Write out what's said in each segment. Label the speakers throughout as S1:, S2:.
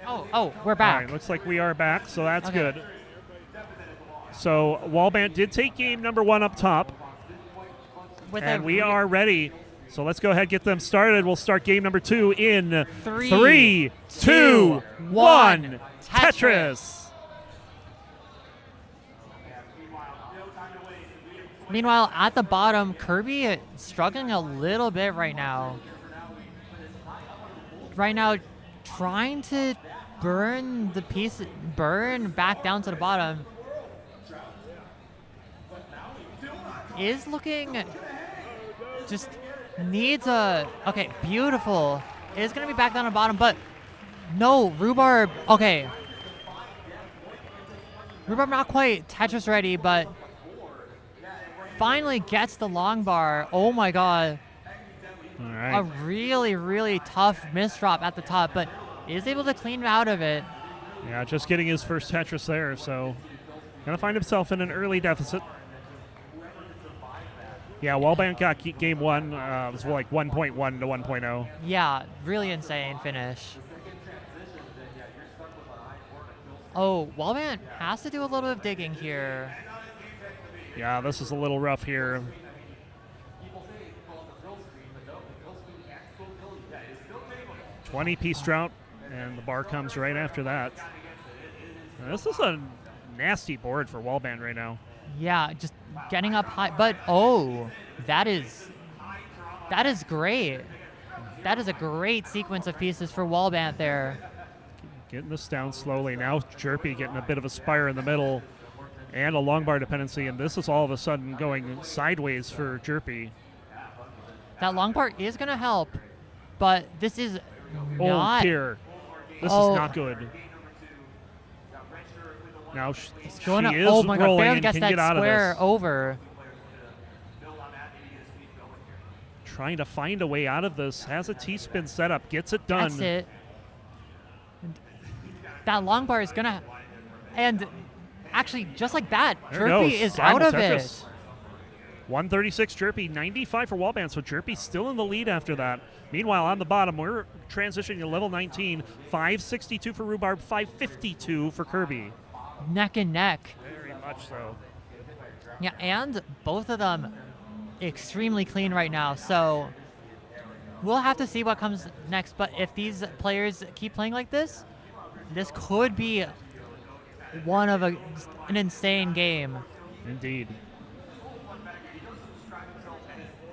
S1: Oh, we're back.
S2: All right, looks like we are back, so that's
S1: Okay.
S2: good. So Wallband did take game number 1 up top, and we are ready. So let's go ahead and get them started. We'll start game number 2 in 3, 2, 1. Tetris.
S1: Meanwhile, at the bottom, Kirby struggling a little bit right now. Trying to burn back down to the bottom. Is looking, just needs a, okay, beautiful. Is going to be back down to the bottom, but no, Rhubarb, okay. Rhubarb not quite Tetris ready, but finally gets the long bar. Oh my god.
S2: All right.
S1: A really, really tough misdrop at the top, but is able to clean out of it.
S2: Yeah, just getting his first Tetris there, so gonna find himself in an early deficit. Yeah, Wallband got game 1. It was like 1.1 to 1.0.
S1: Yeah, really insane finish. Oh, Wallband has to do a little bit of digging here.
S2: Yeah, this is a little rough here. $20-piece drought, and the bar comes right after that. Now, this is a nasty board for Wallband right now.
S1: Yeah, just getting up high, but oh, that is great. That is a great sequence of pieces for Wallband there.
S2: Getting this down slowly. Now Jerpy getting a bit of a spire in the middle and a long bar dependency, and this is all of a sudden going sideways for Jerpy.
S1: That long bar is going to help, but this is
S2: Oh,
S1: not.
S2: here. This
S1: Oh.
S2: is not good. Now she is
S1: Oh my god,
S2: rolling
S1: barely
S2: and
S1: gets
S2: can
S1: that
S2: get out of
S1: square
S2: this.
S1: over.
S2: Trying to find a way out of this. Has a T-spin setup. Gets it done.
S1: That's it. And that long bar is gonna, and actually just like that,
S2: There it
S1: Jerpy
S2: goes.
S1: is out of
S2: Tetris.
S1: it.
S2: 136 Jerpy, 95 for Wallband, so Jerpy's still in the lead after that. Meanwhile, on the bottom, we're transitioning to level 19. 562 for Rhubarb, 552 for Kirby.
S1: Neck and neck.
S2: Very much so.
S1: Yeah, and both of them extremely clean right now. So we'll have to see what comes next. But if these players keep playing like this could be one of an insane game.
S2: Indeed.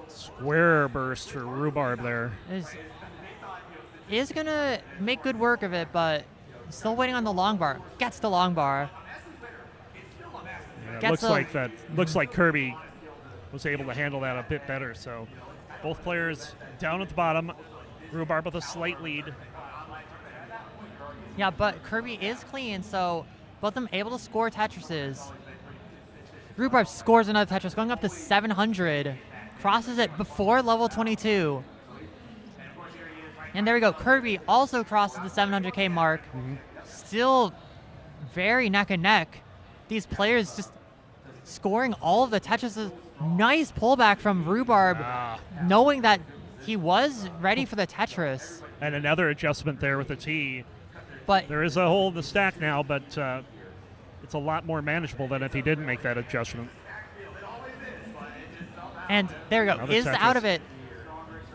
S2: Square burst for Rhubarb there.
S1: Is gonna make good work of it, but still waiting on the long bar. Gets the long bar.
S2: Yeah, looks like Kirby was able to handle that a bit better. So both players down at the bottom. Rhubarb with a slight lead.
S1: Yeah, but Kirby is clean, so both of them able to score Tetrises. Rhubarb scores another Tetris, going up to 700. Crosses it before level 22. And there we go. Kirby also crosses the 700K mark. Still very neck and neck. These players just scoring all of the Tetrises. Nice pullback from Rhubarb, knowing that he was ready for the Tetris.
S2: And another adjustment there with the T.
S1: But
S2: there is a hole in the stack now, but it's a lot more manageable than if he didn't make that adjustment.
S1: And there we go.
S2: Another
S1: Is
S2: Tetris.
S1: out of it.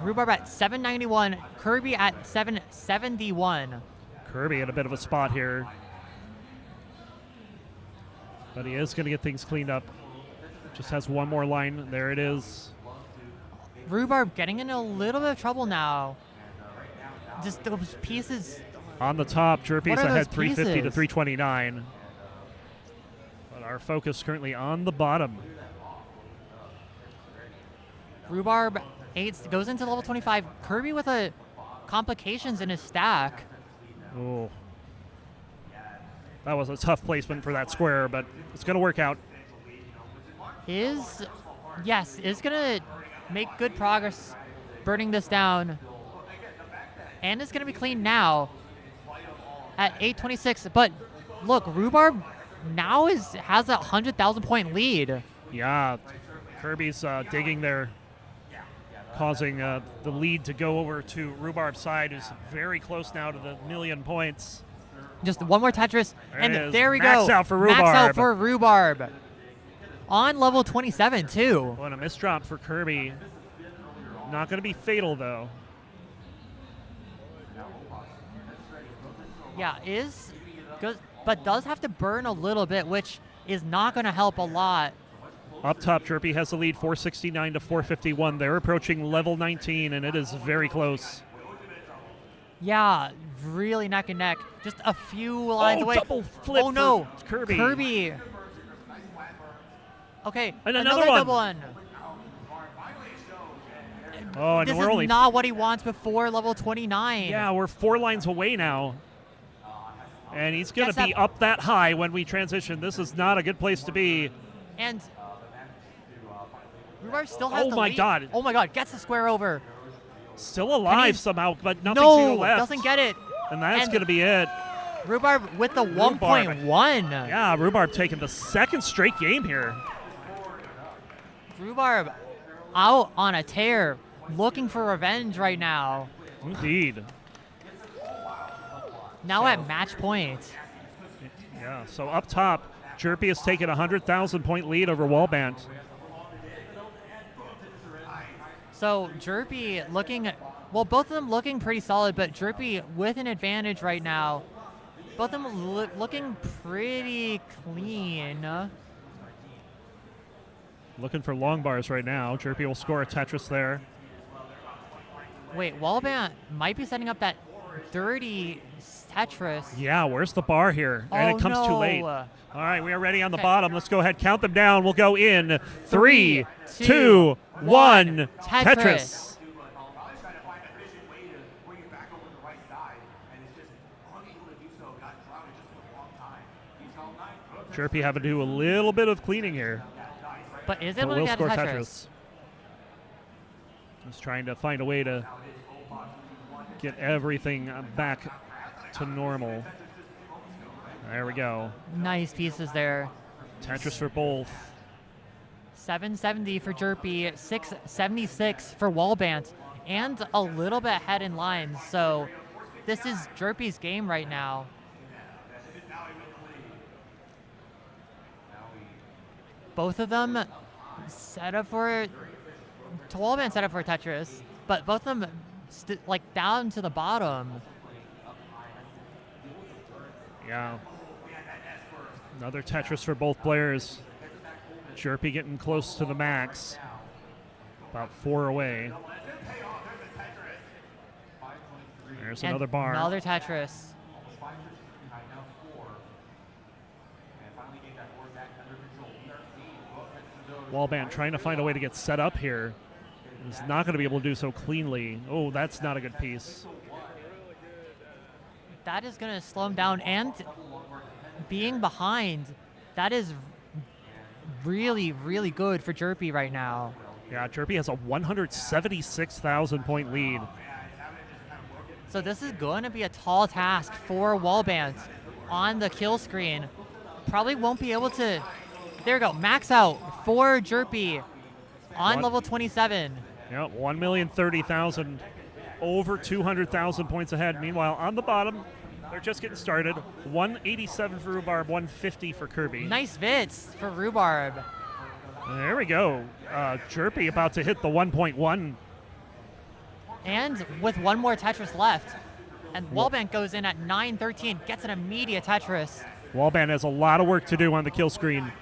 S1: Rhubarb at 791. Kirby at 771.
S2: Kirby in a bit of a spot here. But he is going to get things cleaned up. Just has one more line. There it is.
S1: Rhubarb getting in a little bit of trouble now. Just those pieces.
S2: On the top, Jerpy's
S1: What are
S2: ahead
S1: those
S2: 350 to
S1: pieces?
S2: 329. But our focus currently on the bottom.
S1: Rhubarb 8 goes into level 25. Kirby with a complications in his stack.
S2: Oh. That was a tough placement for that square, but it's going to work out.
S1: Is going to make good progress burning this down. And it's going to be clean now at 826. But look, Rhubarb now has a 100,000 point lead.
S2: Yeah, Kirby's digging there, causing the lead to go over to Rhubarb's side, who's very close now to the 1,000,000 points.
S1: Just one more Tetris, and there we go.
S2: Max out for Rhubarb.
S1: Max out for Rhubarb. On level 27, too.
S2: What a misdrop for Kirby. Not going to be fatal, though.
S1: Yeah, but does have to burn a little bit, which is not going to help a lot.
S2: Up top, Jerpy has the lead, 469 to 451. They're approaching level 19, and it is very close.
S1: Yeah, really neck and neck. Just a few lines away.
S2: Double flip.
S1: Oh no,
S2: Kirby.
S1: Okay,
S2: and
S1: another double one.
S2: Oh, and
S1: this
S2: we're
S1: is not what he wants before level 29.
S2: Yeah, we're 4 lines away now. And he's going to be up that high when we transition. This is not a good place to be.
S1: And Rhubarb still has the lead.
S2: God.
S1: Oh my god, gets the square over.
S2: Still alive somehow, but nothing to the left.
S1: Doesn't get it.
S2: And that's going to be it.
S1: Rhubarb with the 1.1.
S2: Yeah, Rhubarb taking the second straight game here.
S1: Rhubarb out on a tear, looking for revenge right now.
S2: Indeed.
S1: Now at match point.
S2: Yeah, so up top, Jerpy has taken a 100,000 point lead over Wallband.
S1: So Jerpy looking, well, both of them looking pretty solid, but Jerpy with an advantage right now. Both of them looking pretty clean.
S2: Looking for long bars right now. Jerpy will score a Tetris there.
S1: Wait, Wallband might be setting up that dirty Tetris.
S2: Yeah, where's the bar here? And it comes too late. All right, we are ready on the bottom. Let's go ahead, count them down. We'll go in 3, 2, 1. Tetris. Jerpy having to do a little bit of cleaning here.
S1: But is it going to get Tetris?
S2: Just trying to find a way to get everything back to normal. There we go.
S1: Nice pieces there.
S2: Tetris for both.
S1: 770 for Jerpy, 676 for Wallband, and a little bit ahead in lines. So this is Jerpy's game right now. Both of them set up for Wallband set up for Tetris, but both of them like down to the bottom.
S2: Yeah. Another Tetris for both players. Jerpy getting close to the max. About 4 away. There's another bar.
S1: Another Tetris.
S2: Wallband trying to find a way to get set up here. He's not going to be able to do so cleanly. Oh, that's not a good piece.
S1: That is going to slow him down, and being behind, that is really, really good for Jerpy right now.
S2: Yeah, Jerpy has a 176,000 point lead.
S1: So this is going to be a tall task for Wallband on the kill screen. Probably won't be able to, there we go, max out for Jerpy on level 27.
S2: Yeah, 1,030,000, over 200,000 points ahead. Meanwhile, on the bottom, they're just getting started. 187 for Rhubarb, 150 for Kirby.
S1: Nice Vits for Rhubarb.
S2: There we go. Jerpy about to hit the 1.1.
S1: And with one more Tetris left. And Wallband goes in at 913, gets an immediate Tetris.
S2: Wallband has a lot of work to do on the kill screen.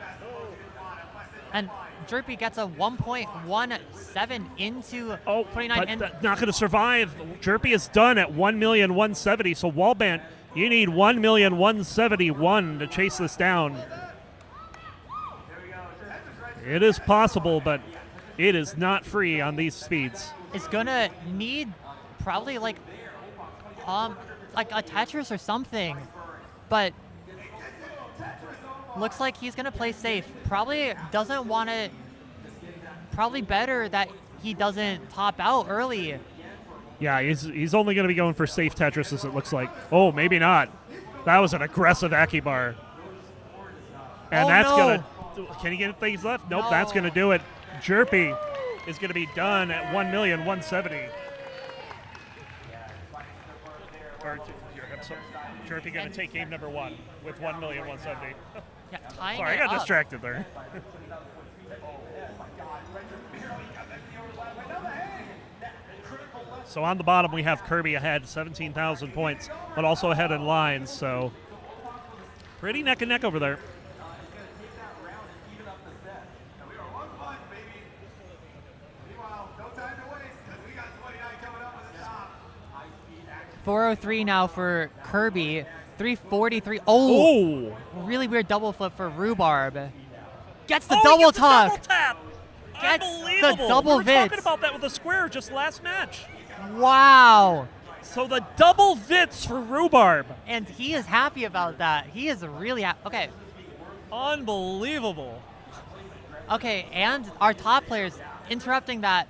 S1: And Jerpy gets a 1.17 into 29.
S2: But not going to survive. Jerpy is done at 1,170,000. So Wallband, you need 1,171,000 to chase this down. It is possible, but it is not free on these speeds.
S1: It's gonna need probably like a Tetris or something, but looks like he's gonna play safe. Probably doesn't want to. Probably better that he doesn't top out early.
S2: Yeah, he's only gonna be going for safe Tetris, as it looks like. Oh, maybe not. That was an aggressive Akibar, and that's gonna. Can he get things left? Nope, that's gonna do it. Jerpy is gonna be done at 1,170,000. Yep, so Jerpy going to take game number 1 with 1,170,000.
S1: Yeah, tying
S2: Sorry, I
S1: it
S2: got
S1: up.
S2: distracted there. So on the bottom, we have Kirby ahead, 17,000 points, but also ahead in lines. So pretty neck and neck over there.
S1: 403 now for Kirby. 343. Oh! Really weird double flip for Rhubarb. Gets the double tuck.
S2: Double tap.
S1: Gets
S2: Unbelievable.
S1: the double
S2: we were
S1: Vits.
S2: talking about that with the square just last match.
S1: Wow.
S2: So the double Vits for Rhubarb.
S1: And he is happy about that. He is really happy. Okay.
S2: Unbelievable.
S1: Okay, and our top players interrupting that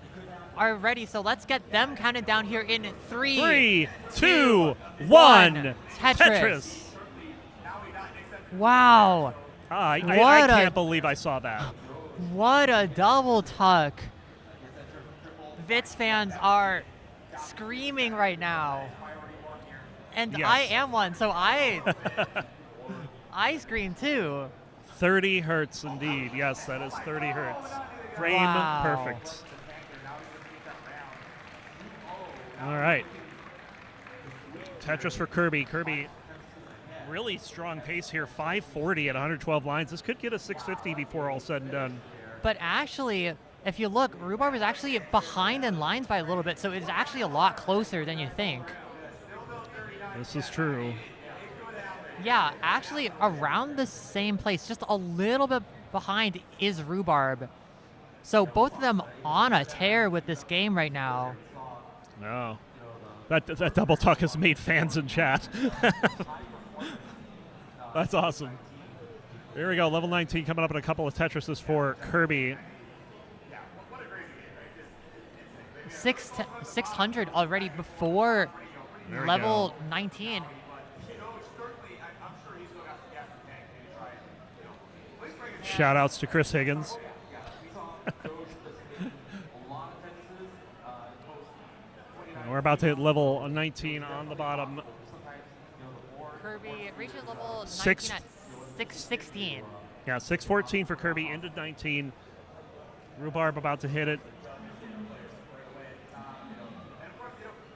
S1: are ready, so let's get them counted down here in 3,
S2: 2, 1.
S1: Tetris. Wow.
S2: I can't believe I saw that.
S1: What a double tuck. Vits fans are screaming right now. And
S2: Yes.
S1: I am one, so I scream too.
S2: 30 hertz indeed. Yes, that is 30 hertz. Frame
S1: Wow.
S2: perfect. All right. Tetris for Kirby. Kirby, really strong pace here. 540 at 112 lines. This could get a 650 before all said and done.
S1: But actually, if you look, Rhubarb is actually behind in lines by a little bit, so it's actually a lot closer than you think.
S2: This is true.
S1: Yeah, actually around the same place, just a little bit behind is Rhubarb. So both of them on a tear with this game right now.
S2: No. That double tuck has made fans in chat. That's awesome. Here we go, level 19 coming up in a couple of Tetrises for Kirby.
S1: 600 already before level 19.
S2: Shout outs to Chris Higgins. We're about to hit level 19 on the bottom.
S1: Kirby reaches level 19
S2: Six-
S1: at 616.
S2: Yeah, 614 for Kirby into 19. Rhubarb about to hit it.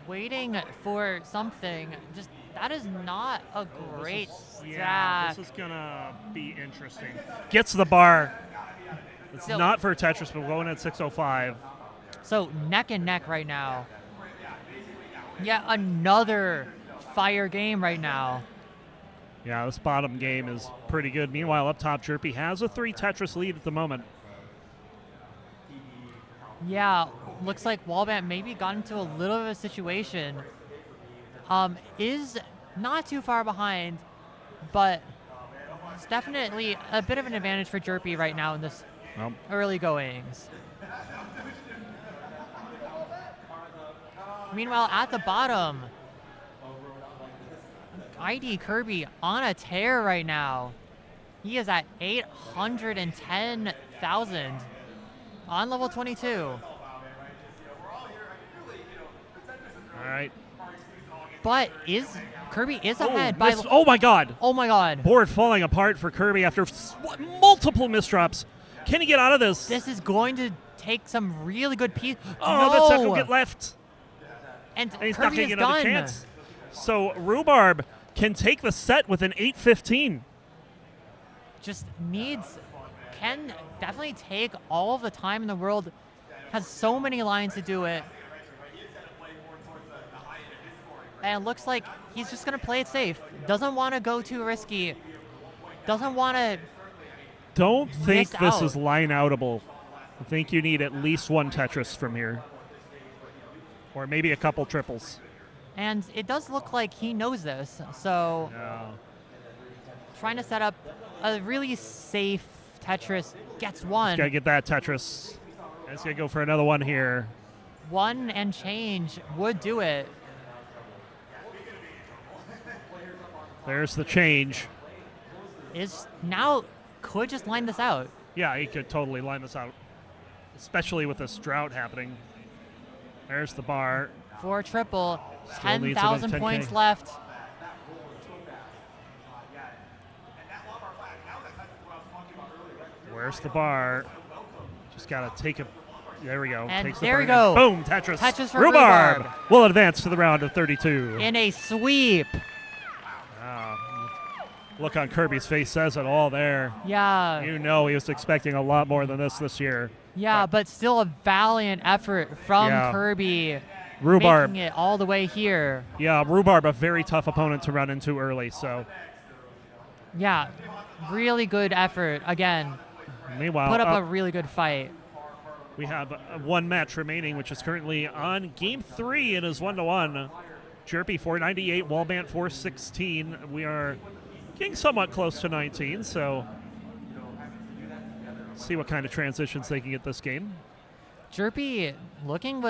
S1: Waiting for something. Just that is not a great
S2: Yeah,
S1: stack.
S2: this is gonna be interesting. Gets the bar. It's
S1: So-
S2: not for Tetris, but going at 605.
S1: So neck and neck right now. Yet another fire game right now.
S2: Yeah, this bottom game is pretty good. Meanwhile, up top, Jerpy has a 3 Tetris lead at the moment.
S1: Yeah, looks like Wallbant maybe got into a little bit of a situation. Is not too far behind, but it's definitely a bit of an advantage for Jerpy right now in this
S2: Well,
S1: early goings. Meanwhile, at the bottom, ID Kirby on a tear right now. He is at 810,000 on level 22.
S2: all right.
S1: But Kirby is ahead by.
S2: Oh my God.
S1: Oh my God!
S2: Board falling apart for Kirby after multiple misdrops. Can he get out of this?
S1: This is going to take some really good piece.
S2: Oh, that set will get left.
S1: And
S2: And he's not
S1: Kirby
S2: getting
S1: is
S2: another
S1: done.
S2: chance. So Rhubarb can take the set with an 815.
S1: Just can definitely take all of the time in the world. Has so many lines to do it. And it looks like he's just going to play it safe. Doesn't want to go too risky. Doesn't want to.
S2: Don't think
S1: Miss
S2: this
S1: out.
S2: is line outable. I think you need at least one Tetris from here. Or maybe a couple triples.
S1: And it does look like he knows this. So
S2: No.
S1: trying to set up a really safe Tetris. Gets one.
S2: Gotta get that Tetris. He's gonna go for another one here.
S1: One and change would do it.
S2: There's the change.
S1: Is now could just line this out.
S2: Yeah, he could totally line this out. Especially with this drought happening. There's the bar.
S1: For a triple.
S2: Still needs another
S1: 10,000
S2: 10K.
S1: points left.
S2: Where's the bar? Just got to take a... There we go.
S1: And
S2: Takes
S1: there we
S2: the burn.
S1: go.
S2: Boom, Tetris.
S1: Tetris for
S2: Rhubarb
S1: Rhubarb.
S2: will advance to the round of 32.
S1: In a sweep.
S2: Look on Kirby's face says it all there.
S1: Yeah.
S2: You know he was expecting a lot more than this year.
S1: Yeah, but still a valiant effort from
S2: Yeah.
S1: Kirby.
S2: Rhubarb.
S1: Making it all the way here.
S2: Yeah, Rhubarb, a very tough opponent to run into early. So,
S1: Yeah, really good effort. Again,
S2: meanwhile,
S1: put up a really good fight.
S2: we have one match remaining, which is currently on game 3. It is 1-1. Chirpy 498, Wallbant 416. We are getting somewhat close to 19, so see what kind of transitions they can get this game.
S1: Chirpy looking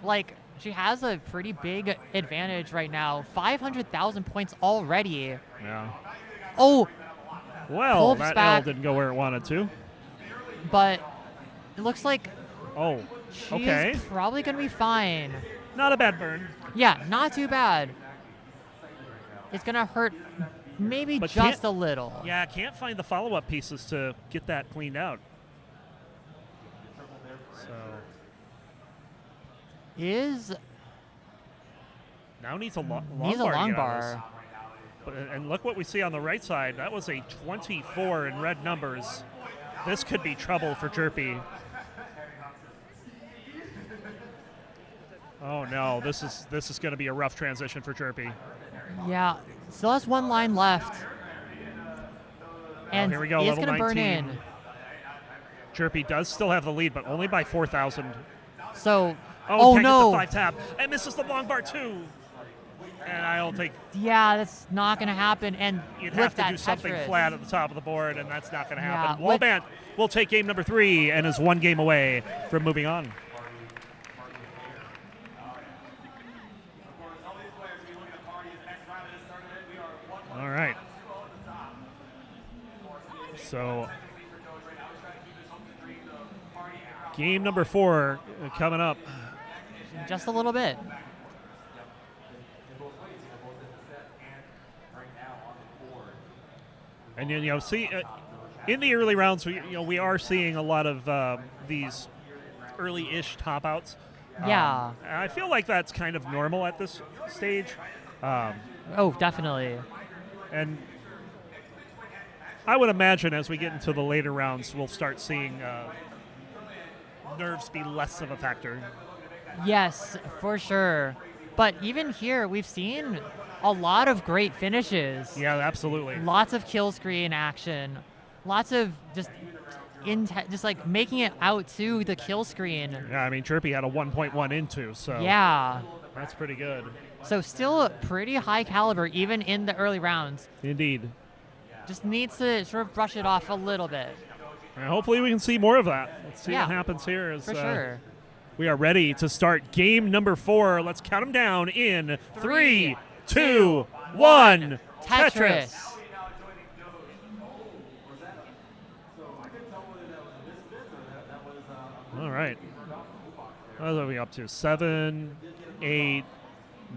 S1: like she has a pretty big advantage right now. 500,000 points already.
S2: Yeah.
S1: Oh,
S2: Well,
S1: Pulps
S2: that
S1: back.
S2: L didn't go where it wanted to.
S1: but it looks like
S2: Oh,
S1: she's
S2: okay.
S1: probably going to be fine.
S2: Not a bad burn.
S1: Yeah, not too bad. It's going to hurt maybe
S2: But
S1: just
S2: can't-
S1: a little.
S2: Yeah, I can't find the follow-up pieces to get that cleaned out. So now needs a long bar.
S1: needs a
S2: to
S1: long
S2: get out of this.
S1: bar.
S2: And look what we see on the right side. That was a 24 in red numbers. This could be trouble for Chirpy. Oh no, this is going to be a rough transition for Chirpy.
S1: Yeah, still has one line left. And
S2: here we go,
S1: is
S2: level
S1: going to burn
S2: 19.
S1: in.
S2: Chirpy does still have the lead, but only by 4,000.
S1: So,
S2: Oh, can't
S1: no.
S2: get the 5 tap. And misses the long bar too. And I don't think
S1: Yeah, that's not going to happen. And
S2: you'd
S1: with
S2: have to
S1: that
S2: do something
S1: Tetris,
S2: flat at the top of the board, and that's not going to happen.
S1: Yeah, with-
S2: Wallbant will take game number 3 and is 1 game away from moving on. All right. So, game number 4 coming up.
S1: just a little bit.
S2: And see, in the early rounds, we are seeing a lot of these early-ish top outs.
S1: Yeah.
S2: I feel like that's kind of normal at this stage.
S1: Oh, definitely.
S2: And I would imagine as we get into the later rounds, we'll start seeing nerves be less of a factor.
S1: Yes, for sure. But even here, we've seen a lot of great finishes.
S2: Yeah, absolutely.
S1: Lots of kill screen action. Lots of just like making it out to the kill screen.
S2: Yeah, I mean, Chirpy had a 1.1 into, so
S1: Yeah.
S2: that's pretty good.
S1: So still pretty high caliber even in the early rounds.
S2: Indeed.
S1: Just needs to sort of brush it off a little bit.
S2: And hopefully we can see more of that. Let's see
S1: Yeah,
S2: what happens here. As,
S1: For sure.
S2: We are ready to start game number 4. Let's count them down in 3, 2, 1.
S1: Tetris.
S2: All right. What are we up to? 7, 8,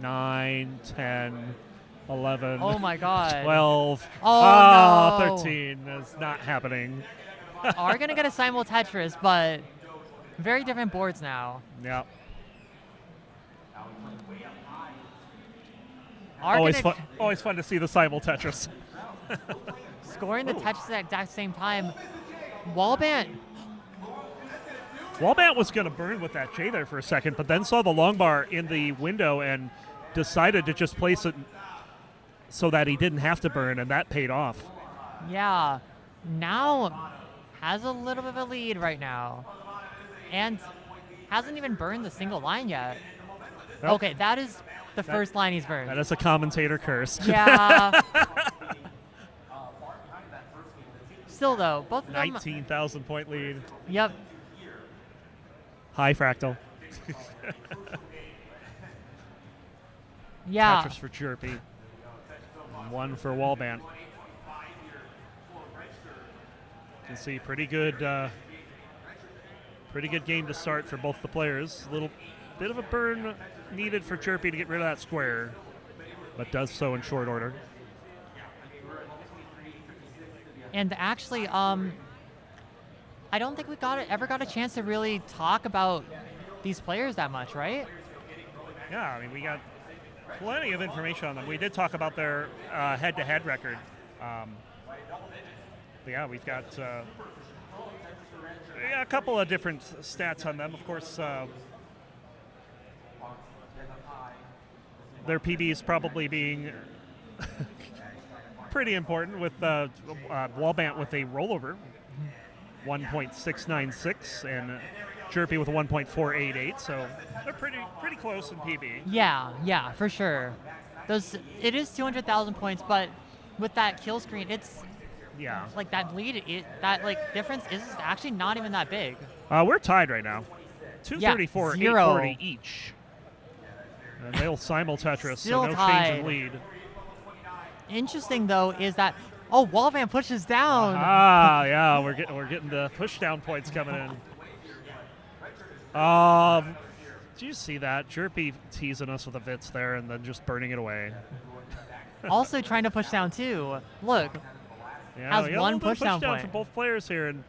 S2: 9, 10, 11.
S1: Oh my god.
S2: 12.
S1: Oh, no.
S2: 13. That's not happening.
S1: Are going to get a simul Tetris, but very different boards now.
S2: Yeah.
S1: Are
S2: Always
S1: gonna
S2: fun. Always fun to see the simul Tetris.
S1: scoring the Tetris at the exact same time. Wallbant.
S2: Wallbant was going to burn with that J there for a second, but then saw the long bar in the window and decided to just place it so that he didn't have to burn, and that paid off.
S1: Yeah. Now has a little bit of a lead right now. And hasn't even burned a single line yet.
S2: Nope.
S1: Okay, that is the first line he's burned.
S2: That is a commentator curse.
S1: Yeah. Still, though, both of them.
S2: 19,000 point lead.
S1: Yep.
S2: High fractal.
S1: Yeah.
S2: Tetris for Chirpy. 1 for Wallbant. You can see pretty good game to start for both the players. A little bit of a burn needed for Chirpy to get rid of that square, but does so in short order.
S1: And actually, I don't think we ever got a chance to really talk about these players that much, right?
S2: Yeah, I mean, we got plenty of information on them. We did talk about their head-to-head record. Yeah, we've got a couple of different stats on them. Of course, their PBs probably being pretty important with Wallbant with a rollover, 1.696, and Jerpy with 1.488. So they're pretty close in PB.
S1: Yeah, for sure. It is 200,000 points, but with that kill screen, it's like that lead. That like difference is actually not even that big.
S2: We're tied right now, 234, 840 each. And they'll simul-Tetris, so no change in lead.
S1: Interesting, though, is that, Wallbant pushes down.
S2: Yeah, we're getting the push-down points coming in. Did you see that? Jerpy teasing us with a Vitz there and then just burning it away.
S1: Also trying to push down, too. Look, has one push-down point.
S2: From both players here. And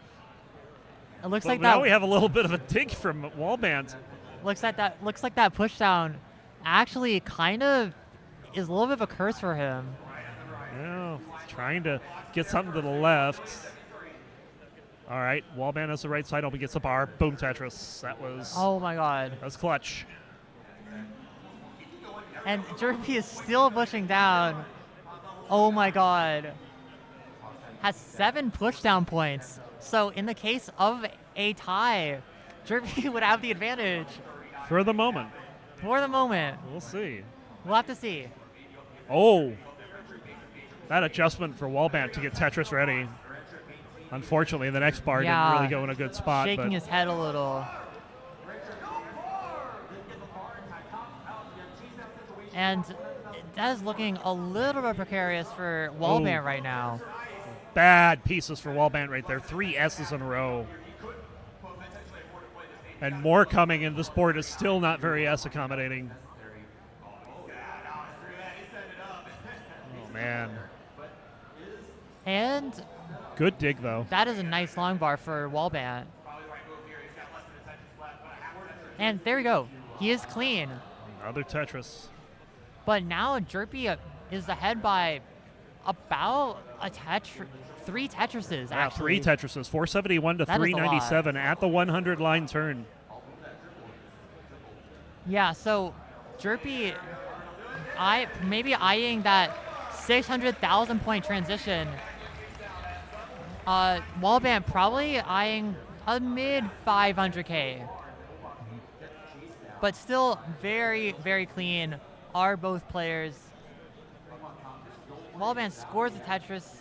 S1: it looks like
S2: now we have a little bit of a dig from Wallbant.
S1: Looks like that push-down actually kind of is a little bit of a curse for him.
S2: Yeah, trying to get something to the left. All right, Wallbant has the right side open, gets the bar. Boom, Tetris. That was...
S1: Oh, my God.
S2: That was clutch.
S1: And Jerpy is still pushing down. Oh, my God. Has 7 push-down points. So, in the case of a tie, Jerpy would have the advantage.
S2: For the moment.
S1: We'll
S2: see.
S1: We'll have to see.
S2: Oh. That adjustment for Wallbant to get Tetris ready. Unfortunately, the next bar didn't really go in a good spot.
S1: Shaking his head a little. And that is looking a little bit precarious for Wallbant right now.
S2: Bad pieces for Wallbant right there. 3 S's in a row. And more coming, and this board is still not very S accommodating. Oh, man.
S1: And
S2: good dig, though.
S1: That is a nice long bar for Wallbant. And there we go. He is clean.
S2: Another Tetris.
S1: But now Jerpy is ahead by about 3 Tetrises, actually.
S2: Yeah, 3 Tetrises. 471 to 397 at the 100 line turn.
S1: Yeah, so Jerpy, maybe eyeing that 600,000 point transition. Wallbant probably eyeing a mid 500K. But still very, very clean are both players. Wallbant scores a Tetris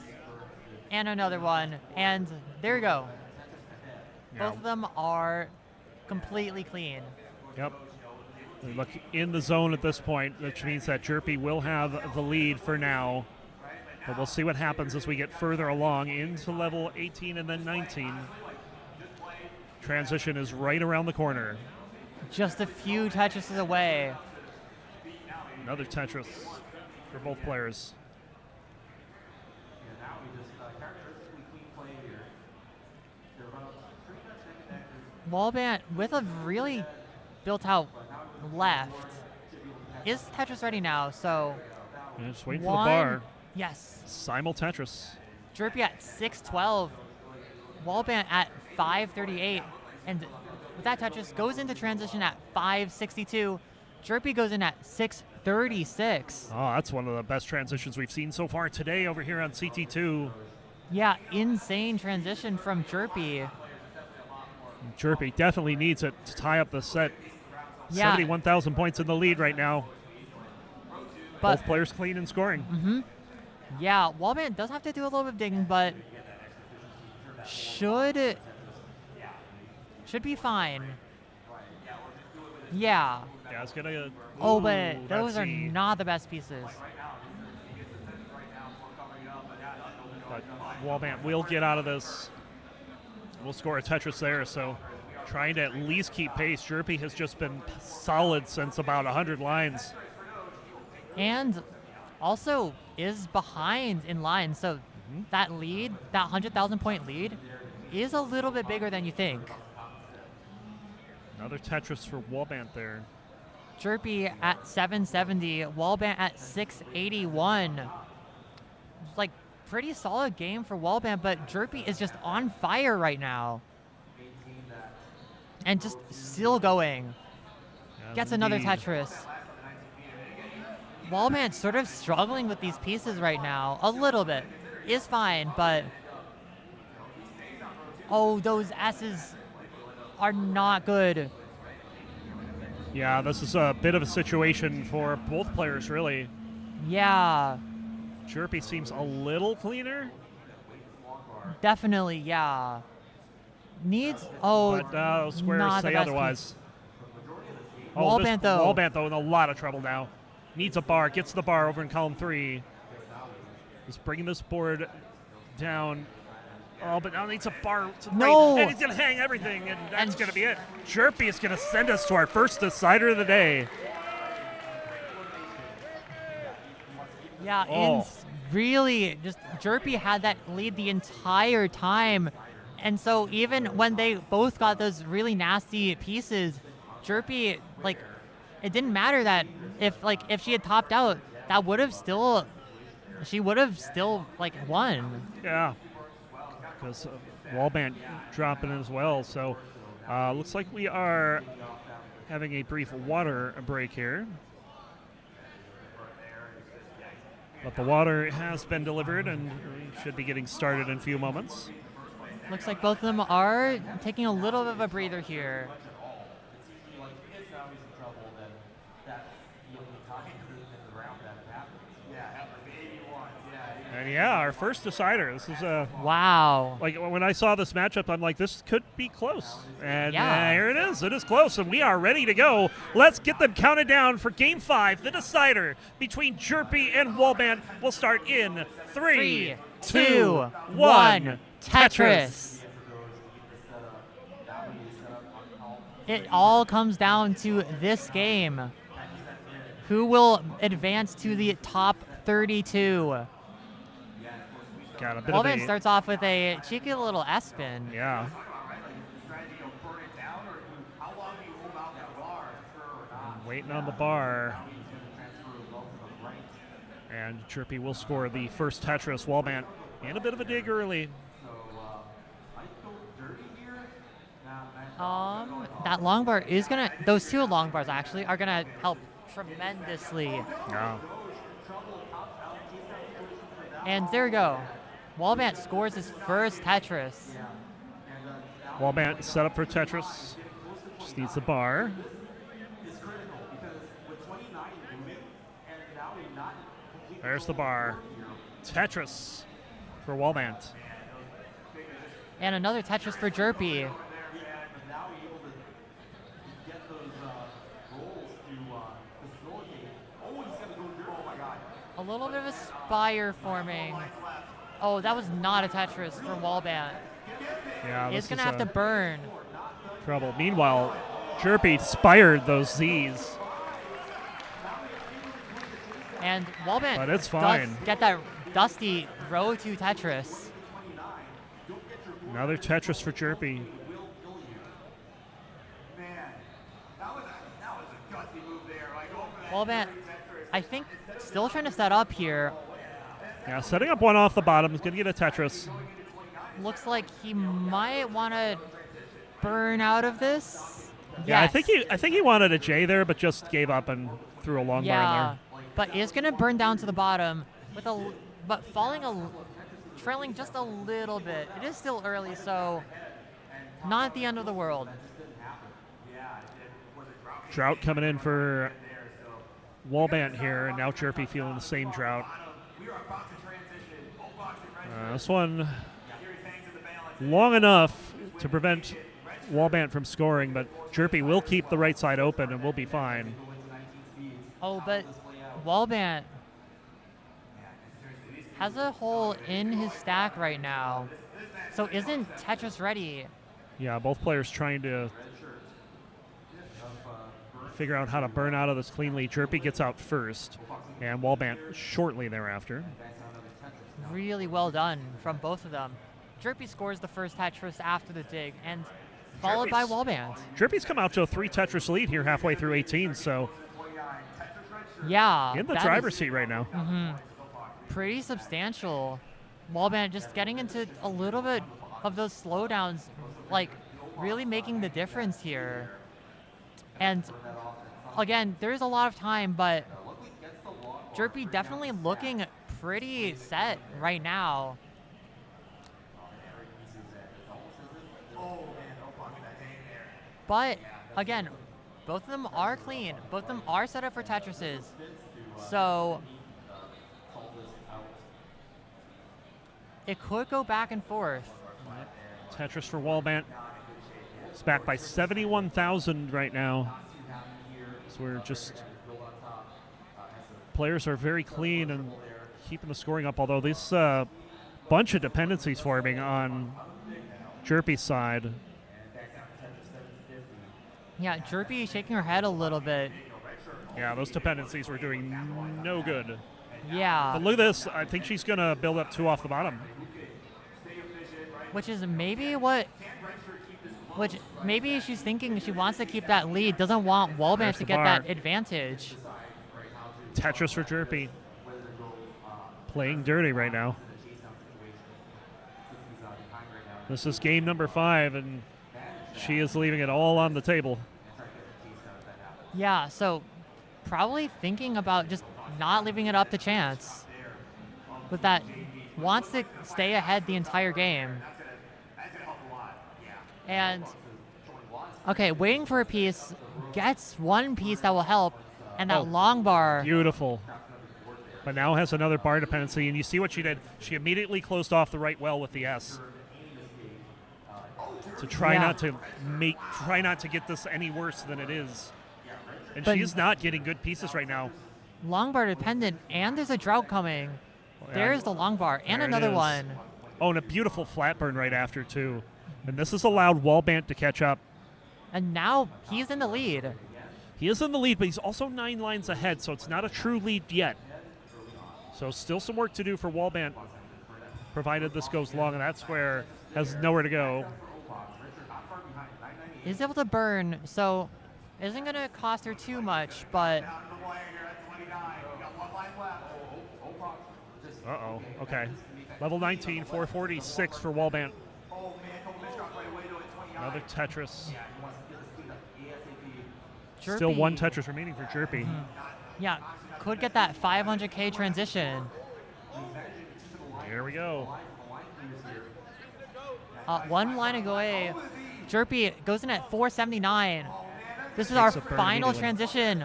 S1: and another one, and there you go. Both of them are completely clean.
S2: Yep. We look in the zone at this point, which means that Jerpy will have the lead for now. But we'll see what happens as we get further along into level 18 and then 19. Transition is right around the corner.
S1: Just a few Tetrises away.
S2: Another Tetris for both players.
S1: Wallbant with a really built out left is Tetris ready now, so
S2: just wait for the bar.
S1: Yes.
S2: Simul Tetris.
S1: Jerpy at 612. Wallbant at 538. And with that Tetris goes into transition at 562. Jerpy goes in at 636.
S2: Oh, that's one of the best transitions we've seen so far today over here on CT2.
S1: Yeah, insane transition from Jerpy.
S2: Jerpy definitely needs it to tie up the set.
S1: Yeah.
S2: 71,000 points in the lead right now.
S1: But
S2: both players clean and scoring.
S1: Yeah, Wallbant does have to do a little bit of digging, but should be fine. Yeah.
S2: Yeah, it's gonna.
S1: But those are not the best pieces.
S2: But Wallbant will get out of this. We'll score a Tetris there, so trying to at least keep pace. Jerpy has just been solid since about 100 lines.
S1: And also is behind in line, so that lead, that 100,000 point lead, is a little bit bigger than you think.
S2: Another Tetris for Wallbant there.
S1: Jerpy at 770, Wallbant at 681. It's like pretty solid game for Wallbant, but Jerpy is just on fire right now. And just still going. Gets another Tetris. Wallbant sort of struggling with these pieces right now. A little bit. Is fine, but... Oh, those S's are not good.
S2: Yeah, this is a bit of a situation for both players, really.
S1: Yeah.
S2: Jerpy seems a little cleaner.
S1: Definitely, yeah. Needs... Oh,
S2: but squares say otherwise.
S1: Wallbant, though.
S2: Wallbant, though, in a lot of trouble now. Needs a bar. Gets the bar over in column 3. He's bringing this board down. Oh, but now needs a bar to the right. And he's going to hang everything, and that's going to be it. Jerpy is going to send us to our first decider of the day.
S1: Yeah, really, just Jerpy had that lead the entire time. And so even when they both got those really nasty pieces, Jerpy, like, it didn't matter that if she had topped out, that would have still, she would have still, like, won.
S2: Yeah. Because Wallbant dropping as well. So looks like we are having a brief water break here. But the water has been delivered and we should be getting started in a few moments.
S1: Looks like both of them are taking a little bit of a breather here.
S2: And yeah, our first decider. This is a
S1: wow.
S2: Like when I saw this matchup, I'm like, this could be close. And
S1: yeah.
S2: Here it is. It is close, and we are ready to go. Let's get them counted down for Game 5, the decider between Jerpy and Wallbant. Will start in 3, 2, 1. Tetris.
S1: It all comes down to this game. Who will advance to the top 32?
S2: Got a bit
S1: Wallbant starts off with a cheeky little S-spin.
S2: Yeah. Waiting on the bar. And Jerpy will score the first Tetris. Wallbant in a bit of a dig early.
S1: That long bar is gonna, those two long bars actually are gonna help tremendously.
S2: Yeah.
S1: And there we go. Wallbant scores his first Tetris.
S2: Wallbant set up for Tetris. Just needs the bar. There's the bar. Tetris for Wallbant.
S1: And another Tetris for Jerpy. A little bit of a spire forming. Oh, that was not a Tetris for Wallbant.
S2: Yeah,
S1: it's going to have to burn.
S2: Trouble. Meanwhile, Jerpy spired those Z's.
S1: And Wallbant
S2: but it's fine.
S1: Does get that dusty row 2 Tetris.
S2: Another Tetris for Jerpy.
S1: Wallbant, I think, still trying to set up here.
S2: Yeah, setting up one off the bottom is going to get a Tetris.
S1: Looks like he might want to burn out of this.
S2: Yeah,
S1: yes.
S2: I think he wanted a J there, but just gave up and threw a long bar in there.
S1: But is going to burn down to the bottom with but trailing just a little bit. It is still early, so not at the end of the world.
S2: Drought coming in for Wallbant here, and now Jerpy feeling the same drought. This one long enough to prevent Wallbant from scoring, but Jerpy will keep the right side open and we'll be fine.
S1: Oh, but Wallbant has a hole in his stack right now. So isn't Tetris ready?
S2: Yeah, both players trying to figure out how to burn out of this cleanly. Jerpy gets out first, and Wallbant shortly thereafter.
S1: really well done from both of them. Jerpy scores the first Tetris after the dig, and followed by Wallband.
S2: Jerpy's come out to a 3 Tetris lead here halfway through 18, so
S1: yeah,
S2: in the driver's seat right now.
S1: Pretty substantial. Wallband just getting into a little bit of those slowdowns, like really making the difference here. And again, there's a lot of time, but Jerpy definitely looking pretty set right now. But again, both of them are clean. Both of them are set up for Tetrises. So it could go back and forth.
S2: Tetris for Wallbant. It's back by 71,000 right now. So we're just, players are very clean and keeping the scoring up, although this bunch of dependencies forming on Jerpy's side.
S1: Yeah, Jerpy shaking her head a little bit.
S2: Yeah, those dependencies were doing no good.
S1: Yeah.
S2: But look at this. I think she's going to build up 2 off the bottom.
S1: Which is maybe maybe she's thinking she wants to keep that lead, doesn't want Wallband to get that advantage.
S2: Tetris for Jerpy. Playing dirty right now. This is game number 5, and she is leaving it all on the table.
S1: Yeah, so probably thinking about just not leaving it up to chance. With that, wants to stay ahead the entire game. And, okay, waiting for a piece, gets one piece that will help, and that long bar.
S2: Beautiful. But now has another bar dependency, and you see what she did. She immediately closed off the right well with the S. To try not to get this any worse than it is. And she is not getting good pieces right now.
S1: Long bar dependent, and there's a drought coming. There's the long bar, and another one.
S2: Oh, and a beautiful flat burn right after, too. And this has allowed Wallbant to catch up.
S1: And now he's in the lead.
S2: He is in the lead, but he's also 9 lines ahead, so it's not a true lead yet. So still some work to do for Wallbant, provided this goes long, and that's where has nowhere to go.
S1: Is able to burn, so isn't going to cost her too much, but...
S2: Uh-oh, okay. Level 19, 446 for Wallbant. Another Tetris.
S1: Jerpy.
S2: Still 1 Tetris remaining for Jerpy.
S1: Yeah, could get that 500K transition.
S2: Here we go.
S1: 1 line away. Jerpy goes in at 479. This is our final transition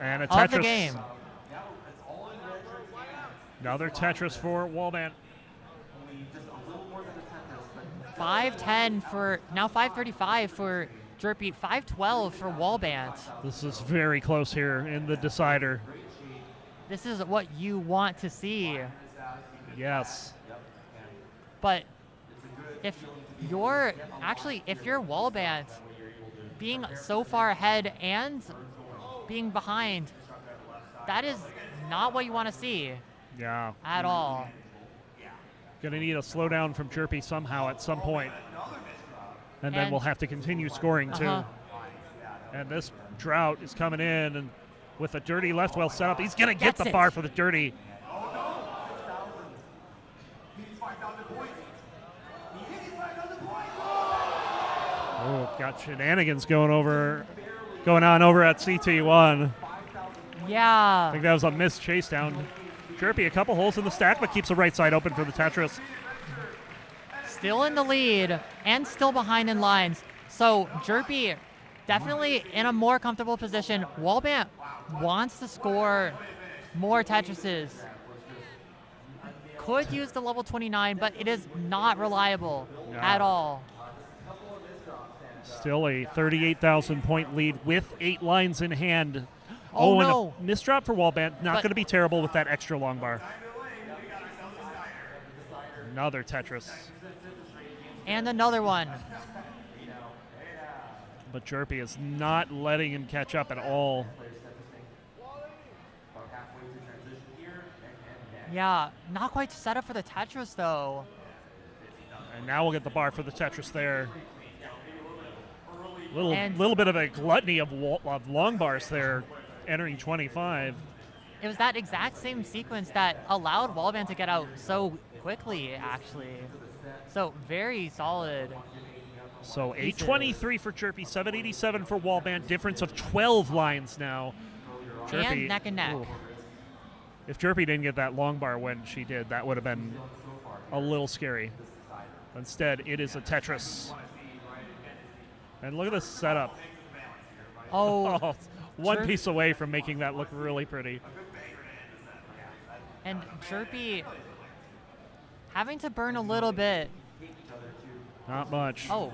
S2: and a Tetris.
S1: Of the game.
S2: Another Tetris for Wallbant.
S1: 510 for, now 535 for Jerpy, 512 for Wallbant.
S2: This is very close here in the decider.
S1: This is what you want to see.
S2: Yes.
S1: But if you're Wallbant, being so far ahead and being behind, that is not what you want to see.
S2: Yeah.
S1: At all.
S2: Gonna need a slowdown from Jerpy somehow at some point. And then we'll have to continue scoring too. And this drought is coming in, and with a dirty left well set up, he's gonna get the bar for the dirty. Oh, got shenanigans going on over at CT1.
S1: Yeah.
S2: I think that was a missed chase down. Jerpy, a couple holes in the stack, but keeps the right side open for the Tetris.
S1: Still in the lead and still behind in lines. So Jerpy definitely in a more comfortable position. Wallbant wants to score more Tetrises. Could use the level 29, but it is not reliable at all.
S2: Still a 38,000 point lead with 8 lines in hand.
S1: Oh
S2: and
S1: no.
S2: a misdrop for Wallbant. Not going to be terrible with that extra long bar. Another Tetris.
S1: And another one.
S2: But Jerpy is not letting him catch up at all.
S1: Yeah, not quite set up for the Tetris, though.
S2: And now we'll get the bar for the Tetris there. Little bit of a gluttony of long bars there, entering 25.
S1: It was that exact same sequence that allowed Wallband to get out so quickly, actually. So very solid.
S2: So 823 for Chirpy, 787 for Wallband. Difference of 12 lines now. Chirpy,
S1: and neck and neck.
S2: Ooh. If Chirpy didn't get that long bar when she did, that would have been a little scary. Instead, it is a Tetris. And look at this setup.
S1: Oh,
S2: one piece away from making that look really pretty.
S1: And Chirpy having to burn a little bit.
S2: Not much.
S1: Oh.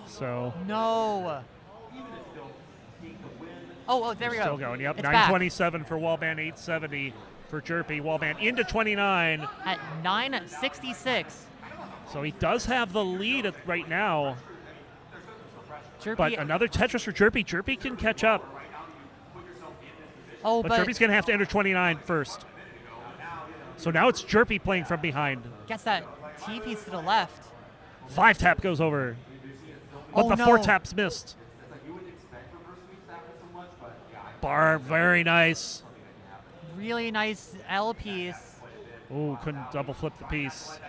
S2: So.
S1: No. Oh, there we go.
S2: Still going. Yep.
S1: It's
S2: 927 back for Wallband, 870 for Chirpy. Wallband into 29.
S1: At 966.
S2: So he does have the lead right now.
S1: Chirpy,
S2: but another Tetris for Chirpy. Chirpy can catch up.
S1: Oh,
S2: but Chirpy's going to have to enter 29 first. So now it's Chirpy playing from behind.
S1: Gets that T piece to the left.
S2: 5-tap goes over. But the 4-tap's missed. Bar, very nice.
S1: Really nice L piece.
S2: Ooh, couldn't double flip the piece.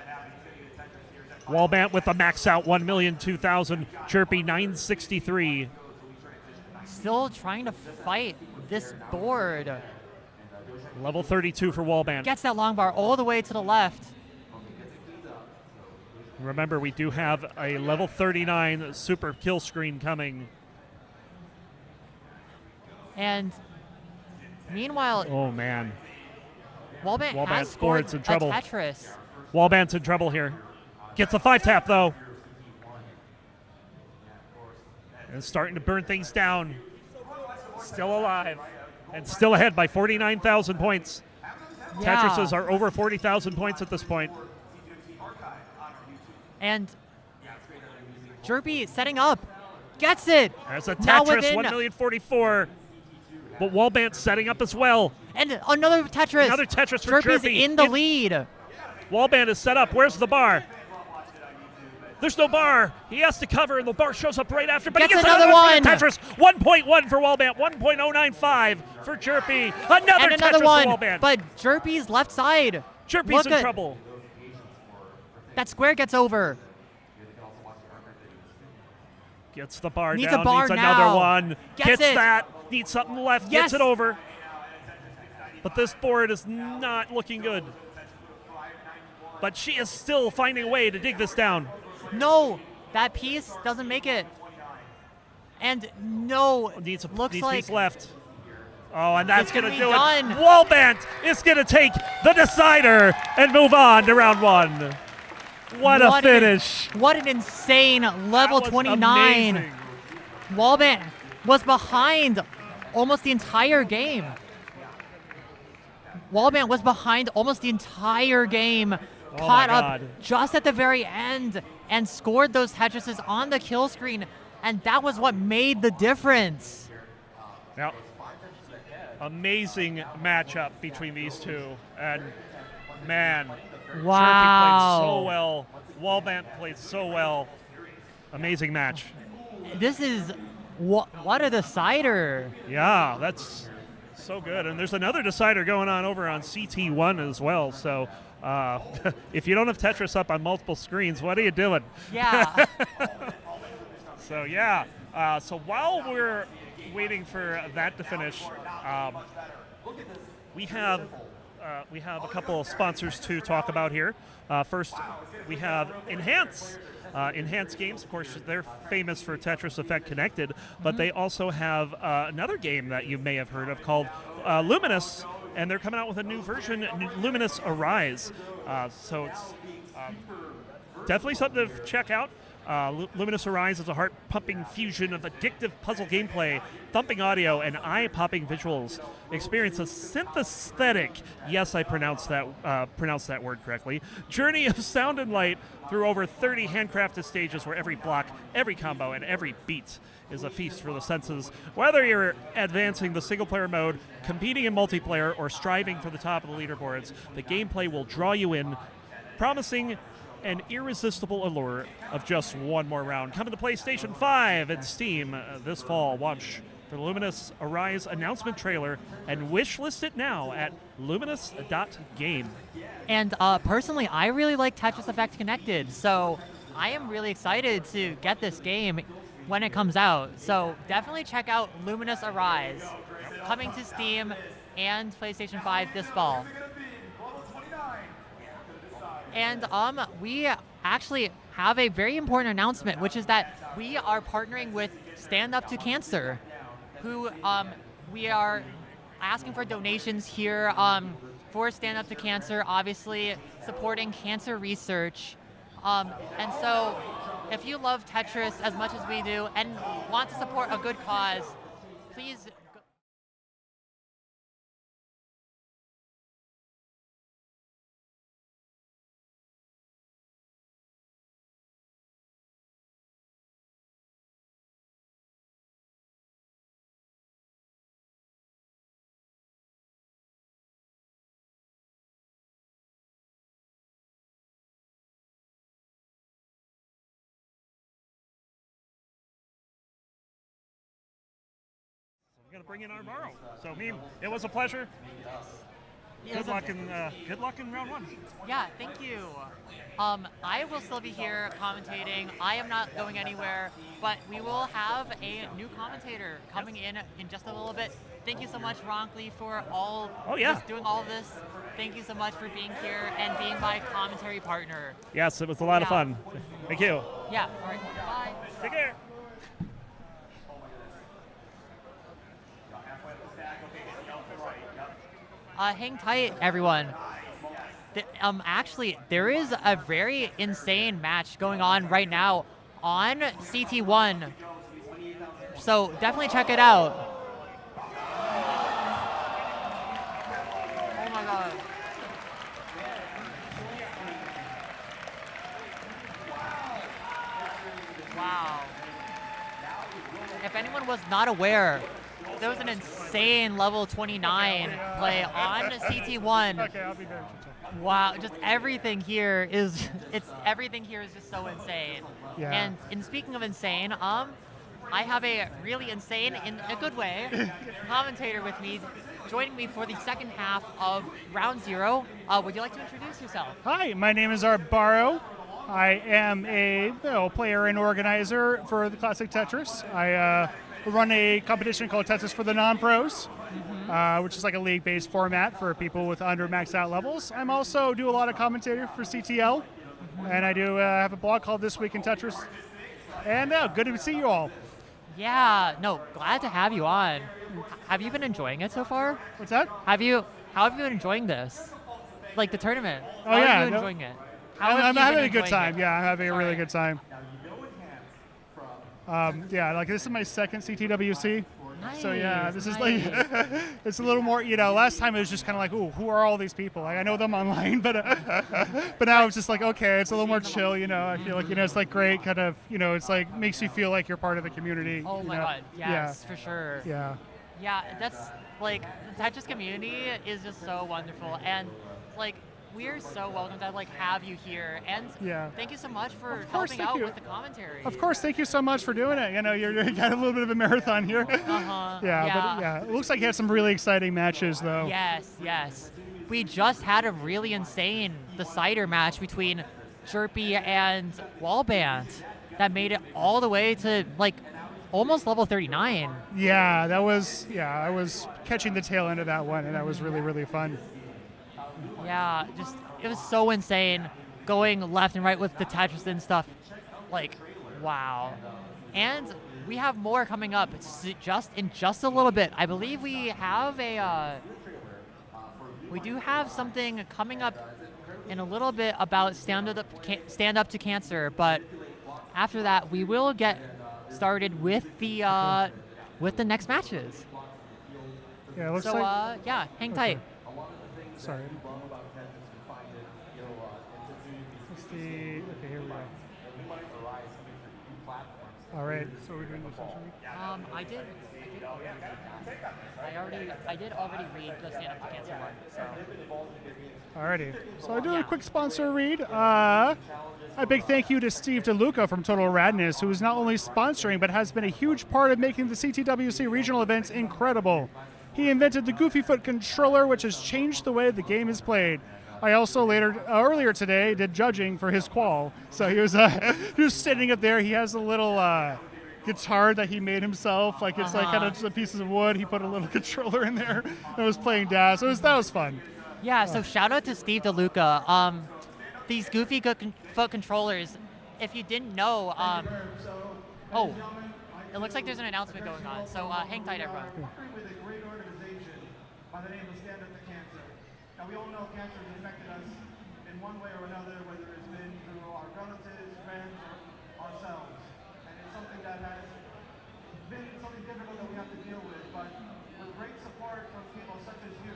S2: Wallband with the max out 1,002,000. Chirpy 963.
S1: Still trying to fight this board.
S2: Level 32 for Wallband.
S1: Gets that long bar all the way to the left.
S2: Remember, we do have a level 39 super kill screen coming.
S1: And meanwhile,
S2: oh man,
S1: Wallband has scored
S2: in trouble.
S1: a Tetris.
S2: Wallband's in trouble here. Gets a 5-tap though. And starting to burn things down. Still alive. And still ahead by 49,000 points.
S1: Yeah.
S2: Tetrises are over 40,000 points at this point.
S1: And Chirpy setting up. Gets it.
S2: There's a Tetris, 1,044,000. But Wallband's setting up as well.
S1: And another Tetris.
S2: Another Tetris for
S1: Chirpy's
S2: Chirpy.
S1: in the lead.
S2: Wallband is set up. Where's the bar? There's no bar. He has to cover, and the bar shows up right after. But he gets another one. Tetris. 1.1 for Wallband. 1.095 for Chirpy. Another Tetris
S1: one
S2: for Wallband.
S1: But Chirpy's left side.
S2: Chirpy's in trouble.
S1: That square gets over.
S2: Gets the bar
S1: needs
S2: down.
S1: A bar
S2: needs
S1: now.
S2: another one.
S1: Gets it.
S2: That. Needs something left.
S1: Yes.
S2: Gets it over. But this board is not looking good. But she is still finding a way to dig this down.
S1: No, that piece doesn't make it. And no,
S2: needs
S1: looks like
S2: piece left. Oh, and that's going to do
S1: done.
S2: it. Wallband is going to take the decider and move on to round one. What a finish.
S1: What an insane level 29.
S2: Amazing.
S1: Wallband was behind almost the entire game. Wallband was behind almost the entire game. Caught up just at the very end and scored those Tetrises on the kill screen. And that was what made the difference.
S2: Now, amazing matchup between these two. And man,
S1: wow.
S2: Chirpy played so well. Wallband played so well. Amazing match.
S1: This is what a decider.
S2: Yeah, that's so good. And there's another decider going on over on CT1 as well. So if you don't have Tetris up on multiple screens, what are you doing?
S1: Yeah.
S2: So yeah. So while we're waiting for that to finish, we have a couple of sponsors to talk about here. First, we have Enhance. Enhance Games, of course, they're famous for Tetris Effect Connected, but they also have another game that you may have heard of called Luminous, and they're coming out with a new version, Luminous Arise. So it's definitely something to check out. Luminous Arise is a heart-pumping fusion of addictive puzzle gameplay, thumping audio, and eye-popping visuals. Experience a synthetic, yes, I pronounced that word correctly, journey of sound and light through over 30 handcrafted stages where every block, every combo, and every beat is a feast for the senses. Whether you're advancing the single-player mode, competing in multiplayer, or striving for the top of the leaderboards, the gameplay will draw you in, promising an irresistible allure of just one more round. Coming to PlayStation 5 and Steam this fall. Watch for the Luminous Arise announcement trailer and wishlist it now at luminous.game.
S1: And personally, I really like Tetris Effect Connected, so I am really excited to get this game when it comes out. So definitely check out Luminous Arise, coming to Steam and PlayStation 5 this fall. And we actually have a very important announcement, which is that we are partnering with Stand Up to Cancer, who we are asking for donations here for Stand Up to Cancer, obviously supporting cancer research. And so if you love Tetris as much as we do and want to support a good cause, please
S2: We're going to bring in our borrow. So, Meme, it was a pleasure. Good luck in round one.
S1: Yeah, thank you. I will still be here commentating. I am not going anywhere, but we will have a new commentator coming in just a little bit. Thank you so much, Ronkley, for just doing all of this. Thank you so much for being here and being my commentary partner.
S2: Yes, it was a lot of fun. Thank you.
S1: Yeah, all right, bye.
S2: Take care.
S1: Hang tight, everyone. Actually, there is a very insane match going on right now on CT1. So definitely check it out. Oh my god. Wow. If anyone was not aware, there was an insane level 29 play on CT1.
S3: Okay, I'll be there.
S1: Wow, just everything here is just so insane.
S3: Yeah.
S1: And in speaking of insane, I have a really insane, in a good way, commentator with me, joining me for the second half of round 0. Would you like to introduce yourself?
S3: Hi, my name is Art Barrow. I am a player and organizer for the Classic Tetris. I run a competition called Tetris for the Non-Pros, which is like a league-based format for people with under maxed out levels. I'm also do a lot of commentary for CTL, and I do have a blog called This Week in Tetris. And good to see you all.
S1: Yeah, no, glad to have you on. Have you been enjoying it so far?
S3: What's that?
S1: How have you been enjoying this? Like the tournament?
S3: Oh,
S1: How
S3: yeah,
S1: are you
S3: no-
S1: enjoying it?
S3: I'm having a good time.
S1: It?
S3: Yeah, I'm having a really
S1: Sorry.
S3: good time. This is my second CTWC. So yeah, this is like, it's a little more, last time it was just kind of like, ooh, who are all these people? Like, I know them online, but now it's just like, okay, it's a little more chill, I feel like, it's like great kind of, it's like, makes you feel like you're part of the community.
S1: Oh my god, yes, for sure.
S3: Yeah.
S1: Yeah, that's, like, the Tetris community is just so wonderful, and, like, we're so welcome to, like, have you here, and thank you so much for helping out with the commentary.
S3: Of course, thank you so much for doing it. You're got a little bit of a marathon here.
S1: Yeah.
S3: But it looks like you had some really exciting matches, though.
S1: Yes. We just had a really insane decider match between Chirpy and Wallband that made it all the way to, like, almost level 39.
S3: Yeah, I was catching the tail end of that one, and that was really, really fun.
S1: Yeah, it was so insane going left and right with the Tetris and stuff. Like, wow. And we have more coming up in just a little bit. I believe we have we do have something coming up in a little bit about stand up to cancer, but after that, we will get started with the next matches.
S3: Yeah, it looks
S1: So
S3: like.
S1: yeah, hang tight.
S3: Sorry. Let's see. Okay, here we go. All right. So we're doing the session.
S1: I did already read the Stand Up to Cancer one. So.
S3: Alrighty. So I do a quick sponsor read. A big thank you to Steve DeLuca from Total Radness, who is not only sponsoring but has been a huge part of making the CTWC regional events incredible. He invented the Goofy Foot controller, which has changed the way the game is played. I also earlier today did judging for his qual. So he was he was standing up there. He has a little guitar that he made himself. Like it's like kind of just a pieces of wood. He put a little controller in there and was playing Dash. So that was fun.
S1: Yeah. So shout out to Steve DeLuca. These Goofy Foot controllers. If you didn't know, oh, it looks like there's an announcement going on. So hang tight, everyone.
S4: By the name of Stand Up to Cancer. Now we all know cancer has affected us in one way or another, whether it's been through our relatives, friends, or ourselves. And it's something that has been something difficult that we have to deal with. But with great support from people such as you,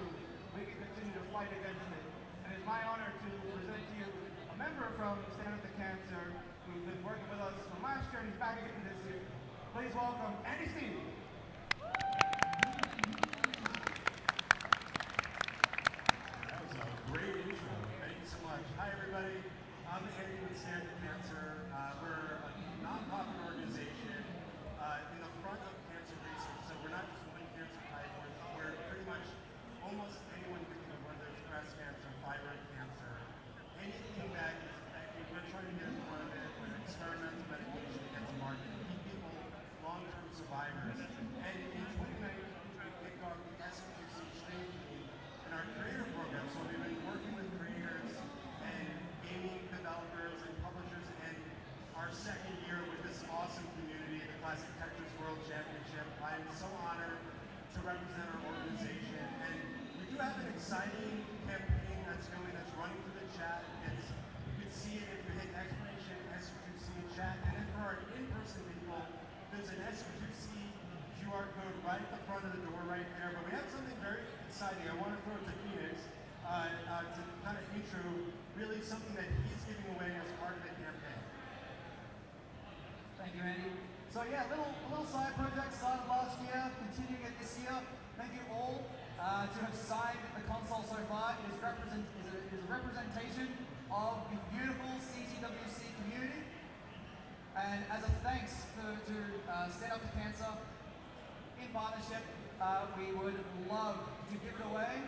S4: we can continue to fight against it. And it's my honor to present to you a member from Stand Up to Cancer who's been working with us from last year and he's back again this year. Please welcome Andy Stevie.
S5: Great intro. Thank you so much. Hi, everybody. I'm Andy with Stand Up to Cancer. We're a nonprofit organization in the front of cancer research. So we're not just one cancer type. We're pretty much almost anyone can think of, whether it's breast cancer, thyroid cancer, anything that is affecting. We're trying to get in front of it with experimental medication to get to market, keep people long-term survivors. And in 2019, we kicked off the SQC Strength Team in our creator program. So we've been working with creators and gaming developers and publishers in our second year with this awesome community, the Classic Tetris World Championship. I'm so honored to represent our organization. And we do have an exciting campaign that's running through the chat. You can see it if you hit exclamation SQ2C in chat. And then for our in-person people, there's an SQ2C QR code right at the front of the door right there. But we have something very exciting. I want to throw it to Phoenix to kind of intro really something that he's giving away as part of the campaign.
S4: Thank you, Andy. So yeah, a little side project started last year, continuing it this year. Thank you all to have signed the console so far. It is a representation of the beautiful CTWC community. And as a thanks to Stand Up to Cancer, in partnership, we would love to give it away.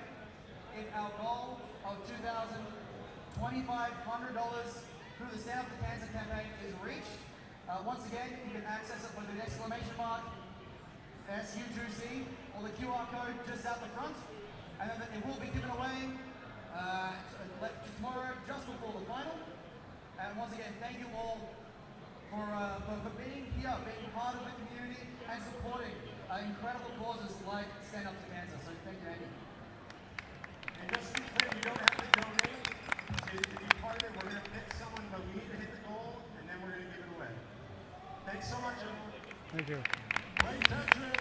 S4: If our goal of $2,500 through the Stand Up to Cancer campaign is reached, once again, you can access it with an exclamation mark, SU2C, or the QR code just out the front, and then it will be given away tomorrow just before the final. And once again, thank you all for being here, being part of the community, and supporting incredible causes like Stand Up to Cancer. So thank you, Andy.
S5: And just to be clear, you don't have to donate to be part of it. We're going to pick someone, but we need to hit the goal, and then we're going to give it away. Thanks so much, everyone.
S3: Thank you.
S5: Play Tetris.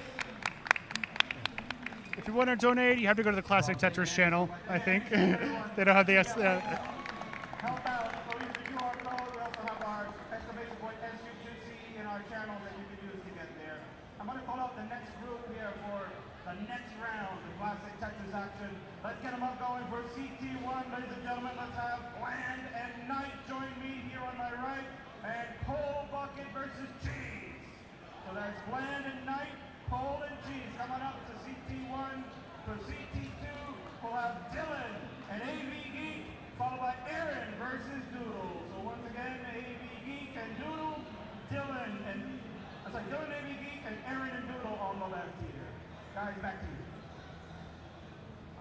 S3: If you want to donate, you have to go to the Classic Tetris channel, I think. They don't have the...
S4: Help out. So use the QR code. We also have our exclamation point SU2C in our channel that you can use to get there. I'm going to call out the next group here for the next round of Classic Tetris action. Let's get them up going for CT1. Ladies and gentlemen, let's have Bland and Knight join me here on my right. And Pole Bucket versus Cheese. So that's Bland and Knight, Pole and Cheese. Come on up to CT1. For CT2, we'll have Dylan and AV Geek, followed by Aaron versus Doodle. So once again, AV Geek and Doodle, Dylan, AV Geek, and Aaron and Doodle on the left here. Guys, back to you.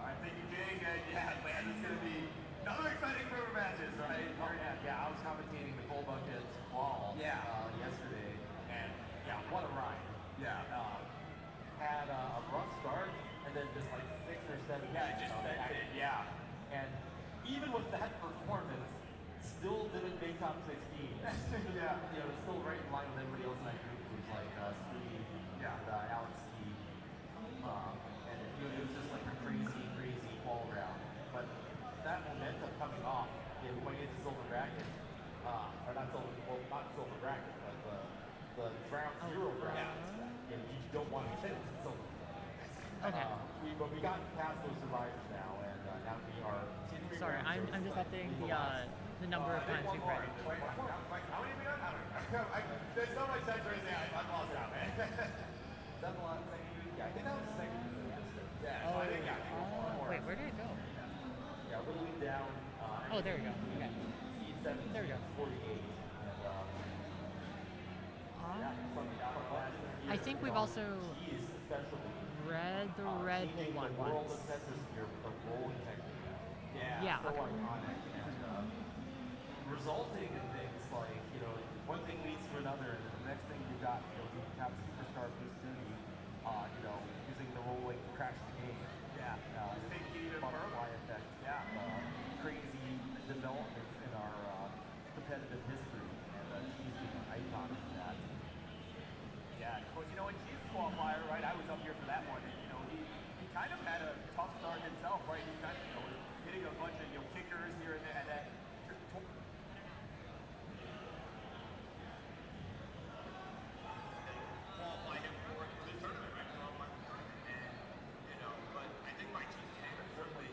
S6: All right, thank you, Jake. Yeah, man, this is going to be another exciting group of matches, right? Yeah, I was commentating the Full Buckets Wall yesterday, and yeah, what a ride. Yeah, had a rough start, and then just like 6 or 7 Yeah, just sent it, yeah. And even with that performance, still didn't make top 16. Yeah. You know, still right in line with everybody else in that group, who's like Steve, Alex Steve. And you know, it was just like a crazy fall round. But that momentum coming off, going into silver bracket, or not silver, well, not silver bracket, but the round 0 bracket, you don't want to hit silver.
S1: Okay.
S6: But we got past those survivors now, and now we are.
S1: Sorry, I'm just updating the number of times we've read.
S6: How many have we done? There's so much time right now. I've lost count, man. That's a lot of things. Yeah, I think that was the second. Yeah, so I think
S1: Wait, where did it go?
S6: Yeah, Little League down.
S1: Oh, there we go. Okay. There we go.
S6: 48.
S1: I think we've also read the red one once. Yeah. Okay.
S6: Resulting in things like, you know, one thing leads to another, and the next thing you've got, you know, you have superstar boosting you, you know, using the rolling to crash the game. Yeah. Butterfly effect. Yeah. Crazy developments in our competitive history, and he's being an icon of that.
S5: Yeah, well, you know, in Chiefs qualifier, right, I was up here for that one, and, you know, he kind of had a tough start himself, right? He kind of, you know, was hitting a bunch of, you know, kickers here and there, and that. Qualify him for the tournament, right? For my and, you know, but I think my Chiefs game is certainly,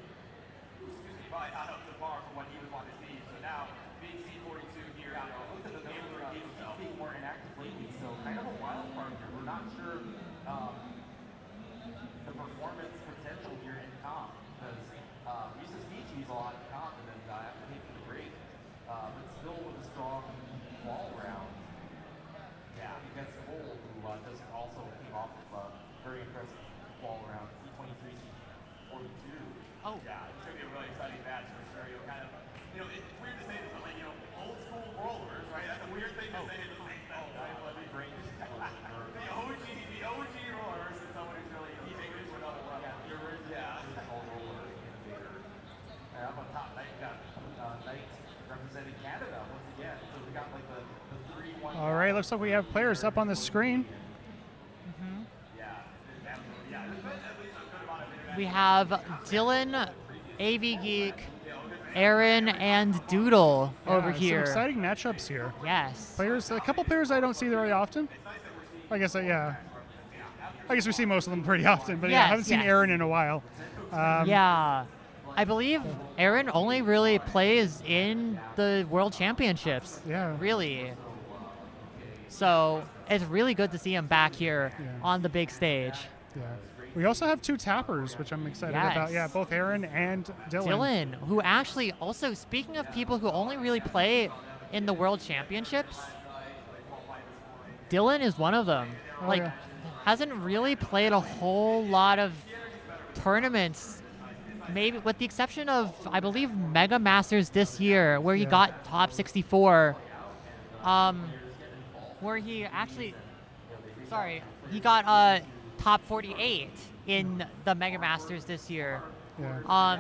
S5: probably out of the bar from what he was on his team. So now, being C42 here, you know, look at the number of games himself.
S6: Being more inactive lately, so kind of a wild card here. We're not sure the performance potential here in comp, because we used to see Cheese a lot in comp, and then after taking the break, but still with a strong ball round. Yeah, against Cole, who just also came off of a very impressive ball round, C23, C42.
S5: Oh, yeah, it's going to be a really exciting match for sure. You know, kind of, you know, it's weird to say this, but like, you know, old school rollers, right? That's a weird thing to say in the same thing, right? But the OG rollers is someone who's really, you know, taking it to another level. Yeah.
S6: Up on top, Knight got Knight representing Canada once again. So we got like the 3-1.
S3: All right, looks like we have players up on the screen.
S1: We have Dylan, AV Geek, Aaron, and Doodle over here.
S3: Some exciting matchups here.
S1: Yes.
S3: Players, a couple players I don't see very often. I guess, yeah. I guess we see most of them pretty often, but yeah, I haven't seen Aaron in a while.
S1: Yeah. I believe Aaron only really plays in the World Championships.
S3: Yeah.
S1: Really. So it's really good to see him back here on the big stage.
S3: Yeah. We also have 2 tappers, which I'm excited about. Yeah, both Aaron and Dylan.
S1: Dylan, who actually also, speaking of people who only really play in the World Championships, Dylan is one of them. Hasn't really played a whole lot of tournaments, maybe with the exception of, I believe, Mega Masters this year, where he got top 64. Where he actually, he got top 48 in the Mega Masters this year.
S3: Yeah.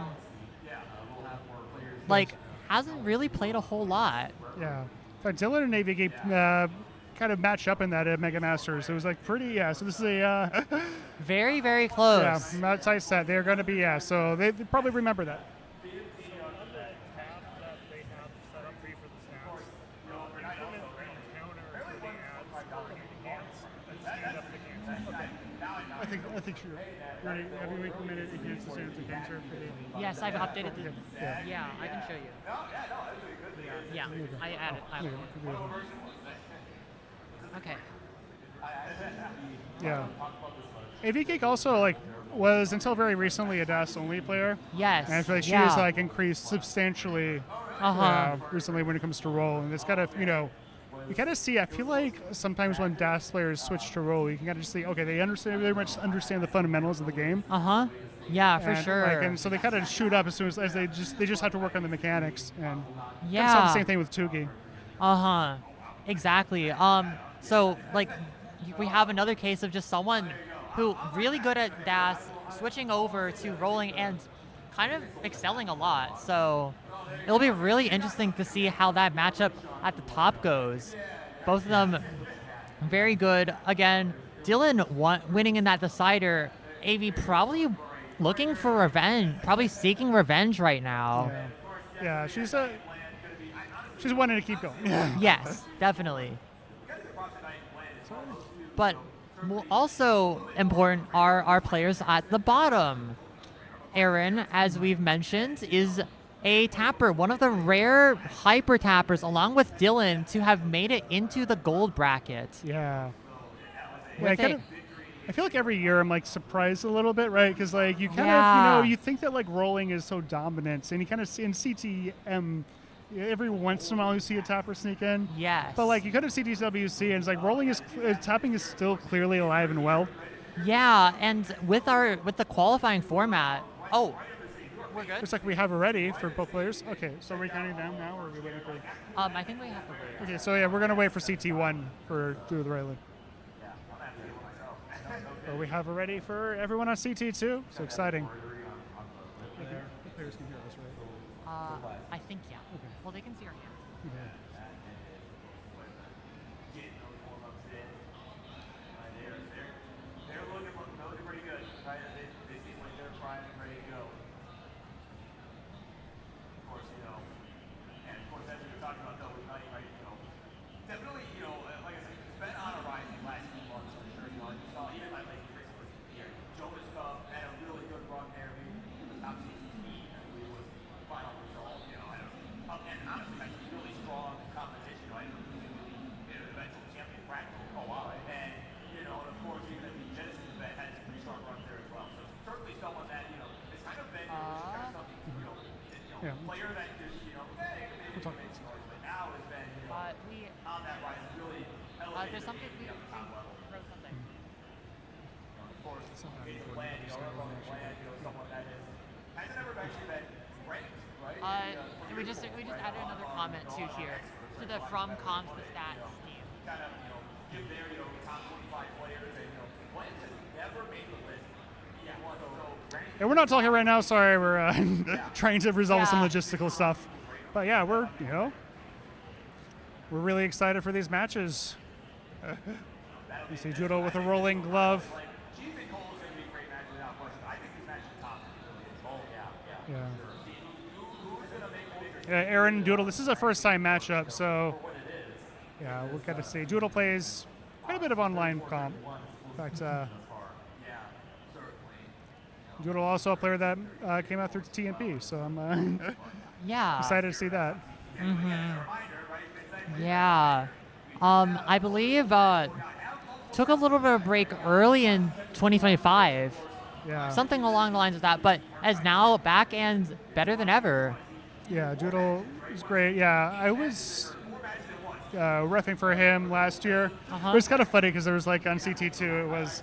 S1: Like, hasn't really played a whole lot.
S3: Yeah. In fact, Dylan and AVG kind of matched up in that Mega Masters. It was like pretty, so this is a...
S1: very, very close.
S3: Yeah, tight set. They're going to be, so they probably remember that. I think sure. Ready? Every week, a minute, enhance the stance of cancer.
S1: Yes, I've updated the. Yeah, I can show you. Yeah, I added. Okay.
S3: Yeah. AV Cake also was until very recently a DAS only player.
S1: Yes.
S3: And I feel like she has increased substantially recently when it comes to roll, and it's kind of you kind of see. I feel like sometimes when DAS players switch to roll, you can kind of just see, okay, they very much understand the fundamentals of the game.
S1: Yeah, for sure.
S3: And so they kind of shoot up as soon as they just have to work on the mechanics. And
S1: yeah,
S3: it's the same thing with Tugi.
S1: Exactly. So we have another case of just someone who really good at DAS, switching over to rolling and kind of excelling a lot. So it'll be really interesting to see how that matchup at the top goes. Both of them very good. Again, Dylan winning in that decider. AV probably looking for revenge, probably seeking revenge right now.
S3: Yeah, she's wanting to keep going.
S1: Yes, definitely. But also important are our players at the bottom. Aaron, as we've mentioned, is a tapper, one of the rare hyper tappers, along with Dylan, to have made it into the gold bracket.
S3: Yeah. I feel like every year I'm like surprised a little bit, right? Because like you kind of, you think that like rolling is so dominant, and you kind of see in CTM every once in a while you see a tapper sneak in.
S1: Yes.
S3: But like you go to CTWC and it's like tapping is still clearly alive and well.
S1: Yeah, and with the qualifying format, we're good.
S3: Looks like we have it ready for both players. Okay, so are we counting down now, or are we waiting for?
S1: I think we have to wait.
S3: Okay, so yeah, we're gonna wait for CT1 for do the Raylan. So we have it ready for everyone on CT2. So exciting. The players can hear us, right?
S1: I think yeah.
S3: Okay.
S1: Well, they can see our hand.
S3: Okay.
S6: They're looking pretty good. Right? They seem like they're primed and ready to go. Of course, and of course, as we were talking about double night, right? Definitely, like I said, it's been on a rise these last few months for sure. You saw even like recently here, Jonas Cup had a really good run there. He was top 16, I believe was the final result. And honestly, that's really strong competition. Right? Eventual champion fractal. Oh wow! And and of course, even the Genesis event had some pretty strong runs there as well. So certainly someone that it's kind of been kind of something player that just hey, maybe make some noise, but now has been on that rise really elevated.
S1: There's something we
S6: top level.
S1: wrote something.
S6: Of course, Jason Bland, someone that hasn't ever actually been ranked, right?
S1: We just added another comment too here to the from comms to stats team.
S6: Kind of give their top 25 players, and Bland has never made the list.
S3: Yeah, we're not talking right now. Sorry, we're trying to resolve some logistical stuff. But yeah, we're really excited for these matches. You see Judo with a rolling glove. Yeah, Aaron Doodle. This is a first-time matchup, so yeah, we'll get to see. Doodle plays quite a bit of online comp. In fact, Doodle also a player that came out through TMP, so I'm excited to see that.
S1: Yeah, I believe took a little bit of a break early in 2025.
S3: Yeah.
S1: Something along the lines of that, but is now back and better than ever.
S3: Yeah, Doodle is great. Yeah, I was reffing for him last year. It was kind of funny because there was like on CT2, it was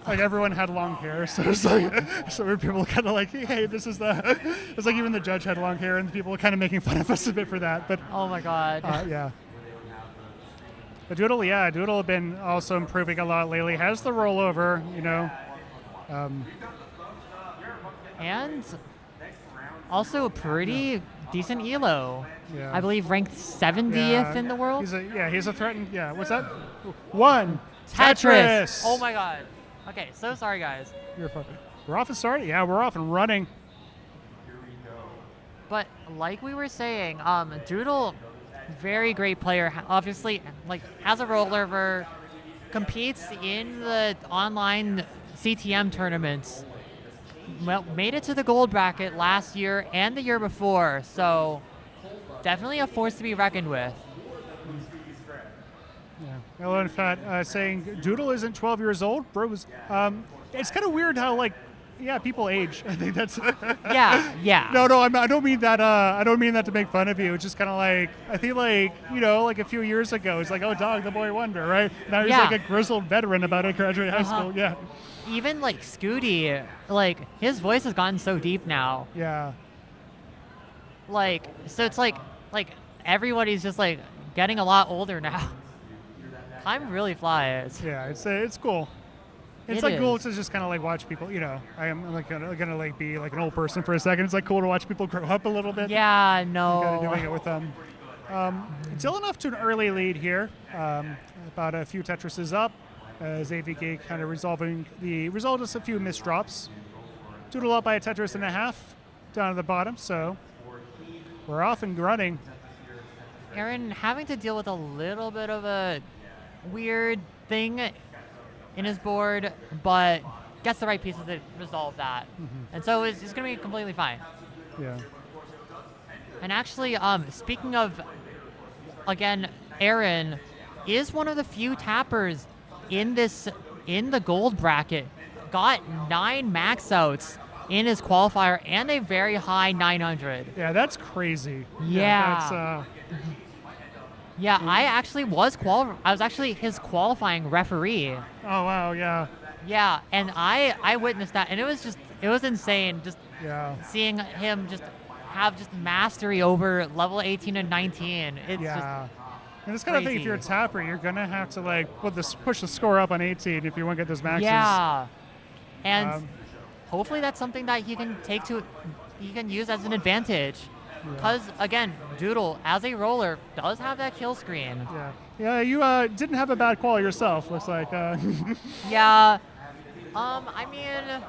S3: like everyone had long hair, so it's like so people kind of like, hey, this is the. It's like even the judge had long hair, and people were kind of making fun of us a bit for that. But
S1: oh my god.
S3: Yeah. But Doodle have been also improving a lot lately. Has the rollover,
S1: and also a pretty decent elo.
S3: Yeah.
S1: I believe ranked 70th in the world.
S3: He's a threatened. Yeah, what's that? One.
S1: Tetris. Oh my god. Okay, so sorry guys.
S3: You're fine. We're off and starting. Yeah, we're off and running.
S1: But like we were saying, Doodle, very great player. Obviously, like has a rollover, competes in the online CTM tournaments. Well, made it to the gold bracket last year and the year before, so definitely a force to be reckoned with.
S3: Yeah. Ellen Fat saying Doodle isn't 12 years old. Bros. It's kind of weird how people age. I think that's.
S1: Yeah.
S3: No, I don't mean that. I don't mean that to make fun of you. It's just kind of like I feel like like a few years ago, it's like Dog the Boy Wonder, right? Now he's like a grizzled veteran about to graduate high school. Yeah.
S1: Even like Scooty, his voice has gotten so deep now.
S3: Yeah.
S1: So it's like everybody's just getting a lot older now. Time really flies.
S3: Yeah, it's cool. It's
S1: It
S3: like cool
S1: is.
S3: to just kind of like watch people. You know, I am like gonna like be like an old person for a second. It's like cool to watch people grow up a little bit.
S1: Yeah,
S3: Kind of doing
S1: no.
S3: it with them. Dylan off to an early lead here. About a few Tetrises up. As AVK kind of resolving the result is a few missed drops. Doodle up by a Tetris and a half down at the bottom. So we're off and running.
S1: Aaron having to deal with a little bit of a weird thing in his board, but gets the right pieces to resolve that. And so it's going to be completely fine.
S3: Yeah.
S1: And actually, speaking of, again, Aaron is one of the few tappers in the gold bracket. Got 9 max outs in his qualifier and a very high 900.
S3: Yeah, that's crazy.
S1: Yeah. Yeah, I actually was I was actually his qualifying referee.
S3: Oh wow, yeah.
S1: Yeah, and I witnessed that, and it was insane just
S3: Yeah.
S1: seeing him just have just mastery over level 18 and 19. It's
S3: Yeah. And this kind of thing, if
S1: crazy.
S3: you're a tapper, you're gonna have to like push the score up on 18 if you want to get those
S1: just
S3: maxes.
S1: yeah, and
S3: Um,
S1: hopefully that's something that he can use as an advantage. Because again, Doodle as a roller does have that kill screen.
S3: Yeah. Yeah, you didn't have a bad qual yourself, looks like.
S1: Yeah. I mean,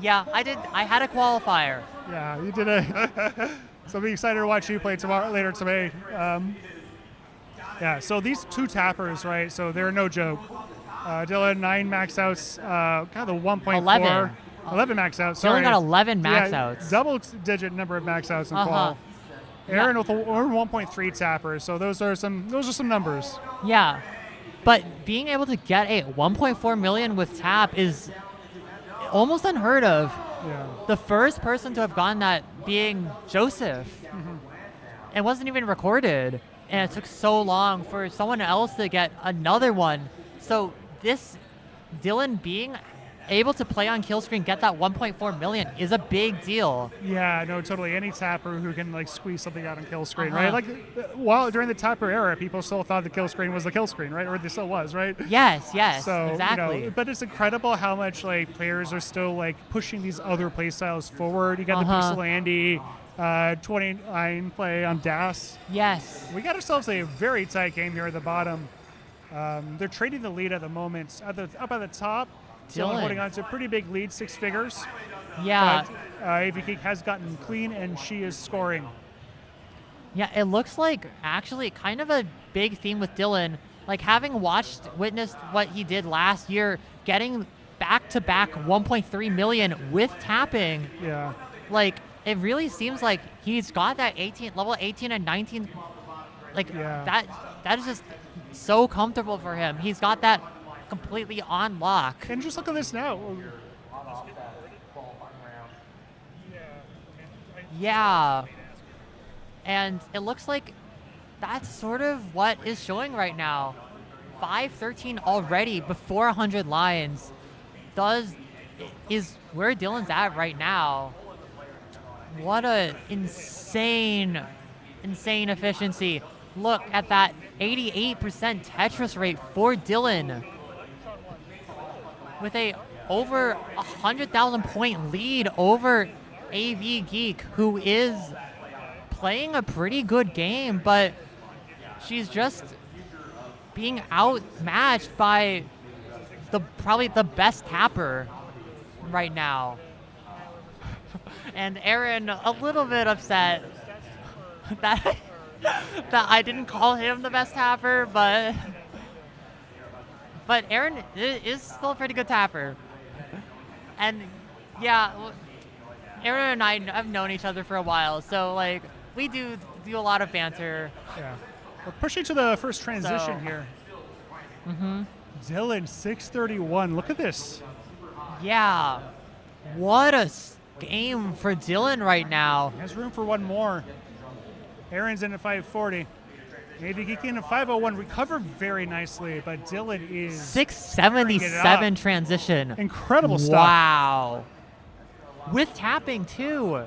S1: yeah, I did. I had a qualifier.
S3: Yeah, you did a. So I'll be excited to watch you play later today. Yeah, so these two tappers, right? So they're no joke. Dylan, 9 max outs, kind of the 1.4. 11 max outs. Sorry.
S1: Dylan got 11 max
S3: Yeah,
S1: outs.
S3: Double-digit number of max outs in qual. Aaron with 1.3 tappers. So those are some numbers.
S1: Yeah, but being able to get a 1.4 million with tap is almost unheard of.
S3: Yeah.
S1: The first person to have gotten that being Joseph. It wasn't even recorded, and it took so long for someone else to get another one. So this Dylan being able to play on kill screen, get that 1.4 million is a big deal.
S3: Yeah, no, totally. Any tapper who can like squeeze something out on kill screen, right? Like, while during the tapper era, people still thought the kill screen was the kill screen, right? Or they still was, right?
S1: Yes,
S3: So
S1: exactly.
S3: you know, but it's incredible how much like players are still like pushing these other play styles forward. You got the Pixel Andy, 29 play on Das.
S1: Yes.
S3: We got ourselves a very tight game here at the bottom. They're trading the lead at the moment. Up at the top, Dylan holding on to a pretty big lead, 6 figures.
S1: Yeah.
S3: But AVK has gotten clean, and she is scoring.
S1: Yeah, it looks like actually kind of a big theme with Dylan. Like having witnessed what he did last year, getting back-to-back 1.3 million with tapping.
S3: Yeah.
S1: Like it really seems like he's got that level 18 and 19. Like that is just so comfortable for him. He's got that completely on lock.
S3: And just look at this now.
S1: Yeah. And it looks like that's sort of what is showing right now. 513 already before 100 lines is where Dylan's at right now. What a insane efficiency. Look at that 88% Tetris rate for Dylan. With a over 100,000 point lead over AV Geek, who is playing a pretty good game, but she's just being outmatched by probably the best tapper right now. And Aaron a little bit upset that I didn't call him the best tapper, but Aaron is still a pretty good tapper. And yeah, Aaron and I have known each other for a while, so like we do a lot of banter.
S3: Yeah. We're pushing to the first transition here. Dylan, 631. Look at this.
S1: Yeah. What a game for Dylan right now.
S3: Has room for one more. Aaron's in at 540. Maybe Geeky in at 501. Recovered very nicely, but Dylan is
S1: 677 transition.
S3: Incredible stuff.
S1: Wow. With tapping too.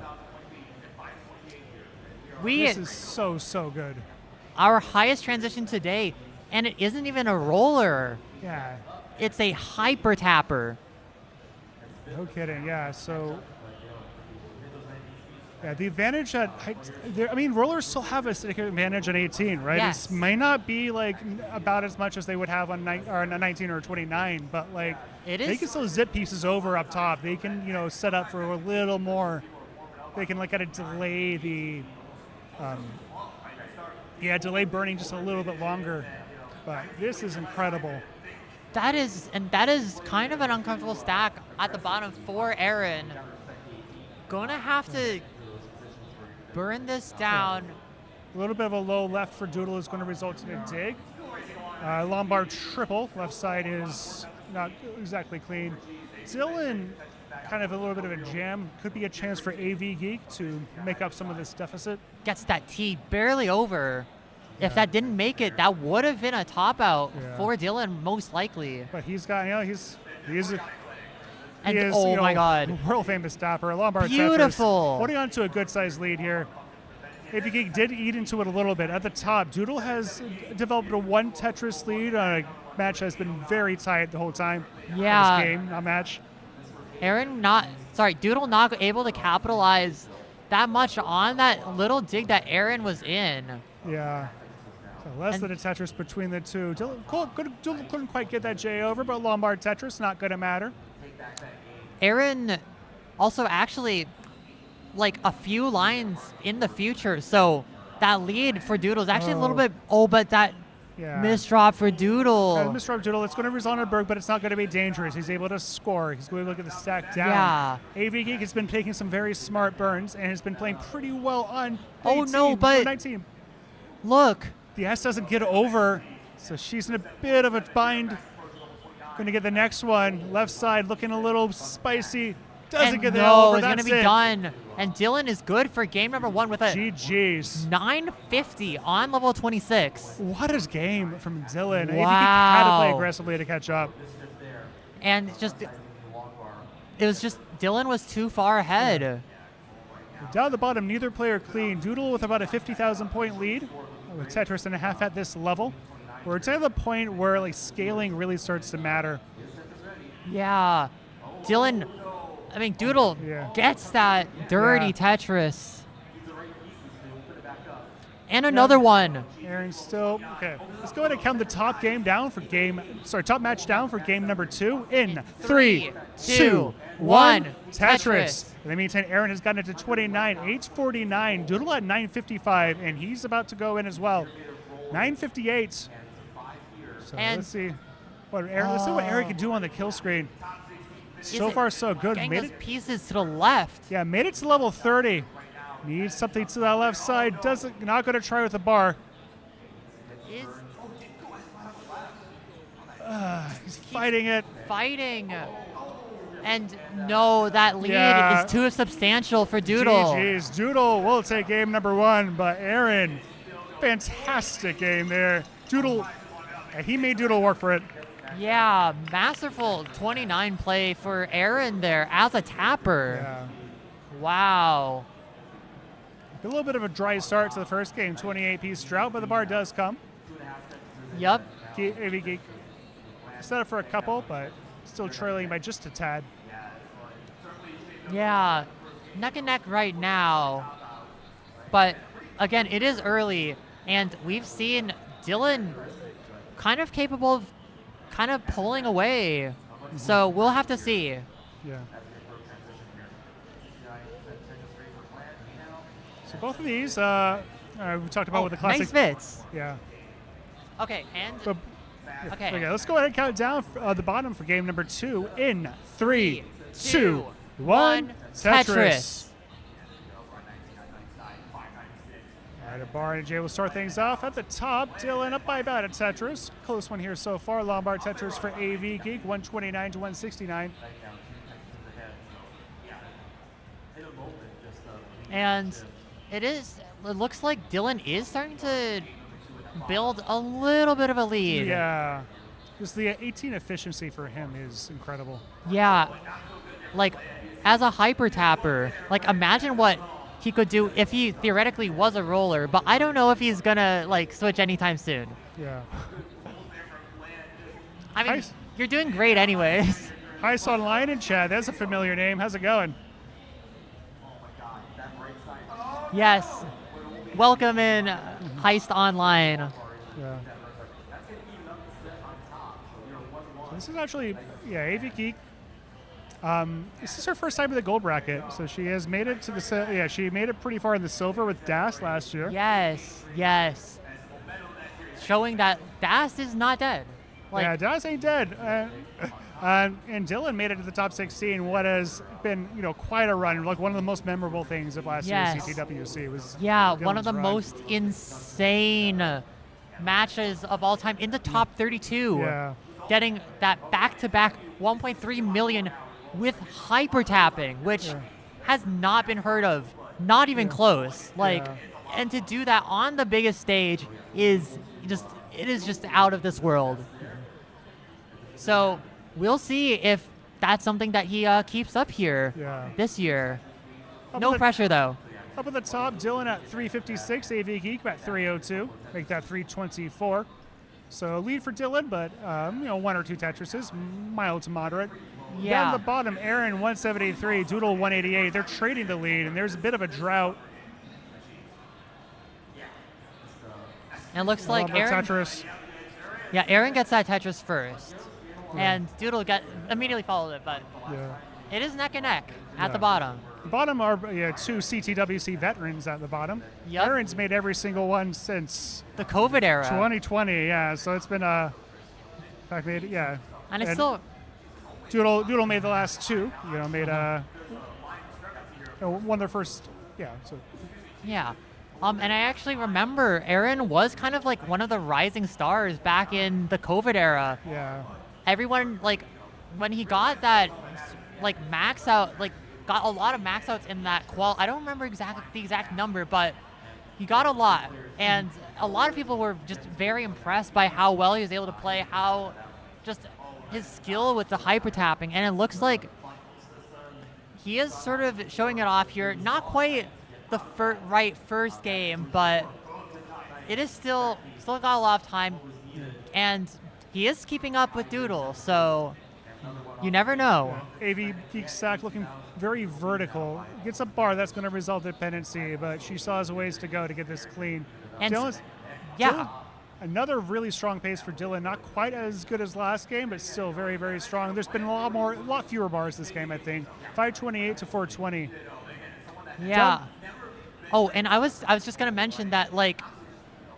S3: This is so good.
S1: Our highest transition today, and it isn't even a roller.
S3: Yeah.
S1: it's a hyper tapper.
S3: No kidding. Yeah. So. Yeah, the advantage that I mean, rollers still have a significant advantage on 18, right?
S1: Yes.
S3: It may not be like about as much as they would have on 19 or 29, but like
S1: It
S3: they
S1: is-
S3: can still zip pieces over up top. They can, set up for a little more. They can like kind of delay the, delay burning just a little bit longer. But this is incredible.
S1: That is kind of an uncomfortable stack at the bottom for Aaron. Gonna have to burn this down.
S3: A little bit of a low left for Doodle is going to result in a dig. Lombard triple. Left side is not exactly clean. Dylan, kind of a little bit of a jam. Could be a chance for AV Geek to make up some of this deficit.
S1: Gets that T barely over. If that didn't make it, that would have been a top out for Dylan, most likely.
S3: But he's got, he's a,
S1: And
S3: he is,
S1: oh my God,
S3: world famous stopper. Lombard
S1: beautiful.
S3: Tetris, holding on to a good sized lead here. AV Geek did eat into it a little bit at the top. Doodle has developed a 1 Tetris lead on a match that's been very tight the whole time.
S1: Yeah.
S3: This game, not match.
S1: Doodle not able to capitalize that much on that little dig that Aaron was in.
S3: Yeah. So less than a Tetris between the two. Doodle couldn't quite get that J over, but Lombard Tetris not going to matter.
S1: Aaron also actually like a few lines in the future, so that lead for Doodle is actually a little bit. But that misdrop for Doodle.
S3: Misdrop Doodle. It's going to result on a Berg, but it's not going to be dangerous. He's able to score. He's going to look at the stack down.
S1: Yeah.
S3: AV Geek has been taking some very smart burns and has been playing pretty well on
S1: 19. Look.
S3: The S doesn't get over, so she's in a bit of a bind. Going to get the next one. Left side looking a little spicy. Doesn't get the L over.
S1: It's going to be
S3: it.
S1: done. And Dylan is good for game number 1 with a
S3: GG's
S1: 950 on level 26.
S3: What a game from Dylan.
S1: Wow.
S3: Had to play aggressively to catch up.
S1: And it was just Dylan was too far ahead.
S3: Down the bottom, neither player clean. Doodle with about a 50,000 point lead with Tetris and a half at this level. We're at the point where like scaling really starts to matter.
S1: Yeah. Doodle gets that dirty Tetris. And another one.
S3: Aaron still okay. Let's go ahead and count the top top match down for game number 2 in 3, 2, 1. Tetris. In the meantime, Aaron has gotten it to 29, 849. Doodle at 955, and he's about to go in as well. 958. So let's see what Aaron can do on the kill screen. So far, so good.
S1: Getting those pieces to the left.
S3: Yeah, made it to level 30. Needs something to that left side. Not going to try with the bar. He's fighting it.
S1: And no, that lead is too substantial for Doodle.
S3: GG's. Doodle will take game number 1, but Aaron, fantastic game there. Doodle, he made Doodle work for it.
S1: Yeah, masterful 29 play for Aaron there as a tapper.
S3: Yeah.
S1: Wow.
S3: A little bit of a dry start to the first game, 28-piece drought, but the bar does come.
S1: Yep.
S3: AV Geek set up for a couple, but still trailing by just a tad.
S1: Yeah, neck and neck right now. But again, it is early, and we've seen Dylan kind of capable of kind of pulling away. So we'll have to see.
S3: Yeah. So both of these, we talked about with the classic.
S1: Nice fits.
S3: Yeah.
S1: Okay, and
S3: Okay, let's go ahead and count down the bottom for game number 2 in 3, 2, 1. Tetris. All right, Bar and Jay will start things off at the top. Dylan up by about a Tetris. Close one here so far. Lombard Tetris for AV Geek, 129 to 169.
S1: And it looks like Dylan is starting to build a little bit of a lead.
S3: Yeah. Just the 18 efficiency for him is incredible.
S1: Yeah. Like, as a hyper tapper, like, imagine what he could do if he theoretically was a roller, but I don't know if he's gonna, like, switch anytime soon.
S3: Yeah.
S1: I mean, You're doing great anyways.
S3: Heist Online in chat. That's a familiar name. How's it going?
S1: Yes. Welcome in Heist Online.
S3: Yeah. So this is actually, AV Geek. This is her first time in the gold bracket, so she has made it to the. She made it pretty far in the silver with Das last year.
S1: Yes. Showing that Das is not dead.
S3: Das ain't dead. And Dylan made it to the top 16. What has been, quite a run. Like one of the most memorable things of last year's CTWC was.
S1: One of the
S3: Dylan's run.
S1: most insane matches of all time in the top 32.
S3: Yeah.
S1: Getting that back-to-back 1.3 million with hyper tapping, which has not been heard of, not even close. And to do that on the biggest stage is just out of this world. So we'll see if that's something that he keeps up here this year. No pressure though.
S3: Up at the top, Dylan at 356, AV Geek at 302, make that 324. So lead for Dylan, but one or two Tetrises, mild to moderate.
S1: Yeah.
S3: Down the bottom, Aaron 173, Doodle 188. They're trading the lead, and there's a bit of a drought.
S1: And it looks like Aaron.
S3: Tetris.
S1: Yeah, Aaron gets that Tetris first, and Doodle immediately followed it, but it is neck and neck at the bottom.
S3: The bottom are two CTWC veterans at the bottom.
S1: Yep.
S3: Aaron's made every single one since
S1: the COVID era.
S3: 2020, so it's been in fact,
S1: And it's still.
S3: Doodle made the last two. Made won their first.
S1: Yeah. And I actually remember Aaron was kind of like one of the rising stars back in the COVID era.
S3: Yeah.
S1: Everyone, when he got that, max out, got a lot of max outs in that qual. I don't remember the exact number, but he got a lot. And a lot of people were just very impressed by how well he was able to play, how just his skill with the hyper tapping. And it looks like he is sort of showing it off here. Not quite the first game, but it is still got a lot of time, and he is keeping up with Doodle, so you never know.
S3: AV Geek Sack looking very vertical. Gets a bar, that's going to result in dependency, but she still has a ways to go to get this clean.
S1: And
S3: Dylan, another really strong pace for Dylan. Not quite as good as last game, but still very, very strong. There's been a lot fewer bars this game, I think. 528 to 420.
S1: Yeah. Oh, and I was just gonna mention that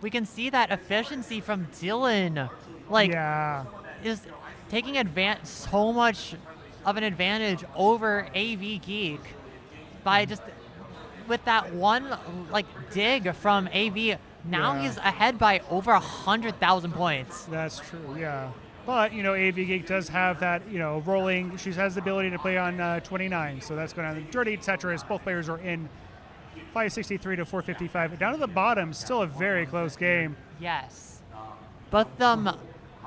S1: we can see that efficiency from Dylan, is taking so much of an advantage over AV Geek by just with that one dig from AV. Now he's ahead by over 100,000 points.
S3: That's true. Yeah. But, AV Geek does have that, rolling. She has the ability to play on 29, so that's going on. Dirty Tetris, both players are in 563 to 455. Down to the bottom, still a very close game.
S1: Yes. But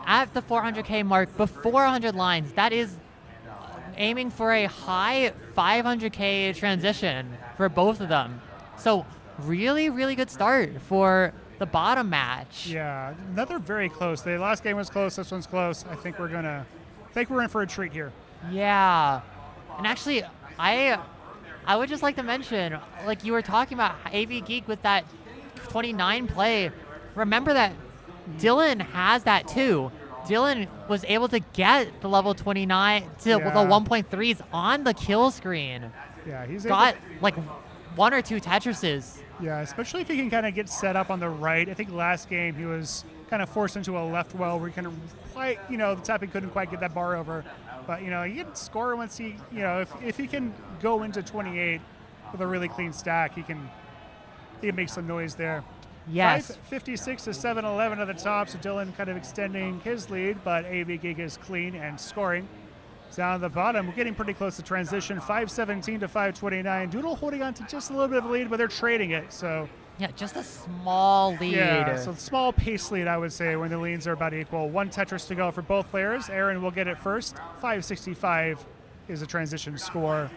S1: at the 400K mark, before 100 lines, that is aiming for a high 500K transition for both of them. So really, really good start for the bottom match.
S3: Yeah, another very close. The last game was close. This one's close. I think we're in for a treat here.
S1: Yeah, and actually, I would just like to mention, you were talking about AV Geek with that 29 play. Remember that Dylan has that too. Dylan was able to get the level 29 to the 1.3s on the kill screen.
S3: Yeah, he's
S1: got one or two Tetrises.
S3: Yeah, especially if he can kind of get set up on the right. I think last game he was kind of forced into a left well where he kind of quite, the tapping couldn't quite get that bar over. But, he can score once he, if he can go into 28 with a really clean stack, he can make some noise there.
S1: Yes.
S3: 556 to 711 at the top, so Dylan kind of extending his lead, but AV Geek is clean and scoring. Down at the bottom, we're getting pretty close to transition, 517 to 529. Doodle holding on to just a little bit of a lead, but they're trading it, so.
S1: Yeah, just a small lead.
S3: Yeah, so small pace lead, I would say, when the leads are about equal. One Tetris to go for both players. Aaron will get it first. 565 is a transition score.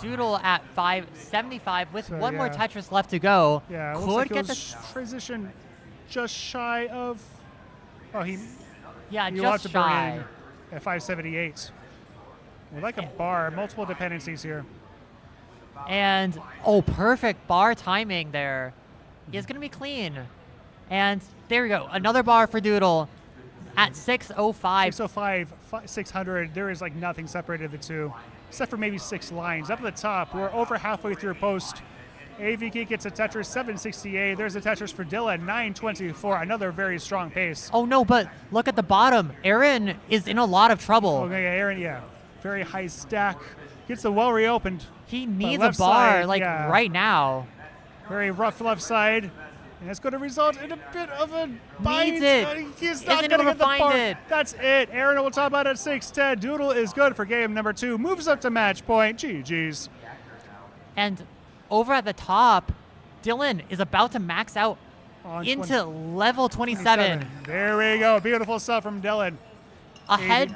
S1: Doodle at 575 with one more Tetris left to go.
S3: Yeah,
S1: could
S3: looks like
S1: get
S3: the transition just shy of. Oh, he
S1: just shy.
S3: at 578. We like a bar, multiple dependencies here.
S1: And, oh, perfect bar timing there. He's going to be clean. And there we go. Another bar for Doodle at 605.
S3: 605, 600. There is like nothing separated the two, except for maybe 6 lines. Up at the top, we're over halfway through post. AV Geek gets a Tetris 768. There's a Tetris for Dylan 924. Another very strong pace.
S1: Oh, no, but look at the bottom. Aaron is in a lot of trouble.
S3: Okay, Aaron, yeah. Very high stack. Gets the well reopened.
S1: He needs a
S3: left
S1: bar,
S3: side,
S1: like,
S3: yeah.
S1: right now.
S3: Very rough left side. And it's going to result in a bit of a bind.
S1: Needs it.
S3: He's not
S1: Isn't
S3: going to
S1: able
S3: get
S1: to
S3: the
S1: find
S3: bar.
S1: it.
S3: That's it. Aaron will top out at 610. Doodle is good for game number 2. Moves up to match point. GG's.
S1: And over at the top, Dylan is about to max out
S3: On
S1: into level 27.
S3: There we go. Beautiful stuff from Dylan.
S1: Ahead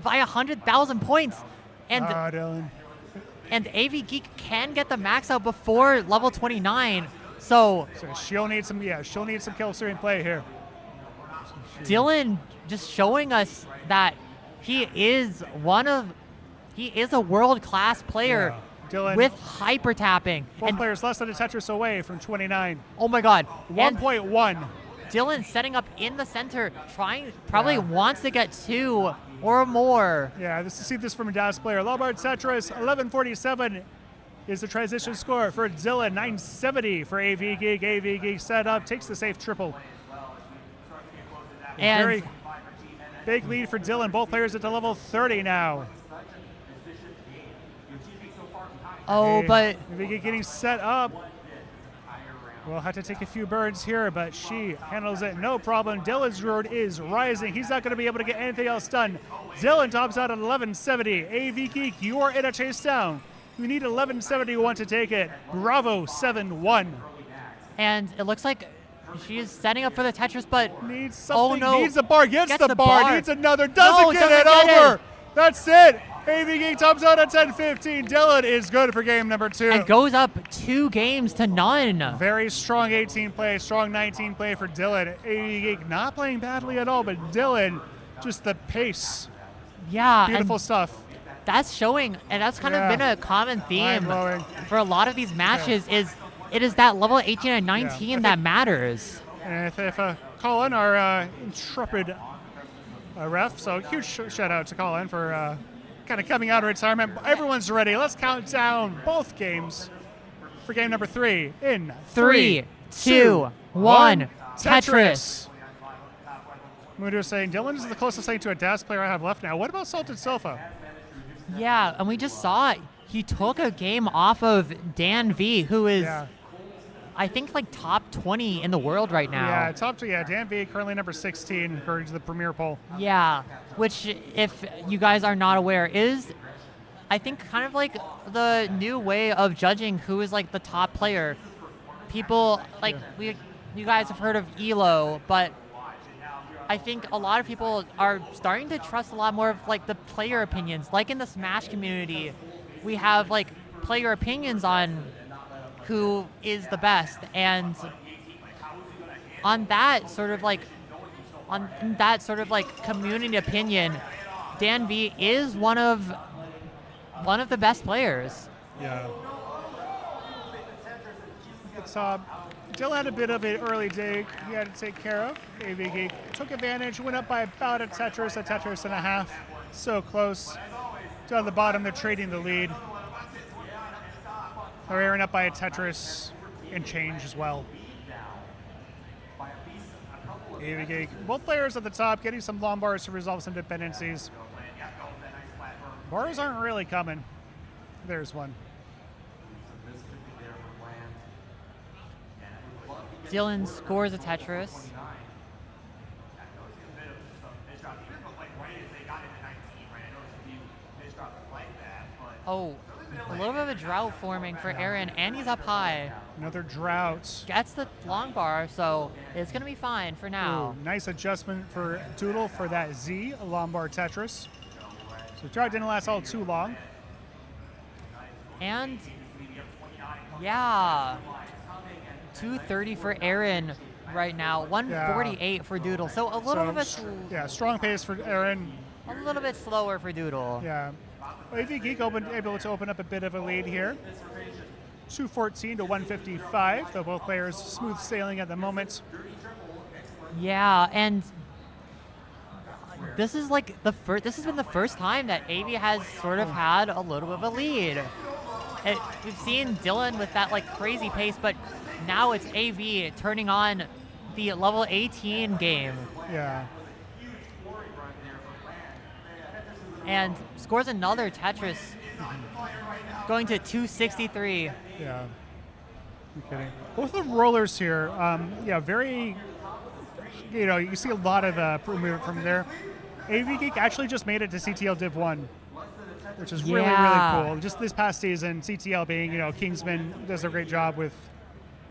S1: by 100,000 points. And
S3: Dylan.
S1: and AV Geek can get the max out before level 29. So
S3: she'll need some kill stream play here.
S1: Dylan just showing us that he is a world-class player
S3: Dylan,
S1: with hyper tapping.
S3: both
S1: And
S3: players less than a Tetris away from 29.
S1: oh my god. And
S3: 1.1.
S1: Dylan setting up in the center, probably wants to get 2 or more.
S3: Yeah, see this from a DAS player. Lombard Tetris 1147 is the transition score for Dylan. 970 for AV Geek. AV Geek set up, takes the safe triple.
S1: And
S3: Very big lead for Dylan. Both players at the level 30 now.
S1: but
S3: AV Geek getting set up. We'll have to take a few birds here, but she handles it no problem. Dylan's road is rising. He's not going to be able to get anything else done. Dylan tops out at 1170. AV Geek, you are in a chase down. You need 1171 to take it. Bravo, 7-1.
S1: and it looks like she is setting up for the Tetris, but
S3: Needs something.
S1: oh no.
S3: Needs a bar. Gets
S1: Gets
S3: the
S1: the
S3: bar.
S1: bar.
S3: Needs another. Doesn't get
S1: doesn't
S3: it
S1: get
S3: over.
S1: it.
S3: That's it. AV Geek tops out at 10-15. Dylan is good for game number 2.
S1: and goes up 2 games to none.
S3: Very strong 18 play, strong 19 play for Dylan. AV Geek not playing badly at all, but Dylan, just the pace.
S1: Yeah,
S3: Beautiful
S1: and
S3: stuff.
S1: that's showing, and that's kind
S3: Yeah.
S1: of been a common theme
S3: Mind-blowing.
S1: for a lot of these matches. It is that level 18 and 19 that matters.
S3: And if Colin, our intrepid ref, so huge shout out to Colin for kind of coming out of retirement. Everyone's ready. Let's count down both games for game number 3 in
S1: 3, 2, 1, Tetris.
S3: Mudo saying Dylan is the closest thing to a DAS player I have left now. What about Salted Sofa?
S1: Yeah, and we just saw it. He took a game off of Dan V, who is,
S3: Yeah.
S1: I think, like top 20 in the world right now.
S3: Yeah, top 2. Yeah, Dan V currently number 16 according to the Premier poll.
S1: Yeah, which, if you guys are not aware, is, I think, kind of like the new way of judging who is like the top player. People like you guys have heard of ELO, but I think a lot of people are starting to trust a lot more of like the player opinions. Like in the Smash community, we have like player opinions on who is the best, and on that sort of like community opinion, Dan V is one of the best players.
S3: Yeah. At the top, Dylan had a bit of an early dig he had to take care of. AV Geek took advantage, went up by about a Tetris and a half. So close. Down at the bottom, they're trading the lead. They're airing up by a Tetris and change as well. AV Geek, both players at the top getting some long bars to resolve some dependencies. Bars aren't really coming. There's one.
S1: Dylan scores a Tetris. Oh, a little bit of a drought forming for Aaron, and he's up high.
S3: Another drought.
S1: Gets the long bar, so it's going to be fine for now.
S3: Ooh, nice adjustment for Doodle for that Z, a Lombard Tetris. So drought didn't last all too long.
S1: And, yeah, 230 for Aaron right now, 148 for Doodle. So a little bit of a
S3: Yeah, strong pace for Aaron.
S1: a little bit slower for Doodle.
S3: Yeah. Well, AV Geek able to open up a bit of a lead here. 214 to 155, though both players smooth sailing at the moment.
S1: Yeah, and this is like this has been the first time that AV has sort of had a little bit of a lead. We've seen Dylan with that like crazy pace, but now it's AV turning on the level 18 game.
S3: Yeah.
S1: And scores another Tetris, going to 263.
S3: Yeah. I'm kidding. Both the rollers here, yeah, very, you see a lot of movement from there. AV Geek actually just made it to CTL Div 1, which is really, really cool. Just this past season, CTL being, Kingsman does a great job with,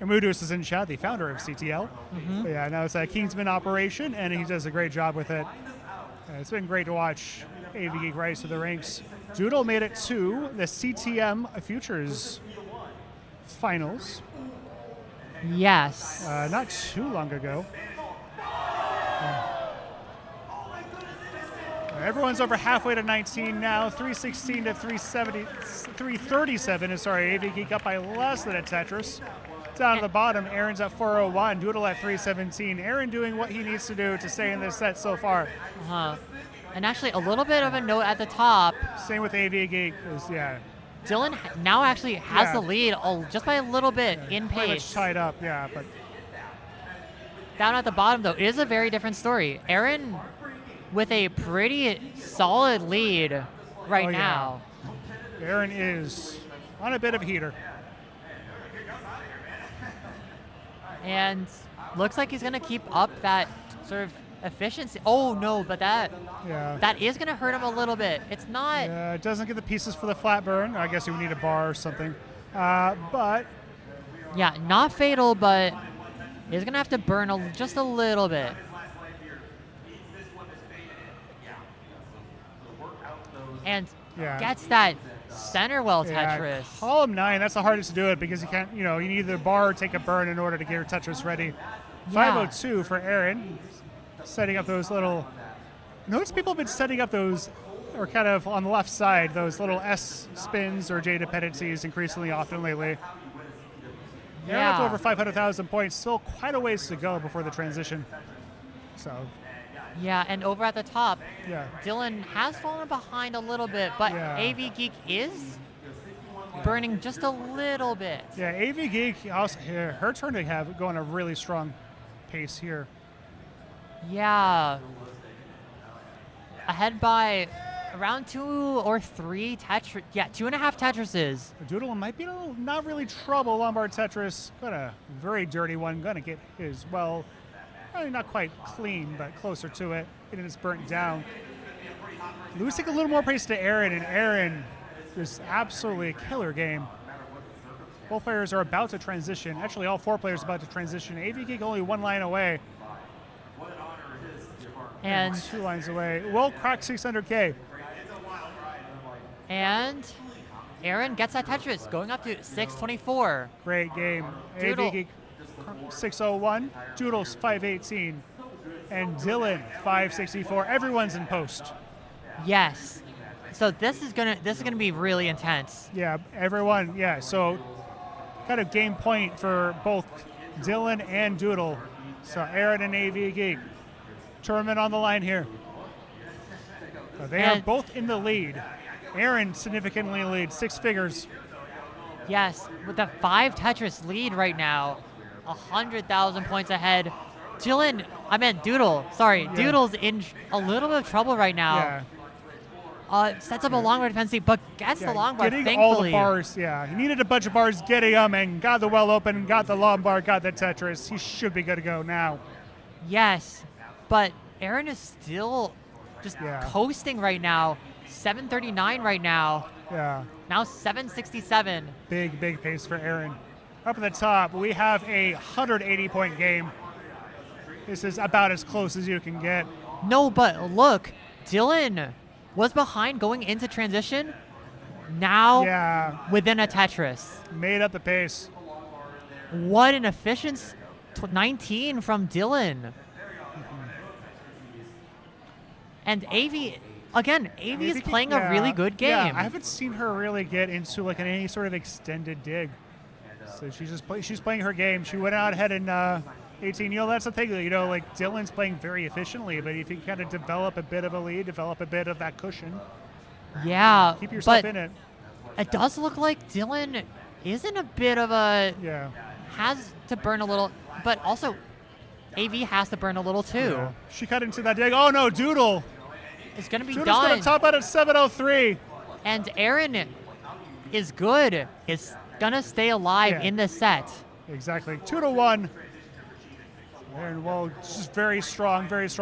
S3: Amudus is in chat, the founder of CTL. But yeah, now it's a Kingsman operation, and he does a great job with it. It's been great to watch AV Geek rise to the ranks. Doodle made it to the CTM Futures Finals.
S1: Yes.
S3: Not too long ago. Everyone's over halfway to 19 now. 316 to 337 is AV Geek up by less than a Tetris. Down at the bottom, Aaron's at 401, Doodle at 317. Aaron doing what he needs to do to stay in this set so far.
S1: And actually, a little bit of a note at the top.
S3: Same with AV Geek. Yeah.
S1: Dylan now actually has the lead just by a little bit in
S3: Pretty much
S1: pace.
S3: tied up, yeah. But
S1: down at the bottom, though, it is a very different story. Aaron with a pretty solid lead right now.
S3: Aaron is on a bit of a heater.
S1: And looks like he's going to keep up that sort of efficiency. Oh, no, but that is going to hurt him a little bit. It's not...
S3: It doesn't get the pieces for the flat burn. I guess you would need a bar or something. But...
S1: Yeah, not fatal, but he's going to have to burn just a little bit. And gets that center well Tetris.
S3: Column 9, that's the hardest to do it because you can't, you need either bar or take a burn in order to get your Tetris ready. 502 for Aaron, setting up those little... Notice people have been setting up those, or kind of on the left side, those little S spins or J dependencies increasingly often lately. Aaron up to over 500,000 points, still quite a ways to go before the transition. So...
S1: Yeah, and over at the top, Dylan has fallen behind a little bit, but AV Geek is burning just a little bit.
S3: Yeah, AV Geek, also, her turn to have going a really strong pace here.
S1: Yeah. Ahead by around 2 or 3 Tetris. Yeah, 2.5 Tetrises.
S3: Doodle might be not really trouble. Lombard Tetris, got a very dirty one. Gonna get his, well, probably not quite clean, but closer to it. Getting this burnt down. Losing a little more pace to Aaron, and Aaron just absolutely a killer game. Both players are about to transition. Actually, all 4 players are about to transition. AV Geek only 1 line away.
S1: And
S3: 2 lines away. Will crack 600K.
S1: And Aaron gets that Tetris, going up to 624.
S3: Great game.
S1: Doodle.
S3: AV Geek 601, Doodle's 518, and Dylan 564. Everyone's in post.
S1: Yes. So this is gonna be really intense.
S3: Yeah, everyone. Yeah. So kind of game point for both Dylan and Doodle. So Aaron and AV Geek. Tournament on the line here. So they are both in the lead. Aaron significantly leads, 6 figures.
S1: Yes, with the 5 Tetris lead right now. 100,000 points ahead. Doodle. Sorry, Doodle's in a little bit of trouble right now. Sets up a long bar defense, but gets the long bar,
S3: getting
S1: thankfully.
S3: all the bars, he needed a bunch of bars, getting them, and got the well open, got the long bar, got the Tetris. He should be good to go now.
S1: Yes, but Aaron is still just coasting right now. 739 right now.
S3: Yeah.
S1: Now 767.
S3: Big pace for Aaron. Up at the top, we have a 180-point game. This is about as close as you can get.
S1: No, but look, Dylan was behind going into transition. Now within a Tetris.
S3: Made up the pace.
S1: What an efficiency. 19 from Dylan. And AV again, AV is playing a really good game.
S3: Yeah, I haven't seen her really get into like any sort of extended dig. So she's playing her game. She went out ahead in 18. You know, that's the thing. You know, like Dylan's playing very efficiently, but if you kind of develop a bit of a lead, develop a bit of that cushion,
S1: yeah,
S3: keep yourself
S1: but
S3: in it.
S1: It does look like Dylan is in a bit of a has to burn a little, but also AV has to burn a little too.
S3: Yeah. She cut into that dig. Oh no, Doodle!
S1: It's gonna be
S3: Doodle's
S1: done.
S3: gonna top out at 7:03.
S1: And Aaron is good. Is gonna stay alive in the set.
S3: Exactly. 2-1. Aaron, well, just very strong pace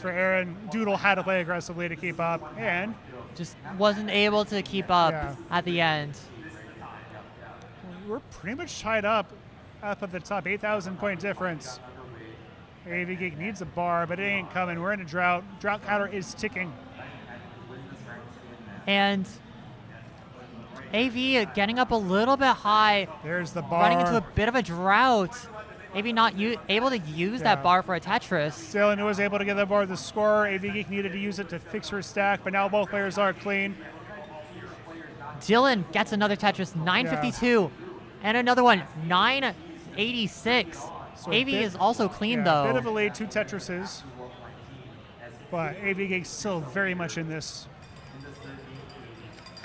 S3: for Aaron. Doodle had to play aggressively to keep up, and
S1: just wasn't able to keep up at the end.
S3: We're pretty much tied up at the top, 8,000 point difference. AV Geek needs a bar, but it ain't coming. We're in a drought. Drought counter is ticking.
S1: And AV getting up a little bit high.
S3: There's the bar.
S1: Running into a bit of a drought. Maybe not able to use that bar for a Tetris.
S3: Dylan was able to get that bar to the scorer. AV Geek needed to use it to fix her stack, but now both players are clean.
S1: Dylan gets another Tetris, 952. And another one, 986.
S3: So
S1: AV is also clean, though.
S3: A bit of a lead, 2 Tetrises. But AV Geek's still very much in this.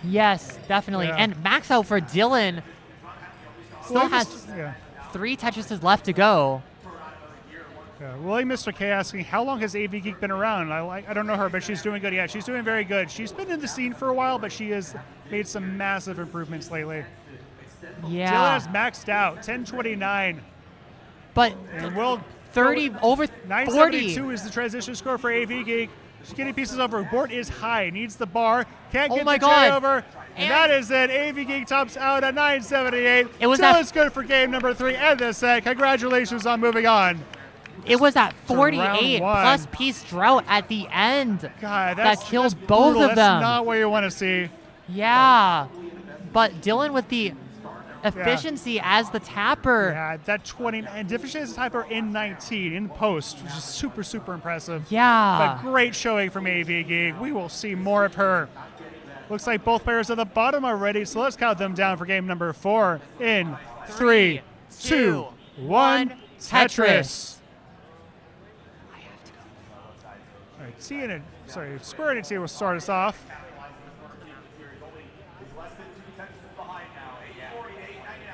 S1: Yes, definitely.
S3: Yeah.
S1: And max out for Dylan still has 3 Tetrises left to go.
S3: Yeah. Willie Mr. K asking, how long has AV Geek been around? I don't know her, but she's doing good. Yeah, she's doing very good. She's been in the scene for a while, but she has made some massive improvements lately.
S1: Yeah.
S3: Dylan has maxed out, 1029.
S1: But
S3: and Will
S1: 30 over 40.
S3: 972 is the transition score for AV Geek. She's getting pieces over. Board is high, needs the bar, can't get the J over. And that is it. AV Geek tops out at 978.
S1: It was
S3: Dylan's good for game number 3 and the set. Congratulations on moving on.
S1: It was that 48
S3: round 1.
S1: plus piece drought at the end
S3: God,
S1: that kills both
S3: brutal.
S1: of them.
S3: That's not what you want to see.
S1: Yeah. But Dylan with the efficiency as the tapper.
S3: Yeah, that 20 and efficiency as a tapper in 19 in post, which is super, super impressive.
S1: Yeah.
S3: But great showing from AV Geek. We will see more of her. Looks like both players at the bottom are ready, so let's count them down for game number 4 in 3, 2, 1, Tetris. All right, Square and T will start us off.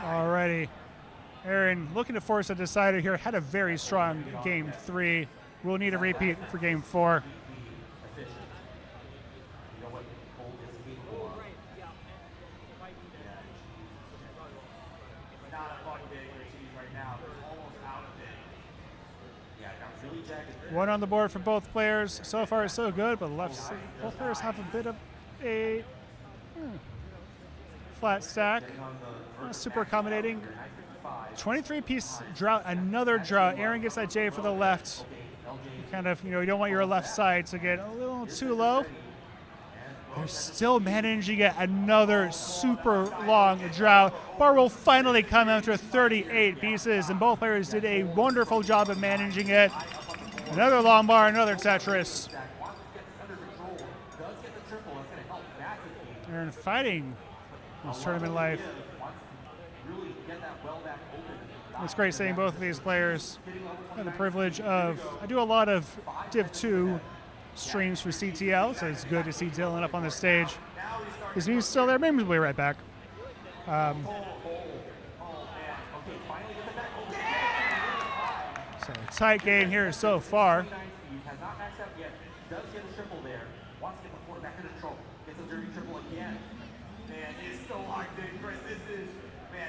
S3: Alrighty. Aaron looking to force a decider here. Had a very strong game 3. We'll need a repeat for game 4. One on the board for both players. So far, so good, but both players have a bit of a flat stack. Not super accommodating. 23-piece drought, another drought. Aaron gets that J for the left. Kind of, you don't want your left side to get a little too low. They're still managing to get another super long drought. Bar will finally come after 38 pieces, and both players did a wonderful job of managing it. Another long bar, another Tetris. Aaron fighting his tournament life. It's great seeing both of these players. I have the privilege of, I do a lot of Div 2 streams for CTL, so it's good to see Dylan up on the stage. Is he still there? Maybe we'll be right back. So tight game here so far.
S6: Has not maxed out yet. Does get a triple there. Wants to get the floor back into control. Gets a dirty triple again.
S5: Man, it's so locked in, Chris.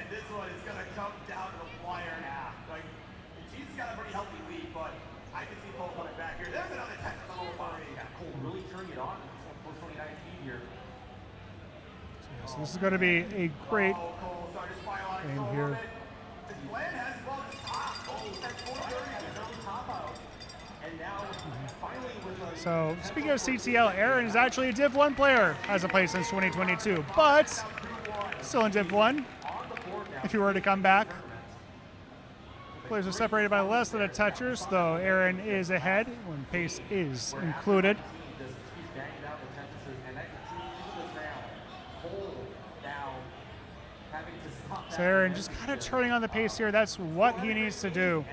S5: This one is going to come down to the wire now. Like, she's got a pretty healthy lead, but I can see Cole coming back here. There's another Tetris on the bar.
S6: Cole really turning it on. Close 29 speed here.
S3: So this is going to be a great game here. So speaking of CTL, Aaron is actually a Div 1 player, hasn't played since 2022, but still in Div 1 if he were to come back. Players are separated by less than a Tetris, though Aaron is ahead when pace is included. So Aaron just kind of turning on the pace here. That's what he needs to do.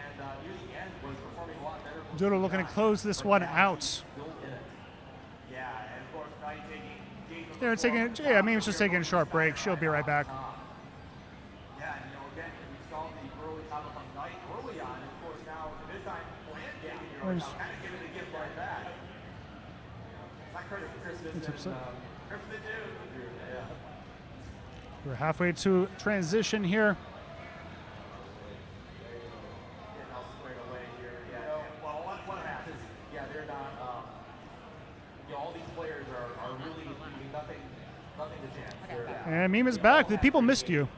S3: Doodle looking to close this one out. They're taking, yeah, I mean, it's just taking a short break. She'll be right back.
S6: Yeah, and again, we saw the early top of the night early on, and of course now this time Bland kind of giving the gift right back. It's not credit for Chris Vincent, Chris the dude. Yeah.
S3: We're halfway to transition here.
S6: Well, what happens? Yeah, they're not. All these players are really leaving nothing to chance.
S3: And Meme is back. The people missed you.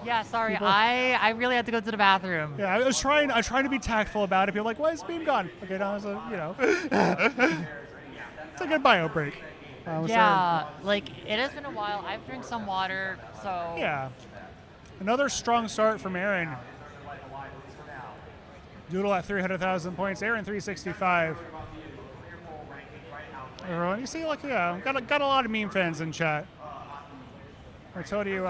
S1: Yeah, sorry. I really had to go to the bathroom.
S3: Yeah, I was trying to be tactful about it. People were like, why is Meme gone? Okay, now it's it's a good bio break.
S1: Yeah, like it has been a while. I've drank some water, so.
S3: Yeah. Another strong start from Aaron. Doodle at 300,000 points. Aaron 365. Everyone, you see, like, yeah, got a lot of Meme fans in chat. I told you.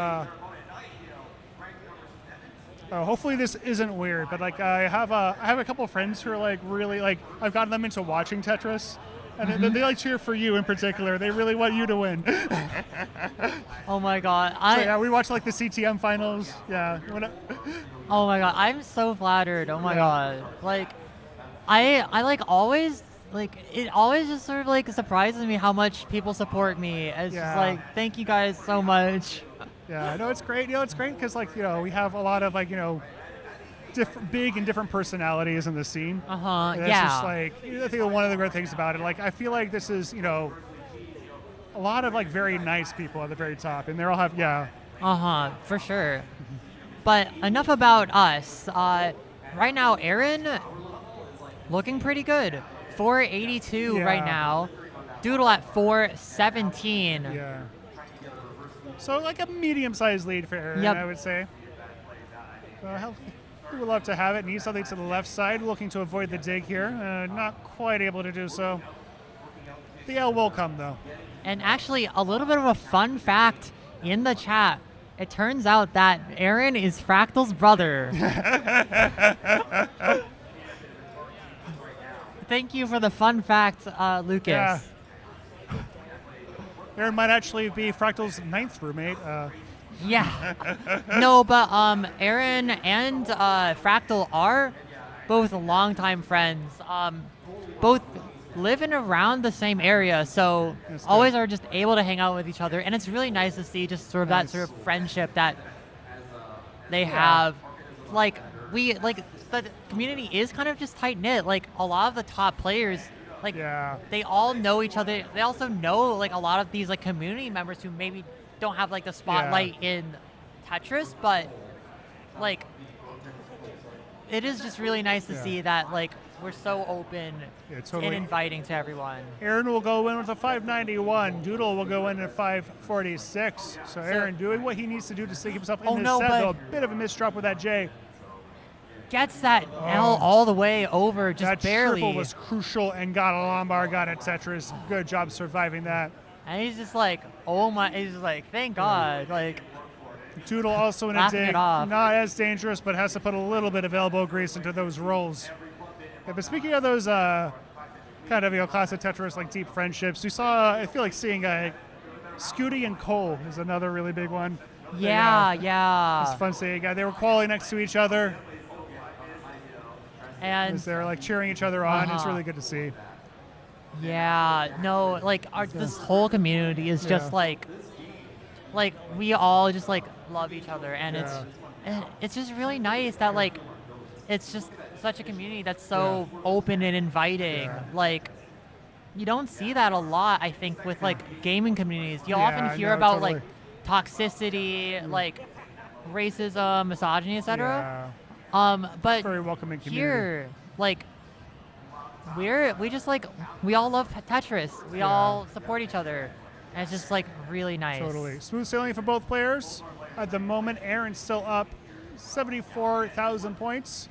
S3: Hopefully this isn't weird, but like I have a couple of friends who are like really like I've gotten them into watching Tetris, and they like cheer for you in particular. They really want you to win.
S1: Oh my god!
S3: So, yeah, we watched like the CTM finals. Yeah.
S1: Oh my god! I'm so flattered. Oh my god! Like, I like always. Like, it always just sort of like surprises me how much people support me. It's just like, thank you guys so much.
S3: Yeah, no, it's great. It's great because like, we have a lot of like, big and different personalities in the scene.
S1: Yeah.
S3: It's just like, I think one of the great things about it, like, I feel like this is, a lot of like very nice people at the very top, and they all have,
S1: for sure. But enough about us. Right now, Aaron, looking pretty good. 482 right now. Doodle at 417.
S3: Yeah. So like a medium-sized lead for Aaron, I would say. We would love to have it. Need something to the left side. Looking to avoid the dig here. Not quite able to do so. The L will come though.
S1: And actually, a little bit of a fun fact in the chat. It turns out that Aaron is Fractal's brother. Thank you for the fun fact, Lucas.
S3: Yeah. Aaron might actually be Fractal's 9th roommate.
S1: Yeah. No, but Aaron and Fractal are both longtime friends. Both live in around the same area, so always are just able to hang out with each other. And it's really nice to see just sort of that sort of friendship that they have. Like, the community is kind of just tight knit. Like a lot of the top players, like they all know each other. They also know like a lot of these like community members who maybe don't have like the spotlight in Tetris, but like it is just really nice to see that like we're so open and inviting to everyone.
S3: Aaron will go in with a 591. Doodle will go in at 546. So Aaron doing what he needs to do to stick himself in this set, though a bit of a misdrop with that J.
S1: Gets that L all the way over, just
S3: that
S1: barely.
S3: Triple was crucial and got a Lombard, got a Tetris. Good job surviving that.
S1: And he's just like, oh my, he's just like, thank God. Like,
S3: Doodle also in a dig, not as dangerous, but has to put a little bit of elbow grease into those rolls. Yeah, but speaking of those kind of classic Tetris like deep friendships, we saw, I feel like seeing Scooty and Cole is another really big one.
S1: Yeah.
S3: It's fun seeing. They were qualling next to each other.
S1: And
S3: they're like cheering each other on. It's really good to see.
S1: Yeah, no, like this whole community is just like we all just like love each other, and it's just really nice that like it's just such a community that's so open and inviting. Like you don't see that a lot, I think, with like gaming communities. You'll often hear about like toxicity, like racism, misogyny, etc. But
S3: very welcoming community.
S1: Here, like, we all love Tetris. We all support each other. And it's just like really nice.
S3: Totally. Smooth sailing for both players. At the moment, Aaron's still up 74,000 points,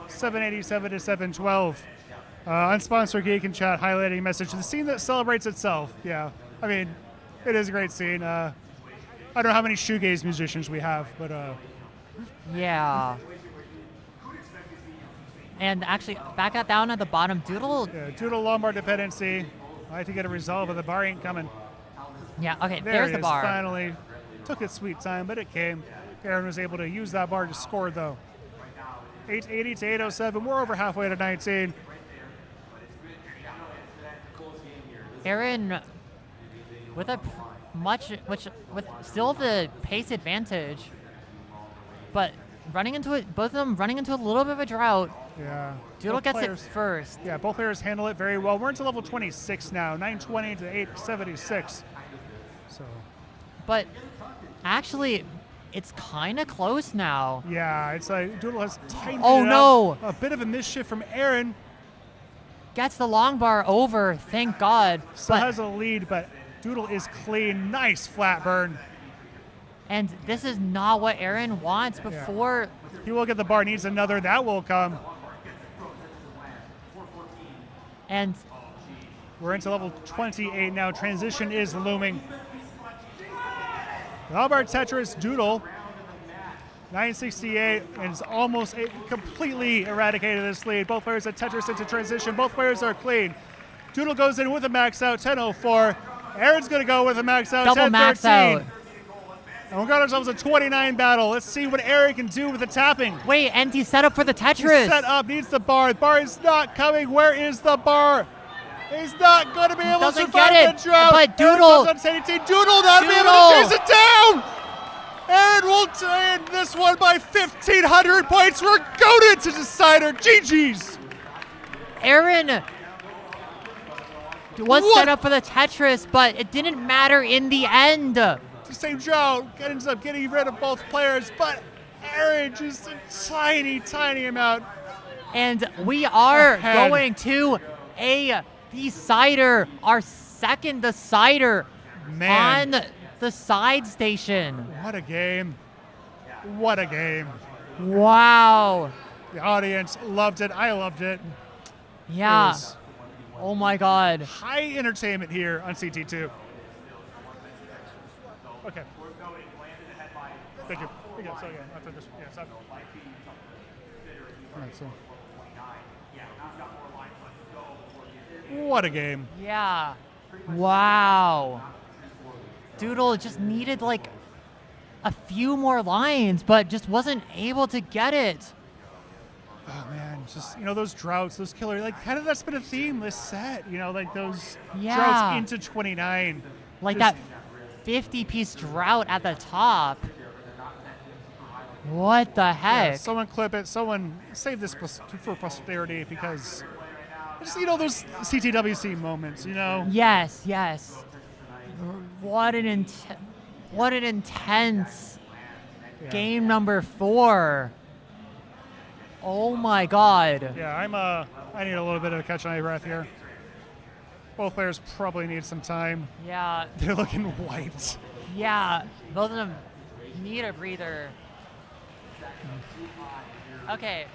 S3: 787 to 712. Unsponsored Geek in chat highlighting message. The scene that celebrates itself. Yeah. I mean, it is a great scene. I don't know how many shoegaze musicians we have, but
S1: Yeah. And actually, back out down at the bottom, Doodle.
S3: yeah, Doodle lumbar dependency. I have to get a resolve, but the bar ain't coming.
S1: Yeah, okay,
S3: There
S1: there's
S3: it
S1: the
S3: is,
S1: bar.
S3: finally. Took its sweet time, but it came. Aaron was able to use that bar to score, though. 880 to 807. We're over halfway to 19.
S1: Aaron, with a with still the pace advantage, but running into it, both of them running into a little bit of a drought.
S3: Yeah.
S1: Doodle
S3: Both
S1: gets
S3: players-
S1: it first.
S3: Yeah, both players handle it very well. We're into level 26 now, 920 to 876. So,
S1: But actually, it's kind of close now.
S3: yeah, it's like Doodle has tightened
S1: Oh,
S3: it
S1: no.
S3: up. A bit of a mischief from Aaron.
S1: Gets the long bar over, thank God.
S3: Still
S1: But,
S3: has a lead, but Doodle is clean. Nice flat burn.
S1: and this is not what Aaron wants before.
S3: He will get the bar, needs another. That will come.
S1: And
S3: We're into level 28 now. Transition is looming. Robert Tetris Doodle, 968, and is almost completely eradicated this lead. Both players at Tetris into transition. Both players are clean. Doodle goes in with a max out, 10:04. Aaron's going to go with a max out,
S1: double
S3: 10:13.
S1: max out.
S3: And we got ourselves a 29 battle. Let's see what Aaron can do with the tapping.
S1: Wait, and he's set up for the
S3: He's
S1: Tetris.
S3: set up, needs the bar. The bar is not coming. Where is the bar? He's not going to be able to
S1: Doesn't
S3: survive
S1: get it,
S3: the drought.
S1: but
S3: Aaron
S1: Doodle-
S3: goes on 18. Doodle not be able
S1: Doodle.
S3: to chase it down. Aaron will end this one by 1,500 points. We're goaded to decider. GG's.
S1: Aaron was
S3: What?
S1: set up for the Tetris, but it didn't matter in the end.
S3: The same drought ends up getting rid of both players, but Aaron just a tiny, tiny amount.
S1: And we are
S3: Ahead.
S1: going to a decider, our second decider
S3: Man.
S1: on the side station.
S3: What a game. What a game.
S1: Wow.
S3: The audience loved it. I loved it.
S1: Yeah.
S3: It was
S1: Oh my God.
S3: high entertainment here on CT2. Okay. Thank you. So yeah, after this, yeah, so. All right, so. What a game.
S1: Yeah. Wow. Doodle just needed like a few more lines, but just wasn't able to get it.
S3: Oh man, just those droughts, those killer, like kind of that's been a theme this set. Like those
S1: Yeah.
S3: droughts into 29.
S1: Like
S3: Just-
S1: that 50-piece drought at the top. What the
S3: Yeah,
S1: heck?
S3: someone clip it. Someone save this for posterity because just those CTWC moments.
S1: Yes, yes. What an intense
S3: Yeah.
S1: game number 4. Oh my God.
S3: Yeah, I need a little bit of a catch on my breath here. Both players probably need some time.
S1: Yeah,
S3: They're looking wiped.
S1: yeah. Both of them need a breather. Okay,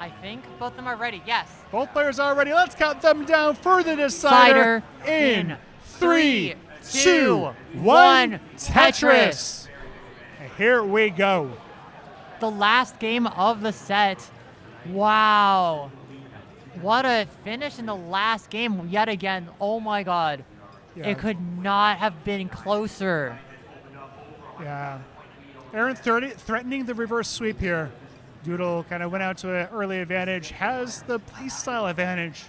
S1: I think both of them are ready. Yes.
S3: Both players are ready. Let's count them down for the decider. In 3, 2, 1. Tetris. And here we go.
S1: The last game of the set. Wow. What a finish in the last game yet again. Oh my God.
S3: Yeah.
S1: It could not have been closer.
S3: Yeah. Aaron threatening the reverse sweep here. Doodle kind of went out to an early advantage, has the playstyle advantage.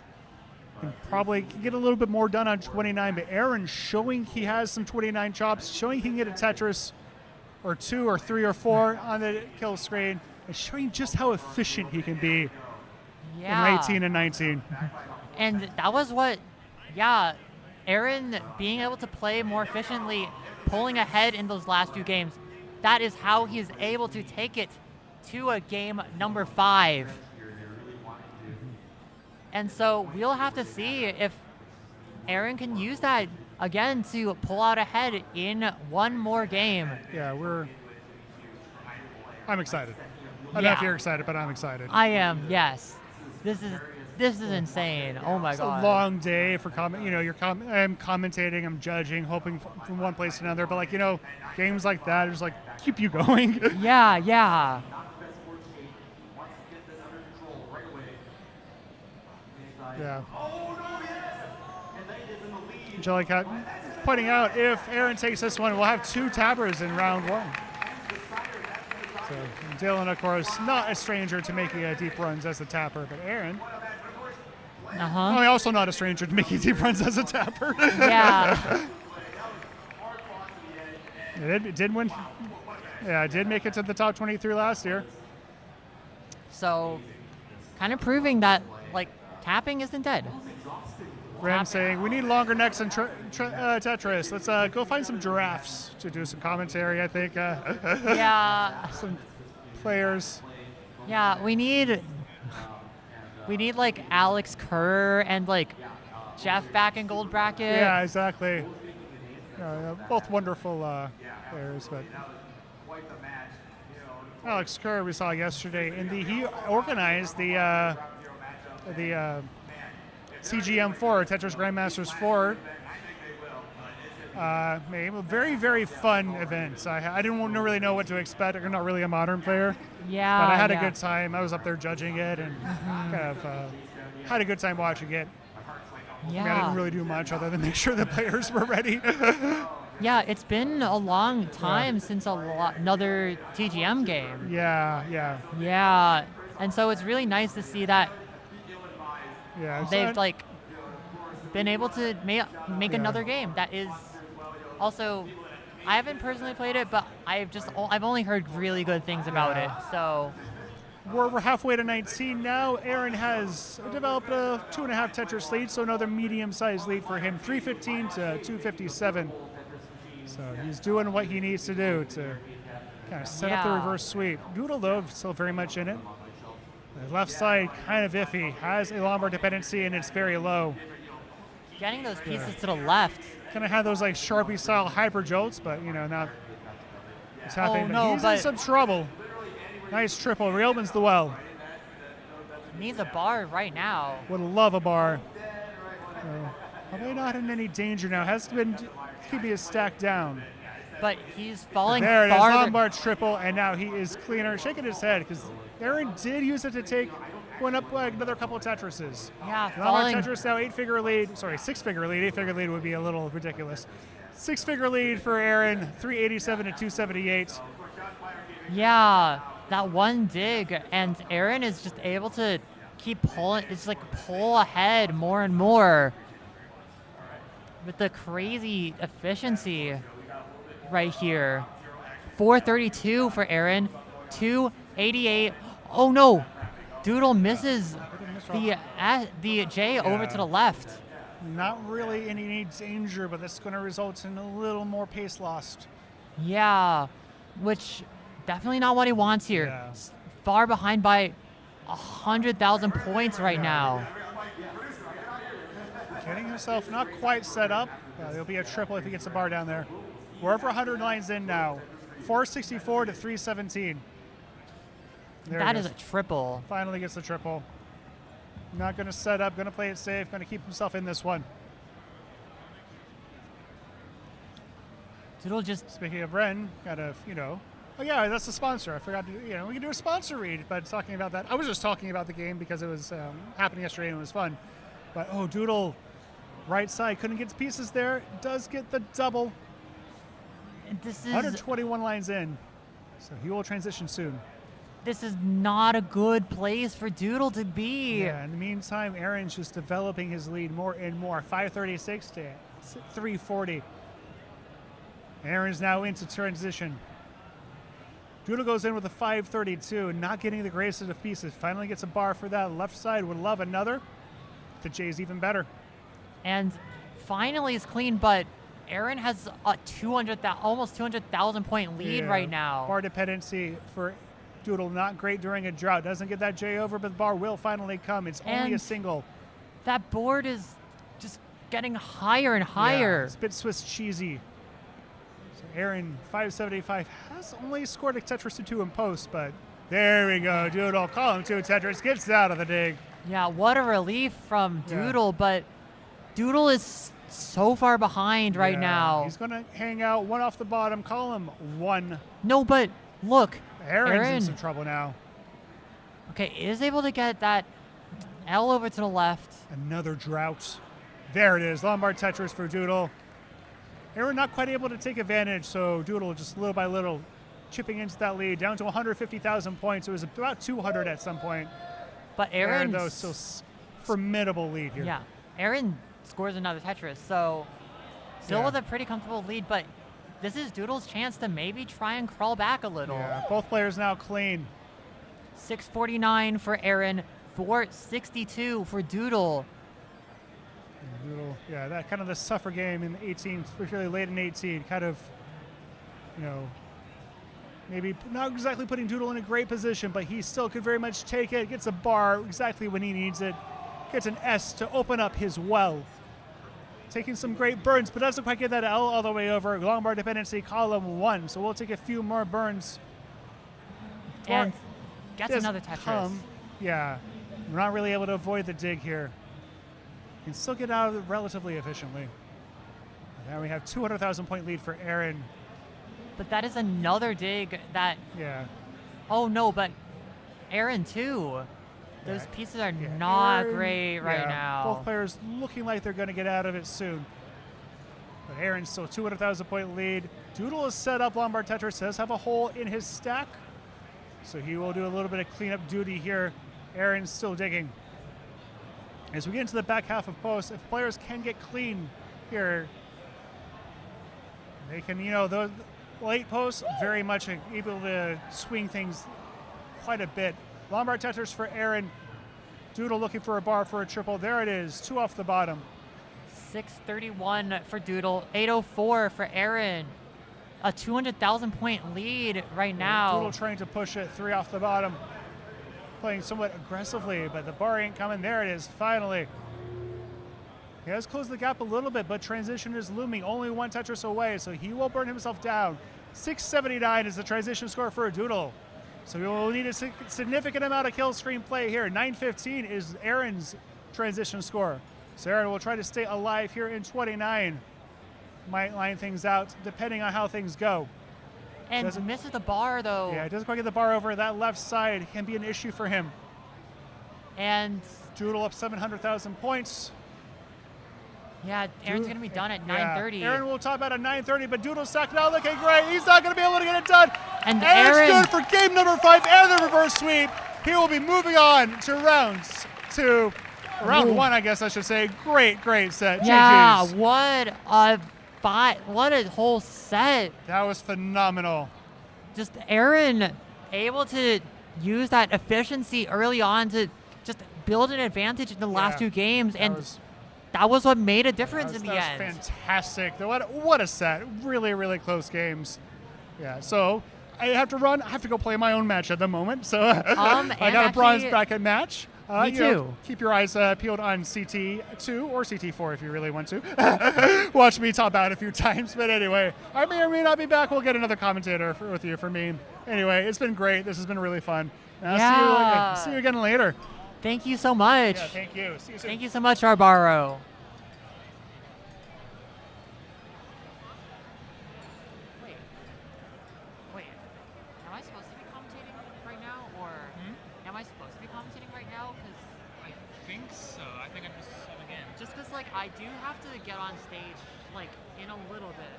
S3: Can probably get a little bit more done on 29, but Aaron showing he has some 29 chops, showing he can get a Tetris or 2 or 3 or 4 on the kill screen, and showing just how efficient he can be
S1: Yeah.
S3: in 18 and 19.
S1: And that was what, yeah, Aaron being able to play more efficiently, pulling ahead in those last few games. That is how he's able to take it to a game number 5. And so we'll have to see if Aaron can use that again to pull out ahead in one more game.
S3: Yeah, I'm excited. I don't know
S1: Yeah.
S3: if you're excited, but I'm excited.
S1: I am, yes. This is This is insane. Oh my
S3: It's
S1: god.
S3: a long day for comment. You know, I'm commentating, I'm judging, hoping from one place to another. But like, you know, games like that just like keep you going.
S1: Yeah, yeah.
S3: Yeah. Angelica pointing out if Aaron takes this one, we'll have 2 tappers in round 1. So Dylan, of course, not a stranger to making deep runs as a tapper, but Aaron, also not a stranger to making deep runs as a tapper.
S1: Yeah.
S3: It did win. Yeah, it did make it to the top 23 last year.
S1: So, kind of proving that like tapping isn't dead.
S3: Ren saying, we need longer necks in Tetris. Let's go find some giraffes to do some commentary, I think.
S1: Yeah.
S3: Some players.
S1: Yeah, we need like Alex Kerr and like Jeff back in gold bracket.
S3: Yeah, exactly. Both wonderful players, but Alex Kerr we saw yesterday he organized the CGM4 Tetris Grandmasters 4. A very, very fun event. I didn't really know what to expect. I'm not really a modern player.
S1: Yeah.
S3: But I had a good time. I was up there judging it and kind of had a good time watching it.
S1: Yeah.
S3: I didn't really do much other than make sure the players were ready.
S1: Yeah, it's been a long time since another TGM game.
S3: Yeah.
S1: Yeah, and so it's really nice to see that they've like been able to make another game that is also. I haven't personally played it, but I've only heard really good things about it. So
S3: we're halfway to 19 now. Aaron has developed a 2.5 Tetris lead, so another medium-sized lead for him, 315 to 257. So he's doing what he needs to do to kind of set up the reverse sweep. Doodle, though, still very much in it. The left side, kind of iffy, has a Lombard dependency, and it's very low.
S1: Getting those pieces to the left.
S3: Kind of had those like Sharpie-style hyper jolts, but, you know, not what's happening.
S1: Oh, no,
S3: he's in some trouble. Nice triple. Reopens the well.
S1: Needs a bar right now.
S3: Would love a bar. Probably not in any danger now. Has been keeping his stack down.
S1: But he's falling
S3: there it is,
S1: farther.
S3: Lombard triple, and now he is cleaner. Shaking his head because Aaron did use it to take one up like another couple of Tetrises.
S1: Yeah,
S3: Lombard Tetris now 8-figure lead. Sorry, 6-figure lead. 8-figure lead would be a little ridiculous. 6-figure lead for Aaron, 387 to 278.
S1: Yeah, that one dig, and Aaron is just able to keep pulling. It's like pull ahead more and more with the crazy efficiency right here. 432 for Aaron, 288. Oh no, Doodle misses the J over to the left.
S3: Not really in any danger, but this is going to result in a little more pace lost.
S1: Yeah, which definitely not what he wants here.
S3: Yeah.
S1: Far behind by 100,000 points right now.
S3: Getting himself not quite set up. There'll be a triple if he gets the bar down there. We're over 100 lines in now. 464 to 317.
S1: That is a triple.
S3: Finally gets the triple. Not going to set up, going to play it safe, going to keep himself in this one.
S1: Doodle just...
S3: Speaking of Ren, kind of, oh yeah, that's the sponsor. I forgot to, we can do a sponsor read, but talking about that. I was just talking about the game because it was happening yesterday and it was fun. But, Doodle, right side, couldn't get the pieces there. Does get the double.
S1: This is
S3: 121 lines in, so he will transition soon.
S1: This is not a good place for Doodle to be.
S3: Yeah, in the meantime, Aaron's just developing his lead more and more. 536 to 340. Aaron's now into transition. Doodle goes in with a 532, not getting the graces of pieces. Finally gets a bar for that. Left side would love another. The J's even better.
S1: And finally is clean, but Aaron has a almost 200,000 point lead right now.
S3: Bar dependency for Doodle, not great during a drought. Doesn't get that J over, but the bar will finally come. It's only a single.
S1: That board is just getting higher and higher.
S3: Yeah, it's a bit Swiss cheesy. So Aaron, 575, has only scored a Tetris to 2 in post, but there we go. Doodle, call him 2 Tetris, gets out of the dig.
S1: Yeah, what a relief from
S3: Yeah.
S1: Doodle, but Doodle is so far behind right
S3: Yeah,
S1: now.
S3: He's going to hang out one off the bottom, column 1.
S1: No, but look,
S3: Aaron's in some trouble now.
S1: Okay, is able to get that L over to the left.
S3: Another drought. There it is. Lombard Tetris for Doodle. Aaron not quite able to take advantage, so Doodle just little by little chipping into that lead, down to 150,000 points. It was about 200 at some point.
S1: But Aaron,
S3: though, still formidable lead here.
S1: Yeah, Aaron scores another Tetris, so still with a pretty comfortable lead, but this is Doodle's chance to maybe try and crawl back a little.
S3: Yeah, both players now clean.
S1: 649 for Aaron, 462 for Doodle.
S3: Doodle, yeah, that kind of the suffer game in 18, particularly late in 18, kind of, maybe not exactly putting Doodle in a great position, but he still could very much take it, gets a bar exactly when he needs it, gets an S to open up his well. Taking some great burns, but doesn't quite get that L all the way over. Lombard dependency, column 1, so we'll take a few more burns.
S1: And gets another Tetris.
S3: Yeah, we're not really able to avoid the dig here. Can still get out of it relatively efficiently. Now we have 200,000 point lead for Aaron.
S1: But that is another dig that.
S3: Yeah.
S1: Oh no, but Aaron too. Those pieces are not
S3: Aaron,
S1: great right now.
S3: Both players looking like they're going to get out of it soon. But Aaron's still 200,000 point lead. Doodle is set up. Lombard Tetris does have a hole in his stack, so he will do a little bit of cleanup duty here. Aaron's still digging. As we get into the back half of post, if players can get clean here, they can, those late posts very much able to swing things quite a bit. Lombard Tetris for Aaron. Doodle looking for a bar for a triple. There it is, 2 off the bottom.
S1: 631 for Doodle, 804 for Aaron. A 200,000 point lead right now.
S3: Doodle trying to push it, 3 off the bottom. Playing somewhat aggressively, but the bar ain't coming. There it is, finally. He has closed the gap a little bit, but transition is looming. Only 1 Tetris away, so he will burn himself down. 679 is the transition score for Doodle. So we will need a significant amount of kill screen play here. 915 is Aaron's transition score. So Aaron will try to stay alive here in 29. Might line things out depending on how things go.
S1: And misses the bar though.
S3: Yeah, it doesn't quite get the bar over. That left side can be an issue for him.
S1: And
S3: Doodle up 700,000 points.
S1: Yeah, Aaron's going to be done at 9:30.
S3: Aaron will top out at 9:30, but Doodle's stuck now looking great. He's not going to be able to get it done.
S1: And
S3: Aaron's
S1: Aaron,
S3: good for game number 5 and the reverse sweep. He will be moving on to round 1, I guess I should say. Great set.
S1: Yeah,
S3: GGs.
S1: what a whole set.
S3: That was phenomenal.
S1: Just Aaron able to use that efficiency early on to just build an advantage in the last 2 games, and that was what made a difference in the end.
S3: That was fantastic. What a set. Really close games. Yeah, so I have to run. I have to go play my own match at the moment. So I got a bronze bracket match.
S1: Me too.
S3: Keep your eyes peeled on CT2 or CT4 if you really want to. Watch me top out a few times. But anyway, I may or may not be back. We'll get another commentator with you for me. Anyway, it's been great. This has been really fun. See you again later.
S1: Thank you so much.
S3: Yeah, thank you. See you soon.
S1: Thank you so much, Arbaro. Wait. Am I supposed to be commentating right now, or am I supposed to be commentating right now? Because
S7: I think so. I think I'm just subbing in.
S1: Just because, I do have to get on stage, in a little bit.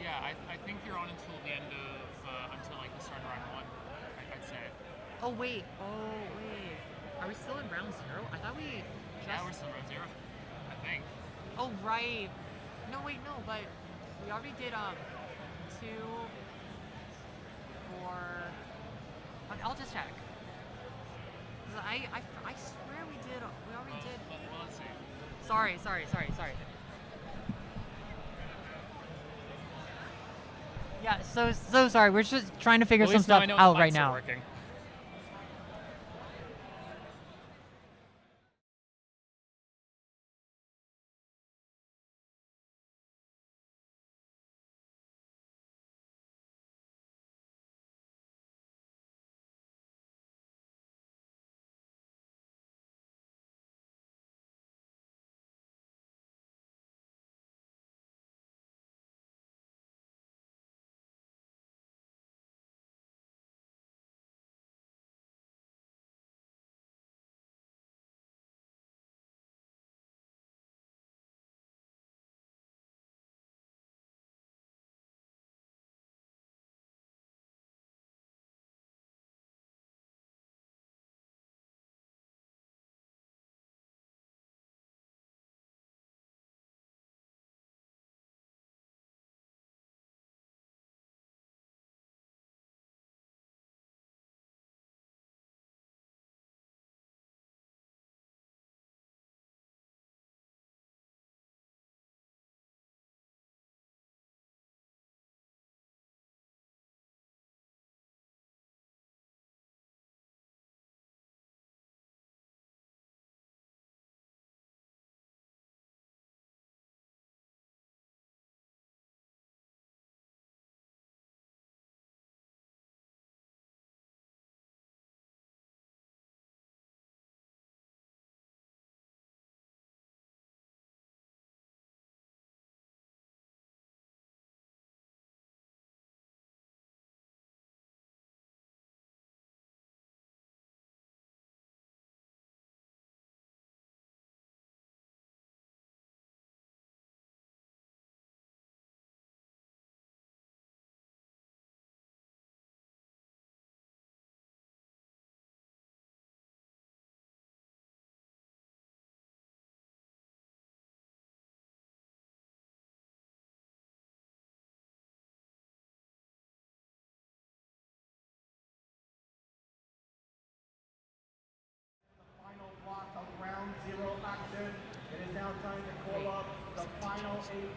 S7: Yeah, I think you're on until the end of, until the start of round 1, I'd say.
S1: Oh, wait. Are we still in round 0? I thought we just...
S7: Yeah, we're still in round 0, I think.
S1: Oh, right. No, but we already did, 2, 4... Okay, I'll just check. 'Cause I swear we already did...
S7: Well, let's see.
S1: Sorry. Yeah, so sorry. We're just trying to figure some stuff out right now.
S7: Working.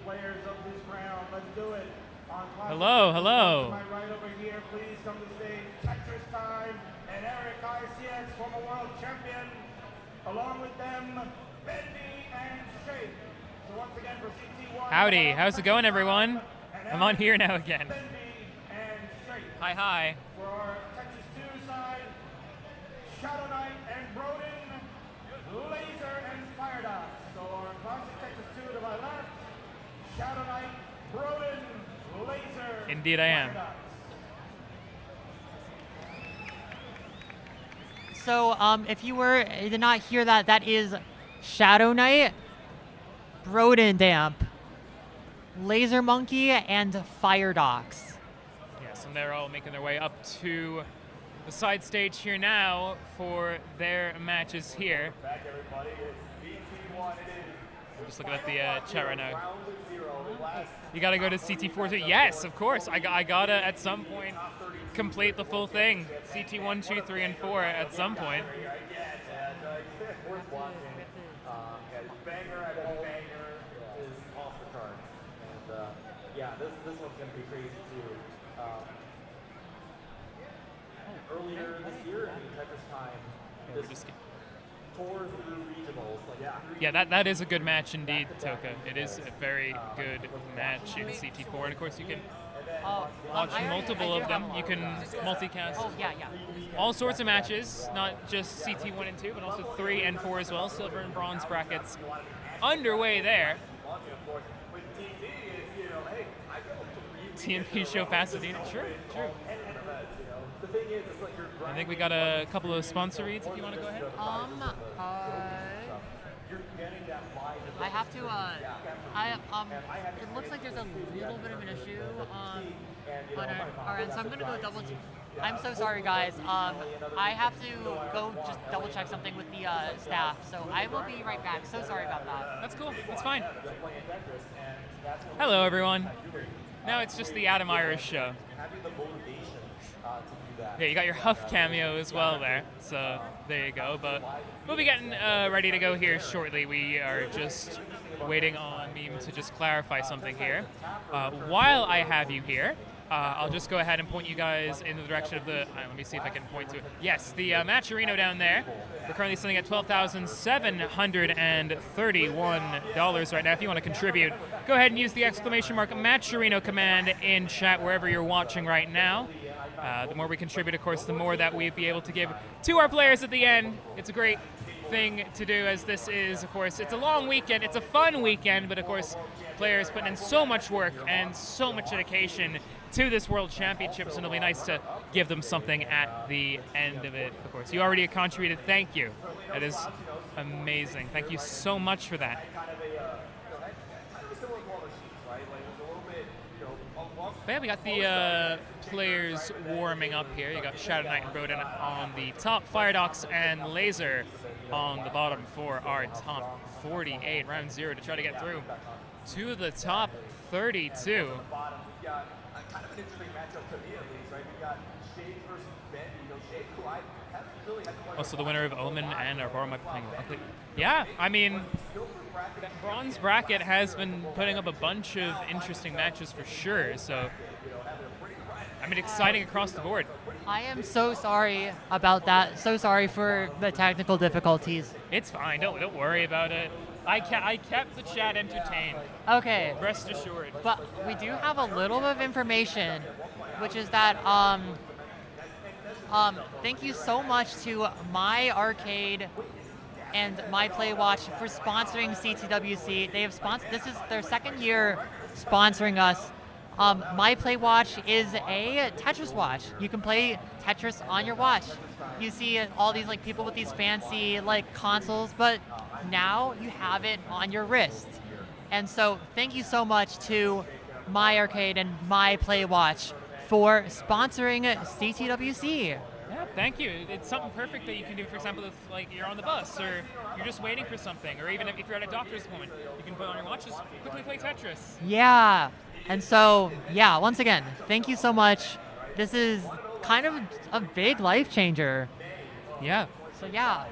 S4: players of this round. Let's do it.
S8: Hello, hello.
S4: To my right over here, please come to stage. Tetris time and Eric ICX, former world champion. Along with them, Bendy and Shake. So once again for CT1.
S8: Howdy, how's it going, everyone? I'm on here now again.
S4: Bendy and Shake.
S8: Hi, hi.
S4: For our Tetris 2 side, Shadow Knight and Broden, Laser and Fire Dot. So our classic Tetris 2 to my left, Shadow Knight, Broden, Laser.
S8: Indeed I am.
S4: Fire Dot.
S1: So if you did not hear that, that is Shadow Knight, Broden Damp, Laser Monkey, and Fire Docs.
S8: Yes, and they're all making their way up to the side stage here now for their matches here.
S6: Back, everybody. It's CT1. It is.
S8: I'm just looking at the chat right now. You gotta go to CT4 too. Yes, of course. I gotta at some point complete the full thing. CT1, 2, 3, and 4 at some point.
S6: Worth watching. Banger after banger is off the charts. And yeah, this one's going to be crazy too. Earlier this year in Tetris time, this tours through regionals.
S8: Yeah, that is a good match indeed, Toka. It is a very good match in CT4, and of course you can watch multiple of them. You can multicast.
S1: Oh, yeah.
S8: All sorts of matches, not just CT1 and 2, but also 3 and 4 as well. Silver and bronze brackets underway there. TMP show Pasadena. True. I think we got a couple of sponsor reads if you want to go ahead.
S1: I have to, it looks like there's a little bit of an issue on our end, so I'm going to go double check. I'm so sorry, guys. I have to go just double check something with the staff, so I will be right back. So sorry about that.
S8: That's cool. That's fine. Hello, everyone. Now it's just the Adam Irish show. Yeah, you got your Huff cameo as well there, so there you go. But we'll be getting ready to go here shortly. We are just waiting on Meme to just clarify something here. While I have you here, I'll just go ahead and point you guys in the direction of the, let me see if I can point to it. Yes, the Matcherino down there. We're currently sitting at $12,731 right now. If you want to contribute, go ahead and use the exclamation mark Matcherino command in chat wherever you're watching right now. The more we contribute, of course, the more that we'd be able to give to our players at the end. It's a great thing to do, as this is, of course, it's a long weekend, it's a fun weekend, but of course, players putting in so much work and so much dedication to this World Championships, and it'll be nice to give them something at the end of it, of course. You already contributed, thank you. That is amazing. Thank you so much for that. But yeah, we got the players warming up here. You got Shadow Knight and Broden on the top, Fire Docs and Laser on the bottom for our top 48, round 0 to try to get through to the top 32.
S6: Kind of an interesting matchup to me, at least, right? We got Shade versus Bendy. Shade, who I haven't really had quite.
S8: Also, the winner of Omen and Arbor might be playing Rocket. Yeah, I mean, that bronze bracket has been putting up a bunch of interesting matches for sure. So, I mean, exciting across the board.
S1: I am so sorry about that. So sorry for the technical difficulties.
S8: It's fine. Don't worry about it. I kept the chat entertained.
S1: Okay.
S8: Rest assured.
S1: But we do have a little bit of information, which is that thank you so much to My Arcade and My Play Watch for sponsoring CTWC. They have sponsored. This is their second year sponsoring us. My Play Watch is a Tetris watch. You can play Tetris on your watch. You see all these like people with these fancy like consoles, but now you have it on your wrist. And so thank you so much to My Arcade and My Play Watch for sponsoring CTWC.
S8: Yeah, thank you. It's something perfect that you can do, for example, if like you're on the bus or you're just waiting for something, or even if you're at a doctor's appointment, you can put on your watch, just quickly play Tetris.
S1: Yeah. And so, yeah, once again, thank you so much. This is kind of a big life changer.
S8: Yeah.
S1: So, yeah.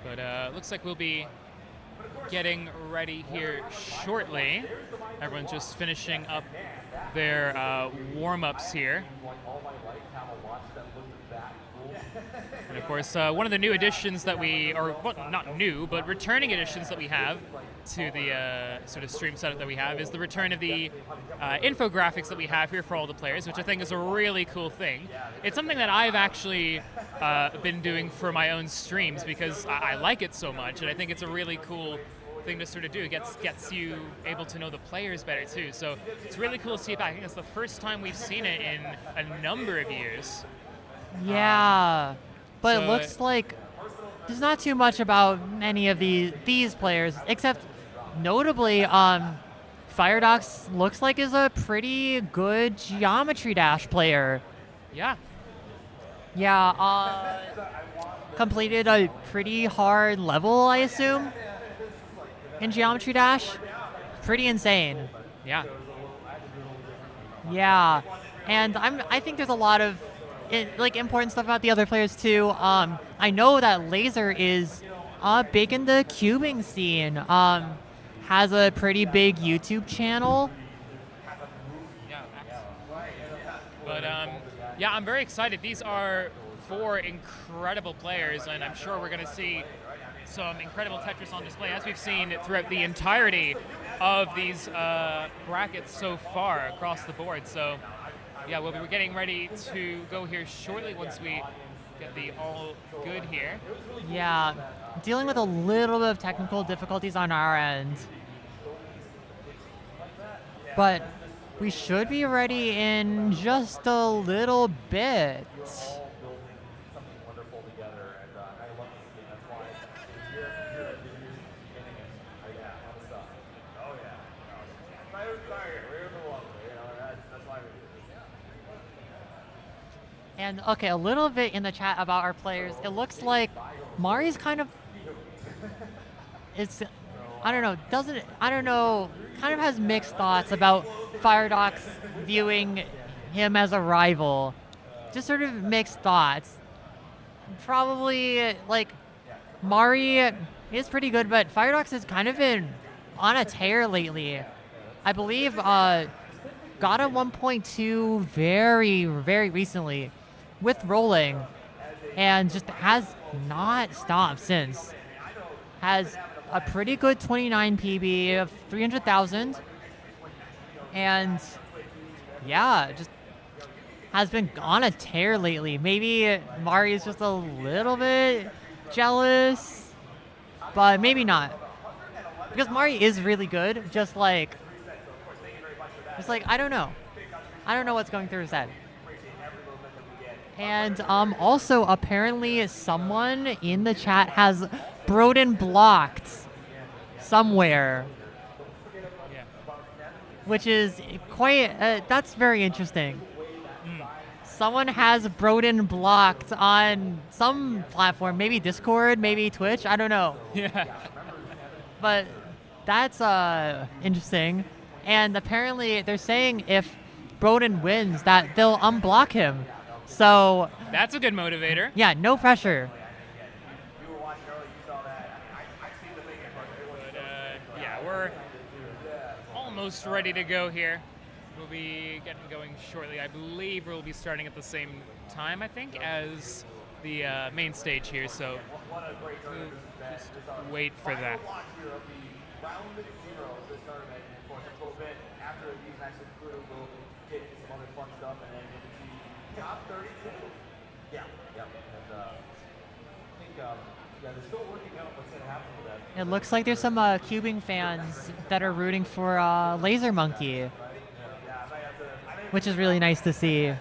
S8: But looks like we'll be getting ready here shortly. Everyone's just finishing up their warm-ups here. And of course, one of the new additions that not new, but returning additions that we have to the sort of stream setup that we have is the return of the infographics that we have here for all the players, which I think is a really cool thing. It's something that I've actually been doing for my own streams because I like it so much, and I think it's a really cool thing to sort of do. It gets you able to know the players better too. So it's really cool to see it back. I think it's the first time we've seen it in a number of years.
S1: Yeah, but
S8: so
S1: it looks like there's not too much about any of these players, except notably, Firedox looks like is a pretty good Geometry Dash player.
S8: Yeah.
S1: Yeah, completed a pretty hard level, I assume, in Geometry Dash. Pretty insane.
S8: Yeah.
S1: Yeah, and I think there's a lot of important stuff about the other players too. I know that Laser is big in the cubing scene. Has a pretty big YouTube channel.
S8: But yeah, I'm very excited. These are 4 incredible players, and I'm sure we're going to see some incredible Tetris on display, as we've seen throughout the entirety of these brackets so far across the board. So yeah, we'll be getting ready to go here shortly once we get the all good here.
S1: Yeah, dealing with a little bit of technical difficulties on our end. But we should be ready in just a little bit. And okay, a little bit in the chat about our players. It looks like Mari's kind of kind of has mixed thoughts about Firedox viewing him as a rival. Just sort of mixed thoughts. Probably Mari is pretty good, but Firedox has kind of been on a tear lately. I believe got a 1.2 very, very recently with rolling, and just has not stopped since. Has a pretty good 29 PB of 300,000, and yeah, just has been on a tear lately. Maybe Mari is just a little bit jealous, but maybe not, because Mari is really good. Just like I don't know what's going through his head. And also, apparently, someone in the chat has Broden blocked somewhere, which is quite. That's very interesting. Someone has Broden blocked on some platform, maybe Discord, maybe Twitch. I don't know.
S8: Yeah.
S1: But that's interesting. And apparently, they're saying if Broden wins, that they'll unblock him. So
S8: that's a good motivator.
S1: Yeah, no pressure.
S8: But yeah, we're almost ready to go here. We'll be getting going shortly. I believe we'll be starting at the same time, I think, as the main stage here. So we'll just wait for that.
S6: Top 32. Yeah. And I think they're still working out what's going to happen with that.
S1: It looks like there's some cubing fans that are rooting for Laser Monkey, which is really nice to see.
S6: Or,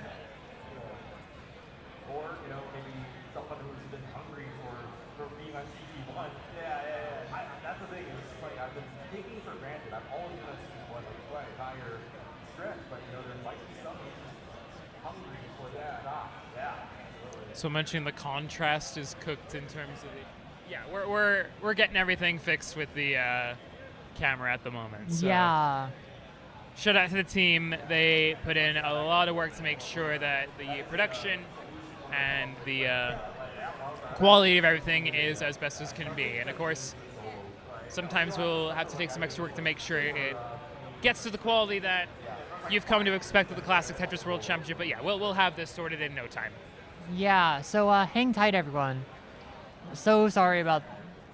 S6: maybe someone who's been hungry for being on CT1. Yeah. That's the thing. It's like I've been taking for granted. I'm always going to see one quite higher stretch, but there might be someone who's hungry for that.
S8: So mentioning the contrast is cooked in terms of the. Yeah, we're getting everything fixed with the camera at the moment. So.
S1: Yeah.
S8: Shout out to the team. They put in a lot of work to make sure that the production and the quality of everything is as best as can be. And of course, sometimes we'll have to take some extra work to make sure it gets to the quality that you've come to expect at the Classic Tetris World Championship. But yeah, we'll have this sorted in no time.
S1: Yeah, so hang tight, everyone. So sorry about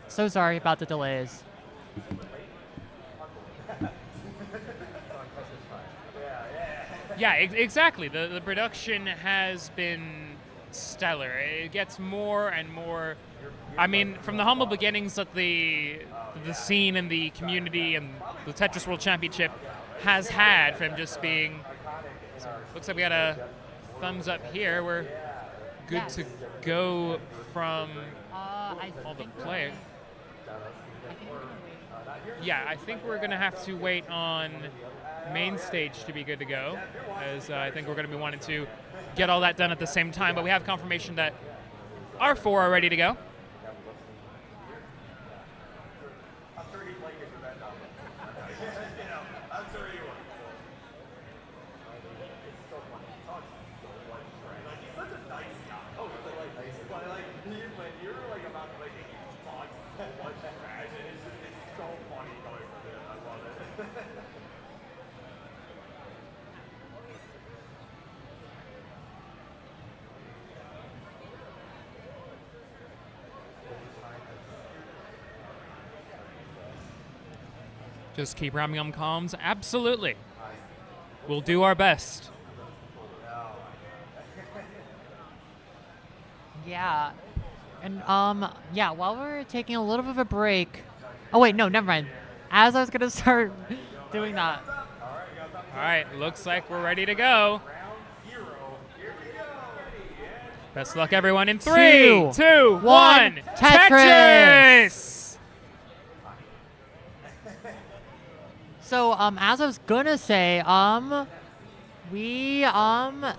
S1: the delays.
S8: Yeah, exactly. The production has been stellar. It gets more and more. I mean, from the humble beginnings that the scene and the community and the Tetris World Championship has had, from just being. Looks like we got a thumbs up here. We're good to go from all the players. Yeah, I think we're going to have to wait on main stage to be good to go, as I think we're going to be wanting to get all that done at the same time. But we have confirmation that our 4 are ready to go. Just keep ramming on comms. Absolutely. We'll do our best.
S1: Yeah. And yeah, while we're taking a little bit of a break. Oh wait, no, never mind. As I was gonna start doing that.
S8: All right, looks like we're ready to go. Best of luck, everyone. In 3, 2, 1. Tetris!
S1: So, as I was gonna say,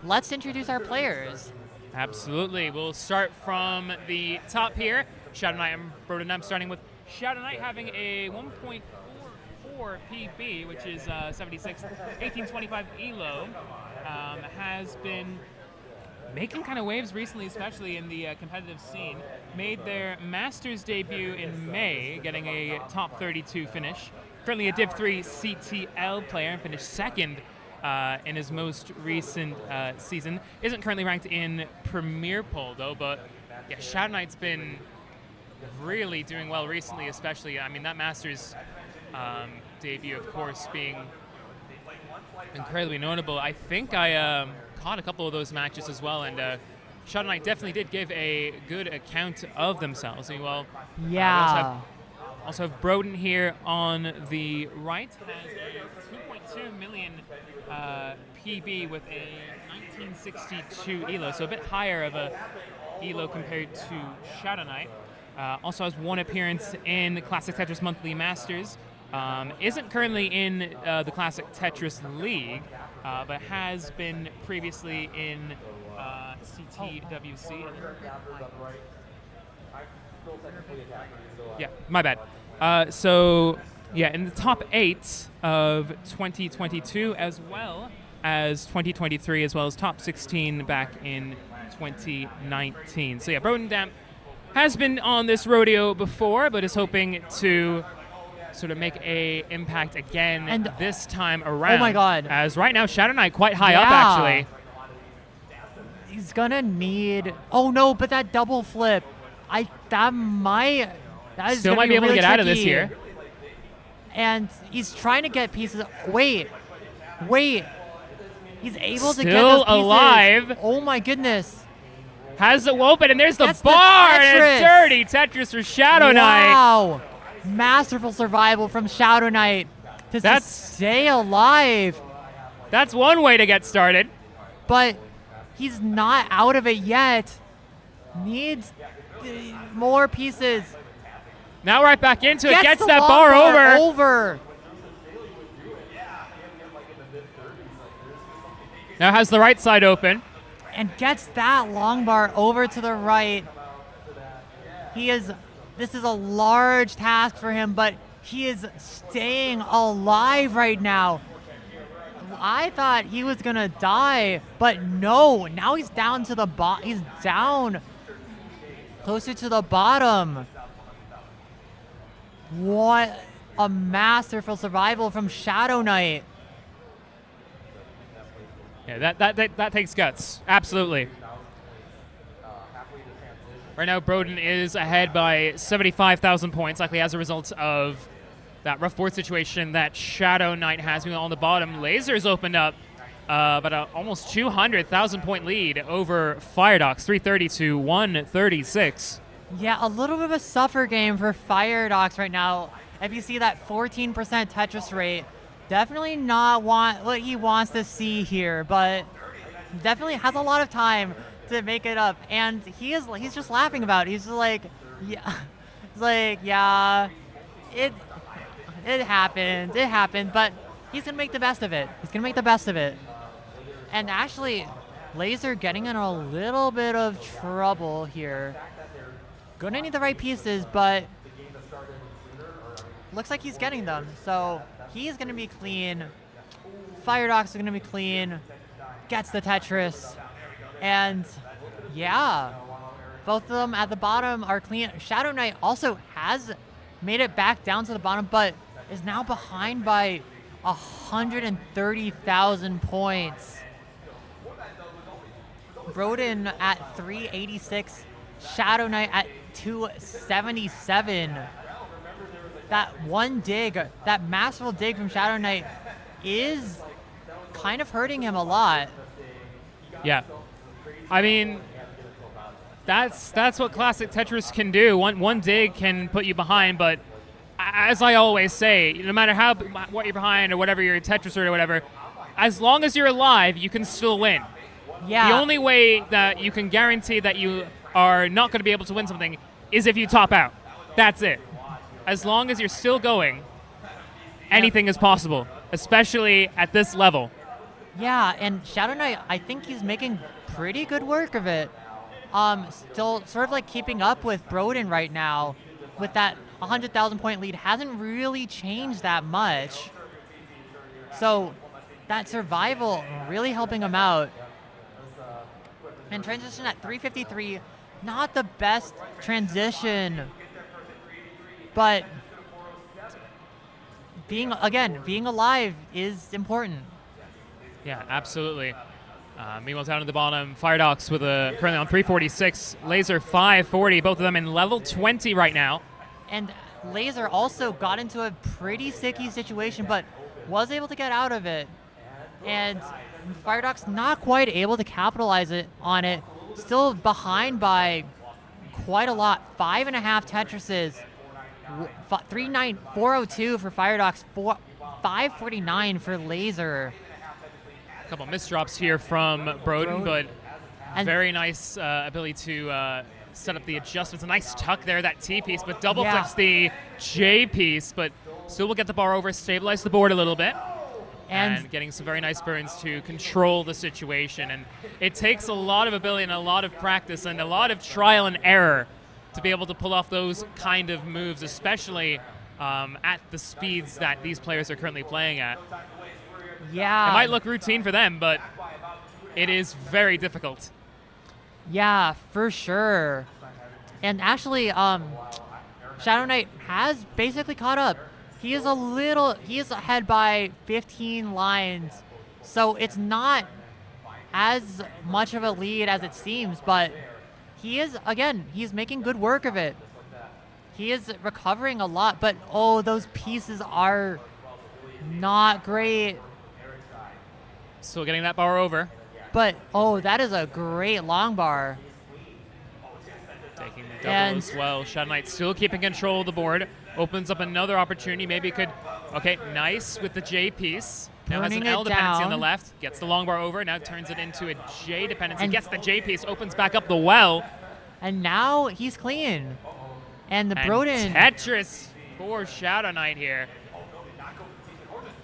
S1: let's introduce our players.
S8: Absolutely. We'll start from the top here. Shadow Knight and Broden. Starting with Shadow Knight having a 1.44 PB, which is 76, 1825 ELO. Has been making kind of waves recently, especially in the competitive scene. Made their Masters debut in May, getting a top 32 finish. Currently a Div 3 CTL player and finished second in his most recent season. Isn't currently ranked in Premier Poll though, but yeah, Shadow Knight's been really doing well recently, especially. I mean, that Masters debut, of course, being incredibly notable. I think I caught a couple of those matches as well, and Shadow Knight definitely did give a good account of themselves. Well,
S1: yeah.
S8: We also have Broden here on the right. Has a 2.2 million PB with a 1962 ELO, so a bit higher of a ELO compared to Shadow Knight. Also has 1 appearance in the Classic Tetris Monthly Masters. Isn't currently in the Classic Tetris League, but has been previously in CTWC. Yeah, my bad. So, yeah, in the top 8 of 2022, as well as 2023, as well as top 16 back in 2019. So, yeah, Broden has been on this rodeo before, but is hoping to sort of make a impact again and this time around.
S1: Oh my god.
S8: As right now, Shadow Knight quite high up, actually.
S1: He's gonna need... Oh no, but that double flip. That is
S8: still might be able
S1: really
S8: to get
S1: tricky.
S8: out of this here.
S1: And he's trying to get pieces. Wait. He's able to get
S8: Still
S1: those pieces.
S8: alive.
S1: Oh my goodness.
S8: Has it open, and there's the
S1: That's
S8: bar,
S1: the
S8: and a dirty Tetris for Shadow Knight.
S1: Wow. Masterful survival from Shadow Knight to stay alive.
S8: That's one way to get started.
S1: But he's not out of it yet. Needs more pieces.
S8: Now right back into it. Gets
S1: the
S8: that
S1: long
S8: bar over. Now has the right side open.
S1: And gets that long bar over to the right. This is a large task for him, but he is staying alive right now. I thought he was gonna die, but no. Now he's down to the bottom. He's down closer to the bottom. What a masterful survival from Shadow Knight.
S8: Yeah, that takes guts. Absolutely. Right now, Broden is ahead by 75,000 points, likely as a result of that rough board situation that Shadow Knight has on the bottom. Laser's opened up, but almost 200,000 point lead over Firedox, 330 to 136.
S1: Yeah, a little bit of a suffer game for Firedox right now. If you see that 14% Tetris rate, definitely not what he wants to see here, but definitely has a lot of time to make it up. And he's just laughing about it. He's just like, yeah, he's like, yeah, it happened, but he's gonna make the best of it. And actually, Laser getting in a little bit of trouble here. Gonna need the right pieces, but looks like he's getting them. So he's gonna be clean. Firedox is gonna be clean. Gets the Tetris. And yeah, both of them at the bottom are clean. Shadow Knight also has made it back down to the bottom, but is now behind by 130,000 points. Broden at 386, Shadow Knight at 277. That one dig, that masterful dig from Shadow Knight is kind of hurting him a lot.
S8: Yeah. I mean, that's what classic Tetris can do. One dig can put you behind, but as I always say, no matter what you're behind or whatever your Tetris or whatever, as long as you're alive, you can still win.
S1: Yeah.
S8: The only way that you can guarantee that you are not going to be able to win something is if you top out. That's it. As long as you're still going, anything is possible, especially at this level.
S1: Yeah, and Shadow Knight, I think he's making pretty good work of it. Still sort of like keeping up with Broden right now with that 100,000 point lead. Hasn't really changed that much. So that survival really helping him out. And transition at 353, not the best transition, but being alive is important.
S8: Yeah, absolutely. Meanwhile, down at the bottom, Firedox with currently on 346, Laser 540, both of them in level 20 right now.
S1: And Laser also got into a pretty sticky situation, but was able to get out of it. And Firedox not quite able to capitalize on it. Still behind by quite a lot. 5.5 Tetrises. 402 for Firedox. 549 for Laser.
S8: A couple misdrops here from Broden, but very nice ability to set up the adjustments. A nice tuck there, that T piece, but double flips the J piece, but still will get the bar over, stabilize the board a little bit. And getting some very nice burns to control the situation. And it takes a lot of ability and a lot of practice and a lot of trial and error to be able to pull off those kind of moves, especially at the speeds that these players are currently playing at.
S1: Yeah.
S8: It might look routine for them, but it is very difficult.
S1: Yeah, for sure. And actually, Shadow Knight has basically caught up. He is ahead by 15 lines, so it's not as much of a lead as it seems, but he's making good work of it. He is recovering a lot, but those pieces are not great.
S8: Still getting that bar over.
S1: But, that is a great long bar.
S8: Taking the double as well. Shadow Knight still keeping control of the board. Opens up another opportunity. Maybe could. Okay, nice with the J piece. Now has an L dependency on the left. Gets the long bar over. Now turns it into a J dependency. Gets the J piece. Opens back up the well.
S1: And now he's clean. And Broden.
S8: Tetris for Shadow Knight here.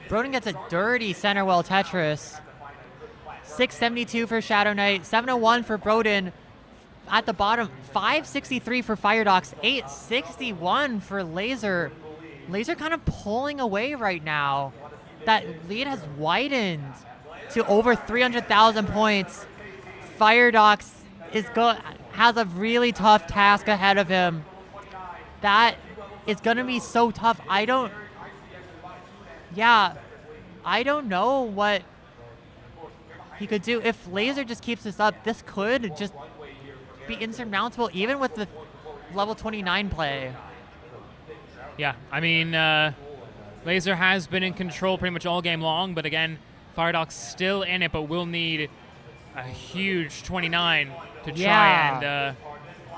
S1: Broden gets a dirty center well Tetris. 672 for Shadow Knight. 701 for Broden. At the bottom, 563 for Firedox, 861 for Laser. Laser kind of pulling away right now. That lead has widened to over 300,000 points. Firedox has a really tough task ahead of him. That is going to be so tough. I don't know what he could do. If Laser just keeps this up, this could just be insurmountable, even with the level 29 play.
S8: Yeah, I mean, Laser has been in control pretty much all game long, but again, Firedox still in it, but will need a huge 29 to try and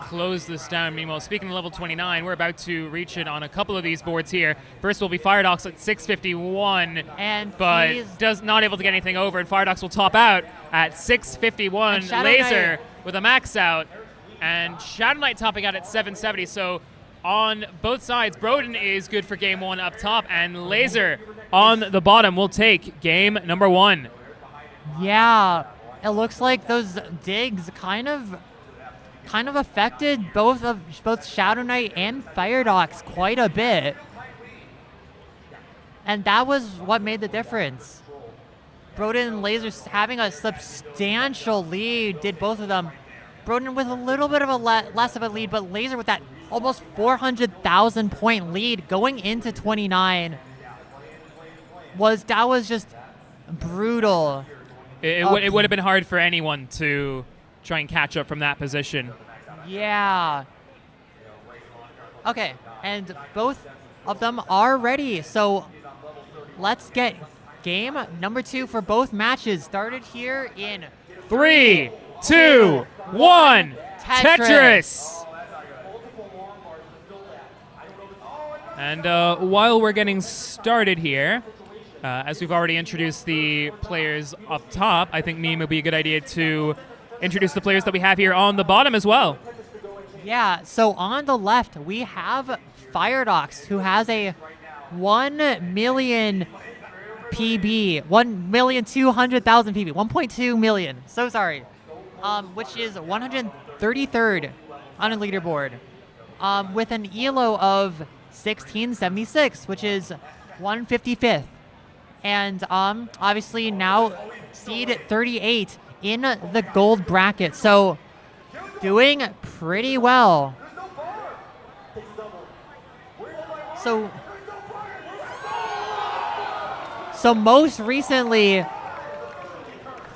S8: close this down. Meanwhile, speaking of level 29, we're about to reach it on a couple of these boards here. First will be Firedox at 651, but not able to get anything over, and Firedox will top out at 651. Laser with a max out, and Shadow Knight topping out at 770. So on both sides, Broden is good for game 1 up top, and Laser on the bottom will take game number 1.
S1: Yeah, it looks like those digs kind of affected both Shadow Knight and Firedox quite a bit. And that was what made the difference. Broden and Laser having a substantial lead, did both of them. Broden with a little bit of a less of a lead, but Laser with that almost 400,000 point lead going into 29 was just brutal.
S8: It would have been hard for anyone to try and catch up from that position.
S1: Yeah. Okay, and both of them are ready. So let's get game number 2 for both matches started here in
S8: 3, 2, 1. Tetris. And while we're getting started here, as we've already introduced the players up top, I think Meme would be a good idea to introduce the players that we have here on the bottom as well.
S1: Yeah, so on the left, we have Firedox, who has a 1 million PB, 1,200,000 PB, 1.2 million, so sorry, which is 133rd on a leaderboard, with an ELO of 1676, which is 155th. And obviously now seed 38 in the gold bracket. So doing pretty well. So most recently,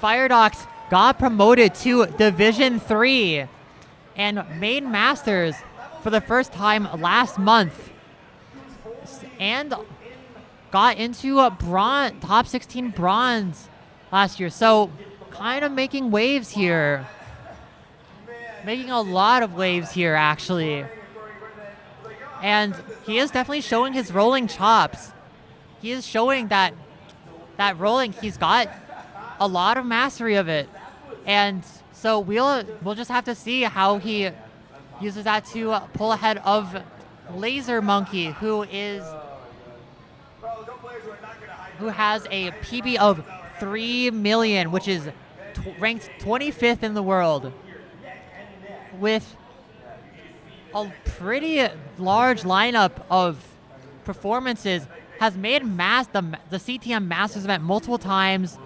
S1: Firedox got promoted to Division 3 and made Masters for the first time last month. And got into a top 16 bronze last year. So kind of making waves here. Making a lot of waves here, actually. And he is definitely showing his rolling chops. He is showing that rolling, he's got a lot of mastery of it. And so we'll just have to see how he uses that to pull ahead of Laser Monkey, who has a PB of 3 million, which is ranked 25th in the world, with a pretty large lineup of performances. Has made the CTM Masters event multiple times,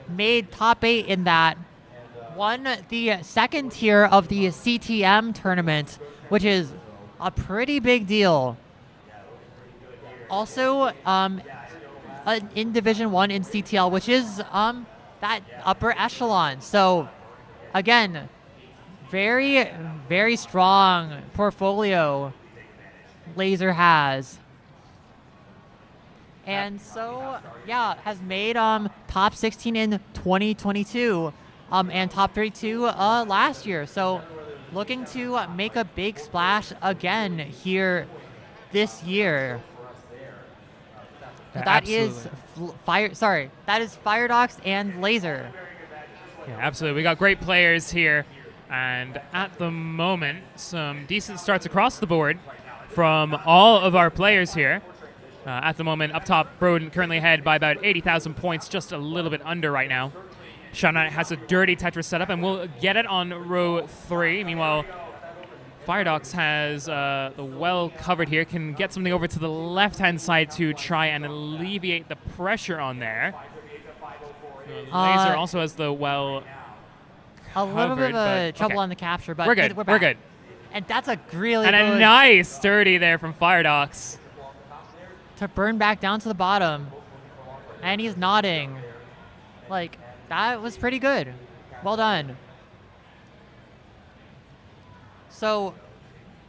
S1: made top 8 in that, won the second tier of the CTM tournament, which is a pretty big deal. Also, in Division 1 in CTL, which is that upper echelon. So, again, very, very strong portfolio Laser has. And so, yeah, has made top 16 in 2022 and top 32 last year. So, looking to make a big splash again here this year. That is Firedox and Laser.
S8: Yeah, absolutely. We got great players here, and at the moment, some decent starts across the board from all of our players here. At the moment, up top, Broden currently ahead by about 80,000 points, just a little bit under right now. Shadow Knight has a dirty Tetris setup, and we'll get it on row 3. Meanwhile, Firedox has the well covered here, can get something over to the left-hand side to try and alleviate the pressure on there. Laser also has the well
S1: a little bit of trouble on the capture, but
S8: we're good.
S1: And that's a really
S8: And a
S1: good
S8: nice dirty there from Firedox.
S1: to burn back down to the bottom. And he's nodding. Like, that was pretty good. Well done. So,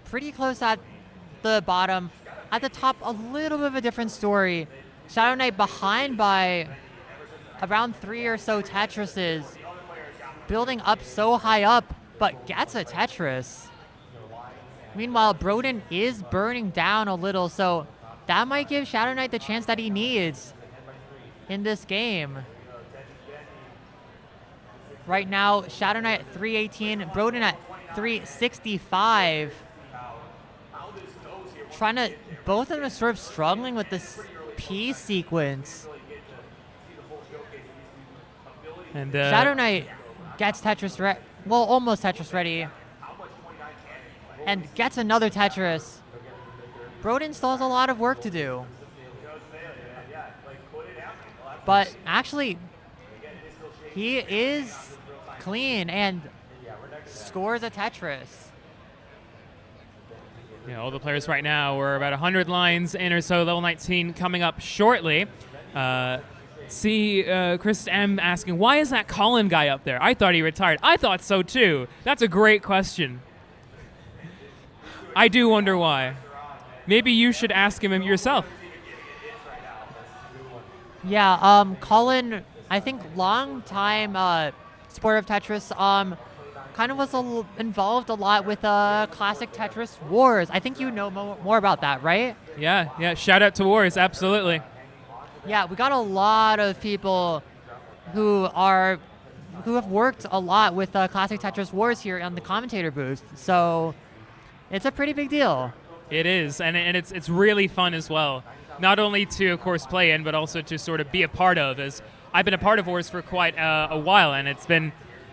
S1: pretty close at the bottom. At the top, a little bit of a different story. Shadow Knight behind by around 3 or so Tetrises. Building up so high up, but gets a Tetris. Meanwhile, Broden is burning down a little, so that might give Shadow Knight the chance that he needs in this game. Right now, Shadow Knight at 318, Broden at 365. Both of them are sort of struggling with this P sequence.
S8: And
S1: Shadow Knight gets Tetris ready, well, almost Tetris ready. And gets another Tetris. Broden still has a lot of work to do. But actually, he is clean and scores a Tetris.
S8: Yeah, all the players right now, we're about 100 lines in or so, level 19 coming up shortly. Chris M asking, why is that Colin guy up there? I thought he retired. I thought so too. That's a great question. I do wonder why. Maybe you should ask him yourself.
S1: Yeah, Colin, I think long time supporter of Tetris, kind of was involved a lot with classic Tetris Wars. I think you know more about that, right?
S8: Yeah, shout out to Wars, absolutely.
S1: Yeah, we got a lot of people who have worked a lot with classic Tetris Wars here on the commentator booth. So it's a pretty big deal.
S8: It is, and it's really fun as well. Not only to, of course, play in, but also to sort of be a part of. As I've been a part of Wars for quite a while, and it's been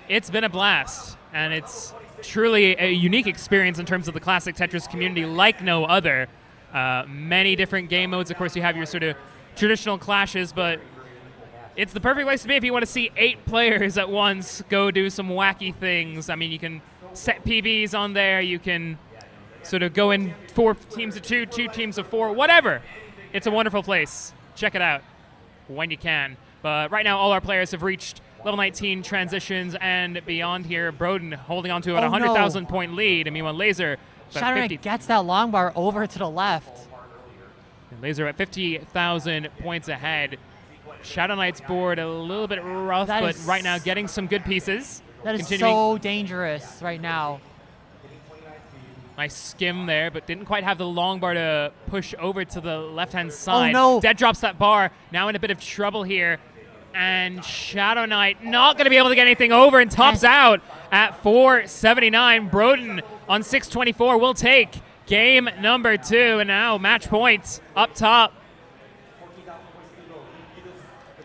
S8: a blast, and it's truly a unique experience in terms of the classic Tetris community, like no other. Many different game modes. Of course, you have your sort of traditional clashes, but it's the perfect place to be if you want to see 8 players at once go do some wacky things. I mean, you can set PBs on there. You can sort of go in 4 teams of 2, 2 teams of 4, whatever. It's a wonderful place. Check it out when you can. But right now, all our players have reached level 19 transitions and beyond here. Broden holding on to about 100,000 point lead. And meanwhile, Laser
S1: Shadow Knight gets that long bar over to the left.
S8: And Laser at 50,000 points ahead. Shadow Knight's board a little bit rough, but right now getting some good pieces.
S1: That is so dangerous right now.
S8: Nice skim there, but didn't quite have the long bar to push over to the left-hand side.
S1: Oh, no.
S8: Dead drops that bar. Now in a bit of trouble here. And Shadow Knight not going to be able to get anything over and tops out at 479. Broden on 624 will take game number 2. And now match points up top.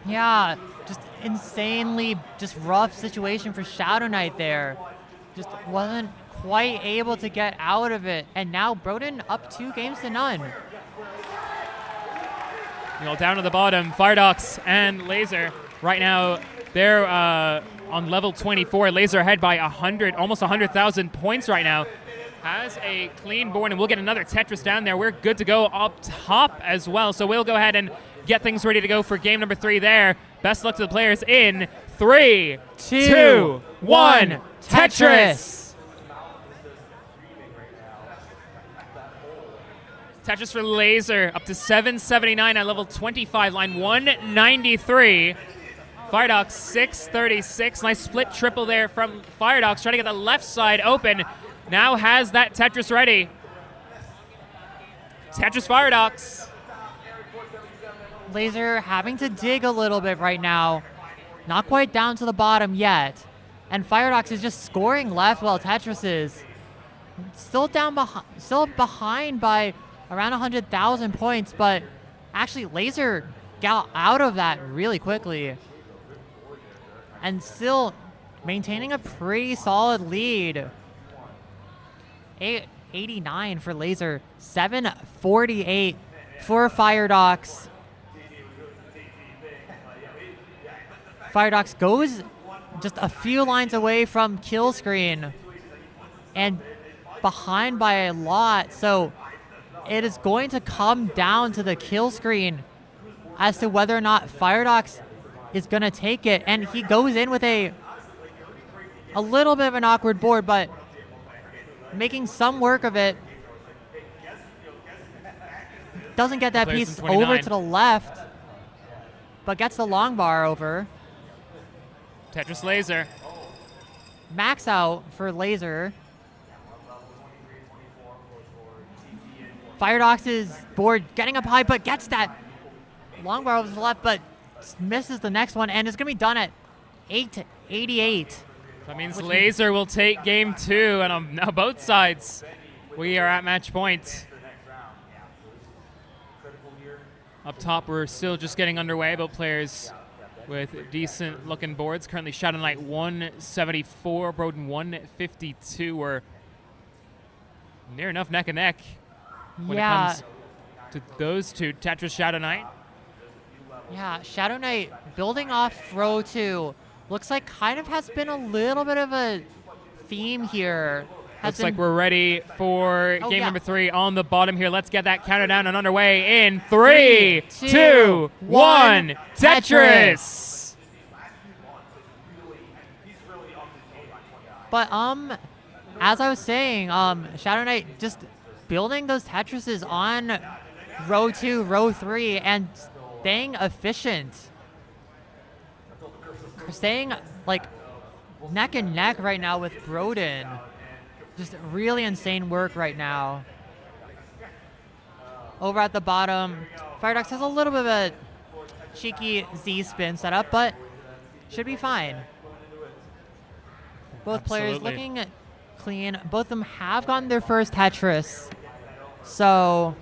S1: Yeah, just insanely just rough situation for Shadow Knight there. Just wasn't quite able to get out of it. And now Broden up 2 games to none.
S8: You know, down to the bottom, Firedox and Laser. Right now, they're on level 24. Laser ahead by 100, almost 100,000 points right now. Has a clean board, and we'll get another Tetris down there. We're good to go up top as well. So we'll go ahead and get things ready to go for game number 3 there. Best luck to the players in 3, 2, 1, Tetris! Tetris for Laser up to 779 at level 25, line 193. Firedox 636. Nice split triple there from Firedox, trying to get the left side open. Now has that Tetris ready. Tetris Firedox.
S1: Laser having to dig a little bit right now. Not quite down to the bottom yet. And Firedox is just scoring left while Tetris is still behind by around 100,000 points, but actually Laser got out of that really quickly and still maintaining a pretty solid lead. 889 for Laser, 748 for Firedox. Firedox goes just a few lines away from kill screen, and behind by a lot, so it is going to come down to the kill screen as to whether or not Firedox is going to take it. And he goes in with a little bit of an awkward board, but making some work of it. Doesn't get that
S8: Players
S1: piece
S8: in 29.
S1: over to the left, but gets the long bar over.
S8: Tetris Laser.
S1: Max out for Laser. Firedox's board getting up high, but gets that long bar over to the left, but misses the next one, and it's going to be done at 8-88.
S8: That means Laser will take game 2, and on now both sides, we are at match point. Up top, we're still just getting underway. Both players with decent looking boards. Currently, Shadow Knight 174, Broden 152. We're near enough neck and neck when it comes to those two. Tetris, Shadow Knight.
S1: Yeah, Shadow Knight building off row 2. Looks like kind of has been a little bit of a theme here.
S8: Looks like we're ready for game number 3 on the bottom here. Let's get that counter down and underway in 3, 2, 1. Tetris.
S1: But as I was saying, Shadow Knight just building those Tetrises on row 2, row 3, and staying efficient. Staying like neck and neck right now with Broden. Just really insane work right now. Over at the bottom, Firedox has a little bit of a cheeky Z-spin setup, but should be fine. Both players looking clean. Both of them have gotten their first Tetris. So,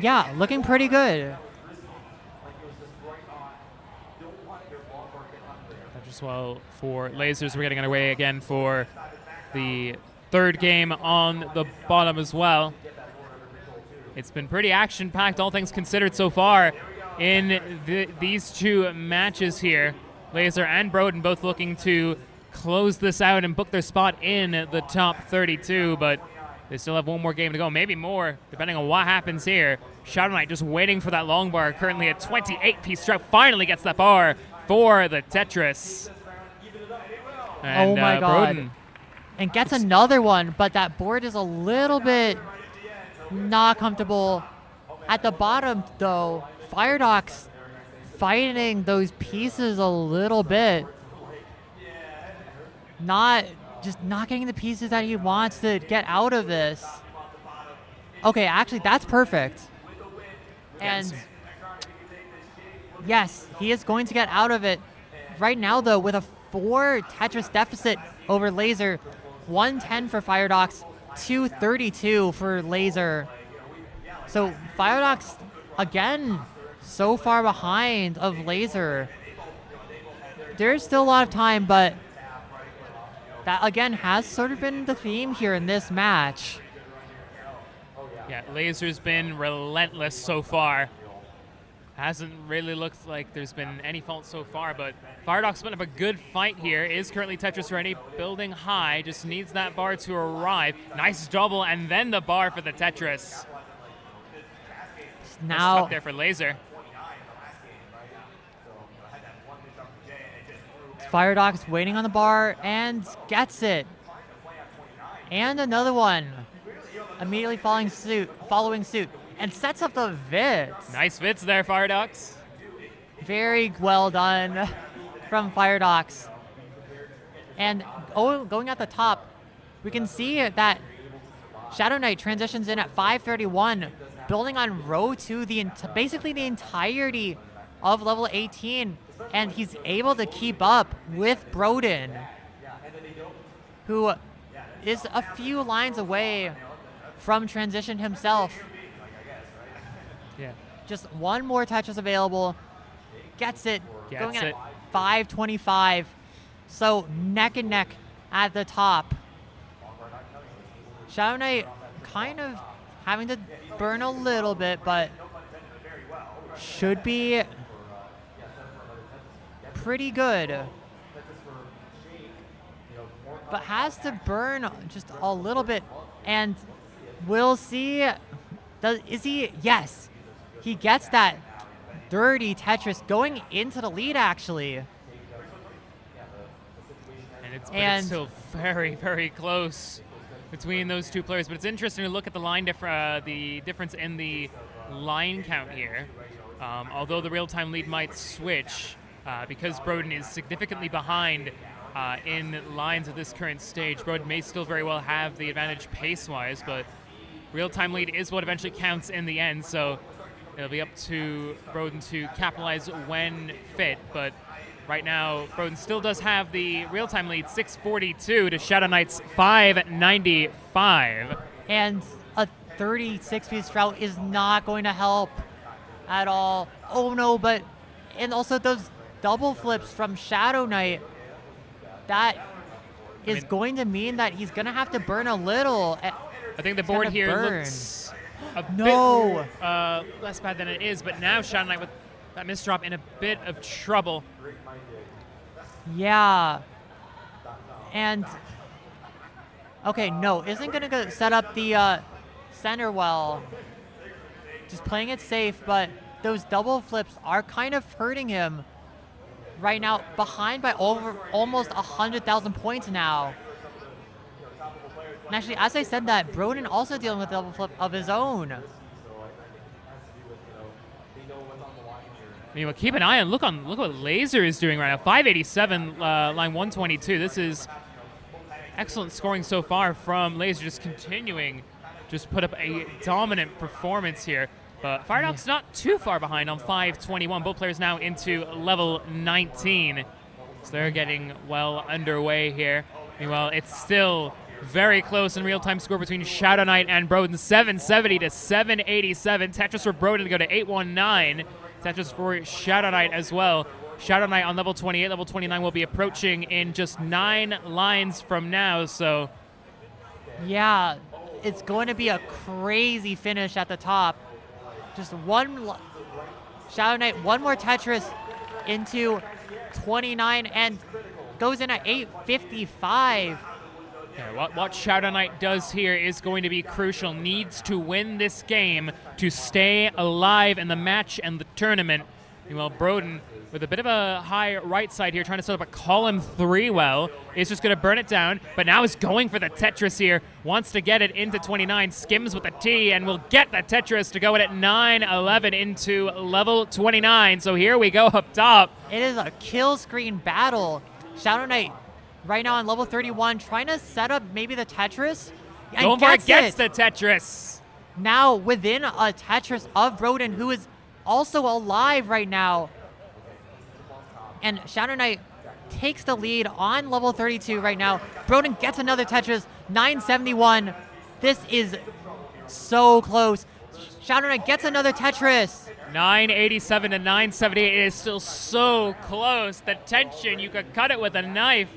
S1: yeah, looking pretty good.
S8: As well for Lasers, we're getting underway again for the 3rd game on the bottom as well. It's been pretty action-packed, all things considered so far in these 2 matches here. Laser and Broden both looking to close this out and book their spot in the top 32, but they still have one more game to go, maybe more, depending on what happens here. Shadow Knight just waiting for that long bar, currently at 28-piece stroke, finally gets that bar for the Tetris. And,
S1: oh my god.
S8: Broden.
S1: And gets another one, but that board is a little bit not comfortable. At the bottom, though, Firedox fighting those pieces a little bit. Not getting the pieces that he wants to get out of this. Okay, actually, that's perfect. And yes, he is going to get out of it. Right now, though, with a 4 Tetris deficit over Laser, 110 for Firedox, 232 for Laser. So Firedox, again, so far behind of Laser. There's still a lot of time, but that, again, has sort of been the theme here in this match.
S8: Yeah, Laser's been relentless so far. Hasn't really looked like there's been any fault so far, but Firedox putting up a good fight here. Is currently Tetris ready, building high, just needs that bar to arrive. Nice double, and then the bar for the Tetris.
S1: Now
S8: there for Laser.
S1: Firedox waiting on the bar and gets it. And another one. Immediately following suit. And sets up the Vits.
S8: Nice Vits there, Firedox.
S1: Very well done from Firedox. And going at the top, we can see that Shadow Knight transitions in at 531, building on row 2 basically the entirety of level 18, and he's able to keep up with Broden, who is a few lines away from transition himself.
S8: Yeah.
S1: Just one more Tetris available. Gets it. Going in
S8: it.
S1: at 525. So neck and neck at the top. Shadow Knight kind of having to burn a little bit, but should be pretty good. But has to burn just a little bit And we'll see. Is he? Yes. He gets that dirty Tetris going into the lead, actually.
S8: But it's still very, very close between those two players. But it's interesting to look at the difference in the line count here. Although the real-time lead might switch, because Broden is significantly behind in lines at this current stage. Broden may still very well have the advantage pace-wise, but real-time lead is what eventually counts in the end. So it'll be up to Broden to capitalize when fit. But right now, Broden still does have the real-time lead, 642 to Shadow Knight's 595.
S1: And a 36-piece drought is not going to help at all. Oh no, and also those double flips from Shadow Knight, that is going to mean that he's going to have to burn a little.
S8: I think the board here looks a bit less bad than it is, but now Shadow Knight with that misdrop in a bit of trouble.
S1: Yeah. And okay, no, isn't going to set up the center well. Just playing it safe, but those double flips are kind of hurting him right now, behind by almost 100,000 points now. And actually, as I said that, Broden also dealing with a double flip of his own.
S8: I mean, keep an eye on, look what Laser is doing right now. 587, line 122. This is excellent scoring so far from Laser, just continuing, just put up a dominant performance here. But Firedock's not too far behind on 521. Both players now into level 19. So they're getting well underway here. Meanwhile, it's still very close in real-time score between Shadow Knight and Broden, 770 to 787. Tetris for Broden to go to 819. Tetris for Shadow Knight as well. Shadow Knight on level 28, level 29 will be approaching in just 9 lines from now, so.
S1: Yeah, it's going to be a crazy finish at the top. Just Shadow Knight, one more Tetris into 29 and goes in at 855.
S8: Yeah, what Shadow Knight does here is going to be crucial. Needs to win this game to stay alive in the match and the tournament. Meanwhile, Broden, with a bit of a high right side here, trying to set up a column 3 well, is just going to burn it down, but now is going for the Tetris here. Wants to get it into 29, skims with the T, and will get the Tetris to go in at 911 into level 29. So here we go up top.
S1: It is a kill screen battle. Shadow Knight right now on level 31, trying to set up maybe the Tetris.
S8: Going for it, gets the Tetris.
S1: Now within a Tetris of Broden, who is also alive right now. And Shadow Knight takes the lead on level 32 right now. Broden gets another Tetris, 971. This is so close. Shadow Knight gets another Tetris.
S8: 987 to 978. It is still so close. The tension, you could cut it with a knife.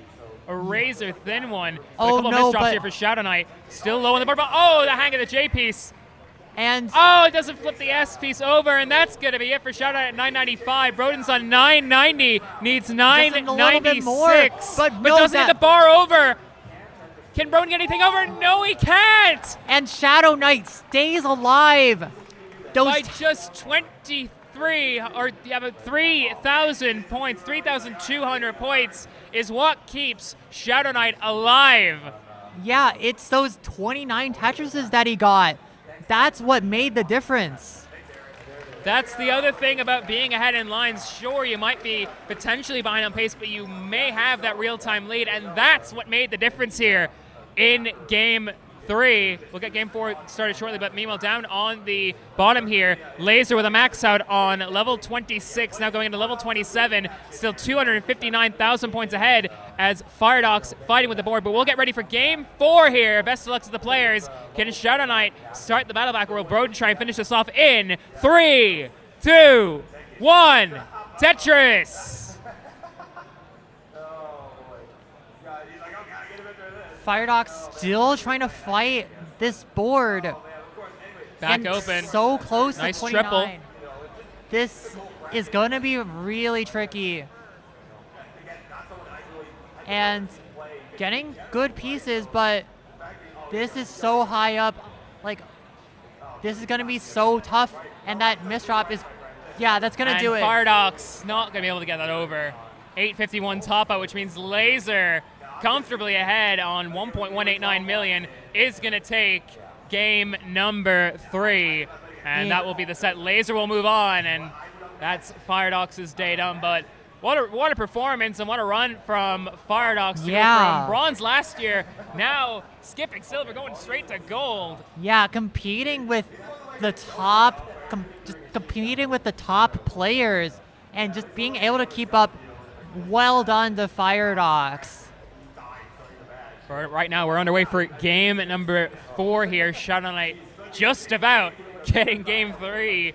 S8: A razor thin one. But a couple misdrops here for Shadow Knight. Still low on the board, but oh, the hang of the J piece.
S1: And
S8: oh, it doesn't flip the S piece over, and that's going to be it for Shadow Knight at 995. Broden's on 990, needs 996, but doesn't get the bar over. Can Broden get anything over? No, he can't.
S1: And Shadow Knight stays alive.
S8: By just 23, or but 3,000 points, 3,200 points is what keeps Shadow Knight alive.
S1: Yeah, it's those 29 Tetrises that he got. That's what made the difference.
S8: That's the other thing about being ahead in lines. Sure, you might be potentially behind on pace, but you may have that real-time lead, and that's what made the difference here in Game 3. We'll get Game 4 started shortly, but meanwhile, down on the bottom here, Laser with a max out on level 26, now going into level 27, still 259,000 points ahead as Firedock's fighting with the board, but we'll get ready for Game 4 here. Best of luck to the players. Can Shadow Knight start the battle back, or will Broden try and finish this off in 3, 2, 1, Tetris!
S1: Firedock still trying to fight this board.
S8: Back
S1: and
S8: open.
S1: So close
S8: nice
S1: to 29.
S8: Triple.
S1: This is going to be really tricky. And getting good pieces, but This is so high up. Like, this is going to be so tough. And that misdrop is, yeah, that's going to do it.
S8: Firedox not going to be able to get that over. 851 top out, which means Laser comfortably ahead on 1.189 million is going to take game number 3. And that will be the set. Laser will move on, and that's Firedox's day done. But what a performance and what a run from Firedox to go from bronze last year, now skipping silver, going straight to gold.
S1: Yeah, competing with the top, competing with the top players and just being able to keep up. Well done to Firedox.
S8: Right now, we're underway for game number 4 here. Shadow Knight just about getting game 3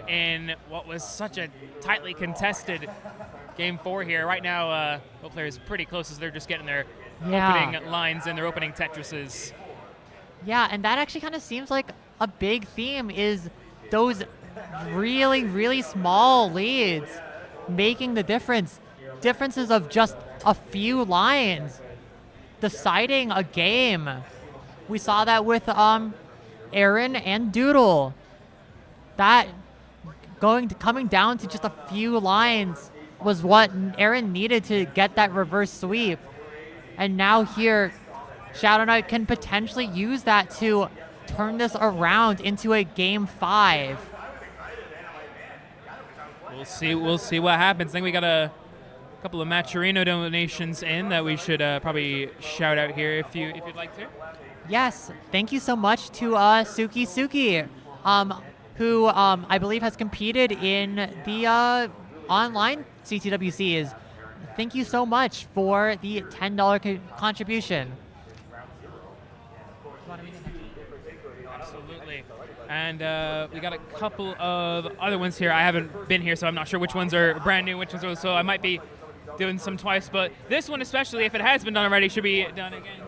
S8: in what was such a tightly contested game 4 here. Right now, both players pretty close as they're just getting their opening lines and their opening Tetrises.
S1: Yeah, and that actually kind of seems like a big theme is those really, really small leads making the difference. Differences of just a few lines deciding a game. We saw that with Aaron and Doodle. That coming down to just a few lines was what Aaron needed to get that reverse sweep. And now here, Shadow Knight can potentially use that to turn this around into a game 5.
S8: We'll see what happens. I think we got a couple of Maturino donations in that we should probably shout out here if you'd like to.
S1: Yes, thank you so much to Suki, who I believe has competed in the online CTWCs. Thank you so much for the $10 contribution.
S8: Absolutely. And we got a couple of other ones here. I haven't been here, so I'm not sure which ones are brand new, which ones are, so I might be doing some twice. But this one, especially if it has been done already, should be done again.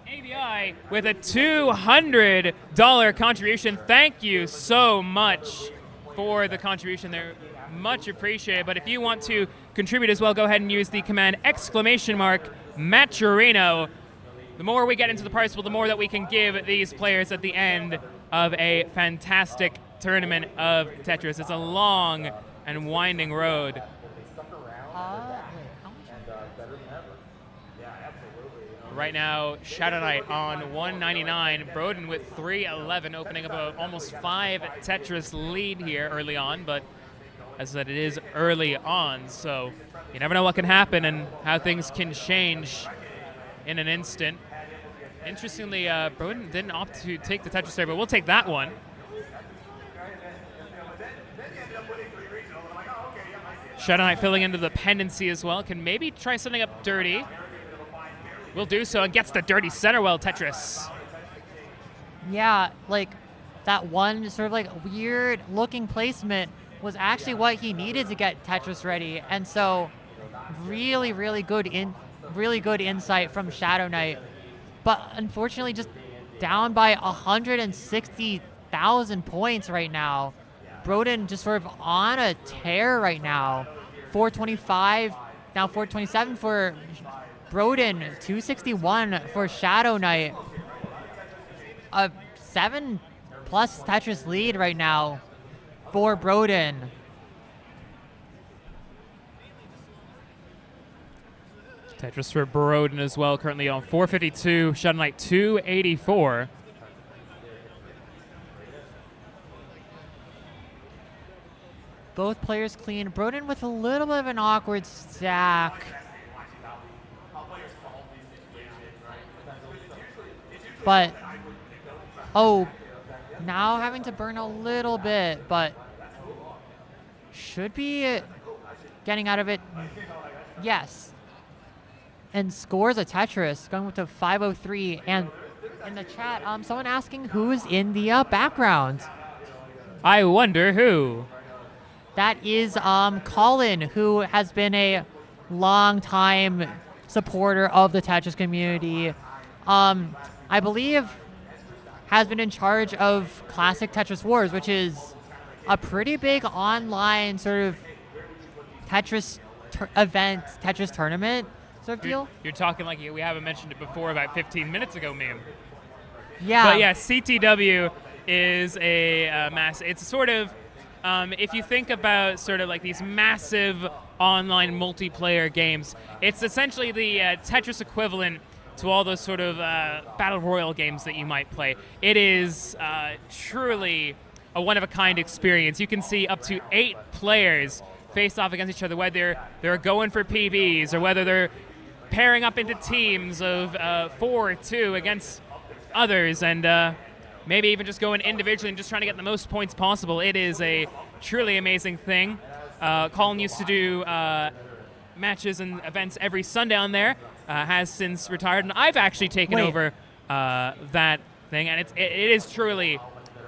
S8: ABI with a $200 contribution. Thank you so much for the contribution there. Much appreciated. But if you want to contribute as well, go ahead and use the command !Maturino. The more we get into the prize pool, the more that we can give these players at the end of a fantastic tournament of Tetris. It's a long and winding road. Right now, Shadow Knight on 199. Broden with 311, opening up almost 5 Tetris lead here early on. But as I said, it is early on, so you never know what can happen and how things can change in an instant. Interestingly, Broden didn't opt to take the Tetris there, but we'll take that one. Shadow Knight filling into the pendency as well. Can maybe try something up dirty. Will do so and gets the dirty center well Tetris.
S1: Yeah, like that one sort of like weird looking placement was actually what he needed to get Tetris ready. And so really, really good insight from Shadow Knight. But unfortunately just down by 160,000 points right now. Broden just sort of on a tear right now. 425, now 427 for Broden, 261 for Shadow Knight. A 7+ Tetris lead right now for Broden.
S8: Tetris for Broden as well, currently on 452. Shadow Knight 284.
S1: Both players clean. Broden with a little bit of an awkward stack. But, now having to burn a little bit, but should be getting out of it. Yes. And scores a Tetris, going with a 503. And in the chat, someone asking who's in the background.
S8: I wonder who.
S1: That is Colin, who has been a long-time supporter of the Tetris community. I believe has been in charge of Classic Tetris Wars, which is a pretty big online sort of Tetris event, Tetris tournament sort of deal.
S8: You're talking like we haven't mentioned it before about 15 minutes ago, ma'am.
S1: Yeah.
S8: But yeah, CTW is a mass. It's sort of, if you think about sort of like these massive online multiplayer games, it's essentially the Tetris equivalent to all those sort of battle royale games that you might play. It is truly a one-of-a-kind experience. You can see up to 8 players face off against each other, whether they're going for PBs or whether they're pairing up into teams of 4 or 2 against others, and maybe even just going individually and just trying to get the most points possible. It is a truly amazing thing. Colin used to do matches and events every Sunday on there, has since retired, and I've actually taken over that thing, and it is truly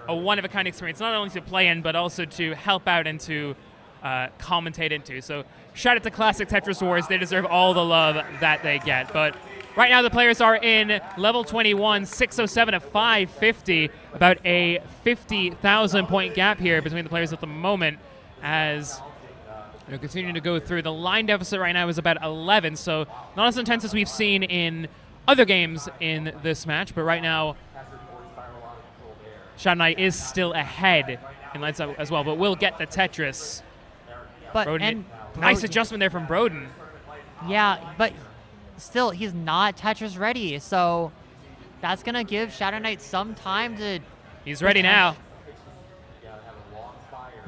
S8: a one-of-a-kind experience, not only to play in, but also to help out and to commentate into. So shout out to Classic Tetris Wars. They deserve all the love that they get. But right now the players are in level 21, 607 to 550, about a 50,000 point gap here between the players at the moment, as they're continuing to go through. The line deficit right now is about 11, so not as intense as we've seen in other games in this match, but right now Shadow Knight is still ahead in lights up as well, but we'll get the Tetris.
S1: But
S8: nice adjustment there from Broden.
S1: Yeah, but still, he's not Tetris ready, so that's gonna give Shadow Knight some time to.
S8: He's ready now.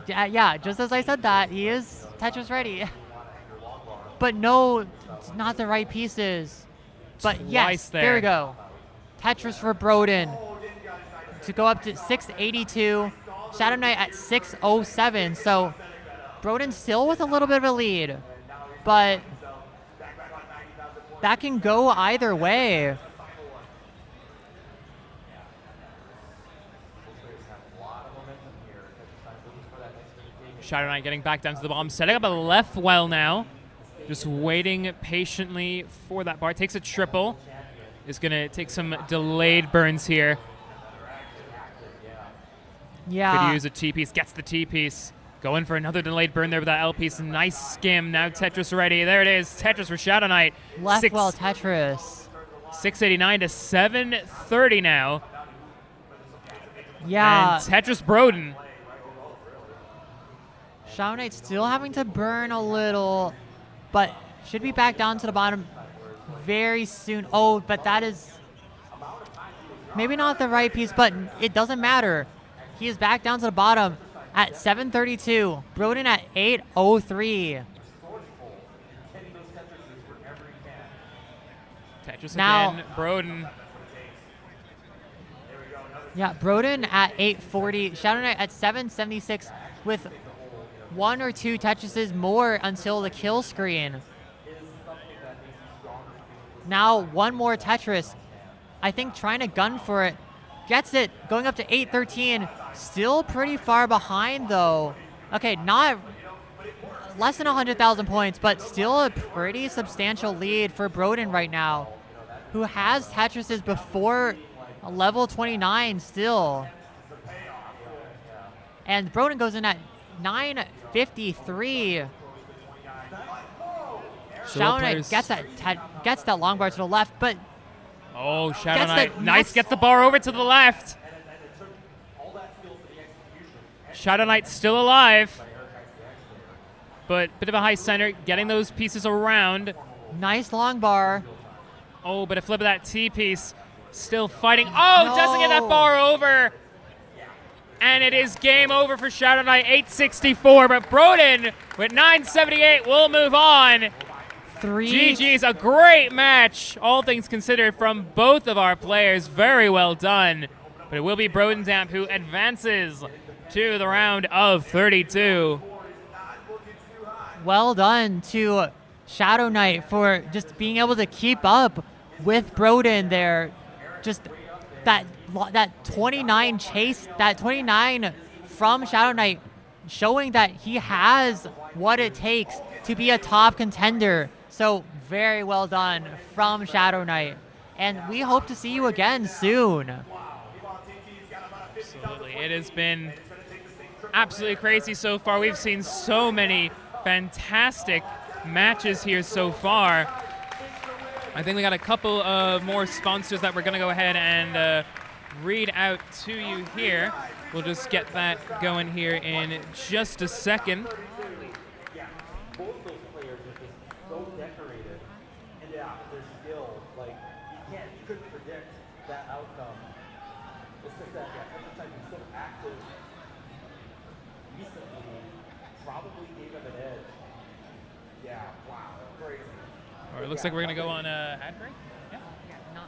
S1: Yeah, just as I said that, he is Tetris ready. But no, it's not the right pieces. But
S8: Twice
S1: yes, there we go. Tetris for Broden to go up to 682. Shadow Knight at 607. So Broden still with a little bit of a lead, but that can go either way.
S8: Shadow Knight getting back down to the bottom, setting up a left well now. Just waiting patiently for that bar. Takes a triple. Is going to take some delayed burns here.
S1: Yeah.
S8: Could use a T-piece. Gets the T-piece. Going for another delayed burn there with that L-piece. Nice skim. Now Tetris ready. There it is. Tetris for Shadow Knight.
S1: Left well Tetris.
S8: 689 to 730 now.
S1: Yeah.
S8: And Tetris Broden.
S1: Shadow Knight still having to burn a little, but should be back down to the bottom very soon. Oh, but that is maybe not the right piece, but it doesn't matter. He is back down to the bottom at 732. Broden at 803.
S8: Tetris
S1: now,
S8: again. Broden.
S1: Yeah, Broden at 840. Shadow Knight at 776 with 1 or 2 Tetrises more until the kill screen. Now one more Tetris. I think trying to gun for it. Gets it. Going up to 813. Still pretty far behind though. Okay, not less than 100,000 points, but still a pretty substantial lead for Broden right now, who has Tetrises before level 29 still. And Broden goes in at 953. Shadow Knight gets that long bar to the left, but
S8: oh, Shadow Knight, nice, gets the bar over to the left. Shadow Knight still alive, but bit of a high center, getting those pieces around.
S1: Nice long bar.
S8: Oh, but a flip of that T-piece, still fighting. Oh, no. Doesn't get that bar over. And it is game over for Shadow Knight, 864, but Broden with 978 will move on. GG's, a great match, all things considered, from both of our players. Very well done. But it will be Broden Damp who advances to the round of 32.
S1: Well done to Shadow Knight for just being able to keep up with Broden there. Just that 29 chase, that 29 from Shadow Knight, showing that he has what it takes to be a top contender. So very well done from Shadow Knight. And we hope to see you again soon.
S8: Absolutely. It has been absolutely crazy so far. We've seen so many fantastic matches here so far. I think we got a couple of more sponsors that we're going to go ahead and read out to you here. We'll just get that going here in just a second.
S6: Yeah, both those players are just so decorated, and yeah, their skill, like you couldn't predict that outcome. It's just that every time he's so active recently, probably gave him an edge. Yeah, wow, crazy.
S8: All right, looks like we're gonna go on ad break.
S1: No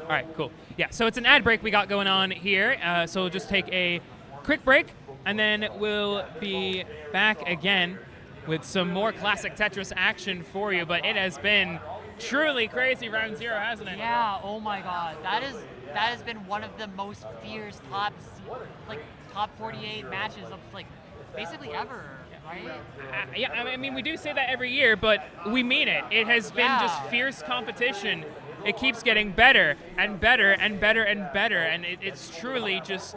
S8: All right, cool. Yeah, so it's an ad break we got going on here. So we'll just take a quick break, and then we'll be back again with some more classic Tetris action for you. But it has been truly crazy round 0, hasn't it?
S1: Yeah. Oh my God. That has been one of the most fierce top 48 matches of basically ever. Right?
S8: Yeah, I mean, we do say that every year, but we mean it. It has been just fierce competition. It keeps getting better and better and better and better, and it's truly just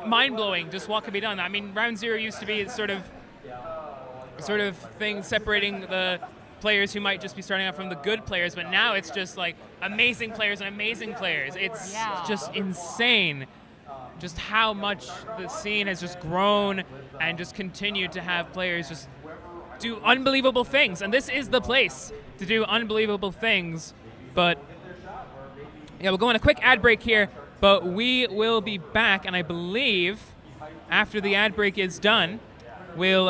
S8: mind-blowing just what can be done. I mean, round 0 used to be sort of thing separating the players who might just be starting out from the good players, but now it's just like amazing players and amazing players. It's just insane just how much the scene has just grown and just continued to have players just do unbelievable things. And this is the place to do unbelievable things. But yeah, we'll go on a quick ad break here, but we will be back, and I believe after the ad break is done, we'll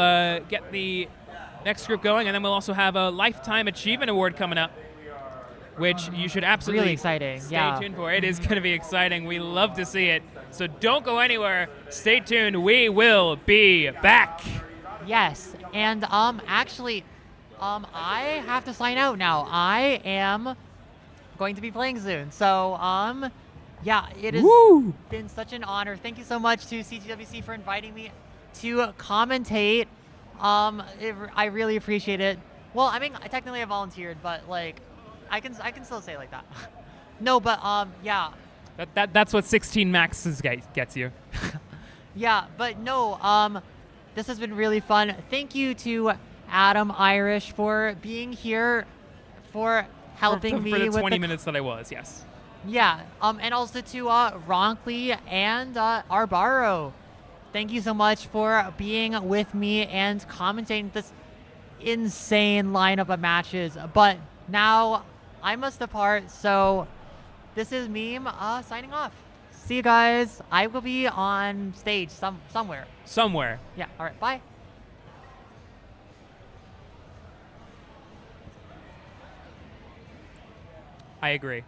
S8: get the next group going, and then we'll also have a Lifetime Achievement Award coming up, which you should absolutely
S1: Really exciting.
S8: stay tuned for. It is going to be exciting. We love to see it. So don't go anywhere. Stay tuned. We will be back.
S1: Yes, and actually, I have to sign out now. I am going to be playing soon. So yeah, it has been such an honor. Thank you so much to CTWC for inviting me to commentate. I really appreciate it. Well, I mean, technically I volunteered, but I can still say it like that. No, but yeah.
S8: That's what 16 maxes gets you.
S1: Yeah, but no, this has been really fun. Thank you to Adam Irish for being here, for helping me
S8: for the
S1: with
S8: 20 minutes that I was, yes.
S1: Yeah, and also to Ronkley and Arbaro. Thank you so much for being with me and commentating this insane lineup of matches. But now I must depart, so this is Meme signing off. See you guys. I will be on stage somewhere.
S8: Somewhere.
S1: Yeah, all right, bye.
S8: I agree.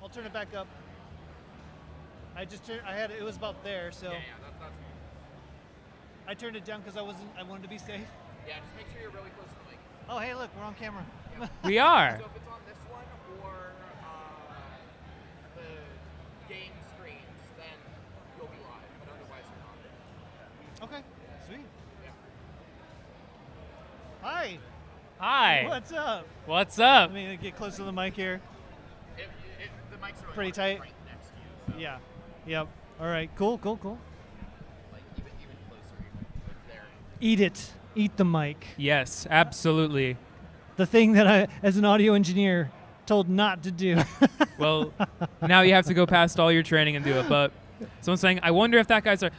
S9: I'll turn it back up. I had it was about there, so.
S7: Yeah, that's fine.
S9: I turned it down because I wanted to be safe.
S7: Yeah, just make sure you're really close to the mic.
S9: Oh, hey, look, we're on camera.
S8: We are.
S7: So if it's on this one or the game screens, then you'll be live, but otherwise you're not.
S9: Okay, sweet.
S7: Yeah.
S9: Hi.
S8: Hi.
S9: What's up?
S8: What's up?
S9: Let me get close to the mic here.
S7: The mic's really
S9: Pretty tight.
S7: right next to you. So
S9: Yeah. Yep. All right. Cool.
S7: like even closer, like there.
S9: Eat it. Eat the mic.
S8: Yes, absolutely.
S9: The thing that I, as an audio engineer, told not to do.
S8: Well, now you have to go past all your training and do it. But someone's saying, I wonder if that guy's like,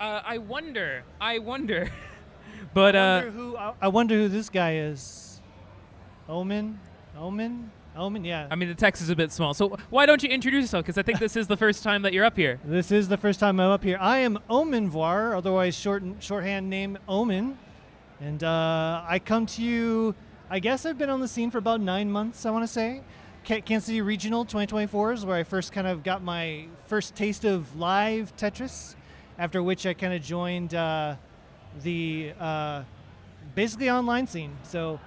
S8: I wonder. But
S9: I wonder who this guy is. Omen, yeah.
S8: I mean, the text is a bit small. So why don't you introduce yourself? Because I think this is the first time that you're up here.
S9: This is the first time I'm up here. I am Omen Voir, otherwise shorthand name Omen. And I come to you, I guess I've been on the scene for about 9 months, I want to say. Kansas City Regional 2024 is where I first kind of got my first taste of live Tetris, after which I kind of joined the basically online scene. So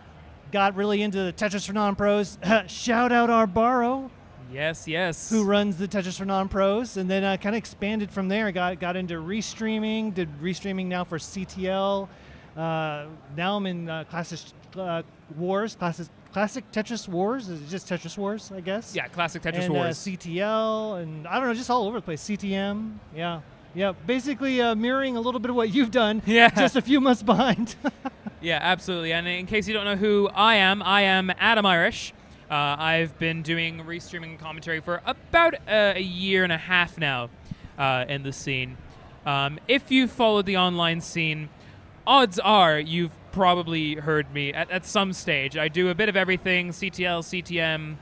S9: got really into the Tetris for Non-Pros. Shout out Arbaro,
S8: Yes.
S9: who runs the Tetris for Non-Pros, and then kind of expanded from there. Got into restreaming, did restreaming now for CTL. Now I'm in Classic Tetris Wars. Is it just Tetris Wars, I guess?
S8: Yeah, classic Tetris
S9: and,
S8: Wars.
S9: CTL, and I don't know, just all over the place. CTM, yeah. Basically mirroring a little bit of what you've done.
S8: Yeah.
S9: Just a few months behind.
S8: Yeah, absolutely. And in case you don't know who I am Adam Irish. I've been doing restreaming commentary for about a year and a half now in the scene. If you followed the online scene, odds are you've probably heard me at some stage. I do a bit of everything, CTL, CTM,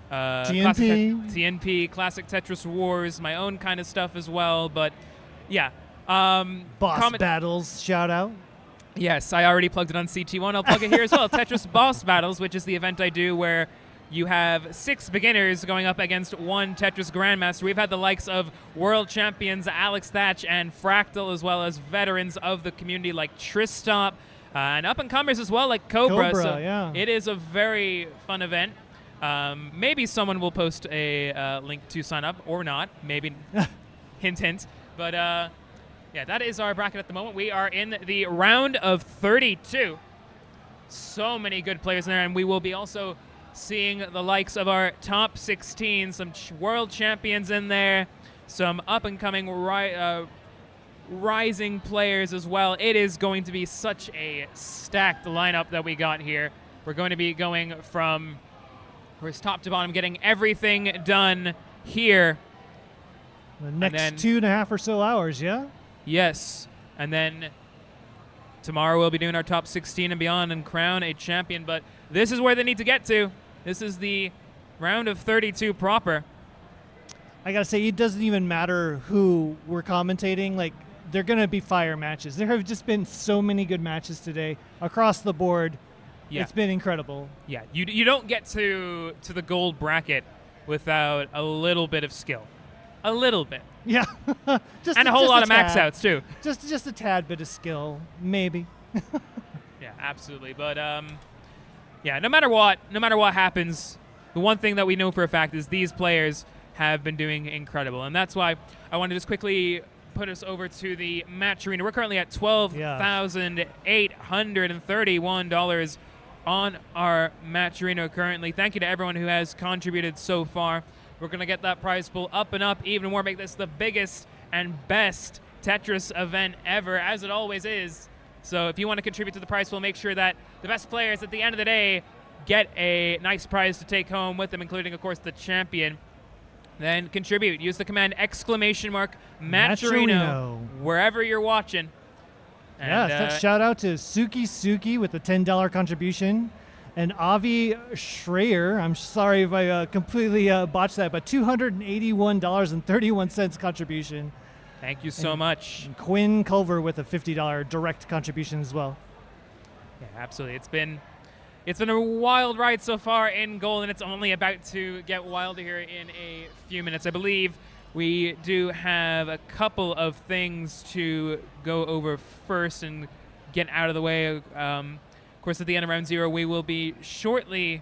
S8: TNP, Classic Tetris Wars, my own kind of stuff as well. But yeah.
S9: Boss Battles, shout out.
S8: Yes, I already plugged it on CT1. I'll plug it here as well. Tetris Boss Battles, which is the event I do where you have 6 beginners going up against 1 Tetris Grandmaster. We've had the likes of world champions Alex Thatch and Fractal, as well as veterans of the community like Tristop, and up-and-comers as well like Cobra. So
S9: yeah.
S8: It is a very fun event. Maybe someone will post a link to sign up, or not. Maybe, hint, hint. But yeah, that is our bracket at the moment. We are in the round of 32. So many good players in there, and we will be also seeing the likes of our top 16, some world champions in there, some up-and-coming rising players as well. It is going to be such a stacked lineup that we got here. We're going to be going from top to bottom, getting everything done here.
S9: The next 2.5 or so hours, yeah?
S8: Yes. And then tomorrow we'll be doing our top 16 and beyond and crown a champion. But this is where they need to get to. This is the round of 32 proper.
S9: I gotta say, it doesn't even matter who we're commentating. Like, they're gonna be fire matches. There have just been so many good matches today across the board.
S8: Yeah.
S9: It's been incredible.
S8: Yeah, you don't get to the gold bracket without a little bit of skill. A little bit.
S9: Yeah.
S8: And a whole lot of max outs, too.
S9: Just a tad bit of skill, maybe.
S8: Yeah, absolutely. But yeah, no matter what happens, the one thing that we know for a fact is these players have been doing incredible. And that's why I want to just quickly put us over to the match arena. We're currently at $12,831 on our match arena currently. Thank you to everyone who has contributed so far. We're going to get that prize pool up and up even more, make this the biggest and best Tetris event ever, as it always is. So if you want to contribute to the prize pool, make sure that the best players at the end of the day get a nice prize to take home with them, including, of course, the champion. Then contribute. Use the command !Matcherino wherever you're watching. And,
S9: shout out to Suki with a $10 contribution. And Avi Schreier, I'm sorry if I completely botched that, but $281.31 contribution.
S8: Thank you so much.
S9: And Quinn Culver with a $50 direct contribution as well.
S8: Yeah, absolutely. It's been It's been a wild ride so far in gold, and it's only about to get wilder here in a few minutes. I believe we do have a couple of things to go over first and get out of the way. Of course, at the end of round 0, we will be shortly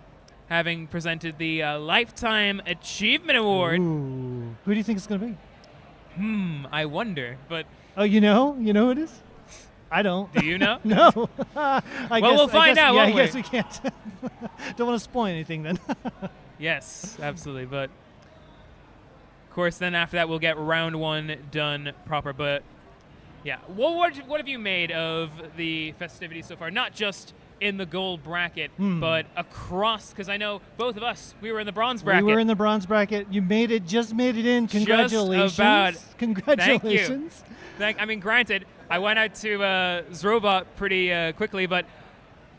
S8: having presented the Lifetime Achievement Award.
S9: Ooh. Who do you think it's going to be?
S8: I wonder, but...
S9: Oh, you know? You know who it is? I don't.
S8: Do you know?
S9: No.
S8: We'll find out, won't
S9: I guess we can't. Don't want to spoil anything then.
S8: Yes, absolutely. But, of course, then after that, we'll get round 1 done proper. But, yeah. What have you made of the festivities so far? Not just in the gold bracket, but across, because I know both of us, we were in the bronze bracket.
S9: We were in the bronze bracket. You made it, just made it in. Congratulations.
S8: Just about.
S9: Congratulations.
S8: Thank you. I mean, granted, I went out to Zrobot pretty quickly, but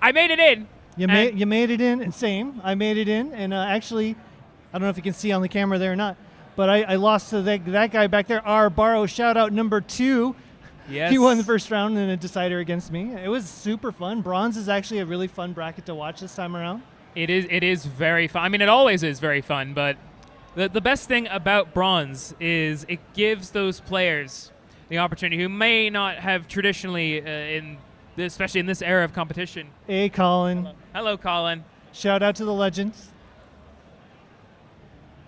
S8: I made it in.
S9: You made it in, and same. I made it in, and actually, I don't know if you can see on the camera there or not, but I lost to that guy back there, R. Barrow, shout out number 2.
S8: Yes.
S9: He won the first round in a decider against me. It was super fun. Bronze is actually a really fun bracket to watch this time around.
S8: It is very fun. I mean, it always is very fun, but the best thing about bronze is it gives those players the opportunity who may not have traditionally, especially in this era of competition.
S9: Hey, Colin.
S8: Hello, Colin.
S9: Shout out to the legends.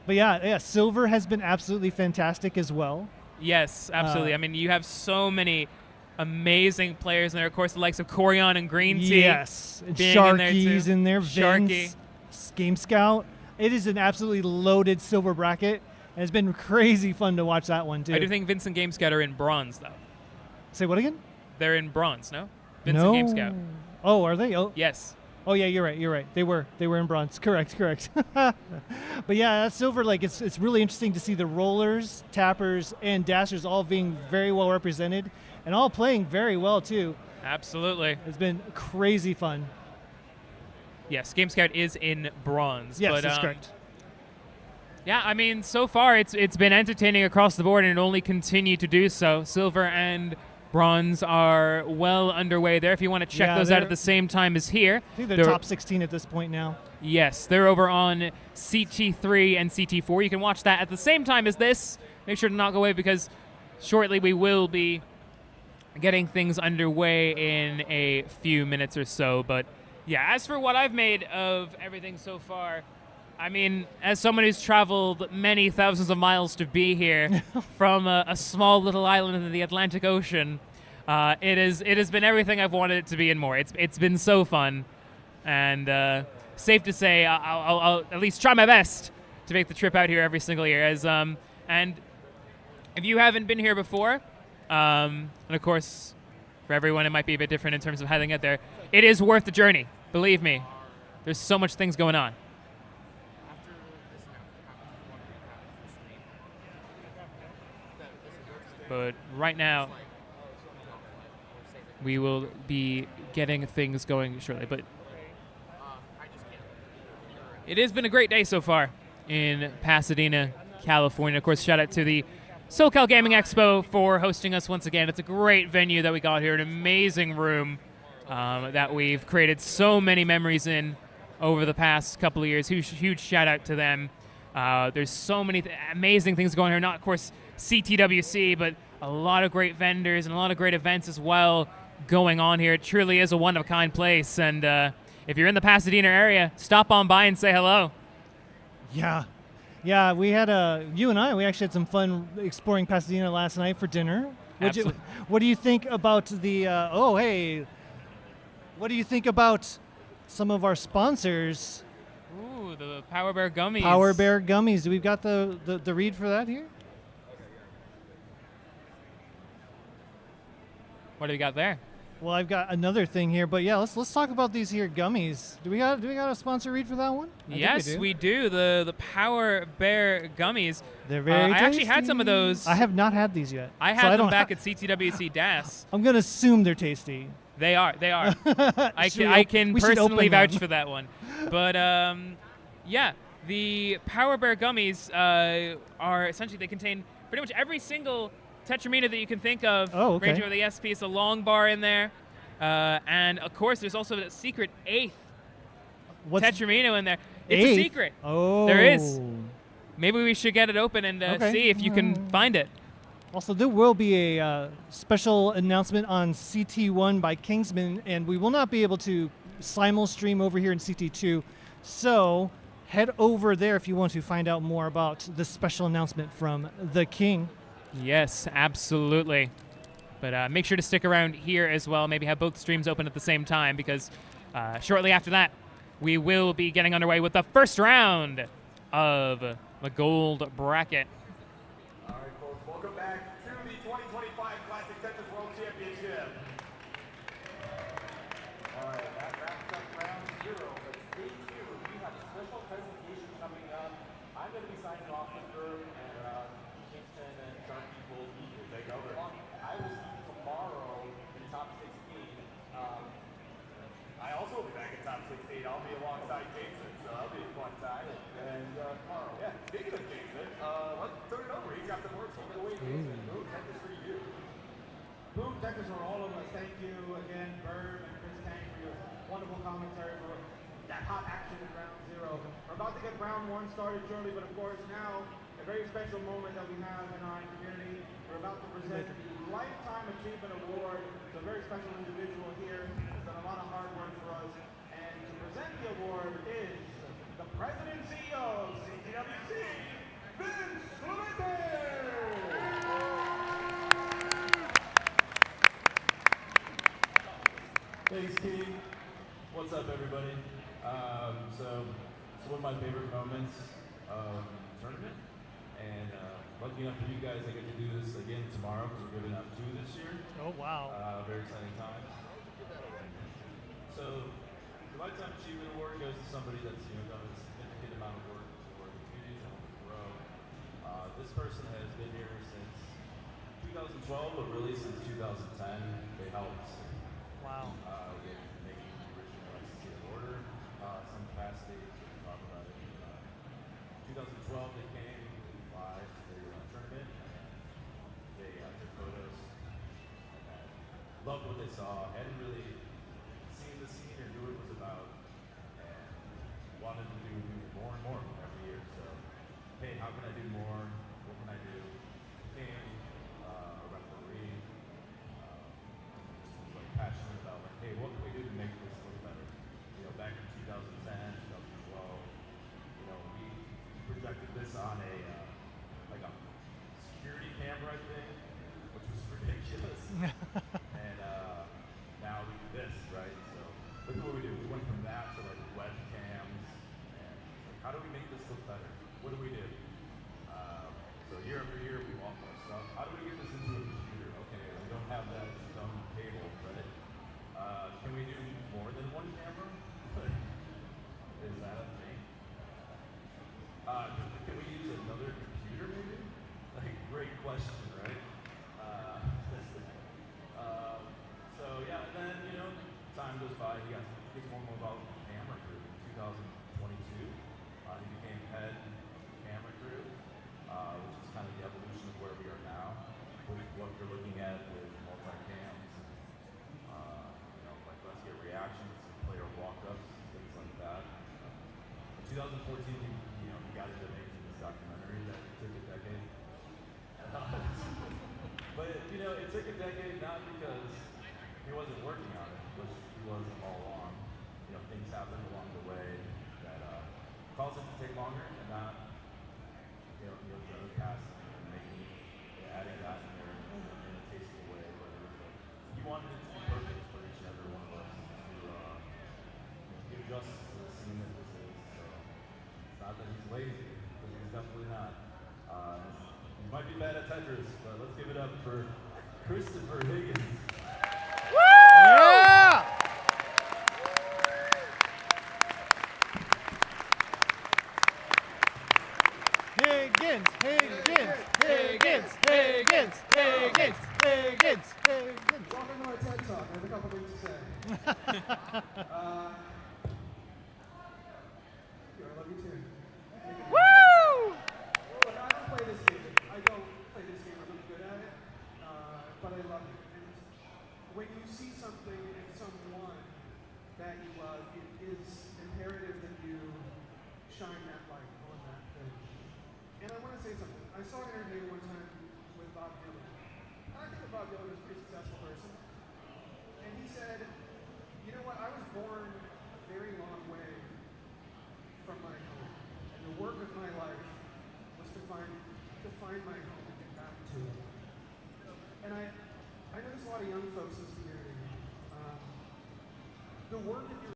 S9: But yeah, silver has been absolutely fantastic as well.
S8: Yes, absolutely. I mean, you have so many amazing players in there. Of course, the likes of Corion and Green Tea.
S9: Yes, and
S8: being
S9: Sharky's in there.
S8: Sharky.
S9: Vince, Game Scout. It is an absolutely loaded silver bracket, and it's been crazy fun to watch that one too.
S8: I do think Vince and Game Scout are in bronze, though.
S9: Say what again?
S8: They're in bronze, no? Vince
S9: no.
S8: and Game Scout.
S9: Oh, are they? Oh,
S8: yes.
S9: Oh yeah, you're right. They were in bronze. Correct. But yeah, that silver, like it's really interesting to see the rollers, tappers, and dashers all being very well represented, and all playing very well too.
S8: Absolutely.
S9: It's been crazy fun.
S8: Yes, Game Scout is in bronze.
S9: Yes,
S8: but,
S9: that's correct.
S8: Yeah, I mean, so far it's been entertaining across the board, and it only continue to do so. Silver and bronze are well underway there. If you want to check those out at the same time as here.
S9: I think they're top 16 at this point now.
S8: Yes, they're over on CT3 and CT4. You can watch that at the same time as this. Make sure to not go away because shortly we will be getting things underway in a few minutes or so. But yeah, as for what I've made of everything so far, I mean, as someone who's traveled many thousands of miles to be here from a small little island in the Atlantic Ocean, it has been everything I've wanted it to be and more. It's been so fun, and safe to say I'll at least try my best to make the trip out here every single year. And if you haven't been here before, and of course for everyone it might be a bit different in terms of how they get there, it is worth the journey. Believe me, there's so much things going on. But right now, we will be getting things going shortly. But it has been a great day so far in Pasadena, California. Of course, shout out to the SoCal Gaming Expo for hosting us once again. It's a great venue that we got here, an amazing room that we've created so many memories in over the past couple of years. Huge shout out to them. There's so many amazing things going here. Not, of course, CTWC, but a lot of great vendors and a lot of great events as well going on here. It truly is a one-of-a-kind place. And if you're in the Pasadena area, stop on by and say hello.
S9: Yeah, we had you and I, we actually had some fun exploring Pasadena last night for dinner. What do you think about the, what do you think about some of our sponsors?
S8: Ooh, the Power Bear Gummies.
S9: Power Bear Gummies. Do we got the read for that here?
S8: What do we got there?
S9: Well, I've got another thing here, but yeah, let's talk about these here gummies. Do we got a sponsor read for that one?
S8: Yes, we do. The Power Bear Gummies.
S9: They're very tasty.
S8: I actually had some of those.
S9: I have not had these yet.
S8: I had them back at CTWC DAS.
S9: I'm gonna assume they're tasty.
S8: They are. I can personally vouch for that one. But yeah, the Power Bear Gummies are essentially, they contain pretty much every single Tetramino that you can think of.
S9: Oh, okay.
S8: Ranging over the SP, it's a long bar in there. And of course, there's also a secret 8th
S9: What's
S8: Tetramino in there. It's
S9: eighth?
S8: a secret.
S9: Oh.
S8: There is. Maybe we should get it open and
S9: Okay.
S8: see if you can find it.
S9: Also, there will be a special announcement on CT1 by Kingsman, and we will not be able to simul stream over here in CT2. So head over there if you want to find out more about the special announcement from the King.
S8: Yes, absolutely. But make sure to stick around here as well. Maybe have both streams open at the same time, because shortly after that, we will be getting underway with the first round of the gold bracket.
S6: All right, folks, welcome back to the 2025 Classic Tetris World Championship. All right, that wraps up round 0, but stay tuned. We have a special presentation coming up. I'm going to be signing off the group, and Kingston and Sharky will take over. I will see you tomorrow in top 16. I also will be back in top 16. I'll be alongside Jason, so that'll be a fun time. And tomorrow, yeah, speaking of Jason, let's turn it over. He's got some work. Take it away, Jason. Boom, Tetris for you.
S4: Boom, Tetris for all of us. Thank you again, Verb and Chris Kang, for your wonderful commentary for that hot action in round 0. We're about to get round 1 started shortly, but of course now, a very special moment that we have in our community. We're about to present the Lifetime Achievement Award to a very special individual here who's done a lot of hard work for us. And to present the award is the President and CEO of CTWC, Vince Clemente!
S6: Thanks, King. What's up, everybody? So it's one of my favorite moments of the tournament, and lucky enough for you guys, I get to do this again tomorrow because we're giving out 2 this year.
S9: Oh, wow.
S6: Very exciting time. So the Lifetime Achievement Award goes to somebody that's done a significant amount of work for the community to help it grow. This person has been here since 2012, but really since 2010. They helped.
S9: Wow.
S6: With making the original licensing order, some capacity, we talk about it. 2012 they came live to the tournament, and they took photos, and loved what they saw, hadn't really seen the scene or knew what it was about, and wanted to do more and more every year. So, hey, how can I do more? What can I do? Became a referee. Passionate about hey, what can we do to make this look better? Back in 2010, 2012, we projected this on a like a security camera thing, which was ridiculous. And now we do this, right? So look at what we do. We went from that to like webcams, and like, how do we make this look better? What do we do? So year after year, we want more stuff. How do we get this into a computer? Okay, we don't have that dumb cable, right? Can we do more than one camera? Is that a thing? Can we use another computer maybe? Like, great question, right? So yeah, and then, time goes by, he gets more involved with the camera crew. In 2022, he became head camera crew, which is kind of the evolution of where we are now, with what you're looking at with multi-cams, like let's get reactions, player walk-ups, things like that. In 2014, he got into making this documentary that took a decade. But it took a decade not because he wasn't working on it, which he wasn't all along. Things happened along the way that caused it to take longer, and not the other casting and making adding that in there in a tasteful way. But it was like he wanted it to be perfect for each and every one of us to give justice to the scene that this is. So it's not that he's lazy, because he's definitely not. He might be bad at Tetris, but let's give it up for Christopher Higgins.
S9: Yeah! Higgins, Higgins, Higgins, Higgins, Higgins, Higgins, Higgins.
S5: Welcome to our TED Talk. I have a couple things to say. I love you too.
S9: Woo!
S5: Look, I don't play this game. I don't play this game. I'm really good at it. But I love it.
S4: find my home and get back to it. And I know there's a lot of young folks in this community. The work that you're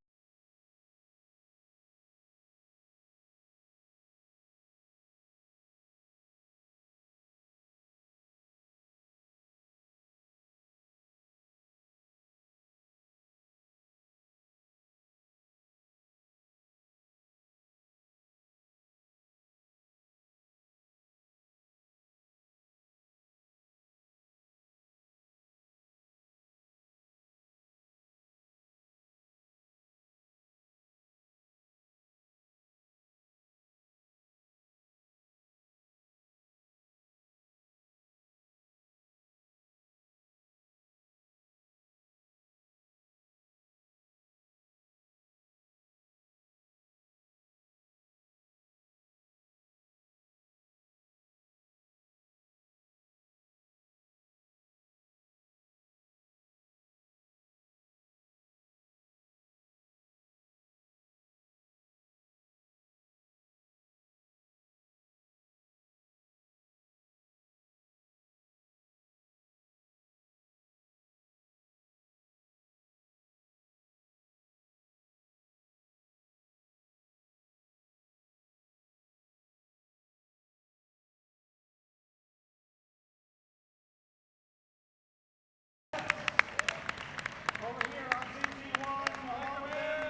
S4: over here on CT1,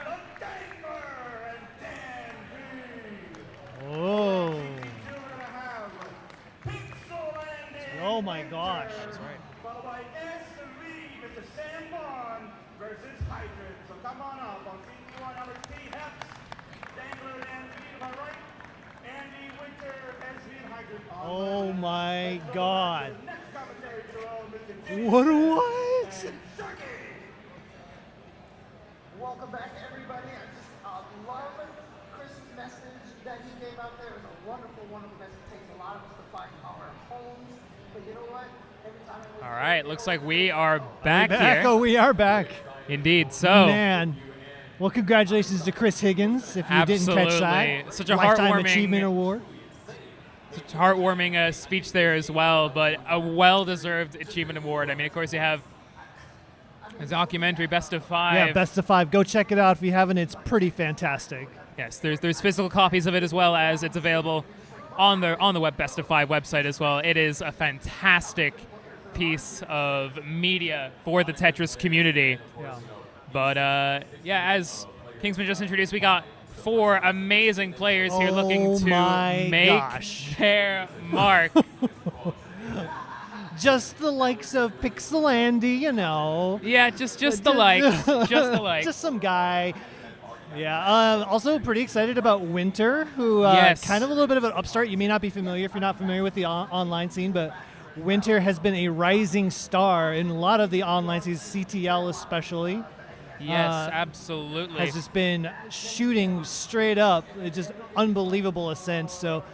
S4: the Denver and Dan B.
S9: Oh.
S4: CT2, we're going to have Pixel and
S9: Oh my gosh.
S4: That's right. Followed by SV, Mr. Sam Vaughn versus Hydra. So come on up on CT1, number T Heps, Dangler and B to my right, Andy Winter, SV and Hydra.
S9: Oh my God.
S4: Next commentary duo, Mr. Jimmy
S9: What?
S4: and Sharky. Welcome back, everybody. I just love Chris's message that he gave out there. It was a wonderful, wonderful message. It takes a lot of us to find our homes, but you know what? Every time I
S8: All right, looks like we are back here.
S9: Oh, we are back.
S8: Indeed. So,
S9: Man. Well, congratulations to Chris Higgins, if you didn't catch that.
S8: Absolutely. Such a
S9: Lifetime
S8: heartwarming-
S9: Achievement Award.
S8: such a heartwarming speech there as well, but a well-deserved achievement award. I mean, of course, you have a documentary, Best of Five.
S9: Yeah, Best of Five. Go check it out if you haven't. It's pretty fantastic.
S8: Yes, there's physical copies of it as well as it's available on the web Best of Five website as well. It is a fantastic piece of media for the Tetris community.
S9: Yeah.
S8: But yeah, as Kingsman just introduced, we got 4 amazing players here looking to
S9: my
S8: make
S9: gosh.
S8: their mark.
S9: Just the likes of Pixelandy, you know.
S8: Yeah, just the likes, just the likes.
S9: Just some guy. Yeah. Also, pretty excited about Winter, who
S8: Yes.
S9: kind of a little bit of an upstart. You may not be familiar if you're not familiar with the online scene, but Winter has been a rising star in a lot of the online scenes, CTL especially.
S8: Yes, absolutely.
S9: Has just been shooting straight up. It's just unbelievable ascent. So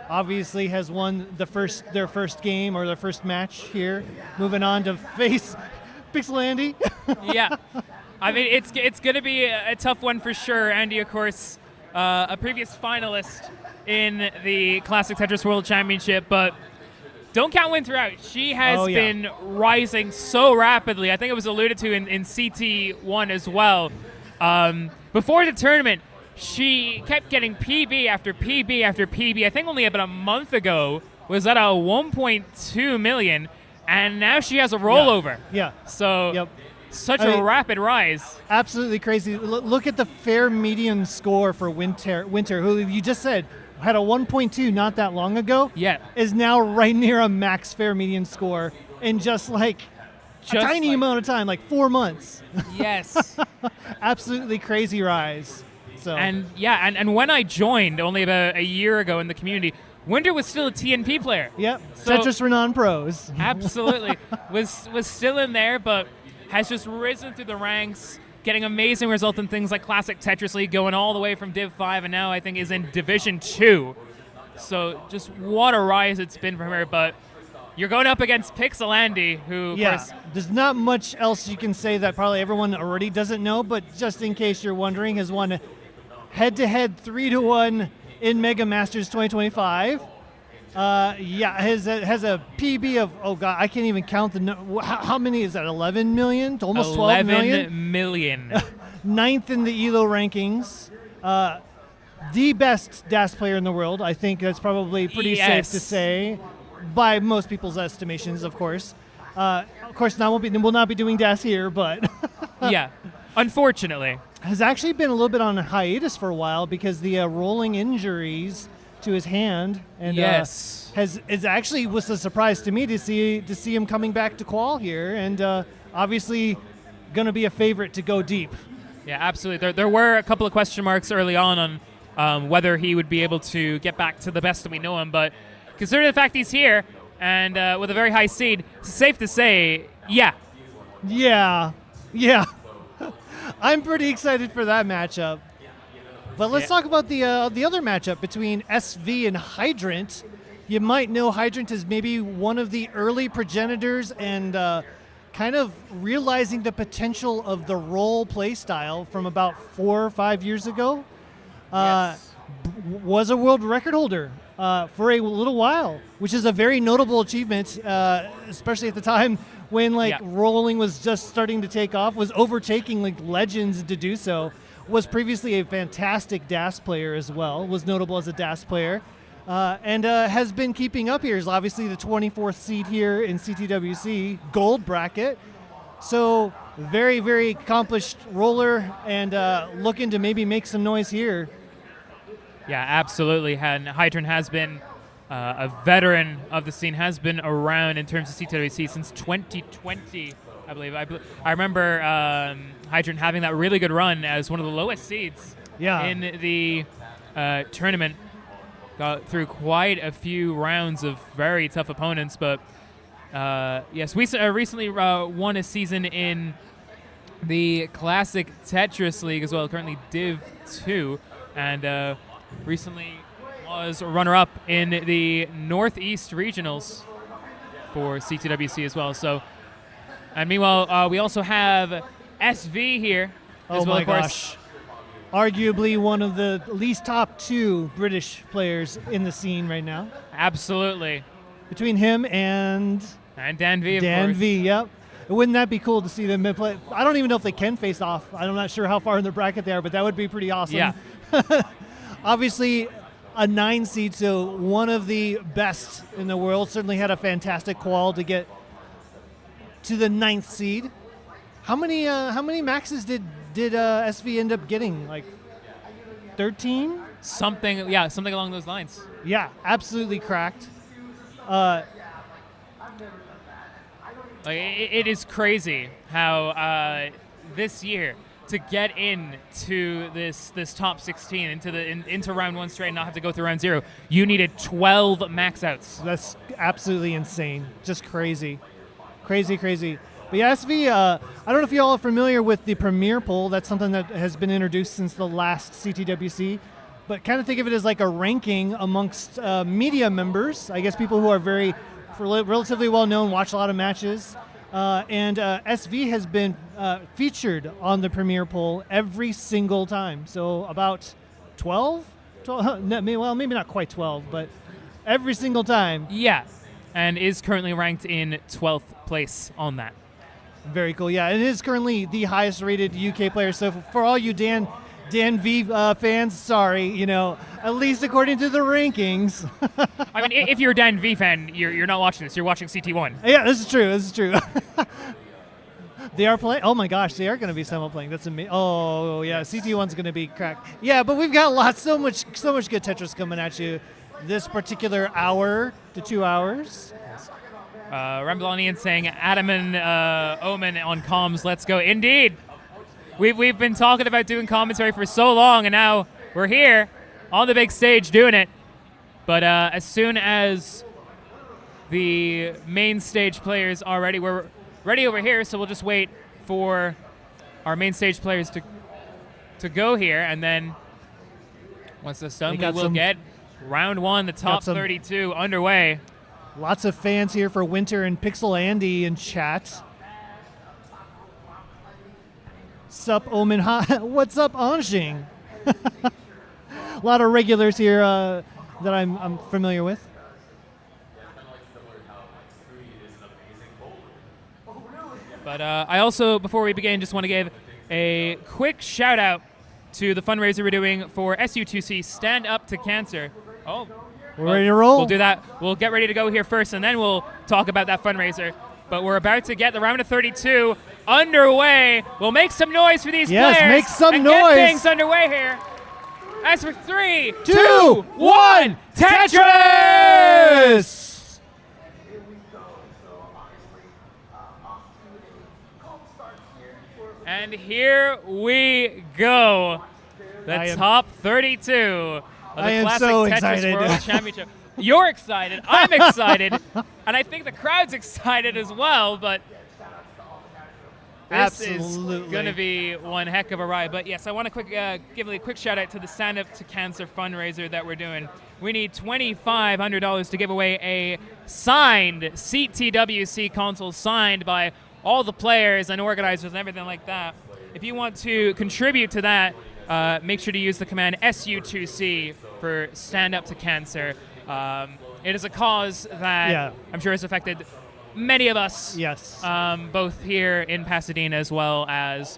S9: obviously has won their first game or their first match here. Moving on to face Pixelandy.
S8: Yeah. I mean, it's going to be a tough one for sure. Andy, of course, a previous finalist in the Classic Tetris World Championship, but don't count Winter out. She has been rising so rapidly. I think it was alluded to in CT1 as well. Before the tournament, she kept getting PB after PB after PB. I think only about a month ago was at a 1.2 million, and now she has a rollover.
S9: Yeah.
S8: So such a rapid rise.
S9: Absolutely crazy. Look at the fair median score for Winter, who you just said had a 1.2 not that long ago.
S8: Yeah.
S9: Is now right near a max fair median score in just like a tiny amount of time, like 4 months.
S8: Yes.
S9: Absolutely crazy rise. So
S8: And yeah, and when I joined only about a year ago in the community, Winter was still a TNP player.
S9: Yep.
S8: So
S9: Tetris for non-pros.
S8: absolutely. was still in there, but has just risen through the ranks, getting amazing results in things like Classic Tetris League, going all the way from Div 5, and now I think is in Division 2. So just what a rise it's been from her. But you're going up against Pixelandy, who, of course,
S9: there's not much else you can say that probably everyone already doesn't know, but just in case you're wondering, has won head-to-head 3-1 in Mega Masters 2025. Yeah, has a PB of, oh god, I can't even count how many is that? 11 million? Almost 12 million.
S8: 11 million.
S9: Ninth in the ELO rankings. The best DAS player in the world. I think that's probably pretty safe to say, by most people's estimations, of course. Of course, we'll not be doing DAS here, but
S8: yeah, unfortunately.
S9: Has actually been a little bit on hiatus for a while because the rolling injuries to his hand, and
S8: yes,
S9: it actually was a surprise to me to see him coming back to qual here, and obviously going to be a favorite to go deep.
S8: Yeah, absolutely. There were a couple of question marks early on whether he would be able to get back to the best that we know him, but considering the fact he's here and with a very high seed, it's safe to say, yeah.
S9: I'm pretty excited for that matchup. But let's talk about the other matchup between SV and Hydrant. You might know Hydrant is maybe one of the early progenitors and kind of realizing the potential of the role play style from about 4 or 5 years ago. Was a world record holder for a little while, which is a very notable achievement, especially at the time when rolling was just starting to take off, was overtaking legends to do so. Was previously a fantastic DAS player as well, was notable as a DAS player, and has been keeping up here. Is obviously the 24th seed here in CTWC gold bracket. So very, very accomplished roller, and looking to maybe make some noise here.
S8: Yeah, absolutely. And Hydrant has been a veteran of the scene, has been around in terms of CTWC since 2020, I believe. I remember Hydrant having that really good run as one of the lowest seeds in the tournament. Got through quite a few rounds of very tough opponents, but yes, we recently won a season in the Classic Tetris League as well, currently Div 2, and recently was runner-up in the Northeast Regionals for CTWC as well. So, and meanwhile, we also have SV here as well, of course.
S9: Arguably one of the least top 2 British players in the scene right now.
S8: Absolutely.
S9: Between him and
S8: Dan V, of course.
S9: Dan V, yep. Wouldn't that be cool to see them play? I don't even know if they can face off. I'm not sure how far in the bracket they are, but that would be pretty awesome.
S8: Yeah.
S9: Obviously, a 9 seed, so one of the best in the world. Certainly had a fantastic qual to get to the 9th seed. How many maxes did SV end up getting? Like 13?
S8: Something along those lines.
S9: Yeah, absolutely cracked.
S8: It is crazy how this year to get into this top 16 into round 1 straight and not have to go through round 0, you needed 12 max outs.
S9: That's absolutely insane. Just crazy. But yeah, SV, I don't know if you all are familiar with the Premier Poll. That's something that has been introduced since the last CTWC. But kind of think of it as like a ranking amongst media members. I guess people who are very relatively well known, watch a lot of matches. And SV has been featured on the Premier Poll every single time. So about 12? Well, maybe not quite 12, but every single time.
S8: Yeah, and is currently ranked in 12th place on that.
S9: Very cool. Yeah, it is currently the highest rated UK player. So for all you Dan V fans, sorry, at least according to the rankings.
S8: I mean, if you're a Dan V fan, you're not watching this. You're watching CT1.
S9: Yeah, this is true. They are playing. Oh my gosh, they are going to be simul playing. That's amazing. Oh yeah, CT1's going to be cracked. Yeah, but we've got so much good Tetris coming at you this particular hour to 2 hours.
S8: Ramblonian saying Adam and Omen on comms. Let's go. Indeed. We've been talking about doing commentary for so long, and now we're here on the big stage doing it. But as soon as the main stage players are ready, we're ready over here, so we'll just wait for our main stage players to go here, and then once that's done, we will get round 1, the top 32 underway.
S9: Lots of fans here for Winter and Pixel Andy in chat. Sup, Omen? What's up, Anjing? A lot of regulars here that I'm familiar with.
S8: But I also, before we begin, just want to give a quick shout out to the fundraiser we're doing for SU2C Stand Up to Cancer. Oh,
S9: we're ready to roll.
S8: We'll do that. We'll get ready to go here first, and then we'll talk about that fundraiser. But we're about to get the round of 32 underway. We'll make some noise for these players.
S9: Yes, make some
S8: and
S9: noise.
S8: Get things underway here. As for 3, 2,
S9: 1,
S8: Tetris! And here we go. The top 32 of the Classic Tetris
S9: excited.
S8: World Championship. You're excited. I'm excited. And I think the crowd's excited as well, but this is going to be one heck of a ride. But yes, I want to give a quick shout out to the Stand Up to Cancer fundraiser that we're doing. We need $2,500 to give away a signed CTWC console signed by all the players and organizers and everything like that. If you want to contribute to that, make sure to use the command SU2C for Stand Up to Cancer. It is a cause that I'm sure has affected many of us,
S9: yes,
S8: both here in Pasadena as well as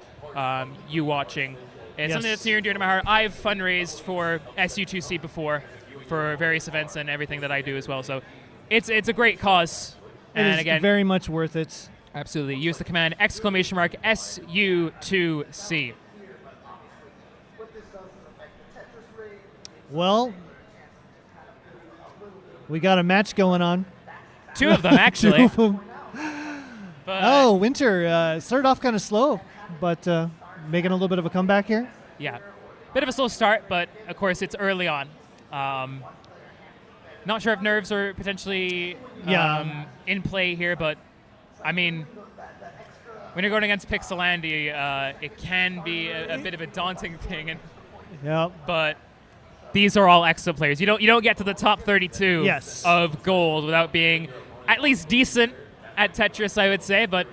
S8: you watching. It's something that's near and dear to my heart. I've fundraised for SU2C before for various events and everything that I do as well. So it's a great cause.
S9: It is
S8: again,
S9: very much worth it.
S8: Absolutely. Use the command SU2C.
S9: Well, we got a match going on.
S8: 2 of them, actually.
S9: 2 of them. Oh, Winter started off kind of slow, but making a little bit of a comeback here.
S8: Yeah. Bit of a slow start, but of course it's early on. Not sure if nerves are potentially in play here, but I mean, when you're going against Pixelandy, it can be a bit of a daunting thing. But these are all EXO players. You don't get to the top 32 of gold without being at least decent at Tetris, I would say. But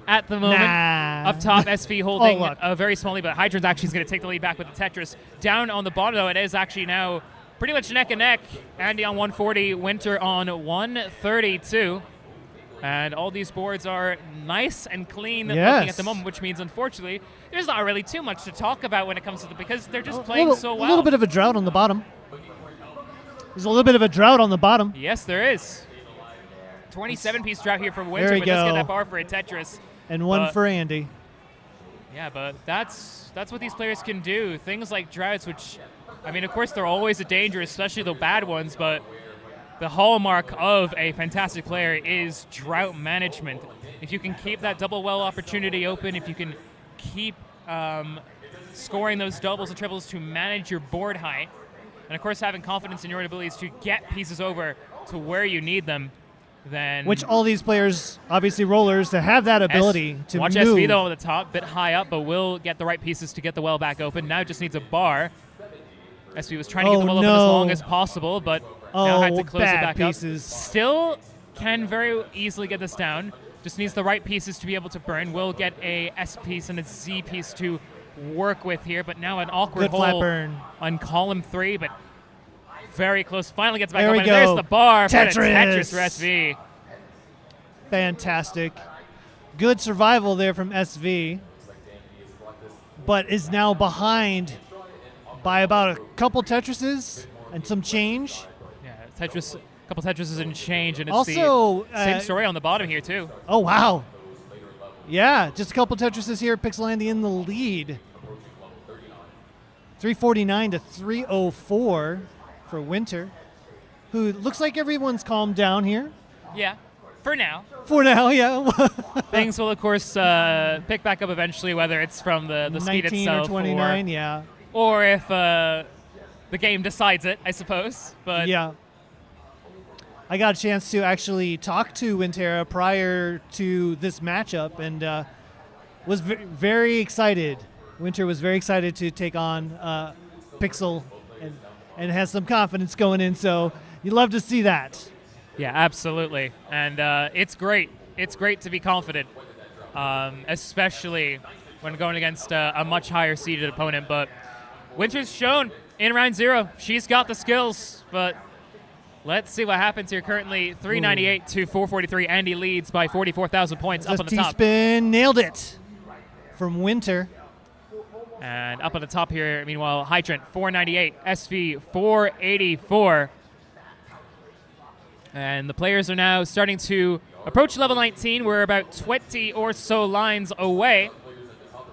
S8: at the moment, up top, SV holding a very small lead, but Hydron's actually going to take the lead back with the Tetris. Down on the bottom, though, it is actually now pretty much neck and neck. Andy on 140, Winter on 132. And all these boards are nice and clean looking at the moment, which means, unfortunately, there's not really too much to talk about when it comes to because they're just playing so well.
S9: A little bit of a drought on the bottom. There's a little bit of a drought on the bottom.
S8: Yes, there is. 27-piece drought here for Winter, but let's get that bar for a Tetris.
S9: And one for Andy.
S8: Yeah, but that's what these players can do. Things like droughts, which, I mean, of course, they're always a danger, especially the bad ones, but the hallmark of a fantastic player is drought management. If you can keep that double well opportunity open, if you can keep scoring those doubles and triples to manage your board height, and of course having confidence in your own abilities to get pieces over to where you need them, then...
S9: Which all these players, obviously rollers, to have that ability to
S8: watch
S9: move.
S8: SV though at the top, bit high up, but will get the right pieces to get the well back open. Now just needs a bar. SV was trying to get the well open as long as possible, but now had to close it back
S9: pieces.
S8: up. Still can very easily get this down. Just needs the right pieces to be able to burn. Will get a S piece and a Z piece to work with here, but now an awkward hole
S9: flat burn
S8: on column 3, but very close. Finally gets back
S9: there
S8: up,
S9: we
S8: and
S9: go.
S8: there's the bar
S9: Tetris.
S8: for the Tetris for SV.
S9: Fantastic. Good survival there from SV, but is now behind by about a couple Tetrises and some change.
S8: Yeah, Tetris, a couple Tetrises and change, and it's
S9: also,
S8: the same story on the bottom here too.
S9: Oh, wow. Yeah, just a couple Tetrises here. Pixelandy in the lead. 349 to 304 for Winter, who looks like everyone's calmed down here.
S8: Yeah, for now.
S9: For now, yeah.
S8: Things will, of course, pick back up eventually, whether it's from the speed
S9: 19
S8: itself
S9: or 29, yeah.
S8: Or if the game decides it, I suppose. But
S9: yeah. I got a chance to actually talk to Wintera prior to this matchup and was very excited. Winter was very excited to take on Pixel and has some confidence going in, so you'd love to see that.
S8: Yeah, absolutely. And it's great. It's great to be confident, especially when going against a much higher seeded opponent. But Winter's shown in round 0, she's got the skills, but Let's see what happens here. Currently 398 to 443. Andy leads by 44,000 points up on the top.
S9: T-spin, nailed it from Winter.
S8: And up on the top here, meanwhile, Hydrant 498, SV 484. And the players are now starting to approach level 19. We're about 20 or so lines away.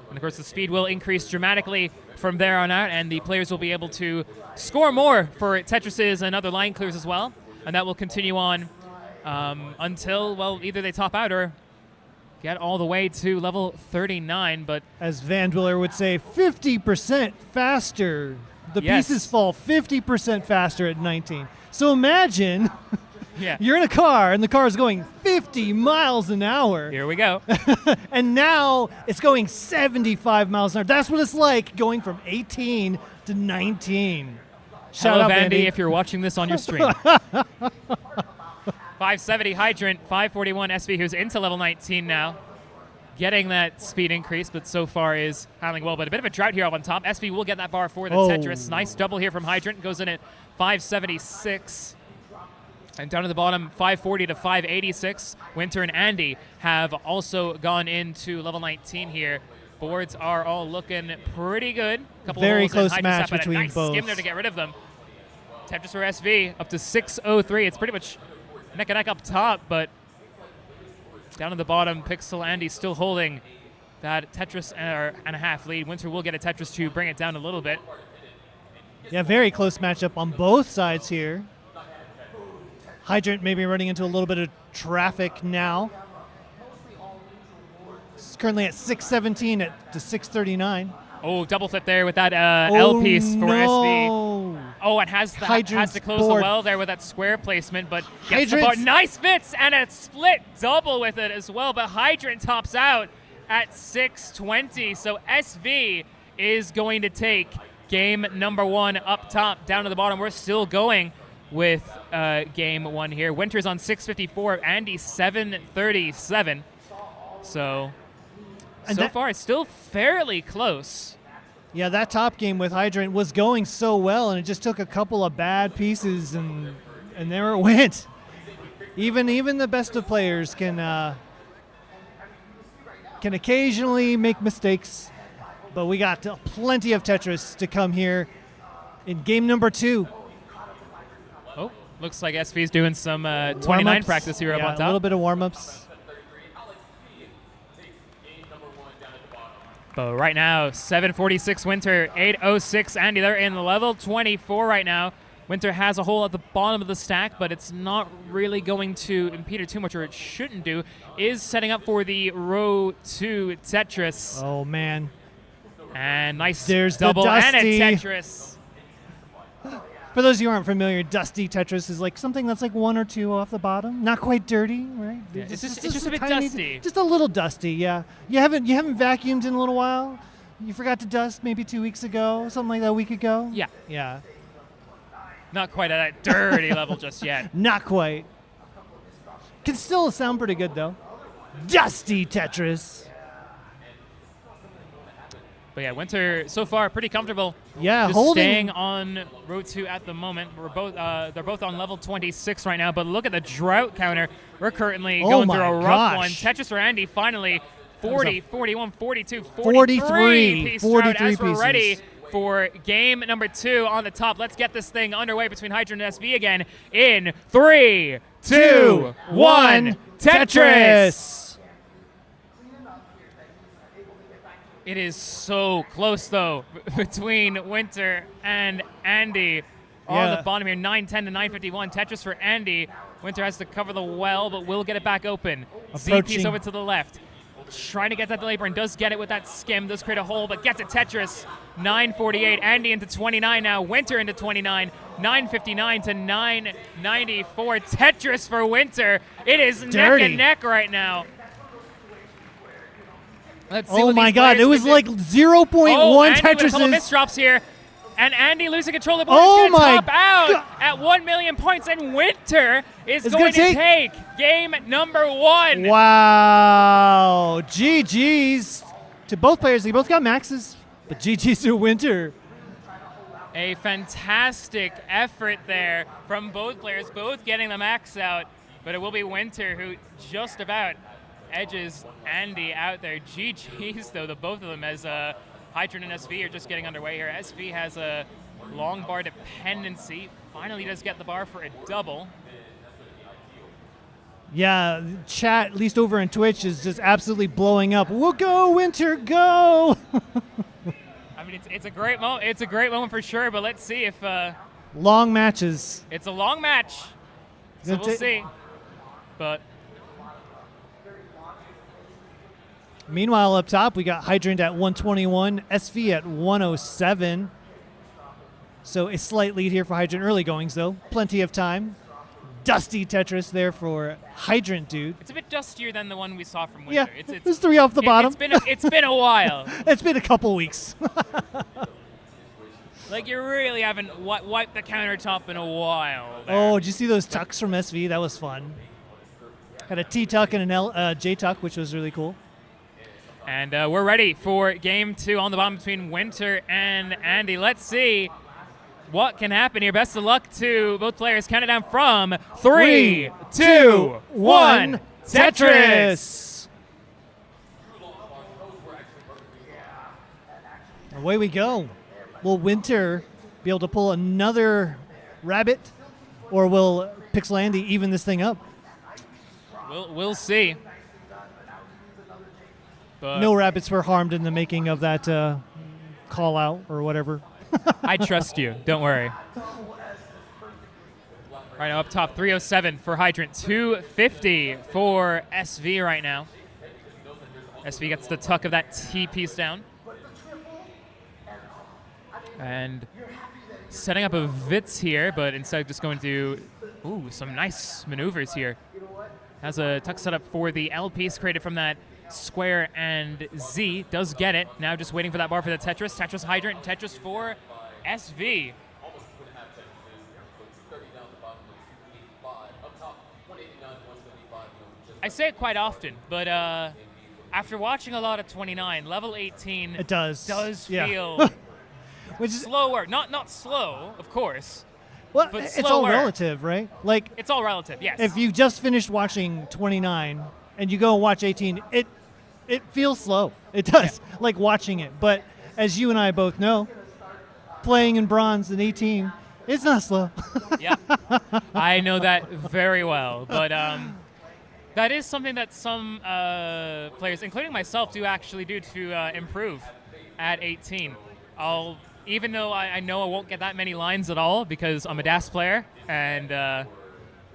S8: And of course, the speed will increase dramatically from there on out, and the players will be able to score more for Tetrises and other line clears as well. And that will continue on until, well, either they top out or get all the way to level 39. But
S9: as Van Dwiller would say, 50% faster. The
S8: Yes.
S9: pieces fall 50% faster at 19. So imagine
S8: yeah,
S9: you're in a car and the car is going 50 miles an hour.
S8: here we go.
S9: And now it's going 75 miles an hour. That's what it's like going from 18 to 19. Shout
S8: Hello,
S9: out,
S8: Vandy, if you're watching this on your stream. 570 Hydrant, 541 SV, who's into level 19 now. Getting that speed increase, but so far is handling well. But a bit of a drought here up on top. SV will get that bar for the Tetris. Nice double here from Hydrant. Goes in at 576. And down to the bottom, 540 to 586. Winter and Andy have also gone into level 19 here. Boards are all looking pretty good.
S9: Very
S8: holes, and
S9: close
S8: Hydrant's
S9: match
S8: up at
S9: between
S8: a nice
S9: both.
S8: skim there to get rid of them. Tetris for SV up to 603. It's pretty much neck and neck up top, but down at the bottom, Pixel Andy still holding that Tetris and a half lead. Winter will get a Tetris to bring it down a little bit.
S9: Yeah, very close matchup on both sides here. Hydrant maybe running into a little bit of traffic now. It's currently at 617 to 639.
S8: Oh, double flip there with that L piece for SV.
S9: no.
S8: Oh, and has to close
S9: board.
S8: the well there with that square placement, but gets the
S9: Hydrant's-
S8: bar. Nice fits and a split double with it as well. But Hydrant tops out at 620. So SV is going to take game number one up top. Down to the bottom, we're still going with game one here. Winter's on 654. Andy 737. So far it's still fairly close.
S9: Yeah, that top game with Hydrant was going so well, and it just took a couple of bad pieces, and there it went. Even the best of players can occasionally make mistakes, but we got plenty of Tetris to come here in game number 2.
S8: Oh, looks like SV's doing some 29
S9: Warm-ups.
S8: practice here up
S9: Yeah,
S8: on top.
S9: a little bit of warm-ups.
S8: But right now, 746 Winter, 806 Andy. They're in level 24 right now. Winter has a hole at the bottom of the stack, but it's not really going to impede her too much, or it shouldn't do. Is setting up for the row 2 Tetris.
S9: Oh, man.
S8: And nice
S9: There's the
S8: double and a
S9: Dusty.
S8: Tetris.
S9: For those of you who aren't familiar, Dusty Tetris is like something that's like 1 or 2 off the bottom. Not quite dirty, right?
S8: Yeah, it's just a bit
S9: tiny-
S8: dusty.
S9: Just a little dusty, yeah. You haven't vacuumed in a little while? You forgot to dust maybe 2 weeks ago, something like that, a week ago?
S8: Yeah,
S9: Yeah.
S8: not quite at that dirty level just yet.
S9: Not quite. Can still sound pretty good, though. Dusty Tetris.
S8: But yeah, Winter so far pretty comfortable.
S9: Yeah,
S8: just
S9: holding.
S8: staying on row 2 at the moment. They're both on level 26 right now. But look at the drought counter. We're currently going through a rough one. Tetris for Andy finally 40, 41, 42, 43 piece drought as we're ready for game number 2 on the top. Let's get this thing underway between Hydrant and SV again in 3, 2, 1, Tetris! It is so close, though, between Winter and Andy. On
S9: Yeah.
S8: the bottom here, 910 to 951. Tetris for Andy. Winter has to cover the well, but will get it back open. Z piece
S9: Approaching.
S8: over to the left. Trying to get that delay burn. Does get it with that skim. Does create a hole, but gets it. Tetris. 948. Andy into 29 now. Winter into 29. 959 to 994. Tetris for Winter. It is neck
S9: Dirty.
S8: and neck right now. Let's see
S9: Oh
S8: what
S9: my
S8: these
S9: God,
S8: players
S9: it was
S8: can do.
S9: like 0.1
S8: Andy with a couple
S9: Tetrises.
S8: misdrops here. And Andy losing control of the board
S9: Oh
S8: is going to
S9: my
S8: top out
S9: God.
S8: at 1 million points. And Winter is
S9: It's
S8: going
S9: gonna
S8: to take game number 1.
S9: Wow. GG's to both players. They both got maxes, but GG's to Winter.
S8: A fantastic effort there from both players, both getting the max out, but it will be Winter who just about edges Andy out there. GG's though, the both of them, as Hydrant and SV are just getting underway here. SV has a long bar dependency, finally does get the bar for a double.
S9: Yeah, chat, at least over on Twitch, is just absolutely blowing up. We'll go, Winter, go!
S8: I mean, it's a great moment. It's a great moment for sure. But let's see if
S9: long matches.
S8: It's a long match, so we'll see. But
S9: meanwhile, up top, we got Hydrant at 121, SV at 107. So a slight lead here for Hydrant. Early goings, though. Plenty of time. Dusty Tetris there for Hydrant, dude.
S8: It's a bit dustier than the one we saw from Winter.
S9: Yeah, it's 3 off the bottom.
S8: It's been a while.
S9: It's been a couple weeks.
S8: Like, you really haven't wiped the countertop in a while. There.
S9: Oh, did you see those tucks from SV? That was fun. Had a T-tuck and an J-tuck, which was really cool.
S8: And we're ready for game 2 on the bottom between Winter and Andy. Let's see what can happen here. Best of luck to both players. Count it down from 3, 2, 1. Tetris!
S9: Away we go. Will Winter be able to pull another rabbit, or will Pixel Andy even this thing up?
S8: We'll see. But
S9: no rabbits were harmed in the making of that call out or whatever.
S8: I trust you. Don't worry. Right now up top, 307 for Hydrant, 250 for SV right now. SV gets the tuck of that T piece down. And setting up a Vitz here, but instead just going to, some nice maneuvers here. Has a tuck set up for the L piece created from that square, and Z does get it. Now just waiting for that bar for the Tetris. Tetris Hydrant, Tetris for SV. I say it quite often, but after watching a lot of 29, level 18
S9: it does
S8: feel
S9: which is
S8: slower. Not slow, of course.
S9: Well,
S8: but
S9: it's all
S8: slower.
S9: relative, right? Like,
S8: it's all relative, yes.
S9: If you just finished watching 29 and you go and watch 18, it feels slow. It does, like watching it. But as you and I both know, playing in bronze in 18, it's not slow.
S8: Yeah, I know that very well. But that is something that some players, including myself, do actually do to improve at 18. Even though I know I won't get that many lines at all because I'm a DAS player and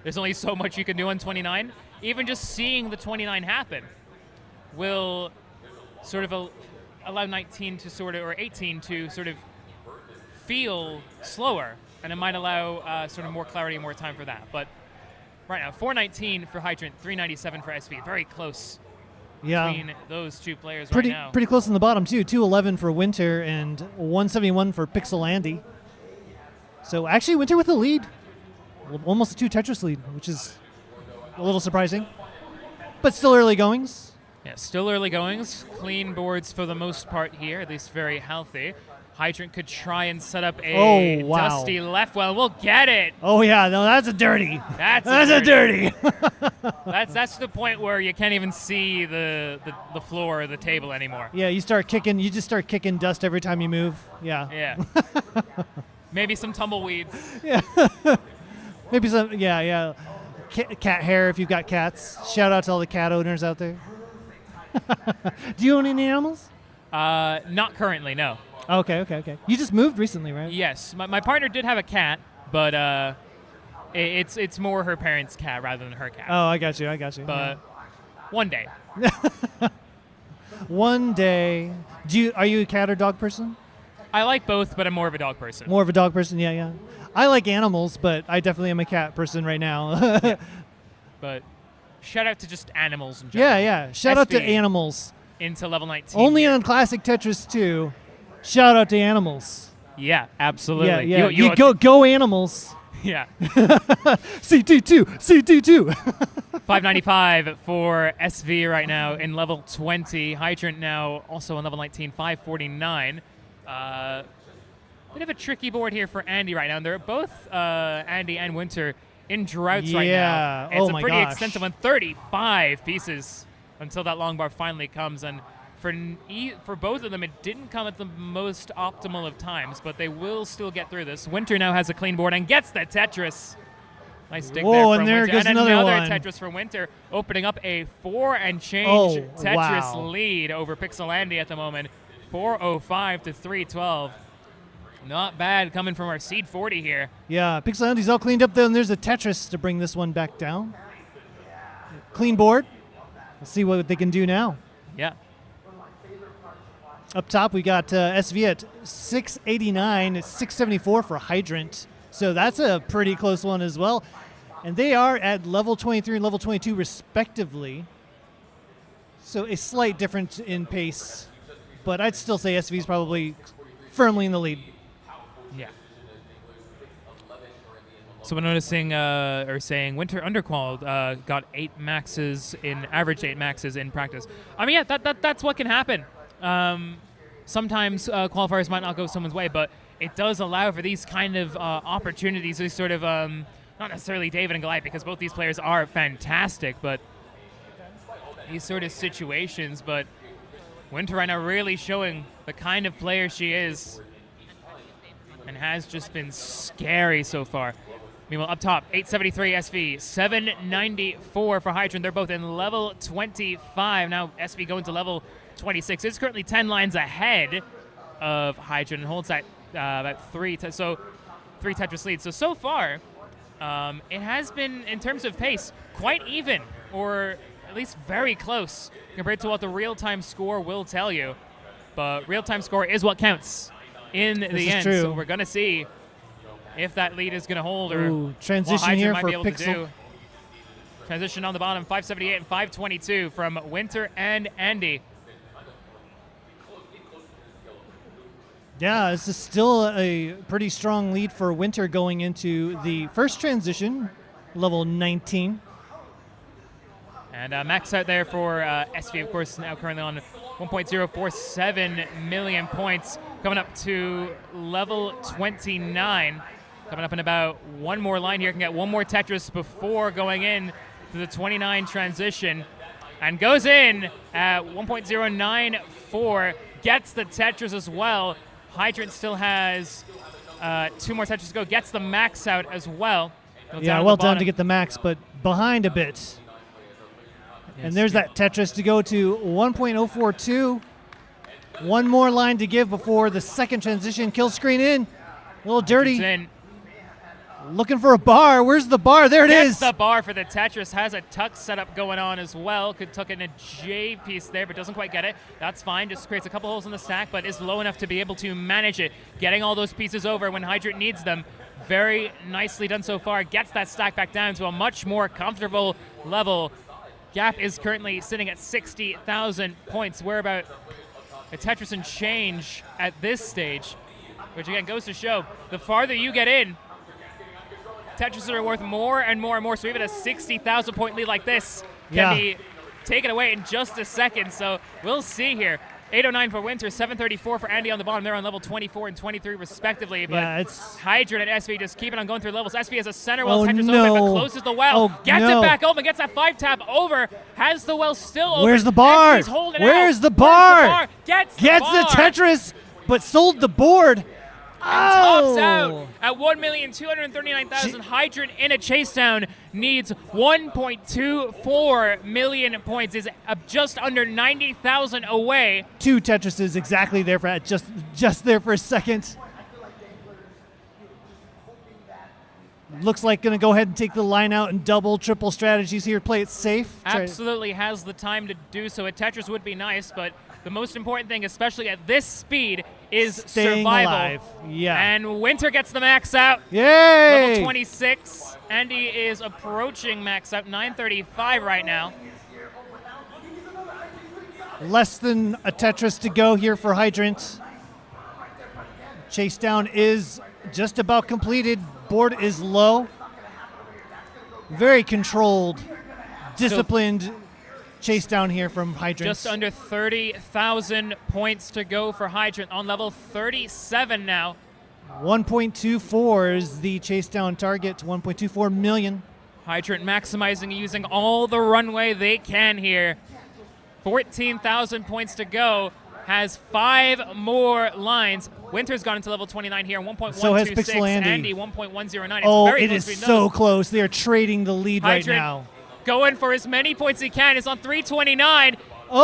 S8: there's only so much you can do on 29, even just seeing the 29 happen will sort of allow 19 to sort of, or 18 to sort of feel slower, and it might allow sort of more clarity and more time for that. But right now, 419 for Hydrant, 397 for SV. Very close between those two players right now.
S9: Pretty close in the bottom, too. 211 for Winter and 171 for Pixel Andy. So actually, Winter with the lead. Almost a 2 Tetris lead, which is a little surprising. But still early goings.
S8: Yeah, still early goings. Clean boards for the most part here, at least very healthy. Hydrant could try and set up a dusty left. Well, we'll get it.
S9: Oh, yeah. No, that's a dirty.
S8: That's
S9: a dirty.
S8: That's the point where you can't even see the floor or the table anymore.
S9: Yeah, you just start kicking dust every time you move. Yeah.
S8: Yeah. Maybe some tumbleweeds.
S9: Yeah. Maybe some, yeah. Cat hair if you've got cats. Shout out to all the cat owners out there. Do you own any animals?
S8: Not currently, no.
S9: Okay. You just moved recently, right?
S8: Yes. My partner did have a cat, but it's more her parents' cat rather than her cat.
S9: Oh, I got you.
S8: But one day.
S9: One day. Are you a cat or dog person?
S8: I like both, but I'm more of a dog person.
S9: More of a dog person, yeah. I like animals, but I definitely am a cat person right now.
S8: Yeah. But shout out to just animals in general.
S9: Yeah. Shout out to animals.
S8: Into level 19.
S9: Only on Classic Tetris 2. Shout out to animals.
S8: Yeah, absolutely.
S9: Yeah. You go animals.
S8: Yeah.
S9: CT2.
S8: 595 for SV right now in level 20. Hydrant now also on level 19, 549. bit of a tricky board here for Andy right now. They're both Andy and Winter in droughts right now.
S9: Yeah.
S8: It's
S9: Oh my
S8: a pretty
S9: gosh.
S8: extensive one, 35 pieces until that long bar finally comes. And for both of them, it didn't come at the most optimal of times, but they will still get through this. Winter now has a clean board and gets the Tetris. Nice dig
S9: Whoa,
S8: there
S9: and
S8: from
S9: there
S8: Winter.
S9: goes
S8: and
S9: another one.
S8: Tetris for Winter, opening up a 4 and change
S9: Oh,
S8: Tetris
S9: wow.
S8: lead over Pixelandy at the moment. 405 to 312. Not bad coming from our seed 40 here.
S9: Yeah, Pixelandy's all cleaned up though, and there's a Tetris to bring this one back down. Clean board. Let's see what they can do now.
S8: Yeah.
S9: Up top, we got SV at 689, 674 for Hydrant. So that's a pretty close one as well. And they are at level 23 and level 22 respectively. So a slight difference in pace, but I'd still say SV is probably firmly in the lead.
S8: Yeah. So we're noticing, or saying, Winter Underqualled got 8 maxes averaged 8 maxes in practice. I mean, yeah, that's what can happen. Sometimes qualifiers might not go someone's way, but it does allow for these kind of opportunities, these sort of, not necessarily David and Goliath, because both these players are fantastic, but these sort of situations. But Winter right now really showing the kind of player she is and has just been scary so far. Meanwhile, up top, 873 SV, 794 for Hydrant. They're both in level 25. Now SV going to level 26. It's currently 10 lines ahead of Hydrant and holds that about 3 Tetris leads. So far, it has been, in terms of pace, quite even, or at least very close compared to what the real-time score will tell you. But real-time score is what counts in the end.
S9: True.
S8: So we're going to see if that lead is going to hold, or what
S9: transition
S8: Hydrant
S9: here
S8: might
S9: for
S8: be able to
S9: Pixel.
S8: do. Transition on the bottom, 578 and 522 from Winter and Andy.
S9: Yeah, this is still a pretty strong lead for Winter going into the first transition, level 19.
S8: And max out there for SV, of course, now currently on 1.047 million points, coming up to level 29. Coming up in about one more line here, can get one more Tetris before going in to the 29 transition. And goes in at 1.094, gets the Tetris as well. Hydrant still has 2 more Tetris to go, gets the max out as well.
S9: Yeah, well done to get the max, but behind a bit.
S8: Yes.
S9: And there's that Tetris to go to 1.042. One more line to give before the second transition. Kill screen in. A little dirty.
S8: In.
S9: Looking for a bar. Where's the bar? There it is.
S8: Gets the bar for the Tetris. Has a tuck setup going on as well. Could tuck in a J piece there, but doesn't quite get it. That's fine. Just creates a couple holes in the stack, but is low enough to be able to manage it. Getting all those pieces over when Hydrant needs them. Very nicely done so far. Gets that stack back down to a much more comfortable level. Gap is currently sitting at 60,000 points. We're about a Tetris and change at this stage, which again goes to show the farther you get in, Tetris are worth more and more and more. So even a 60,000 point lead like this can be taken away in just a second. So we'll see here. 809 for Winter, 734 for Andy on the bottom. They're on level 24 and 23 respectively. But
S9: it's
S8: Hydrant and SV just keeping on going through levels. SV has a center well, Tetris
S9: no.
S8: open, but closes the well. Gets it back open, gets that 5-tap over, has the well still open.
S9: Where's the bar?
S8: SV's holding
S9: Where's
S8: out.
S9: the bar?
S8: Gets the
S9: the Tetris, but sold the board.
S8: Tops out at 1,239,000. Hydrant in a chase down needs 1.24 million points. Is just under 90,000 away.
S9: 2 Tetrises exactly there for just there for a second. Looks like going to go ahead and take the line out and double, triple strategies here. Play it safe.
S8: Absolutely has the time to do so. A Tetris would be nice, but the most important thing, especially at this speed, is
S9: staying
S8: survival.
S9: alive. Yeah.
S8: And Winter gets the max out.
S9: Yay!
S8: Level 26. Andy is approaching max out, 935 right now.
S9: Less than a Tetris to go here for Hydrant. Chase down is just about completed. Board is low. Very controlled, disciplined chase down here from Hydrant.
S8: Just under 30,000 points to go for Hydrant on level 37 now.
S9: 1.24 is the chase down target to 1.24 million.
S8: Hydrant maximizing, using all the runway they can here. 14,000 points to go. Has 5 more lines. Winter's gone into level 29 here, 1.126.
S9: So has Pixel Andy.
S8: 1.109.
S9: Oh,
S8: very
S9: it
S8: close
S9: is
S8: between
S9: so
S8: those.
S9: close. They are trading the lead right
S8: Hydrant
S9: now.
S8: going for as many points he can. Is on 329.
S9: Oh!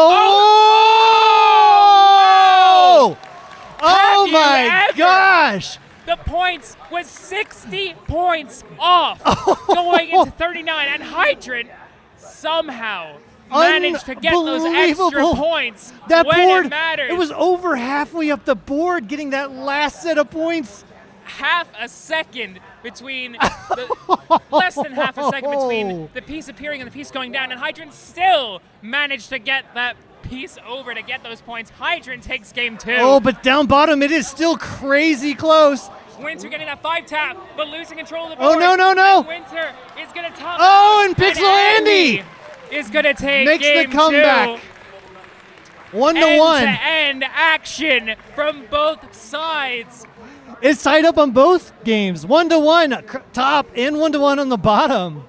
S9: Oh
S8: Have
S9: my
S8: you ever?
S9: gosh!
S8: The points was 60 points off going into 39, and Hydrant somehow managed to get those extra
S9: Unbelievable.
S8: points
S9: That
S8: when
S9: board,
S8: it mattered.
S9: it was over halfway up the board getting that last set of points.
S8: half a second between less than half a second between the piece appearing and the piece going down, and Hydrant still managed to get that piece over to get those points. Hydrant takes game 2.
S9: Oh, but down bottom, it is still crazy close.
S8: Winter getting that 5 tap, but losing control of the
S9: Oh,
S8: board.
S9: no, no, no.
S8: And Winter is going to top.
S9: Oh, and Pixel Andy
S8: is going to take
S9: makes
S8: game
S9: the comeback.
S8: 2.
S9: 1-1.
S8: End-to-end action from both sides.
S9: It's tied up on both games. 1-1 top and 1-1 on the bottom.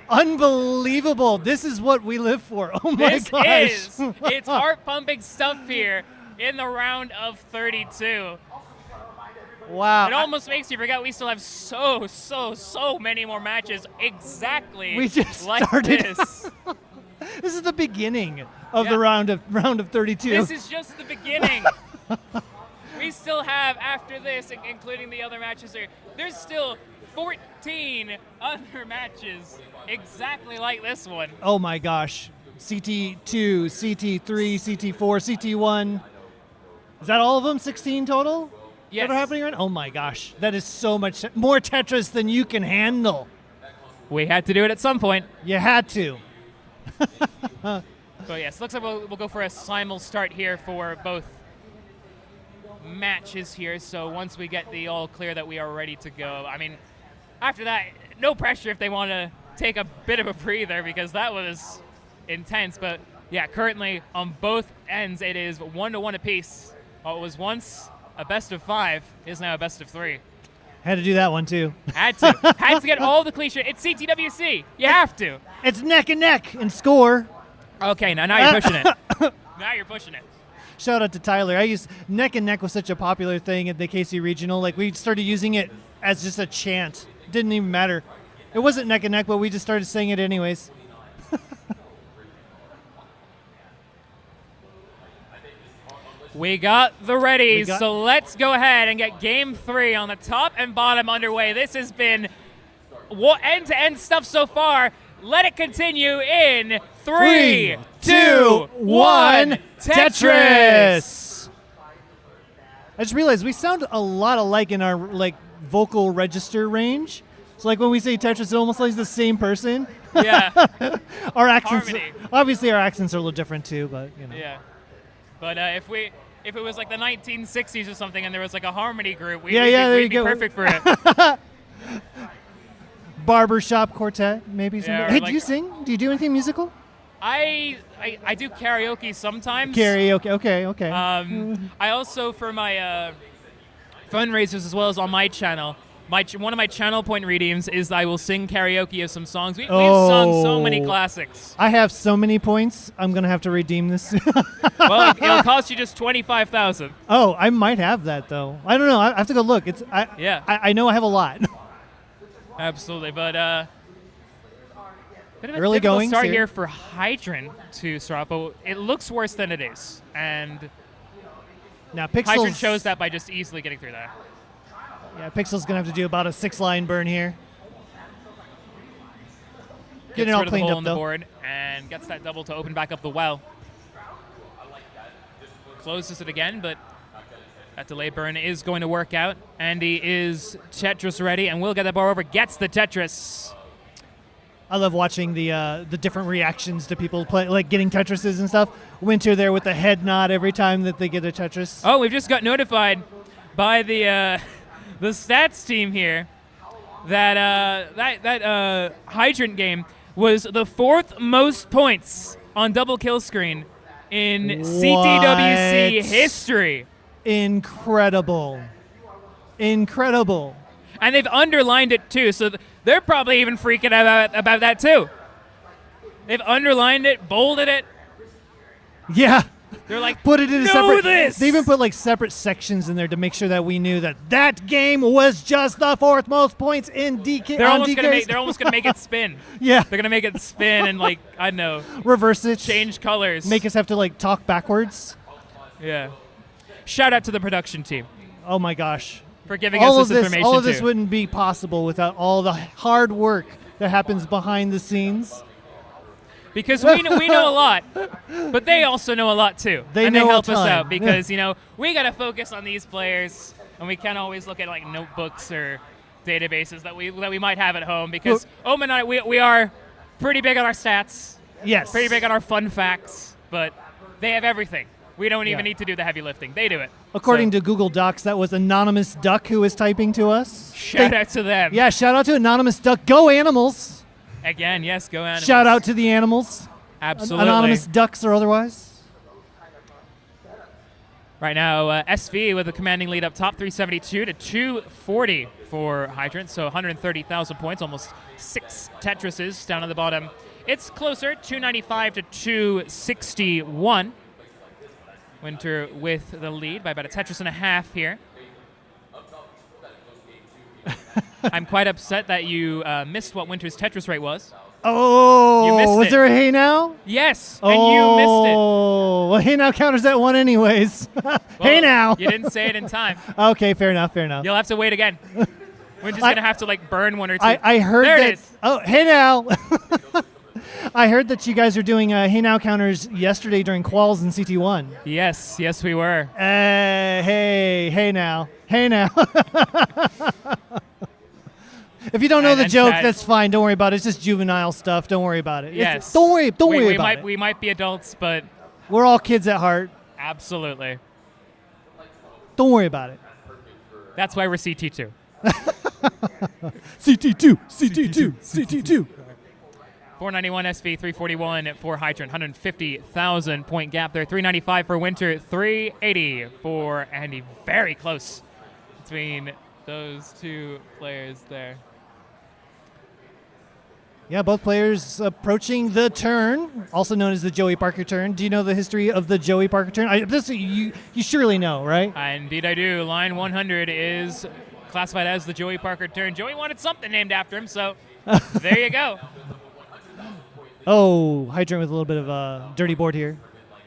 S9: Unbelievable. This is what we live for. Oh my gosh.
S8: It's heart-pumping stuff here in the round of 32.
S9: Wow.
S8: It almost makes you forget we still have so many more matches exactly
S9: We just
S8: like
S9: started.
S8: this.
S9: This is the beginning of
S8: Yeah.
S9: the round of 32.
S8: This is just the beginning. We still have, after this, including the other matches here, there's still 14 other matches exactly like this one.
S9: Oh my gosh. CT2, CT3, CT4, CT1. Is that all of them? 16 total?
S8: Yes.
S9: That are happening right now? Oh my gosh. That is so much more Tetris than you can handle.
S8: We had to do it at some point.
S9: You had to.
S8: But yes, looks like we'll go for a simul start here for both matches here. So once we get the all clear that we are ready to go, I mean, after that, no pressure if they want to take a bit of a breather because that was intense. But yeah, currently on both ends, it is 1-1 apiece. What was once a best of 5 is now a best of 3.
S9: Had to do that one too.
S8: Had to get all the cliche. It's CTWC. You have to.
S9: It's neck and neck in score.
S8: Okay, now you're pushing it. Now you're pushing it.
S9: Shout out to Tyler. I used neck and neck was such a popular thing at the KC Regional. Like we started using it as just a chant. Didn't even matter. It wasn't neck and neck, but we just started saying it anyways.
S8: We got the readies, so let's go ahead and get game 3 on the top and bottom underway. This has been end-to-end stuff so far. Let it continue in 3, 2, 1, Tetris!
S9: I just realized we sound a lot alike in our vocal register range. So when we say Tetris, it almost like the same person.
S8: Yeah.
S9: Our accents,
S8: Harmony.
S9: obviously our accents are a little different too, but you know.
S8: Yeah. But if it was like the 1960s or something and there was like a harmony group, we'd
S9: there you
S8: be
S9: go.
S8: perfect for it.
S9: Barbershop quartet, maybe.
S8: Yeah, or
S9: hey,
S8: like-
S9: do you sing? Do you do anything musical?
S8: I do karaoke sometimes.
S9: Karaoke. Okay.
S8: I also, for my fundraisers as well as on my channel, one of my channel point redeems is I will sing karaoke of some songs. We've sung so many classics.
S9: I have so many points. I'm gonna have to redeem this.
S8: Well, it'll cost you just 25,000.
S9: Oh, I might have that though. I don't know. I have to go look. I know I have a lot.
S8: Absolutely, but bit of a
S9: Early
S8: difficult
S9: goings
S8: start
S9: here.
S8: here for Hydrant to start, but it looks worse than it is, and
S9: Now Pixel's
S8: Hydrant shows that by just easily getting through that.
S9: Yeah, Pixel's gonna have to do about a 6-line burn here.
S8: Gets
S9: Getting it all
S8: rid of the
S9: cleaned
S8: hole
S9: up
S8: in the
S9: though.
S8: board and gets that double to open back up the well. Closes it again, but that delay burn is going to work out. Andy is Tetris ready, and will get that bar over. Gets the Tetris.
S9: I love watching the different reactions to people play, like getting Tetrises and stuff. Winter there with the head nod every time that they get a Tetris.
S8: Oh, we've just got notified by the stats team here that that Hydrant game was the 4th most points on double kill screen in CTWC
S9: What?
S8: history.
S9: Incredible. Incredible.
S8: And they've underlined it too, so they're probably even freaking out about that too. They've underlined it, bolded it.
S9: Yeah.
S8: They're like,
S9: put it in a
S8: know
S9: separate.
S8: this!
S9: They even put like separate sections in there to make sure that we knew that that game was just the fourth most points in DK.
S8: They're
S9: on
S8: almost
S9: DKs.
S8: gonna make it spin.
S9: Yeah.
S8: They're gonna make it spin and like I don't know,
S9: Reverse it.
S8: change colors.
S9: Make us have to like talk backwards.
S8: Yeah. Shout out to the production team
S9: Oh my gosh.
S8: for giving
S9: All
S8: us
S9: of
S8: this information
S9: all of this
S8: too.
S9: wouldn't be possible without all the hard work that happens behind the scenes.
S8: Because we know a lot, but they also know a lot too.
S9: They
S8: and
S9: know
S8: they
S9: a
S8: help us
S9: ton.
S8: out because, we got to focus on these players and we can't always look at like notebooks or databases that we might have at home because Omen and I, we are pretty big on our stats,
S9: Yes.
S8: pretty big on our fun facts, but they have everything. We don't even
S9: Yeah.
S8: need to do the heavy lifting. They do it.
S9: According to Google Docs, that was Anonymous Duck who was typing to us.
S8: Shout out to them.
S9: Yeah, shout out to Anonymous Duck. Go animals.
S8: Again, yes, go animals.
S9: Shout out to the animals.
S8: Absolutely.
S9: Anonymous ducks or otherwise.
S8: Right now, SV with a commanding lead up top, 372 to 240 for Hydrant, so 130,000 points, almost 6 Tetrises down on the bottom. It's closer, 295 to 261. Winter with the lead by about a Tetris and a half here. I'm quite upset that you missed what Winter's Tetris rate was.
S9: Oh,
S8: You missed
S9: was
S8: it.
S9: there a hey now?
S8: Yes, and you missed it.
S9: Oh, well, hey now counters that one anyways. Hey
S8: Well,
S9: now.
S8: You didn't say it in time.
S9: Okay, fair enough, fair enough.
S8: You'll have to wait again. We're just going to have to like burn one or two.
S9: I heard
S8: there
S9: that.
S8: It is.
S9: Oh, hey now. I heard that you guys are doing hey now counters yesterday during quals in CT1.
S8: Yes, we were.
S9: Hey now. If you don't know
S8: And
S9: the
S8: then
S9: joke,
S8: Chad-
S9: that's fine. Don't worry about it. It's just juvenile stuff. Don't worry about it.
S8: Yes.
S9: Don't worry
S8: we
S9: about
S8: might,
S9: it.
S8: We might be adults, but
S9: We're all kids at heart.
S8: absolutely.
S9: Don't worry about it.
S8: That's why we're CT2.
S9: CT2.
S8: 491 SV, 341 for Hydrant, 150,000 point gap there. 395 for Winter, 380 for Andy. Very close between those two players there.
S9: Yeah, both players approaching the turn, also known as the Joey Parker turn. Do you know the history of the Joey Parker turn? You surely know, right?
S8: Indeed I do. Line 100 is classified as the Joey Parker turn. Joey wanted something named after him, so there you go.
S9: Oh, Hydrant with a little bit of a dirty board here.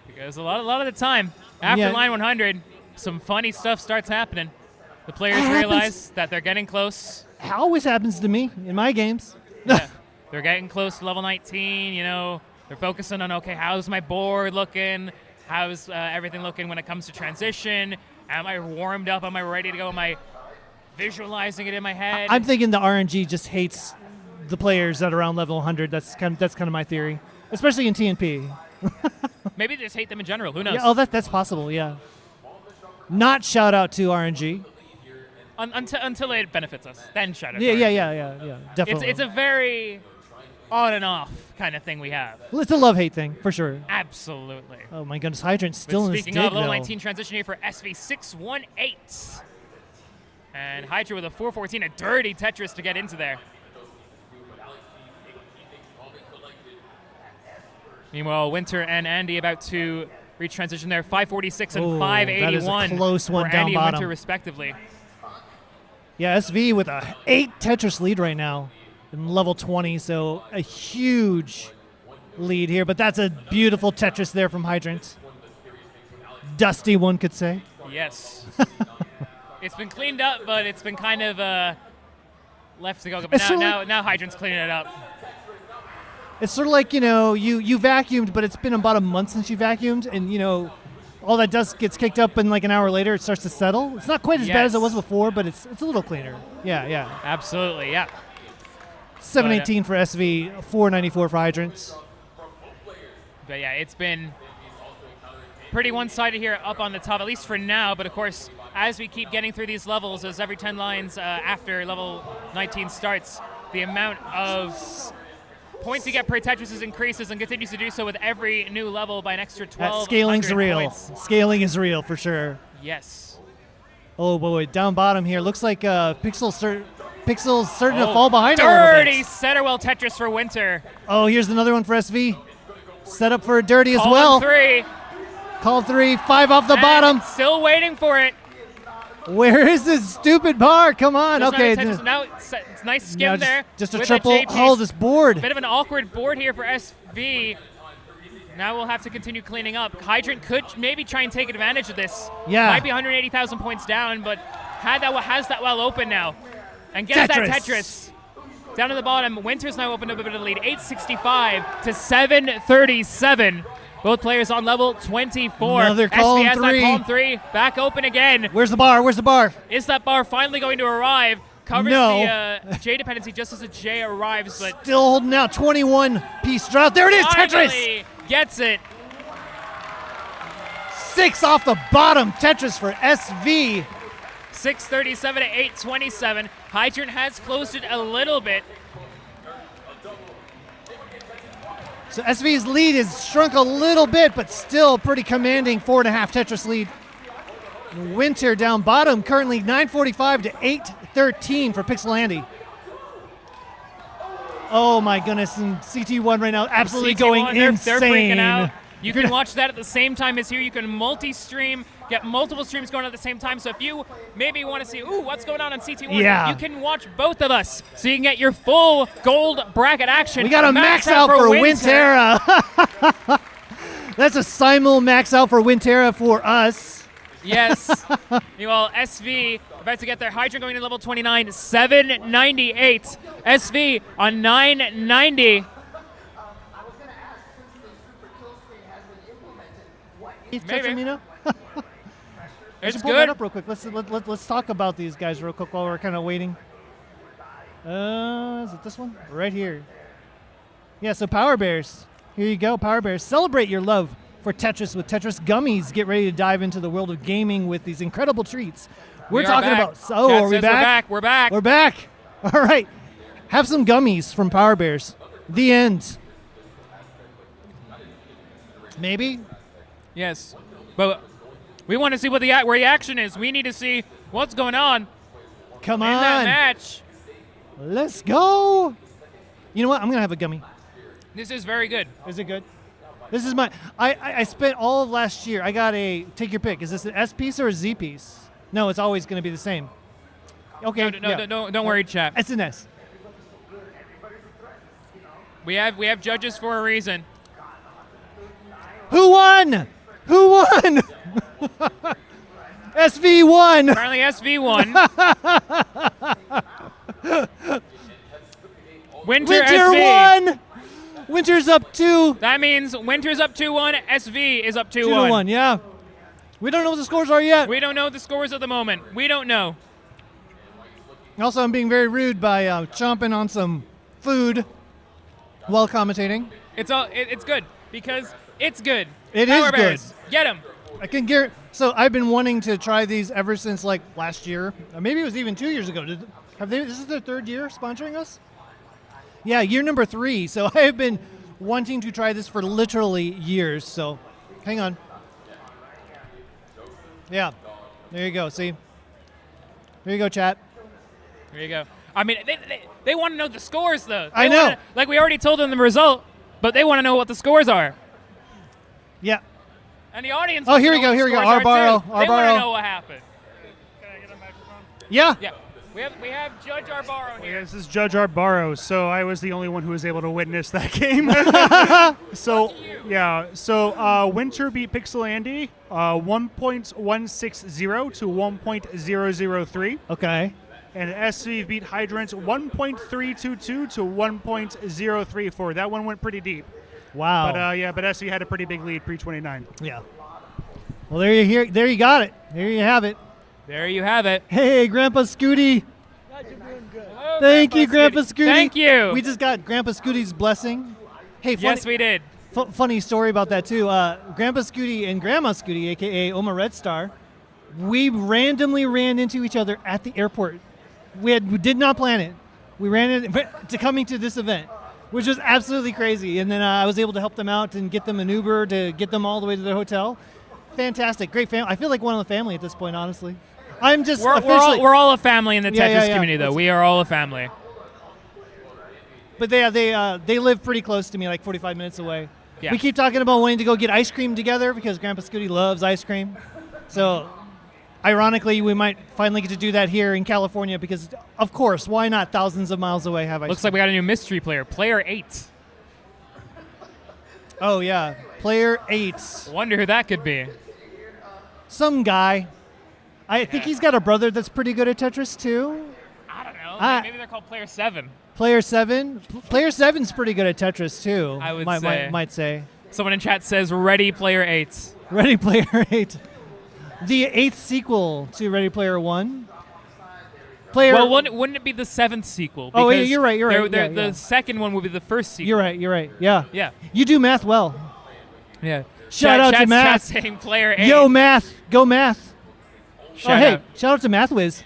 S8: Because a lot of the time, after
S9: Yeah.
S8: line 100, some funny stuff starts happening. The players
S9: That happens.
S8: realize that they're getting close.
S9: It always happens to me in my games.
S8: Yeah. They're getting close to level 19, They're focusing on, okay, how's my board looking? How's everything looking when it comes to transition? Am I warmed up? Am I ready to go? Am I visualizing it in my head?
S9: I'm thinking the RNG just hates the players that are around level 100. That's kind of my theory, especially in TNP.
S8: Maybe they just hate them in general. Who knows?
S9: Yeah, that's possible. Yeah. Not shout out to RNG.
S8: Until it benefits us. Then shout out.
S9: Yeah,
S8: to
S9: yeah,
S8: RNG.
S9: yeah. Definitely.
S8: It's a very on and off kind of thing we have.
S9: It's a love-hate thing for sure.
S8: Absolutely.
S9: Oh my goodness, Hydrant's still
S8: But
S9: in his
S8: speaking
S9: dig,
S8: of, level
S9: though.
S8: 19 transition here for SV618. And Hydra with a 414, a dirty Tetris to get into there. Meanwhile, Winter and Andy about to reach transition there. 546 and
S9: Ooh,
S8: 581
S9: that is a close one
S8: for
S9: down
S8: Andy and
S9: bottom.
S8: Winter respectively.
S9: Yeah, SV with a 8 Tetris lead right now in level 20, so a huge lead here. But that's a beautiful Tetris there from Hydrant. Dusty, one could say.
S8: Yes. It's been cleaned up, but it's been kind of left to go. But now Hydrant's cleaning it up.
S9: It's sort of like, you vacuumed, but it's been about a month since you vacuumed, and, all that dust gets kicked up, and like an hour later it starts to settle. It's not quite as bad as it was before, but it's a little cleaner. Yeah.
S8: Absolutely, yeah.
S9: 718 for SV, 494 for Hydrants.
S8: But yeah, it's been pretty one-sided here up on the top, at least for now. But of course, as we keep getting through these levels, as every 10 lines after level 19 starts, the amount of points you get per Tetris increases and continues to do so with every new level by an extra 12.
S9: Scaling's real.
S8: Points.
S9: Scaling is real for sure.
S8: Yes.
S9: Oh boy, down bottom here. Looks like Pixel's starting to fall behind a little
S8: Dirty
S9: bit.
S8: Setterwell Tetris for Winter.
S9: Oh, here's another one for SV. Set up for a dirty as
S8: Call
S9: well.
S8: 3.
S9: Call 3, 5 off the
S8: And
S9: bottom.
S8: Still waiting for it.
S9: Where is this stupid bar? Come on.
S8: There's
S9: Okay.
S8: another Tetris. Now it's nice skim
S9: Now
S8: there.
S9: just a
S8: with
S9: triple.
S8: that JP.
S9: Oh, this board.
S8: Bit of an awkward board here for SV. Now we'll have to continue cleaning up. Hydrant could maybe try and take advantage of this.
S9: Yeah.
S8: Might be 180,000 points down, but has that well open now. And gets that Tetris. Down to the bottom, Winter's now opened up a bit of the lead. 865 to 737. Both players on level 24.
S9: Another column
S8: SV has that
S9: 3.
S8: column 3. Back open again.
S9: Where's the bar? Where's the bar?
S8: Is that bar finally going to arrive? Covers
S9: No.
S8: the J dependency just as the J arrives, but
S9: Still holding out. 21-piece drought. There it is. Tetris.
S8: finally gets it.
S9: 6 off the bottom. Tetris for SV.
S8: 637 to 827. Hydrant has closed it a little bit.
S9: So SV's lead is shrunk a little bit, but still pretty commanding. 4.5 Tetris lead. Winter down bottom, currently 945 to 813 for Pixelandy. Oh my goodness, and CT1 right now absolutely going
S8: CT1, they're
S9: insane.
S8: freaking out. You
S9: If you're
S8: can
S9: not-
S8: watch that at the same time as here. You can multi-stream, get multiple streams going at the same time. So if you maybe want to see, what's going on CT1,
S9: Yeah.
S8: you can watch both of us. So you can get your full gold bracket action.
S9: We got a max out for
S8: Winter.
S9: Wintera. That's a simul max out for Wintera for us.
S8: Yes. Meanwhile, SV about to get their Hydrant going to level 29, 798. SV on 990. Maybe. It's
S9: Pull that
S8: good.
S9: up real quick. Let's talk about these guys real quick while we're kind of waiting. Is it this one? Right here. Yeah, so Power Bears. Here you go, Power Bears. Celebrate your love for Tetris with Tetris Gummies. Get ready to dive into the world of gaming with these incredible treats. We're
S8: We are
S9: talking
S8: back.
S9: about. Oh,
S8: Chat
S9: are we
S8: says
S9: back?
S8: We're back.
S9: We're back. All right. Have some gummies from Power Bears. The end. Maybe.
S8: Yes. But we want to see what where the action is. We need to see what's going on
S9: Come
S8: in that
S9: on.
S8: match.
S9: Let's go. You know what? I'm going to have a gummy.
S8: This is very good.
S9: Is it good? This is my. I spent all of last year. I got a. Take your pick. Is this an S piece or a Z piece? No, it's always going to be the same. Okay.
S8: Don't worry, chat.
S9: It's an S.
S8: We have judges for a reason.
S9: Who won? Who won? SV won.
S8: Apparently SV won. Winter SV.
S9: won. Winter's up 2.
S8: That means Winter's up 2-1. SV is up 2-1.
S9: 2-1. Yeah. We don't know what the scores are yet.
S8: We don't know the scores at the moment. We don't know.
S9: Also, I'm being very rude by chomping on some food while commentating.
S8: It's good because it's good.
S9: It
S8: Power
S9: is
S8: Bears,
S9: good.
S8: Get them.
S9: I can guarantee. So I've been wanting to try these ever since like last year. Maybe it was even 2 years ago. This is their 3rd year sponsoring us? Yeah, year number 3. So I have been wanting to try this for literally years. So hang on. Yeah, there you go. See? There you go, chat.
S8: There you go. I mean, they want to know the scores, though.
S9: I know.
S8: Like, we already told them the result, but they want to know what the scores are.
S9: Yeah.
S8: And the audience
S9: Oh,
S8: wants
S9: here
S8: to
S9: we
S8: know
S9: go,
S8: what
S9: here
S8: the
S9: we go.
S8: scores are,
S9: Arbaro,
S8: too. They want
S9: Arbaro.
S8: to know what happened.
S9: Yeah.
S8: Yeah. We have Judge Arbaro here.
S3: Yeah, this is Judge Arbaro, so I was the only one who was able to witness that game. So, yeah, so Winter beat Pixelandy 1.160 to 1.003.
S9: Okay.
S3: And SV beat Hydrant 1.322 to 1.034. That one went pretty deep.
S9: Wow.
S3: But SV had a pretty big lead pre-29.
S9: Yeah. Well, there you got it. There you have it.
S8: There you have it.
S9: Hey, Grandpa Scooty.
S8: Hello,
S9: Thank you, Grandpa Scooty.
S8: Thank you.
S9: We just got Grandpa Scooty's blessing. Hey,
S8: Yes, we did.
S9: funny story about that too. Grandpa Scooty and Grandma Scooty, aka Oma Red Star, we randomly ran into each other at the airport. We did not plan it. We ran to coming to this event, which was absolutely crazy. And then I was able to help them out and get them an Uber to get them all the way to their hotel. Fantastic, great family. I feel like one of the family at this point, honestly. I'm just
S8: we're all a family in the
S9: Yeah,
S8: Tetris
S9: yeah, yeah.
S8: community, though. We are all a family.
S9: But they live pretty close to me, like 45 minutes away.
S8: Yeah.
S9: We keep talking about wanting to go get ice cream together because Grandpa Scooty loves ice cream. So, ironically, we might finally get to do that here in California because, of course, why not thousands of miles away have ice
S8: Looks
S9: cream?
S8: like we got a new mystery player, player 8.
S9: Oh, yeah. Player 8.
S8: Wonder who that could be.
S9: Some guy. I think he's got a brother that's pretty good at Tetris, too.
S8: I don't know. Maybe they're called player 7.
S9: Player 7. Player 7's pretty good at Tetris, too.
S8: I would
S9: might say.
S8: Someone in chat says Ready Player 8.
S9: Ready Player 8. The 8th sequel to Ready Player 1.
S8: Well, wouldn't it be the 7th sequel?
S9: Oh, yeah,
S8: Because
S9: you're right.
S8: The second one would be the first sequel.
S9: You're right. Yeah.
S8: Yeah.
S9: You do math well.
S8: Yeah.
S9: Shout out to
S8: Chat's
S9: Math.
S8: saying player 8.
S9: Yo, Math. Go Math.
S8: Shout
S9: hey,
S8: out.
S9: shout out to Math Wiz.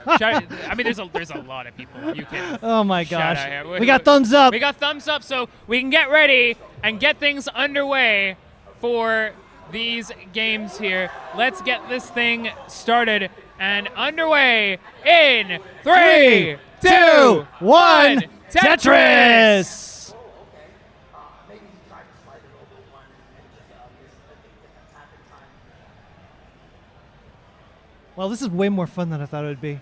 S8: I mean, there's a lot of people you can.
S9: Oh, my
S8: shout
S9: gosh.
S8: out here.
S9: We got thumbs up.
S8: We got thumbs up, so we can get ready and get things underway for these games here. Let's get this thing started and underway in 3, 2, 1.
S9: Tetris! Well, this is way more fun than I thought it would be.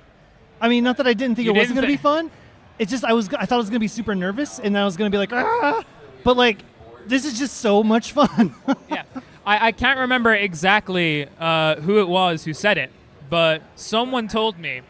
S9: I mean, not that I didn't think
S8: You
S9: it wasn't
S8: didn't
S9: going to be fun. It's just I thought I was going to be super nervous, and then I was going to be like, ah! But like, this is just so much fun.
S8: Yeah. I can't remember exactly who it was who said it, but someone told me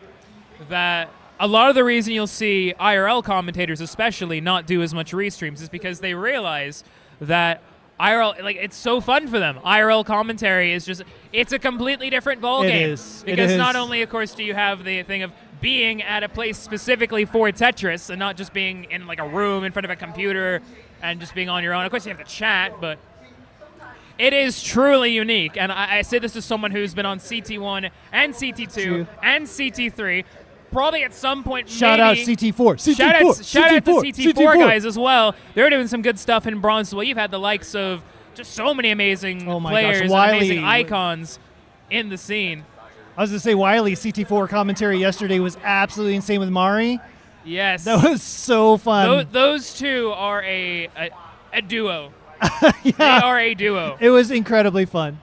S8: that a lot of the reason you'll see IRL commentators especially not do as much restreams is because they realize that IRL, like, it's so fun for them. IRL commentary is just, it's a completely different ballgame.
S9: It is.
S8: Because not only, of course, do you have the thing of being at a place specifically for Tetris and not just being in like a room in front of a computer and just being on your own. Of course, you have to chat, but it is truly unique. And I say this as someone who's been on CT1 and CT2 and CT3. Probably at some point,
S9: Shout
S8: maybe.
S9: out CT4.
S8: Shout out to CT4 guys as well. They're doing some good stuff in bronze as well. You've had the likes of just so many amazing players and amazing icons in the scene.
S9: I was going to say, Wiley, CT4 commentary yesterday was absolutely insane with Mari.
S8: Yes.
S9: That was so fun.
S8: Those two are a duo.
S9: Yeah.
S8: They are a duo.
S9: It was incredibly fun.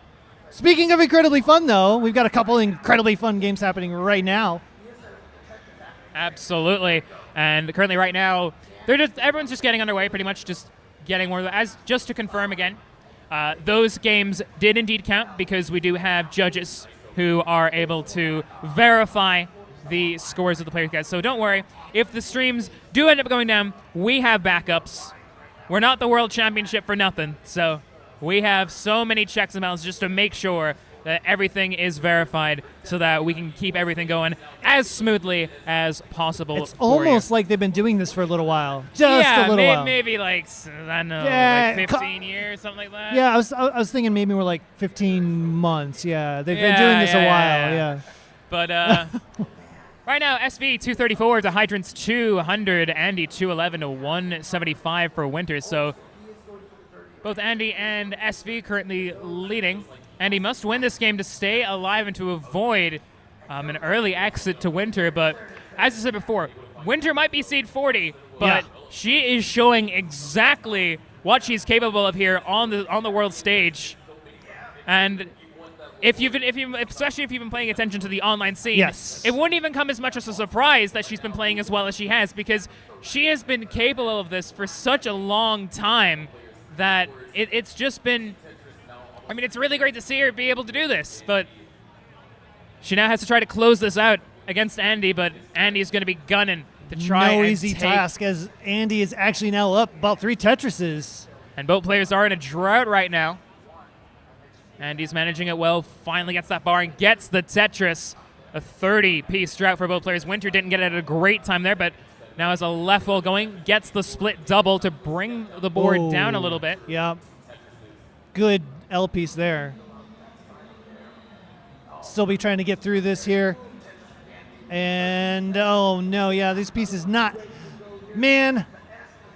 S9: Speaking of incredibly fun, though, we've got a couple incredibly fun games happening right now.
S8: Absolutely. And currently right now, everyone's just getting underway, pretty much just getting more. Just to confirm again, those games did indeed count because we do have judges who are able to verify the scores of the players, guys. So don't worry. If the streams do end up going down, we have backups. We're not the World Championship for nothing. So we have so many checks and balances just to make sure that everything is verified so that we can keep everything going as smoothly as possible.
S9: It's almost like they've been doing this for a little while. Just a little while.
S8: Maybe like, I don't know, like 15 years, something like that.
S9: Yeah, I was thinking maybe we're like 15 months. Yeah, they've been doing this a while. Yeah.
S8: But right now, SV 234 to Hydrants 200, Andy 211 to 175 for Winter. So both Andy and SV currently leading. Andy must win this game to stay alive and to avoid an early exit to Winter. But as I said before, Winter might be seed 40, but she is showing exactly what she's capable of here on the world stage. And especially if you've been paying attention to the online scene, it wouldn't even come as much as a surprise that she's been playing as well as she has, because she has been capable of this for such a long time that it's just been. I mean, it's really great to see her be able to do this, but she now has to try to close this out against Andy, but Andy's going to be gunning to try
S9: No
S8: and
S9: easy
S8: take.
S9: task, as Andy is actually now up about 3 Tetrises.
S8: And both players are in a drought right now. Andy's managing it well, finally gets that bar and gets the Tetris. A 30-piece drought for both players. Winter didn't get it at a great time there, but now has a left wall going, gets the split double to bring the board down a little bit.
S9: Yeah. Good L piece there. Still be trying to get through this here. And, oh no, yeah, this piece is not. Man,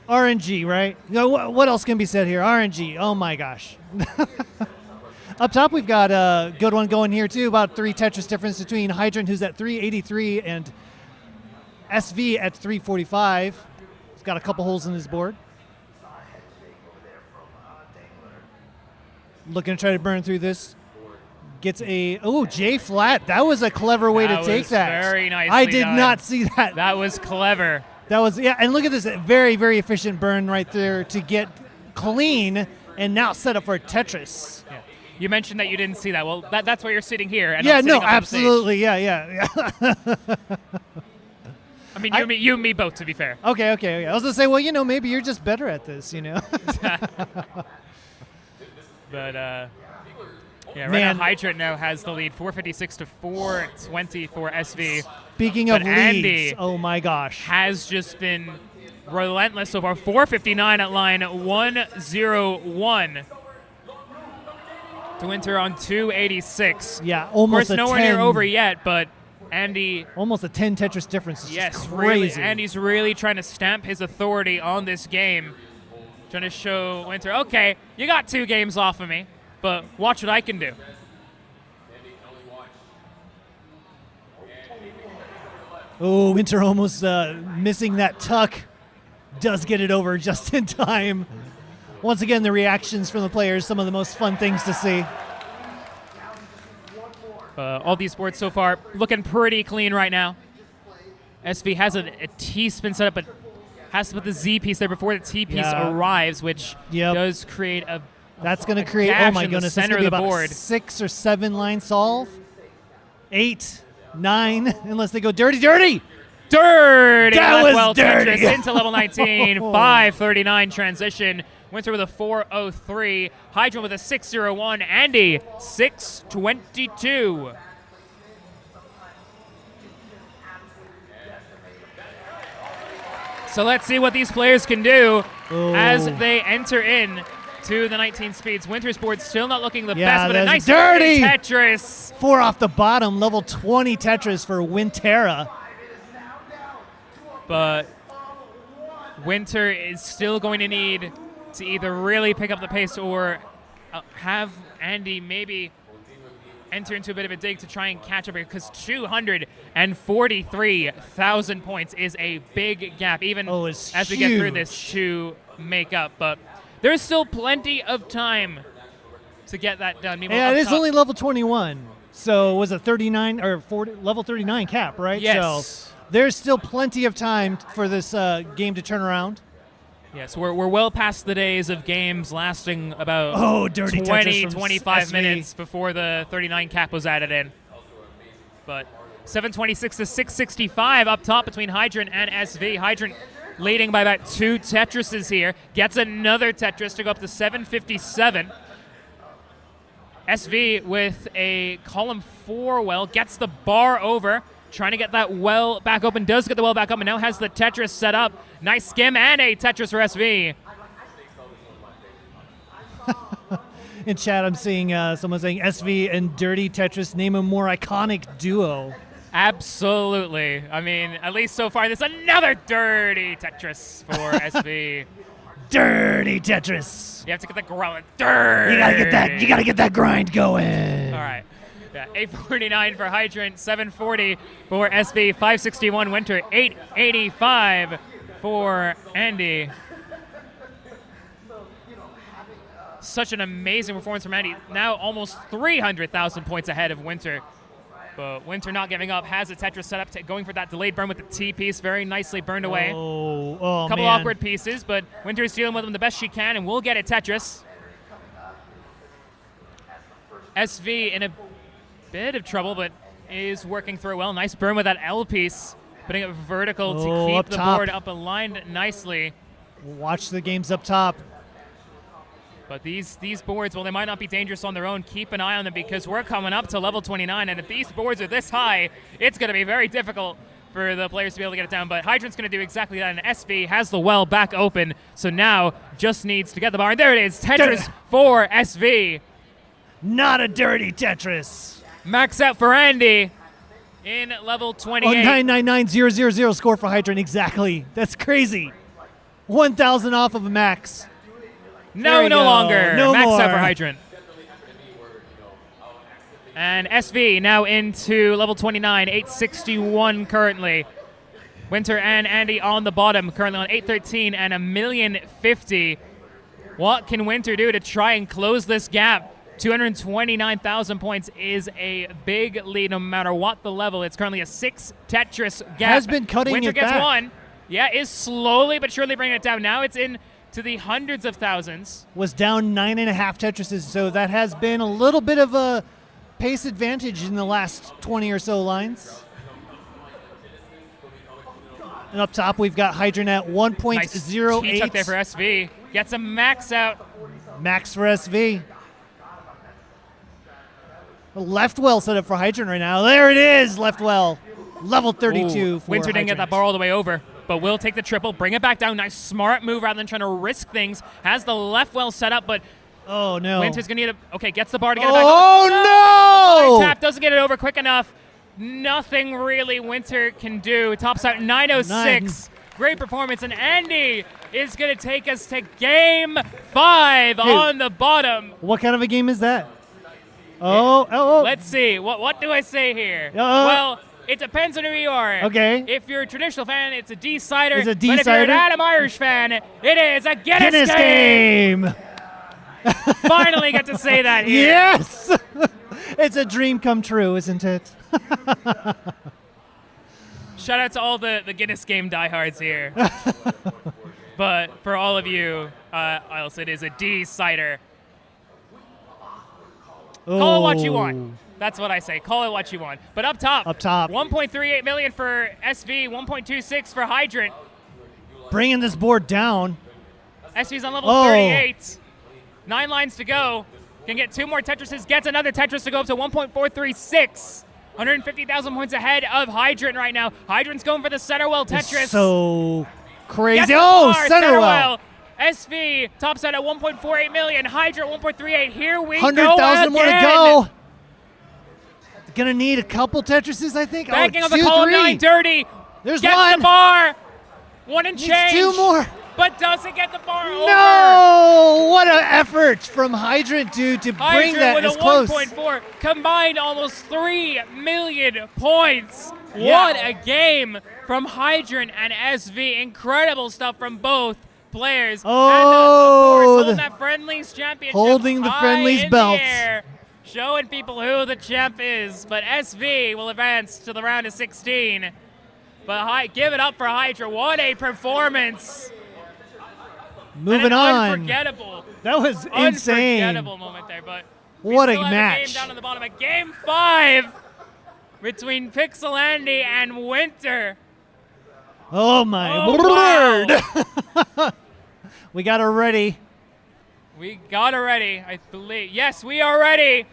S9: RNG, right? You know, what else can be said here? RNG, oh my gosh. Up top, we've got a good one going here, too. About 3 Tetris difference between Hydrant, who's at 383, and SV at 345. He's got a couple holes in his board. Looking to try to burn through this. Gets a, J flat. That was a clever way to take that.
S8: Very nicely
S9: I did
S8: done.
S9: not see that.
S8: That was clever.
S9: That was, yeah, and look at this very, very efficient burn right there to get clean and now set up for a Tetris.
S8: Yeah. You mentioned that you didn't see that. Well, that's why you're sitting here. And
S9: Yeah,
S8: I'm sitting
S9: no,
S8: up on stage.
S9: absolutely. Yeah.
S8: I mean, you and me both, to be fair.
S9: Okay. I was going to say, well, maybe you're just better at this,
S8: But, yeah, right
S9: Man.
S8: now Hydrant now has the lead, 456 to 420 for SV.
S9: Speaking of
S8: But
S9: leads,
S8: Andy
S9: oh my gosh.
S8: has just been relentless so far. 459 at line 101. To Winter on 286.
S9: Yeah,
S8: Of
S9: almost
S8: course,
S9: a
S8: nowhere
S9: 10.
S8: near over yet, but Andy,
S9: Almost a 10 Tetris difference. It's
S8: yes,
S9: just
S8: really,
S9: crazy.
S8: Andy's really trying to stamp his authority on this game. Trying to show Winter, okay, you got 2 games off of me, but watch what I can do.
S9: Oh, Winter almost missing that tuck. Does get it over just in time. Once again, the reactions from the players, some of the most fun things to see.
S8: All these boards so far looking pretty clean right now. SV has a T-spin set up, but has to put the Z piece there before the T piece arrives, which does create a
S9: That's going to create,
S8: gash
S9: oh my
S8: in the
S9: goodness, that's
S8: center
S9: going to
S8: of
S9: be
S8: the
S9: about
S8: board.
S9: a 6 or 7 line solve. 8, 9, unless they go dirty.
S8: Dirty!
S9: That was
S8: well,
S9: dirty.
S8: Tetris into level 19, 539 transition. Winter with a 403. Hydrant with a 601. Andy, 622. So let's see what these players can do as they enter in to the 19 speeds. Winter's board still not looking the best, but a nice
S9: dirty
S8: Tetris.
S9: 4 off the bottom, level 20 Tetris for Wintera.
S8: But Winter is still going to need to either really pick up the pace or have Andy maybe enter into a bit of a dig to try and catch up here, because 243,000 points is a big gap, even
S9: it's
S8: as we
S9: huge.
S8: get through this to make up. But there's still plenty of time to get that done. Meanwhile,
S9: Yeah,
S8: up
S9: it is
S8: top-
S9: only level 21. So was it 39 or 40, level 39 cap, right?
S8: Yes.
S9: So there's still plenty of time for this game to turn around.
S8: Yes, we're well past the days of games lasting about
S9: dirty
S8: 20,
S9: Tetris from
S8: 25
S9: SV.
S8: minutes before the 39 cap was added in. But 726 to 665 up top between Hydrant and SV. Hydrant leading by about 2 Tetrises here. Gets another Tetris to go up to 757. SV with a column 4 well, gets the bar over. Trying to get that well back open. Does get the well back up and now has the Tetris set up. Nice skim and a Tetris for SV.
S9: In chat, I'm seeing someone saying SV and Dirty Tetris name a more iconic duo.
S8: Absolutely. I mean, at least so far, there's another dirty Tetris for SV.
S9: Dirty Tetris.
S8: You have to get the ground dirty.
S9: You gotta get that grind going.
S8: All right. Yeah, 849 for Hydrant, 740 for SV, 561 Winter, 885 for Andy. Such an amazing performance from Andy. Now almost 300,000 points ahead of Winter. But Winter not giving up, has a Tetris set up, going for that delayed burn with the T piece. Very nicely burned away.
S9: Oh,
S8: Couple
S9: man.
S8: awkward pieces, but Winter is dealing with them the best she can, and we'll get a Tetris. SV in a bit of trouble, but is working through well. Nice burn with that L piece, putting it vertical to
S9: up
S8: keep the
S9: top.
S8: board up aligned nicely.
S9: Watch the games up top.
S8: But these boards, while they might not be dangerous on their own, keep an eye on them because we're coming up to level 29, and if these boards are this high, it's going to be very difficult for the players to be able to get it down. But Hydrant's going to do exactly that, and SV has the well back open, so now just needs to get the bar. And there it is, Tetris for SV.
S9: Not a dirty Tetris.
S8: Max out for Andy in level 28.
S9: 999,000 score for Hydrant, exactly. That's crazy. 1,000 off of a max. There
S8: No
S9: we
S8: no
S9: go.
S8: longer.
S9: No
S8: Max
S9: more.
S8: out for Hydrant. And SV now into level 29, 861 currently. Winter and Andy on the bottom, currently on 813 and 1,050,000. What can Winter do to try and close this gap? 229,000 points is a big lead no matter what the level. It's currently a 6 Tetris gap.
S9: Has been cutting
S8: Winter
S9: it
S8: gets
S9: back.
S8: 1. Yeah, is slowly but surely bringing it down. Now it's in to the hundreds of thousands.
S9: Was down 9.5 Tetrises, so that has been a little bit of a pace advantage in the last 20 or so lines. And up top, we've got Hydran at 1.08.
S8: Nice T-tuck there for SV. Gets a max out.
S9: Max for SV. Left well set up for Hydran right now. There it is, left well. Level 32
S8: Ooh,
S9: for
S8: Winter didn't get that
S9: Hydrant.
S8: bar all the way over, but will take the triple, bring it back down. Nice smart move rather than trying to risk things. Has the left well set up, but
S9: Oh, no.
S8: Winter's going to need a... Okay, gets the bar to get it back.
S9: Oh, no!
S8: Body tap doesn't get it over quick enough. Nothing really Winter can do. Tops out 906. Great performance, and Andy is going to take us to game 5 on the bottom.
S9: What kind of a game is that? Oh.
S8: Let's see. What do I say here?
S9: Uh,
S8: Well, it depends on who you are.
S9: Okay.
S8: If you're a traditional fan, it's a D-sider.
S9: It's a
S8: But if you're an
S9: D-sider?
S8: Adam Irish fan, it is a Guinness
S9: game!
S8: Finally get to say that here.
S9: Yes! It's a dream come true, isn't it?
S8: Shout out to all the Guinness game diehards here. But for all of you else, it is a D-sider. Call it what you want. That's what I say. Call it what you want. But up top. 1.38 million for SV, 1.26 for Hydrant.
S9: Bringing this board down.
S8: SV's on level
S9: Oh.
S8: 38. 9 lines to go. Can get 2 more Tetrises. Gets another Tetris to go up to 1.436. 150,000 points ahead of Hydrant right now. Hydrant's going for the center well Tetris.
S9: So crazy.
S8: Gets the
S9: Oh,
S8: bar,
S9: center well.
S8: SV tops out at 1.48 million. Hydrant 1.38. Here we go
S9: 100,000 more to
S8: again.
S9: go. Gonna need a couple Tetrises, I think.
S8: Backing
S9: oh,
S8: up the
S9: 2,
S8: column
S9: 3.
S8: 9 dirty.
S9: There's
S8: Gets
S9: one.
S8: the bar. 1 and
S9: Needs
S8: change.
S9: 2 more.
S8: But doesn't get the bar over.
S9: No! What an effort from Hydrant, dude, to bring
S8: Hydrant
S9: that
S8: with
S9: as
S8: a
S9: close.
S8: 1.4, combined almost 3 million points.
S9: Yeah.
S8: What a game from Hydrant and SV. Incredible stuff from both players.
S9: Oh,
S8: and of course, holding that Friendlies championship
S9: holding the
S8: high
S9: Friendlies
S8: in
S9: belt.
S8: the air, showing people who the champ is. But SV will advance to the round of 16. But give it up for Hydrant. What a performance.
S9: Moving
S8: and an
S9: on.
S8: Unforgettable.
S9: That was insane.
S8: Unforgettable moment there, but
S9: What
S8: we
S9: a
S8: still have
S9: match.
S8: A game down on the bottom. A game 5 between Pixel Andy and Winter.
S9: Oh my
S8: Oh,
S9: word! We got her ready.
S8: We got her ready, I believe. Yes, we are ready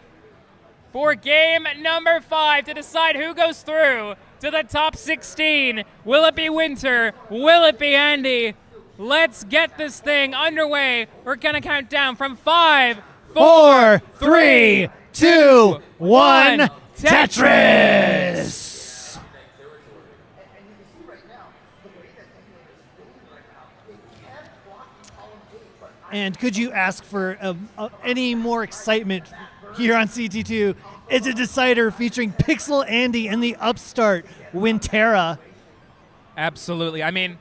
S8: for game number 5 to decide who goes through to the top 16. Will it be Winter? Will it be Andy? Let's get this thing underway. We're gonna count down from 5,
S9: 4, 3, 2, 1. Tetris! And could you ask for any more excitement here on CT2? It's a decider featuring Pixel Andy and the upstart Wintera.
S8: Absolutely. I mean,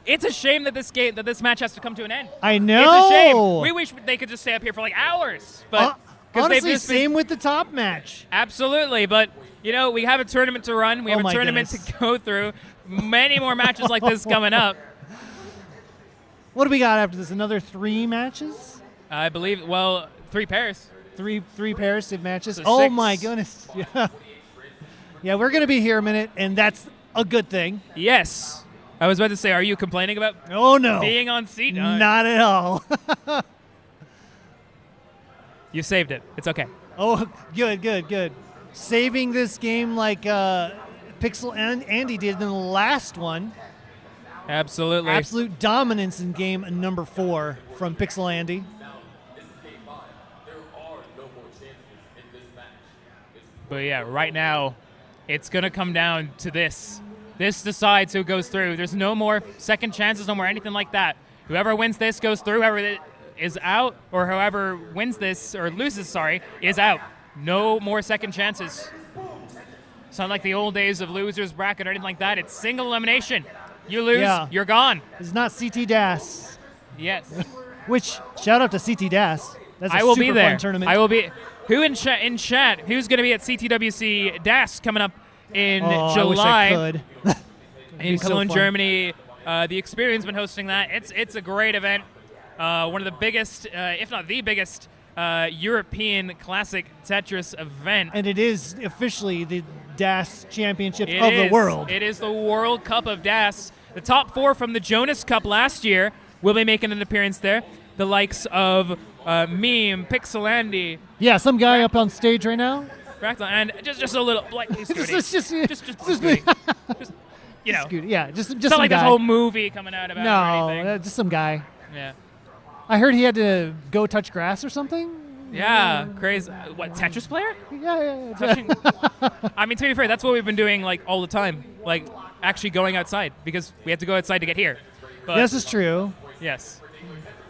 S8: it's a shame that this match has to come to an end.
S9: I know.
S8: It's a shame. We wish they could just stay up here for like hours. But 'cause they've
S9: honestly,
S8: just been-
S9: same with the top match.
S8: Absolutely, but you know, we have a tournament to run. We have
S9: Oh
S8: a
S9: my
S8: tournament
S9: goodness.
S8: to go through. Many more matches like this coming up.
S9: What do we got after this? Another 3 matches?
S8: I believe, well, 3 pairs.
S9: Three pairs of matches.
S8: So
S9: Oh
S8: 6.
S9: my goodness. Yeah. Yeah, we're gonna be here a minute, and that's a good thing.
S8: Yes. I was about to say, are you complaining about
S9: Oh no.
S8: being on seat?
S9: Not at all.
S8: You saved it. It's okay.
S9: Oh, good. Saving this game like Pixel and Andy did in the last one.
S8: Absolutely.
S9: Absolute dominance in game number 4 from Pixel Andy.
S8: But yeah, right now, it's going to come down to this. This decides who goes through. There's no more second chances, no more anything like that. Whoever wins this goes through. Whoever is out, or whoever wins this, or loses, sorry, is out. No more second chances. It's not like the old days of losers bracket or anything like that. It's single elimination. You lose, you're gone.
S9: It's not CT Das.
S8: Yes.
S9: Which, shout out to CT Das. That's a
S8: I will
S9: super
S8: be there.
S9: fun tournament.
S8: I will be. Who in chat? Who's going to be at CTWC DAS coming up in July?
S9: I wish I could.
S8: In
S9: so
S8: Cologne,
S9: fun.
S8: Germany. The Experience been hosting that. It's a great event. One of the biggest, if not the biggest, European classic Tetris event.
S9: And it is officially the DAS Championship of the world.
S8: It is the World Cup of DAS. The top 4 from the Jonas Cup last year will be making an appearance there. The likes of Meme, Pixelandy.
S9: Yeah, some guy up on stage right now.
S8: Fractal, and just a little, like,
S9: just
S8: Scooty. Just, you know.
S9: Scooty. Yeah, just
S8: It's not
S9: some
S8: like
S9: guy.
S8: this whole movie coming out about it or anything.
S9: No, just some guy.
S8: Yeah.
S9: I heard he had to go touch grass or something.
S8: Yeah, crazy. What, Tetris player?
S9: Yeah.
S8: Touching- I mean, to be fair, that's what we've been doing like all the time. Like, actually going outside because we had to go outside to get here. But,
S9: This is true.
S8: yes.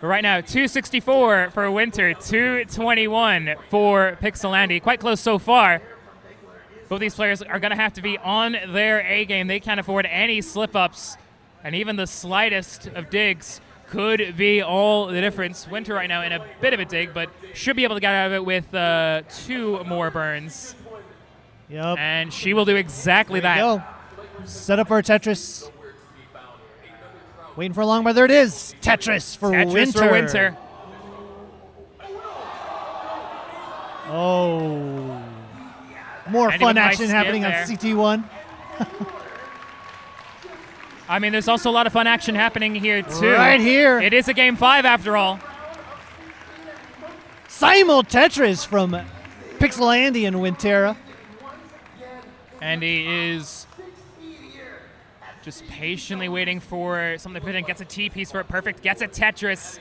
S8: But right now, 264 for Winter, 221 for Pixelandy. Quite close so far. Both these players are going to have to be on their A game. They can't afford any slip-ups. And even the slightest of digs could be all the difference. Winter right now in a bit of a dig, but should be able to get out of it with 2 more burns.
S9: Yep.
S8: And she will do exactly
S9: There
S8: that.
S9: you go. Set up for Tetris. Waiting for a long, but there it is. Tetris for
S8: Tetris
S9: Winter.
S8: for Winter.
S9: Oh. More
S8: And
S9: fun
S8: even my
S9: action
S8: skin
S9: happening on
S8: there.
S9: CT1.
S8: I mean, there's also a lot of fun action happening here, too.
S9: Right here.
S8: It is a Game 5, after all.
S9: Simul Tetris from Pixelandy and Wintera.
S8: And he is just patiently waiting for something to put in. Gets a T-piece for it. Perfect. Gets a Tetris.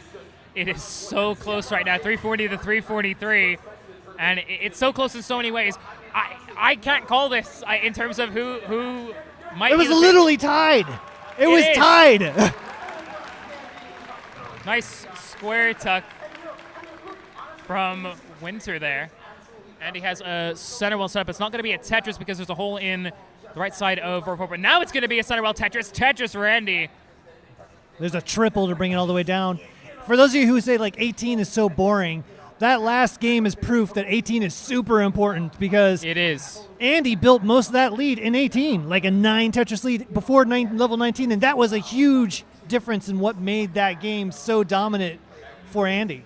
S8: It is so close right now. 340 to 343. And it's so close in so many ways. I can't call this in terms of who might
S9: It was
S8: be the
S9: literally tied. It was
S8: is.
S9: tied.
S8: Nice square tuck from Winter there. And he has a center well set up. It's not going to be a Tetris because there's a hole in the right side of 4-4. But now it's going to be a center well Tetris. Tetris Randy.
S9: There's a triple to bring it all the way down. For those of you who say like 18 is so boring, that last game is proof that 18 is super important because
S8: It is.
S9: Andy built most of that lead in 18, like a 9 Tetris lead before level 19, and that was a huge difference in what made that game so dominant for Andy.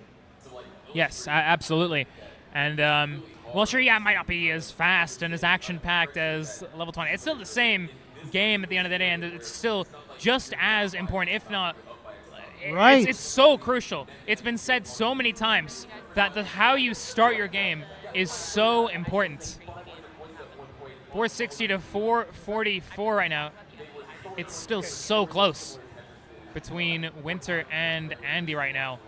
S8: Yes, absolutely. And, well, sure, yeah, it might not be as fast and as action-packed as level 20. It's still the same game at the end of the day, and it's still just as important, if not...
S9: Right.
S8: It's so crucial. It's been said so many times that how you start your game is so important. 460 to 444 right now. It's still so close between Winter and Andy right now.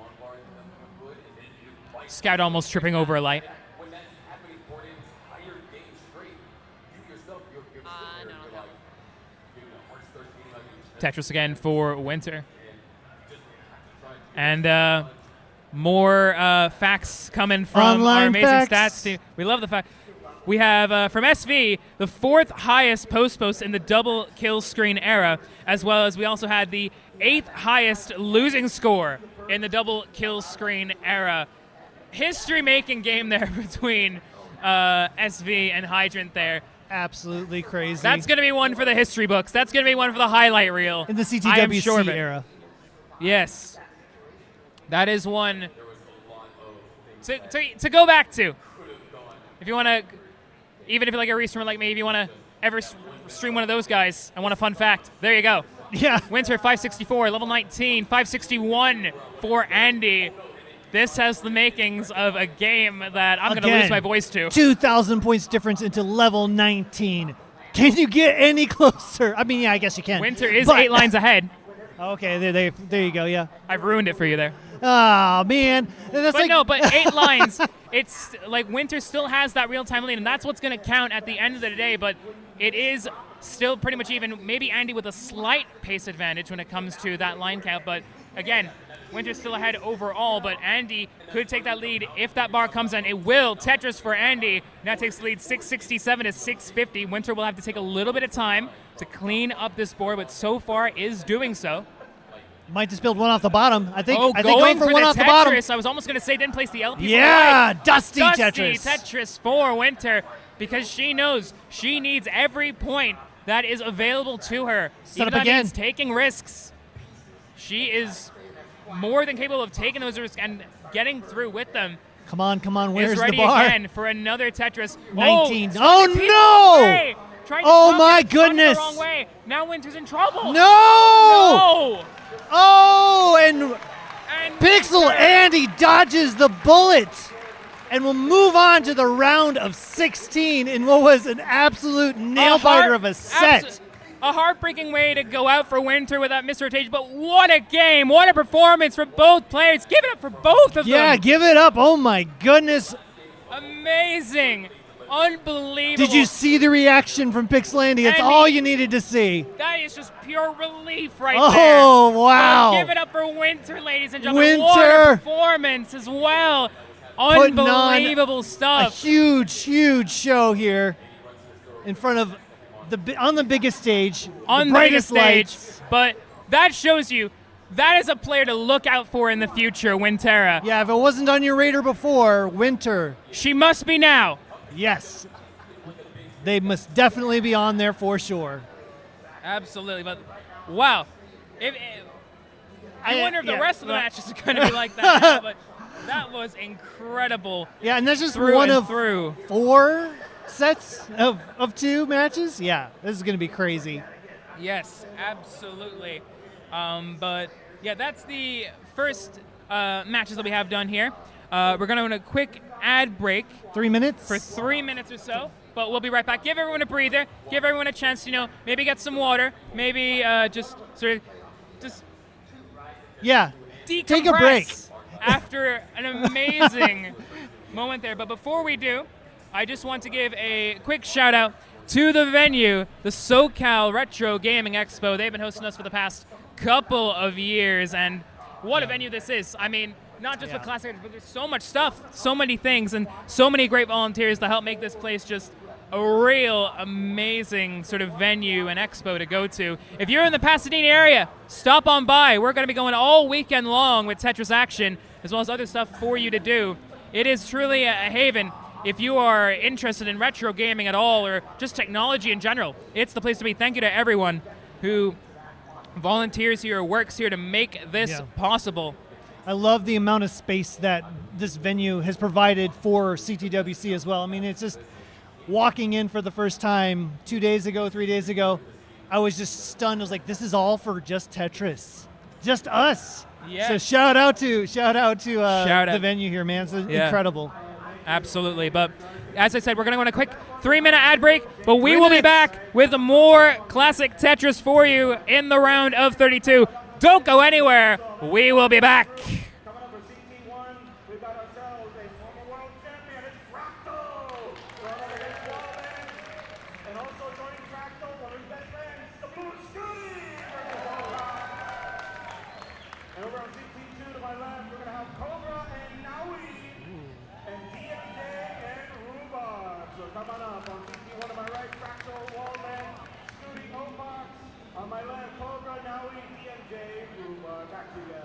S8: Scout almost tripping over a light. Tetris again for Winter. And more facts coming from
S9: Online
S8: our amazing
S9: facts.
S8: stats team. We love the fact. We have, from SV, the 4th highest post in the double kill screen era, as well as we also had the 8th highest losing score in the double kill screen era. History-making game there between SV and Hydrant there.
S9: Absolutely crazy.
S8: That's going to be one for the history books. That's going to be one for the highlight reel.
S9: in the
S8: I am
S9: CTWC
S8: sure of it.
S9: era.
S8: Yes. That is one to go back to. If you want to, even if you're like a restreamer like me, if you want to ever stream one of those guys, I want a fun fact. There you go.
S9: Yeah.
S8: Winter 564, level 19, 561 for Andy. This has the makings of a game that I'm going to lose my voice to.
S9: 2,000 points difference into level 19. Can you get any closer? I mean, yeah, I guess you can.
S8: Winter is
S9: but-
S8: 8 lines ahead.
S9: Okay, there you go, yeah.
S8: I've ruined it for you there.
S9: Oh, man. That's
S8: But
S9: like,
S8: no, but 8 lines, it's like Winter still has that real-time lead, and that's what's going to count at the end of the day, but it is still pretty much even. Maybe Andy with a slight pace advantage when it comes to that line count, but Again, Winter's still ahead overall, but Andy could take that lead if that bar comes in. It will. Tetris for Andy. Now takes the lead 667 to 650. Winter will have to take a little bit of time to clean up this board, but so far is doing so.
S9: Might just build one off the bottom. I think
S8: going
S9: going for one
S8: the
S9: off the bottom.
S8: Tetris. I was almost going to say didn't place the LP.
S9: Yeah, dusty Tetris.
S8: Tetris for Winter, because she knows she needs every point that is available to her.
S9: Set
S8: Even
S9: up
S8: that
S9: again.
S8: means taking risks. She is more than capable of taking those risks and getting through with them.
S9: Come on, where's
S8: Is
S9: the
S8: ready
S9: bar?
S8: again for another Tetris.
S9: 19.
S8: Oh,
S9: no!
S8: Trying to
S9: Oh
S8: drop
S9: my
S8: it, spun it
S9: goodness.
S8: The wrong way. Now Winter's in trouble.
S9: No!
S8: No!
S9: Oh, and
S8: And
S9: Pixel
S8: Winter-
S9: Andy dodges the bullet and will move on to the round of 16 in what was an absolute nail-biter of a set.
S8: A heartbreaking way to go out for Winter with that misrotation, but what a game, what a performance from both players. Give it up for both of
S9: Yeah,
S8: them.
S9: give it up. Oh my goodness.
S8: Amazing. Unbelievable.
S9: Did you see the reaction from Pixel Andy? It's
S8: Andy-
S9: all you needed to see.
S8: That is just pure relief right there.
S9: Oh, wow.
S8: Give it up for Winter, ladies and gentlemen. What
S9: Winter.
S8: a performance as well.
S9: Putting on
S8: Unbelievable
S9: A
S8: stuff.
S9: huge show here in front of on the biggest stage,
S8: On
S9: the
S8: the biggest
S9: brightest
S8: stage.
S9: lights.
S8: But that shows you that is a player to look out for in the future, Wintera.
S9: Yeah, if it wasn't on your radar before, Winter,
S8: She must be now.
S9: yes. They must definitely be on there for sure.
S8: Absolutely, but wow. I wonder if the
S9: yeah,
S8: rest of the
S9: well-
S8: matches are going to be like that now, but that was incredible.
S9: Yeah, and that's just
S8: Through
S9: one
S8: and
S9: of
S8: through.
S9: 4 sets of 2 matches. Yeah, this is going to be crazy.
S8: Yes, absolutely. But yeah, that's the first matches that we have done here. We're going to run a quick ad break
S9: 3 minutes?
S8: for 3 minutes or so, but we'll be right back. Give everyone a breather. Give everyone a chance, maybe get some water. Maybe just sort of just
S9: Yeah,
S8: decompress
S9: take a break.
S8: after an amazing moment there. But before we do, I just want to give a quick shout out to the venue, the SoCal Retro Gaming Expo. They've been hosting us for the past couple of years, and what a venue this is. I mean, not just with classic, but there's so much stuff, so many things, and so many great volunteers to help make this place just a real amazing sort of venue and expo to go to. If you're in the Pasadena area, stop on by. We're going to be going all weekend long with Tetris action, as well as other stuff for you to do. It is truly a haven. If you are interested in retro gaming at all, or just technology in general, it's the place to be. Thank you to everyone who volunteers here or works here to make this possible.
S9: I love the amount of space that this venue has provided for CTWC as well. I mean, it's just walking in for the first time 2 days ago, 3 days ago, I was just stunned. I was like, this is all for just Tetris. Just us.
S8: Yeah.
S9: So shout out to the venue here, man. It's incredible.
S8: Absolutely. But as I said, we're going to go on a quick 3-minute ad break, but we
S9: 3
S8: will be
S9: minutes.
S8: back with more classic Tetris for you in the round of 32. Don't go anywhere. We will be back.
S4: Coming up for CT1, we've got ourselves a former world champion. It's Fractal. Going up against Wallman. And also joining Fractal, one of his best friends, the Blue Scooty. And over on CT2 to my left, we're going to have Cobra and Naui. And DMJ and Rhubarb. So come on up. On CT1 to my right, Fractal, Wallman, Scooty, Ofox. On my left, Cobra, Naui, DMJ, Rhubarb. Back to you guys.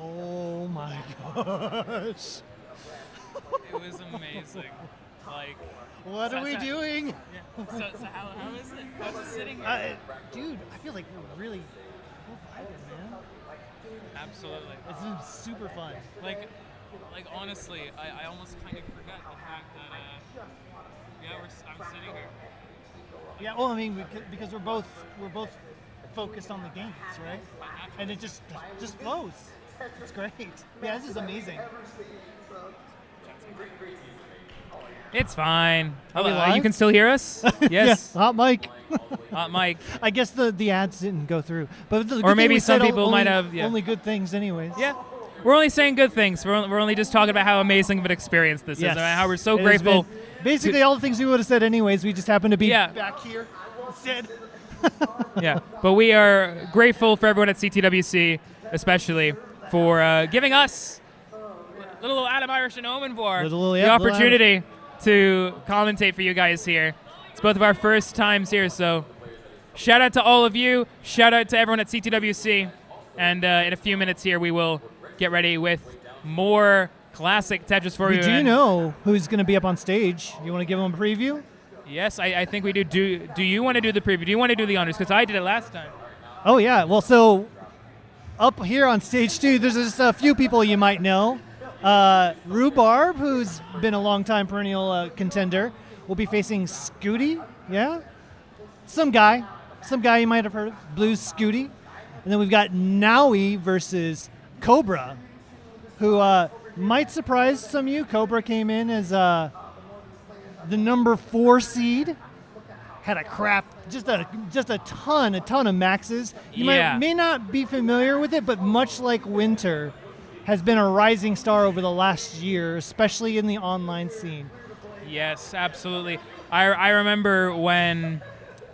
S9: Oh my gosh.
S8: It was amazing. Like,
S9: What are we doing?
S8: so how is it? How's it sitting here?
S9: Dude, I feel like we're really vibing, man.
S8: Absolutely.
S9: It's been super fun.
S8: Like honestly, I almost kind of forgot the fact that I'm sitting here.
S9: Yeah, well, I mean, because we're both focused on the games, right? And it just flows. It's great. Yeah, this is amazing.
S8: It's fine.
S9: Are we
S8: You
S9: live?
S8: can still hear us? Yes.
S9: Yeah, hot mic.
S8: Mike.
S9: I guess the ads didn't go through, but the good
S8: Or
S9: thing
S8: maybe
S9: we
S8: some
S9: said
S8: people
S9: only,
S8: might have, yeah.
S9: only good things, anyways.
S8: Yeah. We're only saying good things. We're only just talking about how amazing of an experience this
S9: Yes.
S8: is, and how we're so
S9: It has
S8: grateful.
S9: been basically all the things we would have said anyways. We just happen to be
S8: Yeah.
S9: back here instead.
S8: Yeah, but we are grateful for everyone at CTWC, especially for giving us little Adam Irish and Omen Vor the opportunity to commentate for you guys here. It's both of our first times here, so shout out to all of you. Shout out to everyone at CTWC. And in a few minutes here, we will get ready with more classic Tetris for you.
S9: We do know who's going to be up on stage. You want to give them a preview?
S8: Yes, I think we do. Do you want to do the preview? Do you want to do the honors? Because I did it last time.
S9: Oh, yeah. Well, so up here on stage 2, there's just a few people you might know. Rhubarb, who's been a long-time perennial contender, will be facing Scooty. Yeah? Some guy you might have heard of, Blue Scooty. And then we've got Naui versus Cobra, who might surprise some of you. Cobra came in as the number 4 seed. Had just a ton of maxes. You may not be familiar with it, but much like Winter, has been a rising star over the last year, especially in the online scene.
S8: Yes, absolutely. I remember when,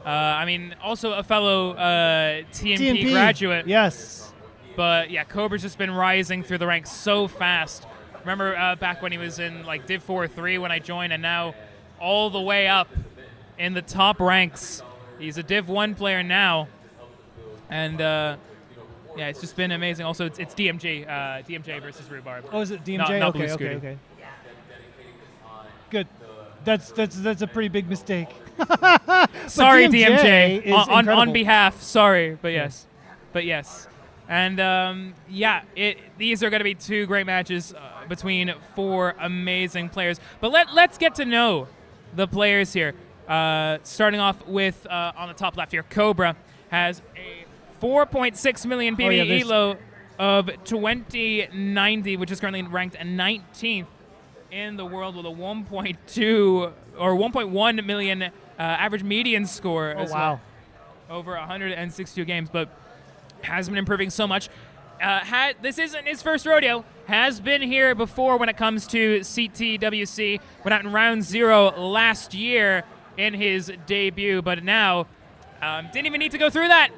S8: also a fellow TMP graduate.
S9: Yes.
S8: But yeah, Cobra's just been rising through the ranks so fast. Remember back when he was in like Div 4-3 when I joined, and now all the way up in the top ranks. He's a Div 1 player now. And yeah, it's just been amazing. Also, it's DMJ versus Rhubarb.
S9: Oh, is it DMJ?
S8: Not Blue
S9: okay,
S8: Scooty.
S9: okay. Good. That's a pretty big mistake.
S8: Sorry,
S9: DMJ
S8: DMJ. On behalf, sorry, but yes. But yes. And these are going to be 2 great matches between 4 amazing players. But let's get to know the players here. Starting off with, on the top left here, Cobra has a 4.6 million PB elo of 2090, which is currently ranked 19th in the world with a 1.2 or 1.1 million average median score.
S9: Oh, wow.
S8: Well, over 162 games, but has been improving so much. This isn't his first rodeo. Has been here before when it comes to CTWC. Went out in round 0 last year in his debut, but now didn't even need to go through that.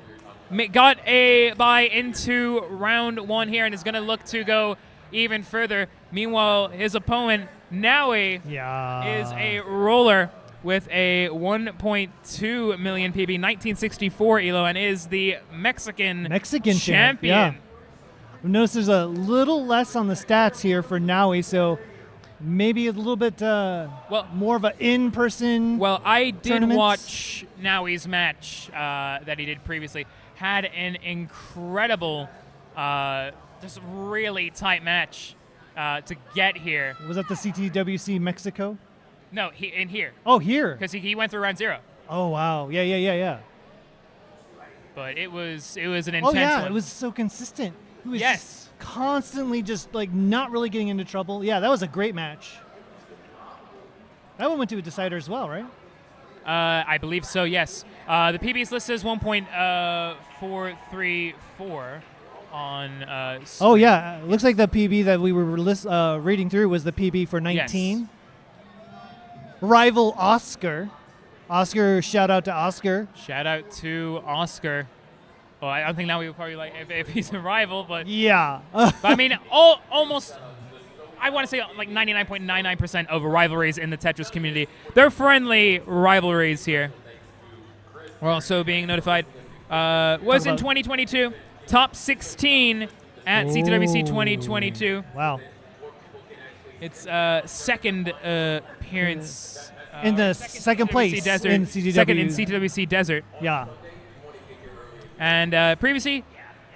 S8: Got a bye into round 1 here and is going to look to go even further. Meanwhile, his opponent, Naui, is a roller with a 1.2 million PB, 1964 elo, and is the Mexican champion.
S9: Yeah. I've noticed there's a little less on the stats here for Naui, so maybe a little bit more of an in-person
S8: Well, I did
S9: tournaments.
S8: watch Naui's match that he did previously. Had an incredible, just really tight match to get here.
S9: Was that the CTWC Mexico?
S8: No, in here.
S9: Oh, here.
S8: Because he went through round 0.
S9: Oh, wow. Yeah.
S8: But it was an intense
S9: Oh, yeah.
S8: one.
S9: It was so consistent. He was just constantly just, like, not really getting into trouble. Yeah, that was a great match. That one went to a decider as well, right?
S8: I believe so, yes. The PB's list is 1.434 on...
S9: oh, yeah. It looks like the PB that we were reading through was the PB for 19. Yes. Rival Oscar. Oscar, shout out to Oscar.
S8: Shout out to Oscar. Well, I don't think now we would probably like if he's a rival, but...
S9: Yeah.
S8: But I mean, almost... I want to say like 99.99% of rivalries in the Tetris community. They're friendly rivalries here. We're also being notified. Was in 2022. Top 16 at CTWC 2022.
S9: Wow.
S8: It's second appearance.
S9: In the second place
S8: Desert,
S9: in CTW.
S8: Second in CTWC Desert.
S9: Yeah.
S8: And previously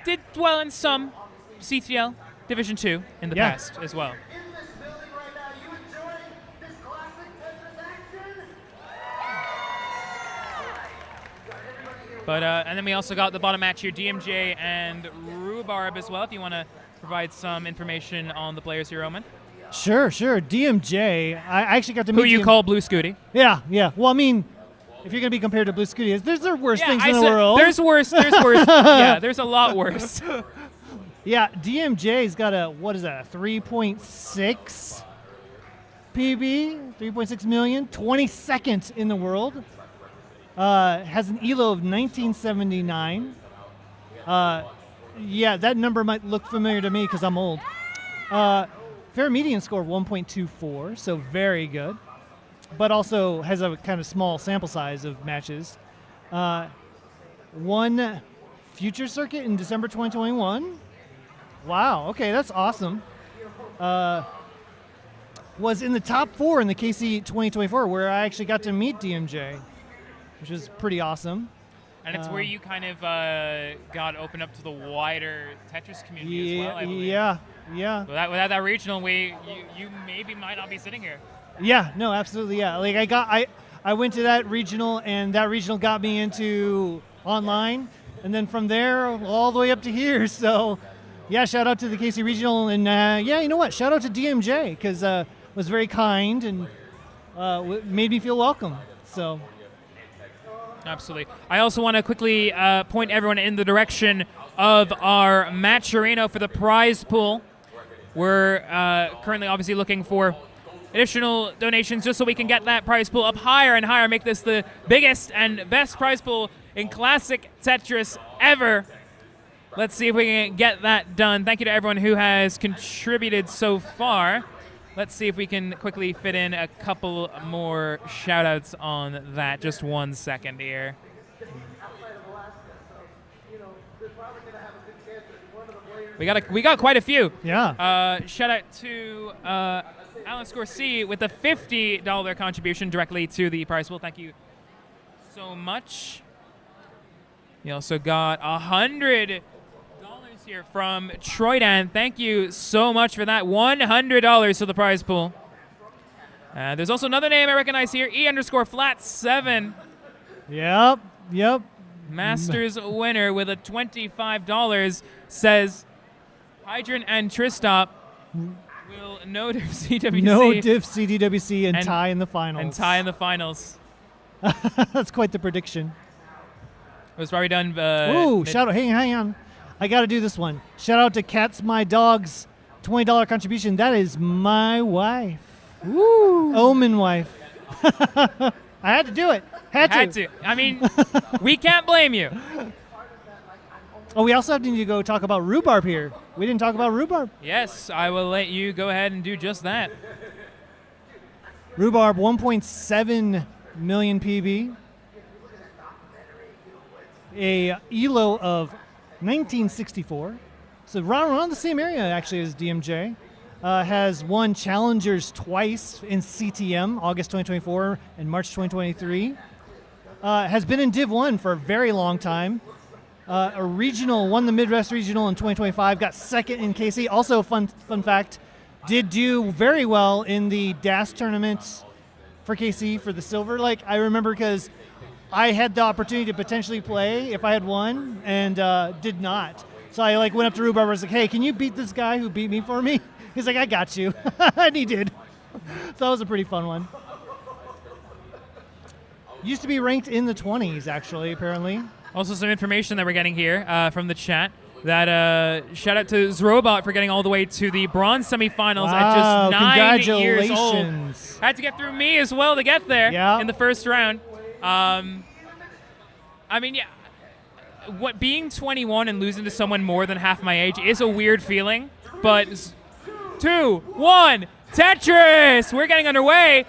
S8: did well in some CTL Division 2 in the past as well. But and then we also got the bottom match here, DMJ and Rhubarb as well, if you want to provide some information on the players here, Roman.
S9: Sure. DMJ, I actually got to meet
S8: who you call Blue Scooty.
S9: Yeah. Well, I mean, if you're going to be compared to Blue Scooty, there's worse things in the world.
S8: There's worse. Yeah, there's a lot worse.
S9: Yeah, DMJ's got a 3.6 PB, 3.6 million, 22nd in the world. Has an ELO of 1979. Yeah, that number might look familiar to me because I'm old. Fair median score of 1.24, so very good. But also has a kind of small sample size of matches. Won Future Circuit in December 2021. Wow, okay, that's awesome. Was in the top 4 in the KC 2024, where I actually got to meet DMJ, which was pretty awesome.
S8: And it's where you kind of got opened up to the wider Tetris community as well, I believe.
S9: Yeah.
S8: Without that regional, you maybe might not be sitting here.
S9: Yeah, no, absolutely, yeah. Like I went to that regional, and that regional got me into online, and then from there all the way up to here. So, yeah, shout out to the KC regional, and yeah, you know what? Shout out to DMJ because was very kind and made me feel welcome. So.
S8: Absolutely. I also want to quickly point everyone in the direction of our match arena for the prize pool. We're currently obviously looking for additional donations just so we can get that prize pool up higher and higher, make this the biggest and best prize pool in classic Tetris ever. Let's see if we can get that done. Thank you to everyone who has contributed so far. Let's see if we can quickly fit in a couple more shout-outs on that. Just 1 second here. We got quite a few.
S9: Yeah.
S8: Shout out to Alan Scorsese with a $50 contribution directly to the prize pool. Thank you so much. You also got $100 here from Troydan. Thank you so much for that. $100 to the prize pool. There's also another name I recognize here, E_flat7.
S9: Yep.
S8: Masters winner with a $25 says Hydrant and Tristop will no diff CWC.
S9: No diff CDWC and tie in the finals. That's quite the prediction.
S8: It was probably done.
S9: Ooh, shout out. Hang on. I got to do this one. Shout out to Cats My Dogs, $20 contribution. That is my wife.
S8: Woo.
S9: Omen wife. I had to do it. Had to.
S8: I mean, we can't blame you.
S9: Oh, we also need to go talk about rhubarb here. We didn't talk about rhubarb.
S8: Yes, I will let you go ahead and do just that.
S9: Rhubarb, 1.7 million PB. A ELO of 1964. So around the same area, actually, as DMJ. Has won Challengers twice in CTM, August 2024 and March 2023. Has been in Div 1 for a very long time. A regional, won the Midwest Regional in 2025, got second in KC. Also, fun fact, did do very well in the DAS tournaments for KC for the silver. Like, I remember because I had the opportunity to potentially play if I had won and did not. So I went up to Rhubarb and was like, hey, can you beat this guy who beat me for me? He's like, I got you. And he did. So that was a pretty fun one. Used to be ranked in the 20s, actually, apparently.
S8: Also some information that we're getting here from the chat. That shout out to Zrobot for getting all the way to the bronze semifinals at just 9 years old. Had to get through me as well to get there in the first round. I mean, yeah, being 21 and losing to someone more than half my age is a weird feeling. But 2, 1, Tetris! We're getting underway.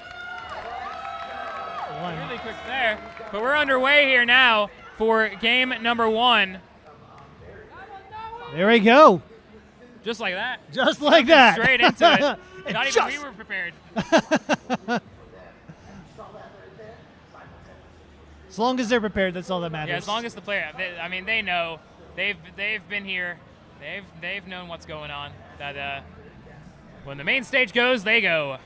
S8: Really quick there. But we're underway here now for game number 1.
S9: There we go.
S8: Just like that.
S9: Just like that.
S8: Straight into it. Not even we were prepared.
S9: As long as they're prepared, that's all that matters.
S8: Yeah, as long as the player, they know. They've been here. They've known what's going on. That when the main stage goes, they go.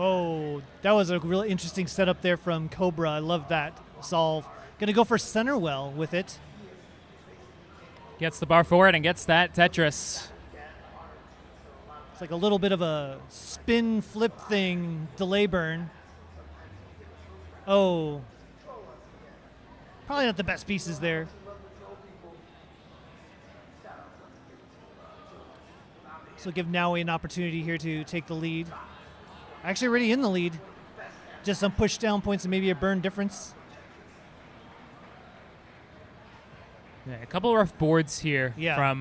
S9: Oh, that was a really interesting setup there from Cobra. I love that solve. Gonna go for center well with it.
S8: Gets the bar forward and gets that Tetris.
S9: It's like a little bit of a spin flip thing, delay burn. Oh. Probably not the best pieces there. So give Naui an opportunity here to take the lead. Actually already in the lead. Just some push down points and maybe a burn difference.
S8: Yeah, a couple of rough boards here
S9: Yeah.
S8: from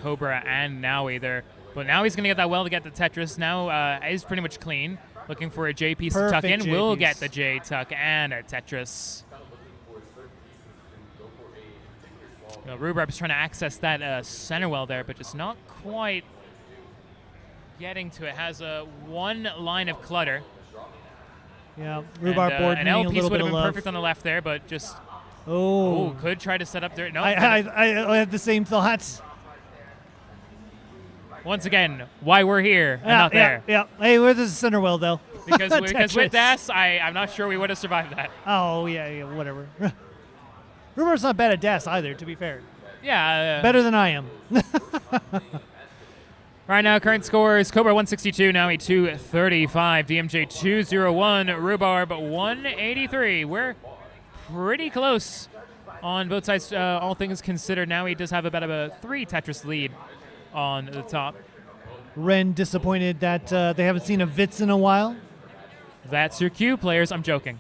S8: Cobra and Naui there. But now he's going to get that well to get the Tetris. Now is pretty much clean. Looking for a J piece to tuck
S9: Perfect
S8: in.
S9: J
S8: Will
S9: piece.
S8: get the J tuck and a Tetris. Rhubarb's trying to access that center well there, but just not quite getting to it. Has a one line of clutter.
S9: Yeah, Rhubarb
S8: And,
S9: board
S8: an
S9: needing
S8: L
S9: a
S8: piece
S9: little
S8: would
S9: bit
S8: have
S9: of
S8: been
S9: love.
S8: perfect on the left there, but just
S9: Oh.
S8: could try to set up there. No,
S9: I had the same thoughts.
S8: once again, why we're here and not there.
S9: Yeah. Hey, where's the center well though?
S8: Because with
S9: Tetris.
S8: Das, I'm not sure we would have survived that.
S9: Oh yeah, whatever. Rhubarb's not bad at DAS either, to be fair.
S8: Yeah.
S9: Better than I am.
S8: Right now, current scores: Cobra 162, Naui 235, DMJ 201, Rhubarb 183. We're pretty close on both sides, all things considered. Naui does have about a 3 Tetris lead on the top.
S9: Ren disappointed that they haven't seen a Vitz in a while.
S8: That's your cue, players. I'm joking.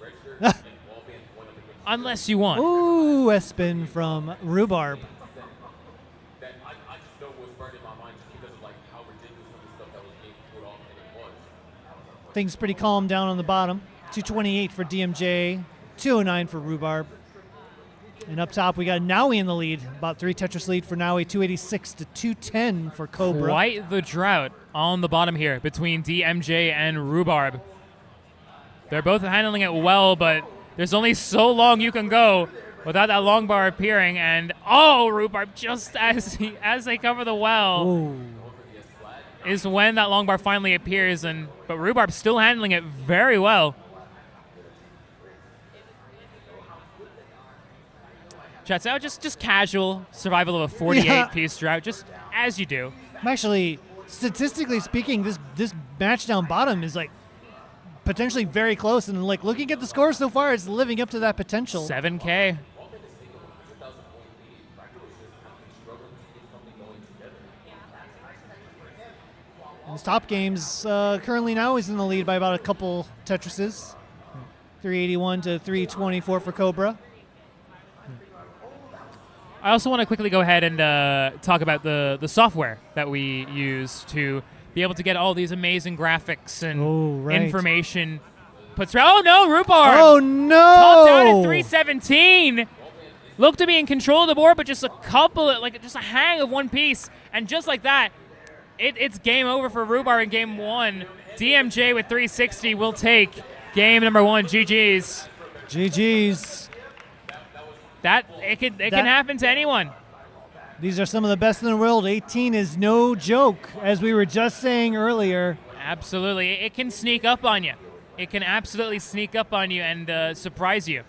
S8: Unless you want.
S9: Ooh, a spin from Rhubarb. Things pretty calm down on the bottom. 228 for DMJ, 209 for Rhubarb. And up top, we got Naui in the lead. About 3 Tetris lead for Naui, 286 to 210 for Cobra.
S8: Quite the drought on the bottom here between DMJ and Rhubarb. They're both handling it well, but there's only so long you can go without that long bar appearing. And Rhubarb, just as they cover the well,
S9: Ooh.
S8: is when that long bar finally appears. But Rhubarb's still handling it very well. Chats out, just casual survival of a 48-piece drought, just as you do.
S9: I'm actually, statistically speaking, this match down bottom is like potentially very close, and like looking at the score so far, it's living up to that potential.
S8: 7K.
S9: His top games currently now is in the lead by about a couple Tetrises. 381 to 324 for Cobra.
S8: I also want to quickly go ahead and talk about the software that we use to be able to get all these amazing graphics and information put through. Oh no, Rhubarb!
S9: Oh no!
S8: Topped out at 317. Looked to be in control of the board, but just just a hang of one piece, and just like that, it's game over for Rhubarb in game 1. DMJ with 360 will take game number 1. GG's.
S9: GG's.
S8: It can happen to anyone.
S9: These are some of the best in the world. 18 is no joke, as we were just saying earlier.
S8: Absolutely. It can sneak up on you. It can absolutely sneak up on you and surprise you.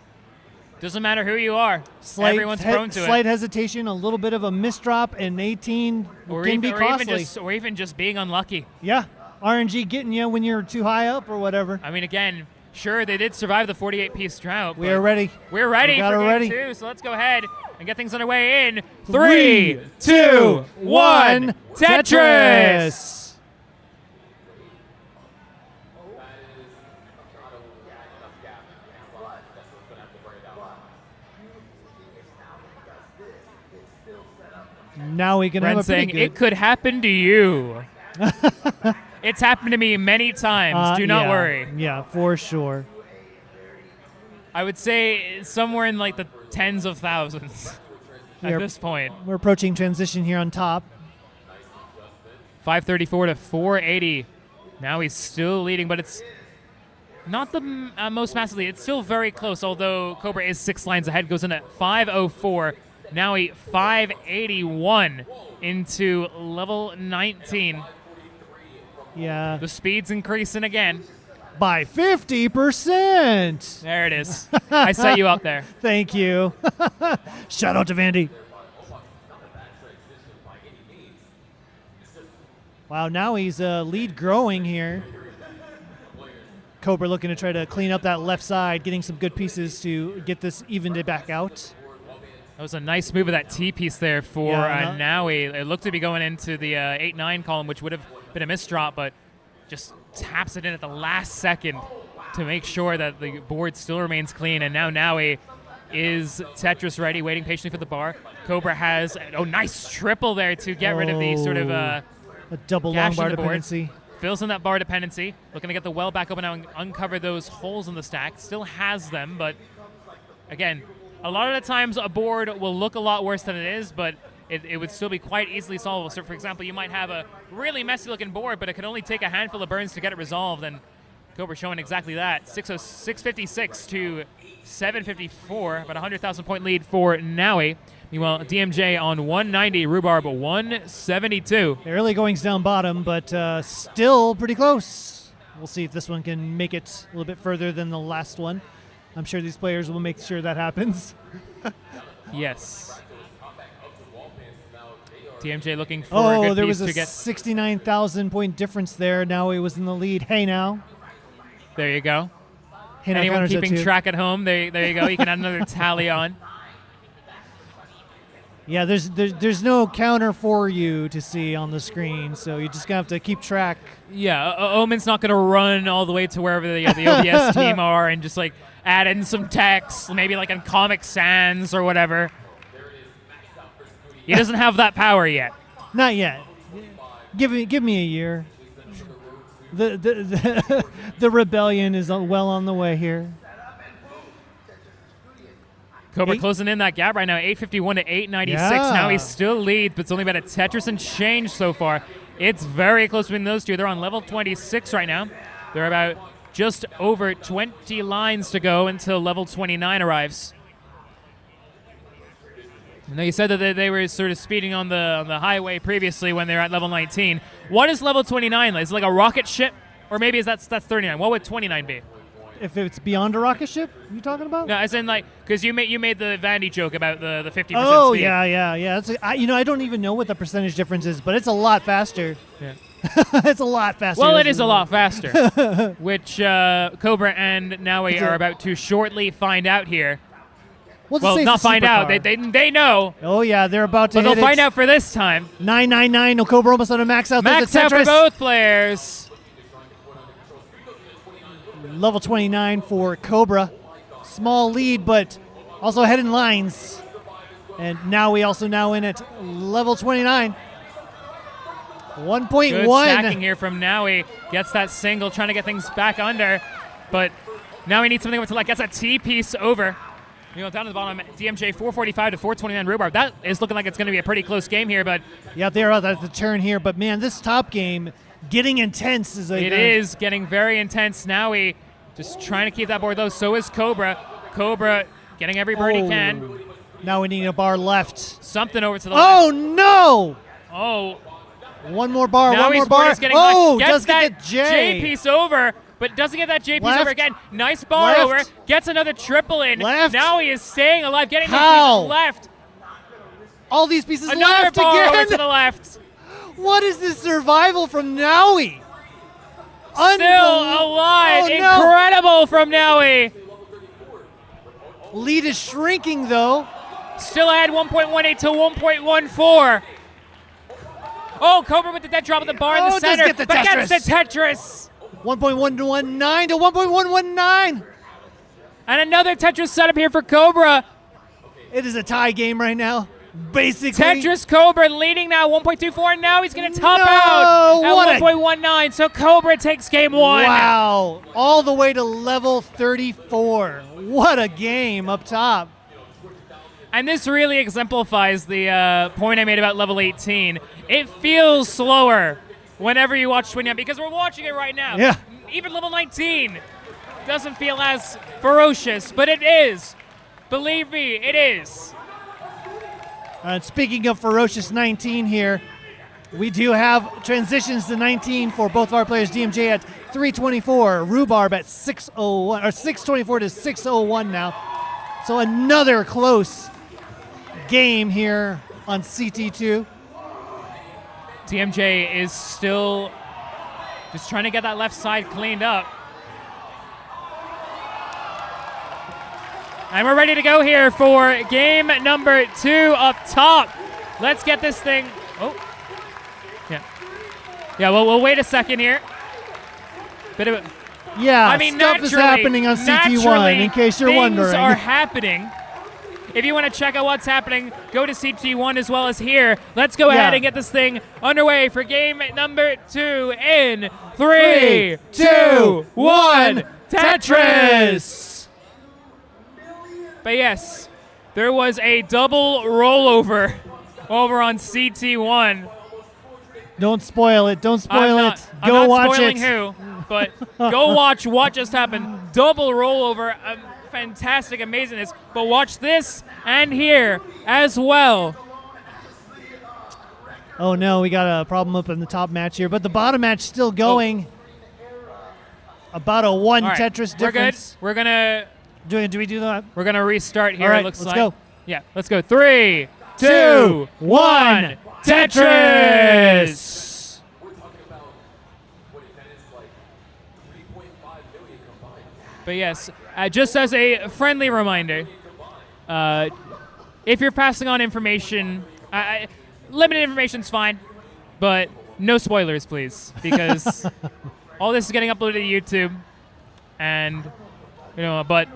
S8: Doesn't matter who you are. Everyone's prone to it.
S9: Slight hesitation, a little bit of a misdrop, and 18 can be costly.
S8: Or even just being unlucky.
S9: Yeah. RNG getting you when you're too high up or whatever.
S8: I mean, again, sure, they did survive the 48-piece drought.
S9: We are ready.
S8: We're ready
S9: We got
S8: for
S9: it
S8: game
S9: ready.
S8: 2, so let's go ahead and get things underway in
S9: 3, 2, 1, Tetris! Now we can have a pretty
S8: saying,
S9: good.
S8: it could happen to you. It's happened to me many times. Do not worry.
S9: Yeah, for sure.
S8: I would say somewhere in like the tens of thousands at this point.
S9: We're approaching transition here on top.
S8: 534 to 480. Now he's still leading, but it's not the most massively. It's still very close, although Cobra is 6 lines ahead. Goes in at 504. Now he 581 into level 19.
S9: Yeah.
S8: The speed's increasing again.
S9: By 50%.
S8: There it is. I set you up there.
S9: Thank you. Shout out to Vandy. Wow, now he's lead growing here. Cobra looking to try to clean up that left side, getting some good pieces to get this evened it back out.
S8: That was a nice move of that T-piece there for Naui. It looked to be going into the 8-9 column, which would have been a misdrop, but just taps it in at the last second to make sure that the board still remains clean. And now Naui is Tetris ready, waiting patiently for the bar. Cobra has nice triple there to get rid of the sort of
S9: a double
S8: gash
S9: long bar
S8: in the board.
S9: dependency.
S8: Fills in that bar dependency, looking to get the well back open and uncover those holes in the stack. Still has them, but again, a lot of the times a board will look a lot worse than it is, but it would still be quite easily solvable. So, for example, you might have a really messy-looking board, but it can only take a handful of burns to get it resolved, and Cobra showing exactly that. 656 to 754, about a 100,000-point lead for Naui. Meanwhile, DMJ on 190, Rhubarb 172.
S9: Early goings down bottom, but still pretty close. We'll see if this one can make it a little bit further than the last one. I'm sure these players will make sure that happens.
S8: Yes. DMJ looking for a good
S9: there
S8: piece
S9: was a
S8: to get
S9: 69,000-point difference there. Now he was in the lead. Hey now.
S8: There you go.
S9: Hey now
S8: Anyone
S9: counters that
S8: keeping
S9: too.
S8: track at home, there you go. You can add another tally on.
S9: Yeah, there's no counter for you to see on the screen, so you just gonna have to keep track.
S8: Yeah, Omen's not going to run all the way to wherever the OBS team are and just like add in some text, maybe like on Comic Sans or whatever. He doesn't have that power yet.
S9: Not yet. Give me a year. The rebellion is well on the way here.
S8: Cobra closing in that gap right now, 851 to 896.
S9: Yeah.
S8: Now he still leads, but it's only about a Tetris and change so far. It's very close between those two. They're on level 26 right now. They're about just over 20 lines to go until level 29 arrives. Now you said that they were sort of speeding on the highway previously when they were at level 19. What is level 29? Is it like a rocket ship? Or maybe that's 39. What would 29 be?
S9: If it's beyond a rocket ship, you talking about?
S8: No, as in like, because you made the Vandy joke about the 50%
S9: Oh,
S8: speed.
S9: yeah. I don't even know what the percentage difference is, but it's a lot faster.
S8: Yeah.
S9: It's a lot faster.
S8: Well, it is a lot faster, which Cobra and Naui are about to shortly find out here.
S9: Well,
S8: not find out. They know.
S9: Oh, yeah, they're about to
S8: But they'll find out for this time.
S9: 999. No, Cobra almost on a max out.
S8: Max out for both players.
S9: Level 29 for Cobra. Small lead, but also ahead in lines. And now we also now in at level 29. 1.1.
S8: Good stacking here from Naui. Gets that single, trying to get things back under. But now he needs something to like. Gets a T-piece over. Down to the bottom, DMJ 445 to 429 Rhubarb. That is looking like it's going to be a pretty close game here, but
S9: yeah, they're at the turn here. But man, this top game getting intense is
S8: it is getting very intense. Naui just trying to keep that board low. So is Cobra. Cobra getting every bird he can.
S9: Now we need a bar left.
S8: Something over to the
S9: left.
S8: left.
S9: No!
S8: Oh.
S9: One more bar,
S8: Naui's
S9: one more bar.
S8: Oh,
S9: does
S8: that
S9: get J
S8: piece over, but doesn't get that J piece
S9: left.
S8: over again. Nice bar
S9: left.
S8: over. Gets another triple in.
S9: Left.
S8: Now he is staying alive, getting those
S9: How?
S8: pieces left.
S9: All these pieces
S8: Another
S9: left
S8: bar
S9: again.
S8: over to the left.
S9: What is this survival from Naui?
S8: Still alive.
S9: Oh, no.
S8: Incredible from Naui.
S9: Lead is shrinking, though.
S8: Still add 1.18 to 1.14. Oh, Cobra with the dead drop of the bar in the center.
S9: Get the
S8: but
S9: Tetris.
S8: gets the Tetris.
S9: 1.119 to 1.119.
S8: And another Tetris setup here for Cobra.
S9: It is a tie game right now. Basically.
S8: Tetris Cobra leading now 1.24, and now he's going to top
S9: No,
S8: out at 1.19. So Cobra takes game one.
S9: Wow. All the way to level 34. What a game up top.
S8: And this really exemplifies the point I made about level 18. It feels slower whenever you watch Twin Yam, because we're watching it right now.
S9: Yeah.
S8: Even level 19 doesn't feel as ferocious, but it is. Believe me, it is.
S9: Speaking of ferocious 19 here, we do have transitions to 19 for both of our players. DMJ at 324, Rhubarb at 601 or 624 to 601 now. So another close game here on CT2.
S8: DMJ is still just trying to get that left side cleaned up. And we're ready to go here for game number 2 up top. Let's get this thing. Oh. Yeah. Yeah, well, we'll wait a second here. Bit of a,
S9: Yeah,
S8: I mean,
S9: stuff is happening on CT1, in case you're wondering.
S8: Things are happening. If you want to check out what's happening, go to CT1 as well as here. Let's go ahead and get this thing underway for game number 2 in 3, 2, 1, Tetris! But yes, there was a double rollover over on CT1.
S9: Don't spoil it. Don't spoil it.
S8: I'm
S9: Go
S8: not
S9: watch
S8: spoiling
S9: it.
S8: who, but go watch what just happened. Double rollover. Fantastic amazingness. But watch this and here as well.
S9: Oh no, we got a problem up in the top match here, but the bottom match still going. About a 1
S8: All right,
S9: Tetris
S8: we're
S9: difference.
S8: good. We're gonna.
S9: Do we do that?
S8: We're gonna restart here.
S9: All right,
S8: it looks
S9: let's
S8: like.
S9: go.
S8: Yeah, let's go. 3, 2, 1. Tetris. But yes, just as a friendly reminder, if you're passing on information, limited information's fine, but no spoilers, please, because all this is getting uploaded to YouTube, and but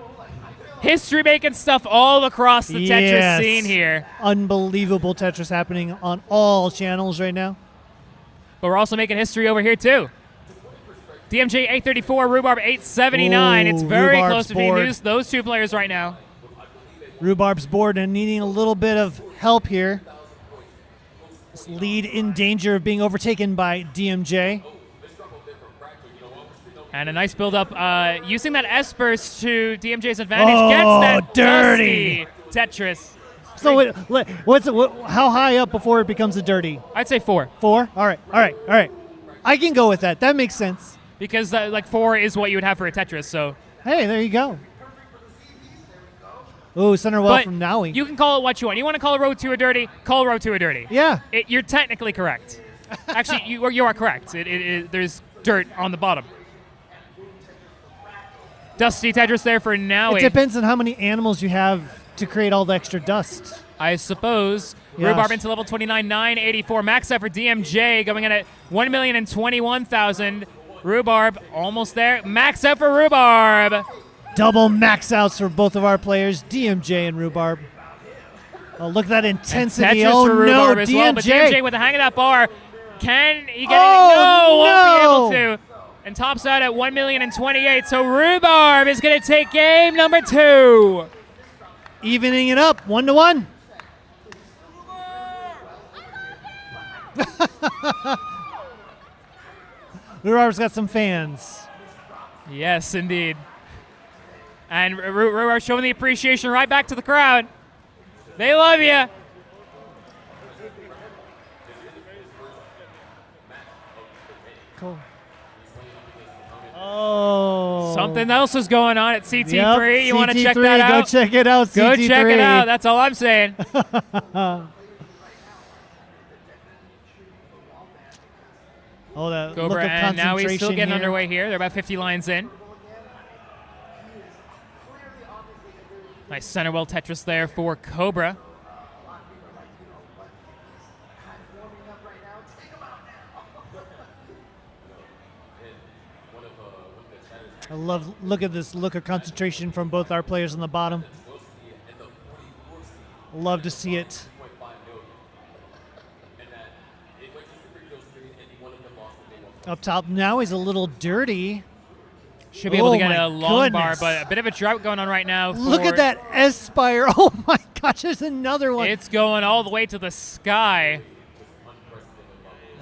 S8: history making stuff all across the Tetris scene here.
S9: Unbelievable Tetris happening on all channels right now.
S8: But we're also making history over here too. DMJ 834, Rhubarb 879. It's very close between those two players right now.
S9: Rhubarb's bored and needing a little bit of help here. This lead in danger of being overtaken by DMJ.
S8: And a nice build-up, using that S-burst to DMJ's advantage. Gets that
S9: dirty
S8: Tetris.
S9: So how high up before it becomes a dirty?
S8: I'd say 4.
S9: 4? All right. I can go with that. That makes sense.
S8: Because 4 is what you would have for a Tetris, so.
S9: Hey, there you go. Ooh, center well from Nowie.
S8: You can call it what you want. You want to call a row 2 a dirty, call row 2 a dirty.
S9: Yeah.
S8: You're technically correct. Actually, you are correct. There's dirt on the bottom. Dusty Tetris there for Nowie.
S9: It depends on how many animals you have to create all the extra dust.
S8: I suppose.
S9: Yes.
S8: Rhubarb into level 29, 984. Max out for DMJ going in at 1,021,000. Rhubarb almost there. Max out for Rhubarb.
S9: Double max outs for both of our players, DMJ and Rhubarb. Oh, look at that intensity.
S8: And Tetris for Rhubarb as
S9: DMJ.
S8: well, but DMJ with the hang of that bar. Can he get
S9: it?
S8: No, won't be able to. And tops out at 1,028,000. So Rhubarb is going to take game number 2.
S9: Evening it up, 1-1. Rhubarb's got some fans.
S8: Yes, indeed. And Rhubarb showing the appreciation right back to the crowd. They love you.
S9: Cool. Oh.
S8: Something else is going on at CT3.
S9: Yep,
S8: You want to check
S9: CT3,
S8: that out?
S9: Go check it out,
S8: Go
S9: CT3.
S8: check it out. That's all I'm saying.
S9: Oh, the
S8: Cobra,
S9: look of
S8: and now he's still getting
S9: here.
S8: underway here. They're about 50 lines in. Nice center well Tetris there for Cobra.
S9: Look at this look of concentration from both our players on the bottom. Love to see it. Up top now he's a little dirty.
S8: Should be able to get
S9: my
S8: a long bar,
S9: goodness.
S8: but a bit of a drought going on right now.
S9: Look at that S-Spire. Oh my gosh, there's another one.
S8: It's going all the way to the sky.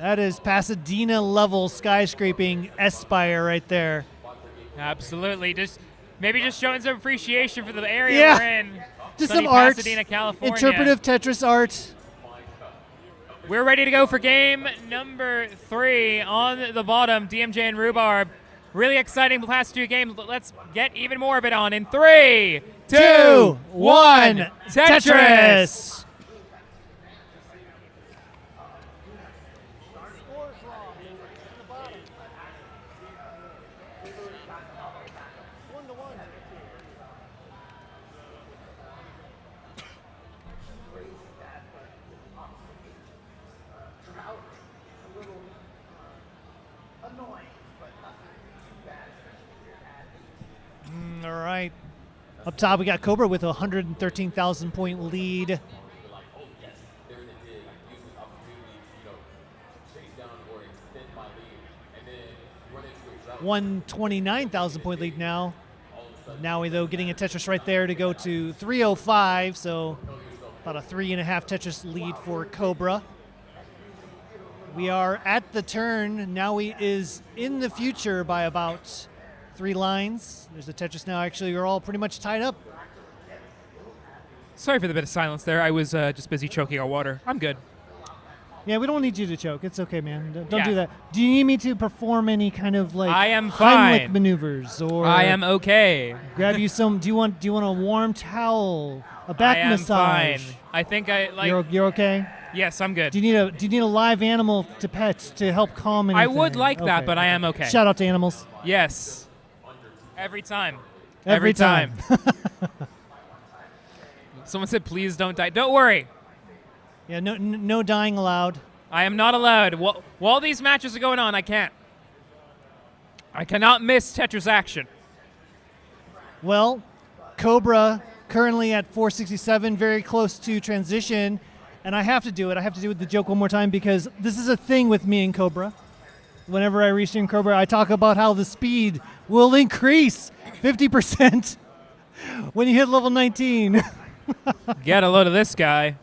S9: That is Pasadena level skyscraping S-Spire right there.
S8: Absolutely. Maybe just showing some appreciation for the area
S9: Yeah.
S8: we're in.
S9: Just
S8: Sunny
S9: some art.
S8: Pasadena, California.
S9: Interpretive Tetris art.
S8: We're ready to go for game number 3 on the bottom. DMJ and Rhubarb. Really exciting the past 2 games. Let's get even more of it on in 3, 2, 1. Tetris.
S9: Up top, we got Cobra with a 113,000 point lead. 129,000 point lead now. Now, though, getting a Tetris right there to go to 305, so about a 3.5 Tetris lead for Cobra. We are at the turn. Naui is in the future by about 3 lines. There's a Tetris now. Actually, we're all pretty much tied up.
S8: Sorry for the bit of silence there. I was just busy choking on water. I'm good.
S9: Yeah, we don't need you to choke. It's okay, man. Don't
S8: Yeah.
S9: do that. Do you need me to perform any kind of like
S8: I am
S9: Heimlich
S8: fine.
S9: maneuvers, or
S8: I am okay.
S9: grab you some? Do you want a warm towel, a back
S8: I am
S9: massage?
S8: fine. I think I like.
S9: You're okay.
S8: Yes, I'm good.
S9: Do you need a live animal to pet to help calm anything?
S8: I would like that,
S9: Okay,
S8: but I am okay.
S9: Shout out to animals.
S8: Yes. Every time.
S9: Every time.
S8: Someone said, "Please don't die." Don't worry.
S9: Yeah, no dying allowed.
S8: I am not allowed. While these matches are going on, I can't. I cannot miss Tetris action.
S9: Well, Cobra currently at 467, very close to transition, and I have to do it. I have to do the joke one more time because this is a thing with me and Cobra. Whenever I restream Cobra, I talk about how the speed will increase 50% when you hit level 19.
S8: Get a load of this guy.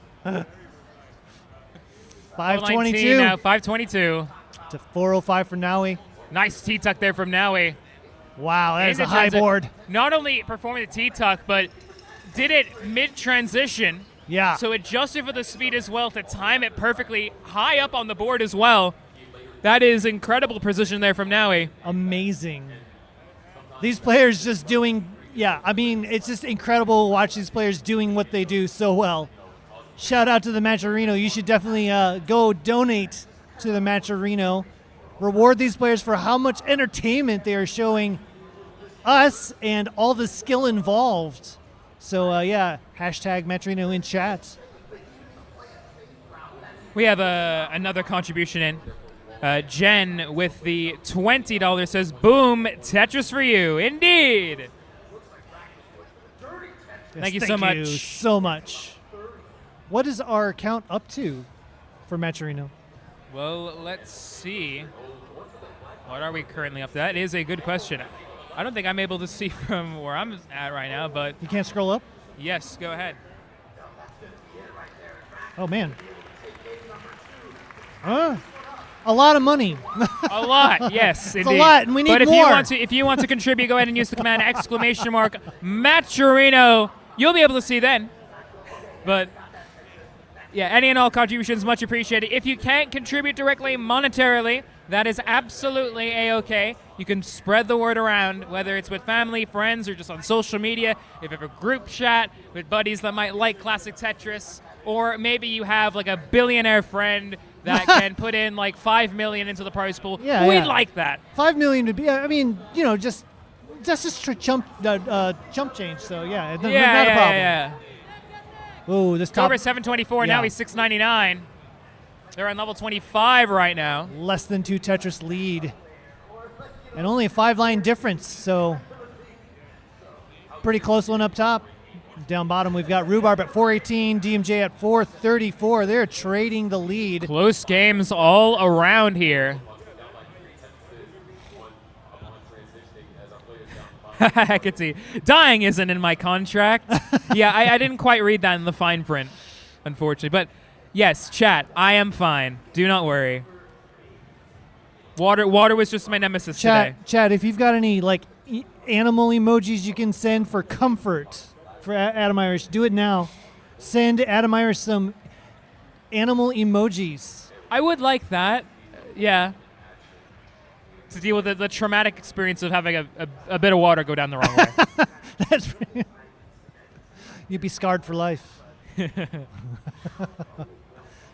S9: 522
S8: now, 522.
S9: to 405 for Naui.
S8: Nice T-tuck there from Naui.
S9: Wow, that is a
S8: Into
S9: high
S8: transi-
S9: board.
S8: Not only performing the T-tuck, but did it mid-transition.
S9: Yeah.
S8: So adjusted for the speed as well to time it perfectly high up on the board as well. That is incredible precision there from Naui.
S9: Amazing. These players just doing, I mean, it's just incredible to watch these players doing what they do so well. Shout out to the Matcherino. You should definitely go donate to the Matcherino. Reward these players for how much entertainment they are showing us and all the skill involved. So, hashtag Matcherino in chat.
S8: We have another contribution in. Jen with the $20 says, "Boom, Tetris for you." Indeed. Thank you so much.
S9: so much. What is our count up to for Matcherino?
S8: Well, let's see. What are we currently up to? That is a good question. I don't think I'm able to see from where I'm at right now, but
S9: You can't scroll up?
S8: yes, go ahead.
S9: Oh, man. A lot of money.
S8: A lot, yes,
S9: It's
S8: indeed.
S9: a lot, and we need
S8: but if
S9: more.
S8: if you want to contribute, go ahead and use the command ! Matcherino. You'll be able to see then. But yeah, any and all contributions much appreciated. If you can't contribute directly monetarily, that is absolutely a-okay. You can spread the word around, whether it's with family, friends, or just on social media. If you have a group chat with buddies that might like classic Tetris, or maybe you have like a billionaire friend that can put in like $5 million into the prize pool.
S9: Yeah,
S8: We'd
S9: yeah.
S8: like that.
S9: 5 million would be, I mean, just chump change. So, not a problem.
S8: Yeah.
S9: Oh, this top
S8: Cobra 724, now
S9: Yeah.
S8: he's 699. They're on level 25 right now.
S9: less than 2 Tetris lead. And only a 5-line difference, so pretty close one up top. Down bottom, we've got Rhubarb at 418, DMJ at 434. They're trading the lead.
S8: Close games all around here. I could see. Dying isn't in my contract. Yeah, I didn't quite read that in the fine print, unfortunately. But yes, chat, I am fine. Do not worry. Water was just my nemesis today.
S9: Chad, if you've got any animal emojis you can send for comfort for Adam Irish, do it now. Send Adam Irish some animal emojis.
S8: I would like that. Yeah. To deal with the traumatic experience of having a bit of water go down the wrong way.
S9: That's you'd be scarred for life.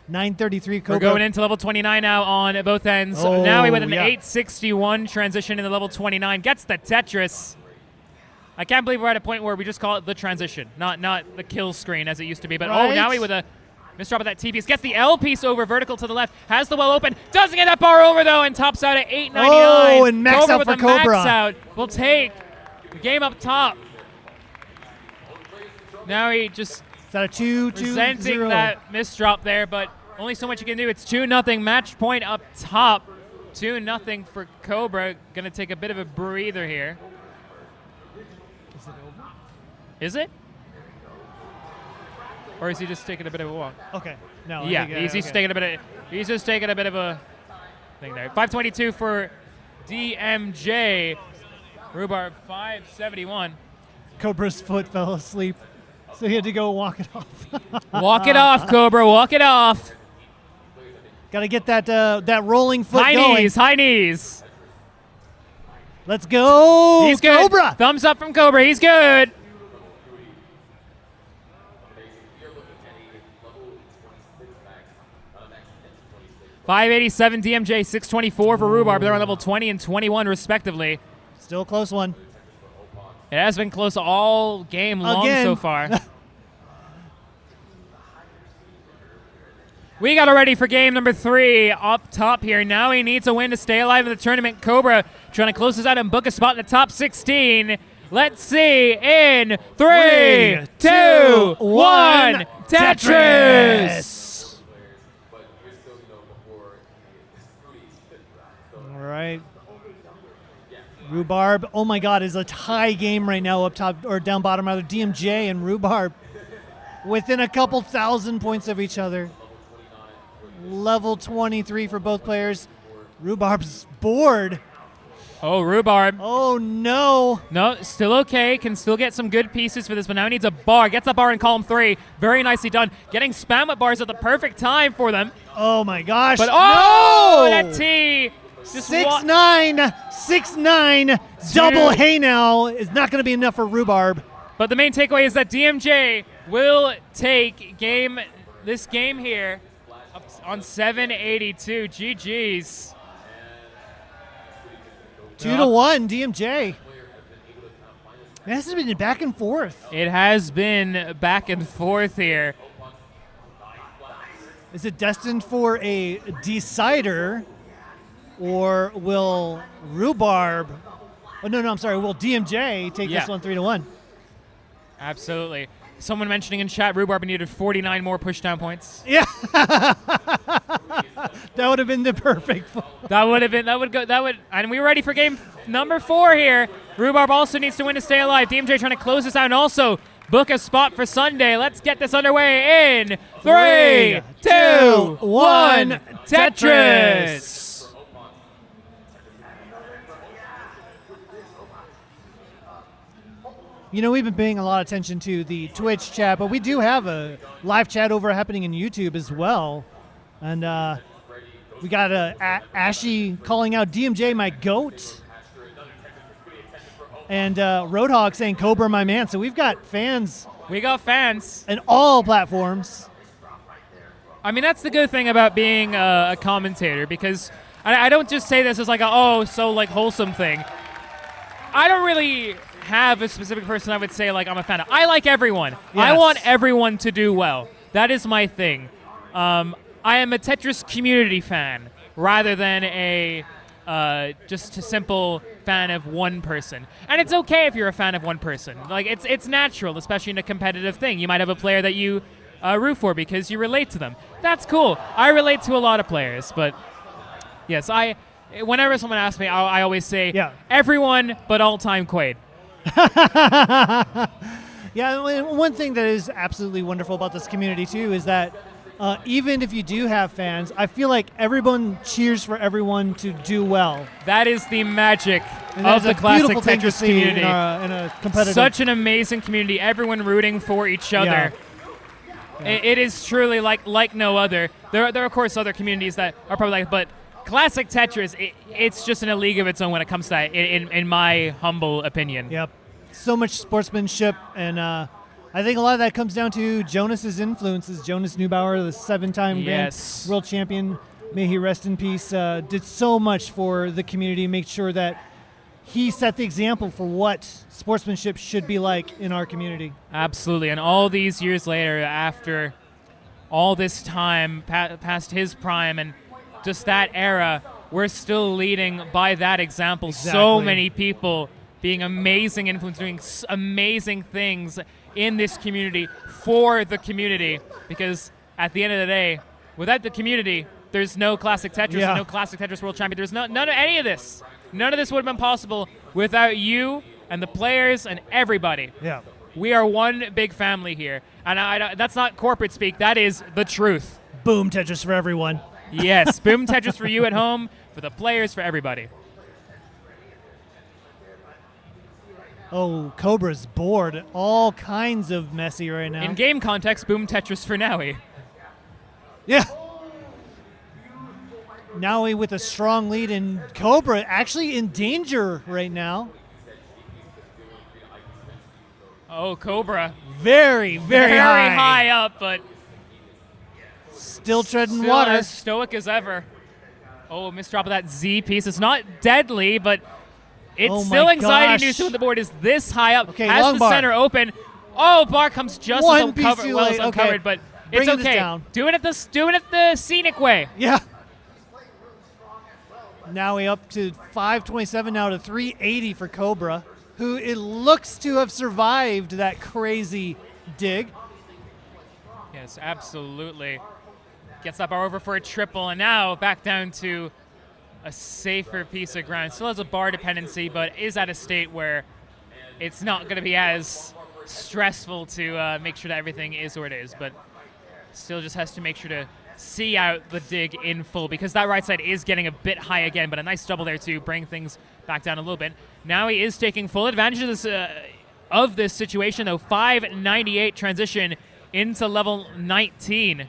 S9: 933 Cobra.
S8: We're going into level 29 now on both ends.
S9: Oh,
S8: Now with an
S9: yeah.
S8: 861 transition into level 29. Gets the Tetris. I can't believe we're at a point where we just call it the transition, not the kill screen as it used to be. But
S9: Right.
S8: now with a misdrop of that T piece. Gets the L piece over vertical to the left. Has the well open. Doesn't get that bar over though and tops out at 899.
S9: Oh, and max
S8: Cobra
S9: out
S8: with
S9: for
S8: a max
S9: Cobra.
S8: out. We'll take the game up top. Now he just
S9: Is that a 2-2-0?
S8: resenting that misdrop there, but only so much you can do. It's 2-0 match point up top. 2-0 for Cobra. Going to take a bit of a breather here.
S9: Is it over?
S8: Is it? Or is he just taking a bit of a walk?
S9: Okay. No. I
S8: Yeah,
S9: think,
S8: he's
S9: okay.
S8: taking a bit of. He's just taking a bit of a thing there. 522 for DMJ. Rhubarb 571.
S9: Cobra's foot fell asleep, so he had to go walk it off.
S8: Walk it off, Cobra. Walk it off.
S9: Got to get that rolling foot
S8: High
S9: going.
S8: knees. High knees.
S9: Let's go,
S8: He's good.
S9: Cobra.
S8: Thumbs up from Cobra. He's good. $587 DMJ, 624 for Rhubarb. They're on level 20 and 21 respectively.
S9: Still a close one.
S8: It has been close all game long
S9: Again.
S8: so far. We got it ready for game number 3 up top here. Now he needs a win to stay alive in the tournament. Cobra trying to close this out and book a spot in the top 16. Let's see in 3, 2, 1, Tetris!
S9: All right. Rhubarb, oh my God, is a tie game right now up top, or down bottom rather. DMJ and Rhubarb within a couple thousand points of each other. Level 23 for both players. Rhubarb's bored.
S8: Oh, Rhubarb.
S9: Oh no.
S8: No, still okay. Can still get some good pieces for this, but now he needs a bar. Gets a bar in column 3. Very nicely done. Getting spam with bars at the perfect time for them.
S9: Oh my gosh.
S8: But
S9: no!
S8: that T. Just
S9: 6-9, 6-9, double hey now is not going to be enough for Rhubarb.
S8: But the main takeaway is that DMJ will take this game here up on 782. GG's.
S9: 2-1, DMJ. This has been back and forth.
S8: It has been back and forth here.
S9: Is it destined for a decider, or will Rhubarb? Oh no, I'm sorry. Will DMJ take this one 3-1?
S8: Absolutely. Someone mentioning in chat, Rhubarb needed 49 more pushdown points.
S9: Yeah, that would have been the perfect.
S8: And we're ready for game number 4 here. Rhubarb also needs to win to stay alive. DMJ trying to close this out and also book a spot for Sunday. Let's get this underway in 3, 2, 1, Tetris.
S9: You know, we've been paying a lot of attention to the Twitch chat, but we do have a live chat over happening in YouTube as well. And we got Ashy calling out DMJ my goat. And Roadhog saying Cobra my man. So we've got fans.
S8: We got fans.
S9: In all platforms.
S8: I mean, that's the good thing about being a commentator, because I don't just say this as like wholesome thing. I don't really have a specific person I would say like I'm a fan of. I like everyone.
S9: Yes.
S8: I want everyone to do well. That is my thing. I am a Tetris community fan rather than just a simple fan of one person. And it's okay if you're a fan of one person. Like it's natural, especially in a competitive thing. You might have a player that you root for because you relate to them. That's cool. I relate to a lot of players, but yes, whenever someone asks me, I always say everyone but all-time Quaid.
S9: Yeah, one thing that is absolutely wonderful about this community too is that even if you do have fans, I feel like everyone cheers for everyone to do well.
S8: That is the magic of the classic Tetris community.
S9: In a competitive.
S8: Such an amazing community. Everyone rooting for each other.
S9: Yeah.
S8: It is truly like no other. There are of course other communities that are probably but classic Tetris, it's just in a league of its own when it comes to that, in my humble opinion.
S9: Yep. So much sportsmanship, and I think a lot of that comes down to Jonas's influences. Jonas Neubauer, the 7-time Grand World Champion, may he rest in peace, did so much for the community, make sure that he set the example for what sportsmanship should be like in our community.
S8: Absolutely, and all these years later, after all this time past his prime and just that era, we're still leading by that example.
S9: Exactly.
S8: So many people being amazing influence, doing amazing things, in this community for the community, because at the end of the day, without the community, there's no Classic Tetris, no Classic Tetris World Champion. There's none of any of this. None of this would have been possible without you and the players and everybody.
S9: Yeah.
S8: We are one big family here. And that's not corporate speak. That is the truth.
S9: Boom Tetris for everyone.
S8: Yes. Boom Tetris for you at home, for the players, for everybody.
S9: Oh, Cobra's board. All kinds of messy right now.
S8: In game context, Boom Tetris for Nowie.
S9: Yeah. Nowie with a strong lead, and Cobra actually in danger right now.
S8: Oh, Cobra.
S9: Very, very
S8: high up, but
S9: still treading
S8: still
S9: water.
S8: as stoic as ever. Oh, misdrop of that Z piece. It's not deadly, but it's still anxiety-inducing when the board is this high up.
S9: Okay,
S8: has
S9: long
S8: the
S9: bar.
S8: center open. Oh, bar comes just
S9: One
S8: as
S9: piece
S8: uncovered,
S9: too
S8: well as
S9: late.
S8: uncovered,
S9: Okay.
S8: but it's
S9: Bringing this
S8: okay.
S9: down.
S8: Doing it the scenic way.
S9: Yeah. Now we up to 527 now to 380 for Cobra, who it looks to have survived that crazy dig.
S8: Yes, absolutely. Gets that bar over for a triple, and now back down to a safer piece of ground. Still has a bar dependency, but is at a state where it's not going to be as stressful to make sure that everything is where it is, but still just has to make sure to see out the dig in full, because that right side is getting a bit high again, but a nice double there to bring things back down a little bit. Now he is taking full advantage of this situation, though. 598 transition into level 19.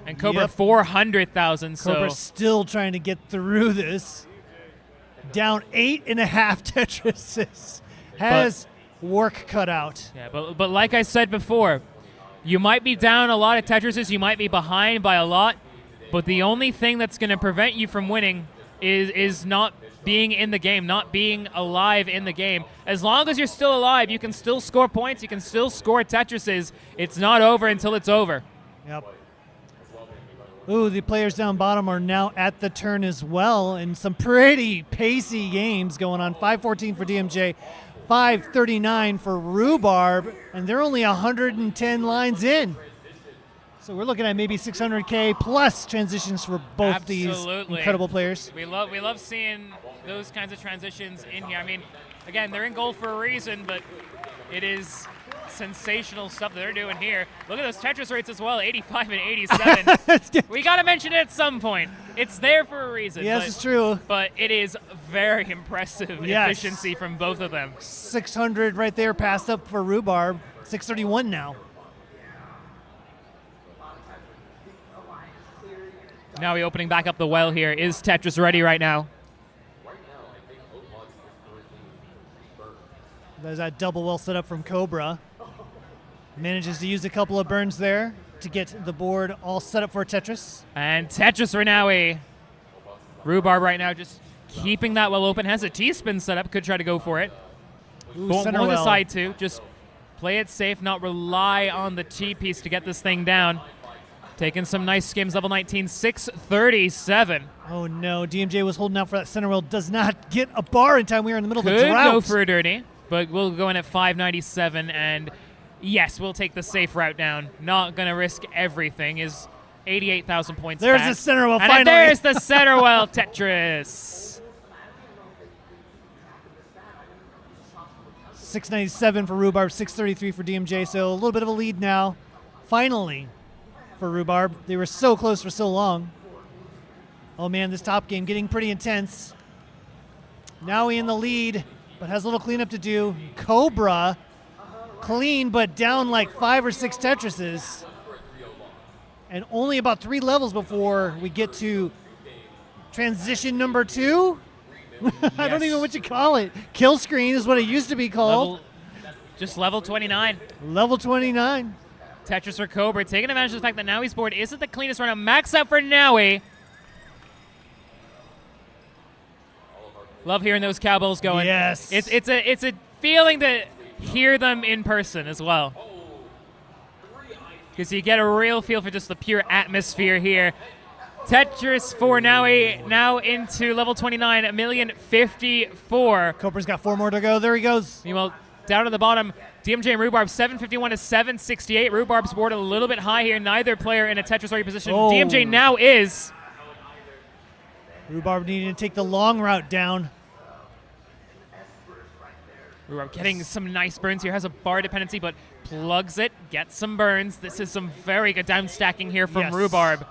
S8: And Cobra 400,000.
S9: Cobra's still trying to get through this. Down 8.5 Tetrises. Has work cut out.
S8: Yeah, but like I said before, you might be down a lot of Tetrises, you might be behind by a lot, but the only thing that's going to prevent you from winning is not being in the game, not being alive in the game. As long as you're still alive, you can still score points, you can still score Tetrises. It's not over until it's over.
S9: Yep. Ooh, the players down bottom are now at the turn as well, and some pretty pacey games going on. 514 for DMJ, 539 for Rhubarb, and they're only 110 lines in. So we're looking at maybe 600K plus transitions for both these incredible players.
S8: We love seeing those kinds of transitions in here. I mean, again, they're in gold for a reason, but it is sensational stuff that they're doing here. Look at those Tetris rates as well, 85 and 87. We got to mention it at some point. It's there for a reason.
S9: Yes, it's true.
S8: But it is very impressive efficiency from both of them.
S9: 600 right there, passed up for Rhubarb. 631 now.
S8: Now we opening back up the well here. Is Tetris ready right now?
S9: There's that double well set up from Cobra. Manages to use a couple of burns there to get the board all set up for Tetris.
S8: And Tetris for Nowie. Rhubarb right now just keeping that well open. Has a T-spin set up. Could try to go for it. Won't decide to. Just play it safe, not rely on the T-piece to get this thing down. Taking some nice skims, level 19, 637.
S9: Oh no, DMJ was holding out for that center well. Does not get a bar in time. We are in the middle of a
S8: Could
S9: drought.
S8: go for a dirty, but we'll go in at 597, and yes, we'll take the safe route down. Not going to risk everything. Is 88,000 points
S9: There's
S8: back.
S9: the center well,
S8: and
S9: finally.
S8: There's the center well, Tetris.
S9: 697 for Rhubarb, 633 for DMJ, so a little bit of a lead now. Finally, for Rhubarb. They were so close for so long. Oh man, this top game getting pretty intense. Now he in the lead, but has a little cleanup to do. Cobra, clean, but down like 5 or 6 Tetrises. And only about 3 levels before we get to transition number 2. I don't even know what you call it. Kill screen is what it used to be called.
S8: Just level 29.
S9: Level 29.
S8: Tetris or Cobra, taking advantage of the fact that Nowie's board isn't the cleanest right now. Max out for Nowie. Love hearing those cowbells going.
S9: Yes.
S8: It's a feeling to hear them in person as well. Because you get a real feel for just the pure atmosphere here. Tetris for Nowie now into level 29, 1,054.
S9: Cobra's got 4 more to go. There he goes.
S8: Meanwhile, down to the bottom. DMJ and Rhubarb 751 to 768. Rhubarb's board a little bit high here. Neither player in a Tetris ready position.
S9: Oh.
S8: DMJ now is.
S9: Rhubarb needing to take the long route down.
S8: Rhubarb getting some nice burns here. Has a bar dependency, but plugs it. Gets some burns. This is some very good down stacking here from
S9: Yes.
S8: Rhubarb.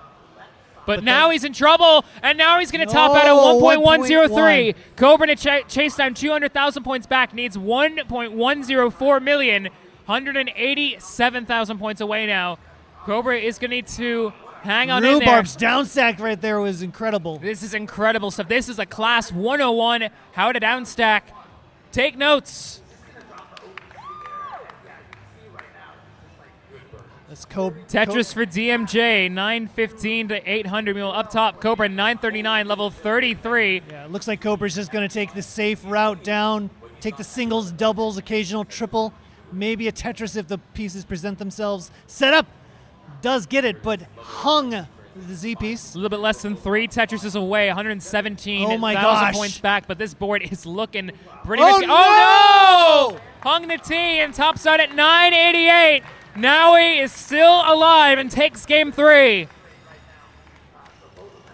S8: But now he's in trouble, and now he's going to top out at 1.103. Cobra to chase down 200,000 points back. Needs 1.104 million. 187,000 points away now. Cobra is going to need to hang on in there.
S9: Rhubarb's down stack right there was incredible.
S8: This is incredible stuff. This is a class 101, how to down stack. Take notes.
S9: Let's
S8: Tetris for DMJ, 915 to 800 mule up top. Cobra 939, level 33.
S9: Yeah, it looks like Cobra's just going to take the safe route down, take the singles, doubles, occasional triple, maybe a Tetris if the pieces present themselves. Set up, does get it, but hung the Z piece.
S8: A little bit less than 3 Tetrises away, 117,000
S9: gosh.
S8: points back, but this board is looking pretty
S9: Oh,
S8: risky. Oh no! Hung the T and tops out at 988. Nowie is still alive and takes game 3. You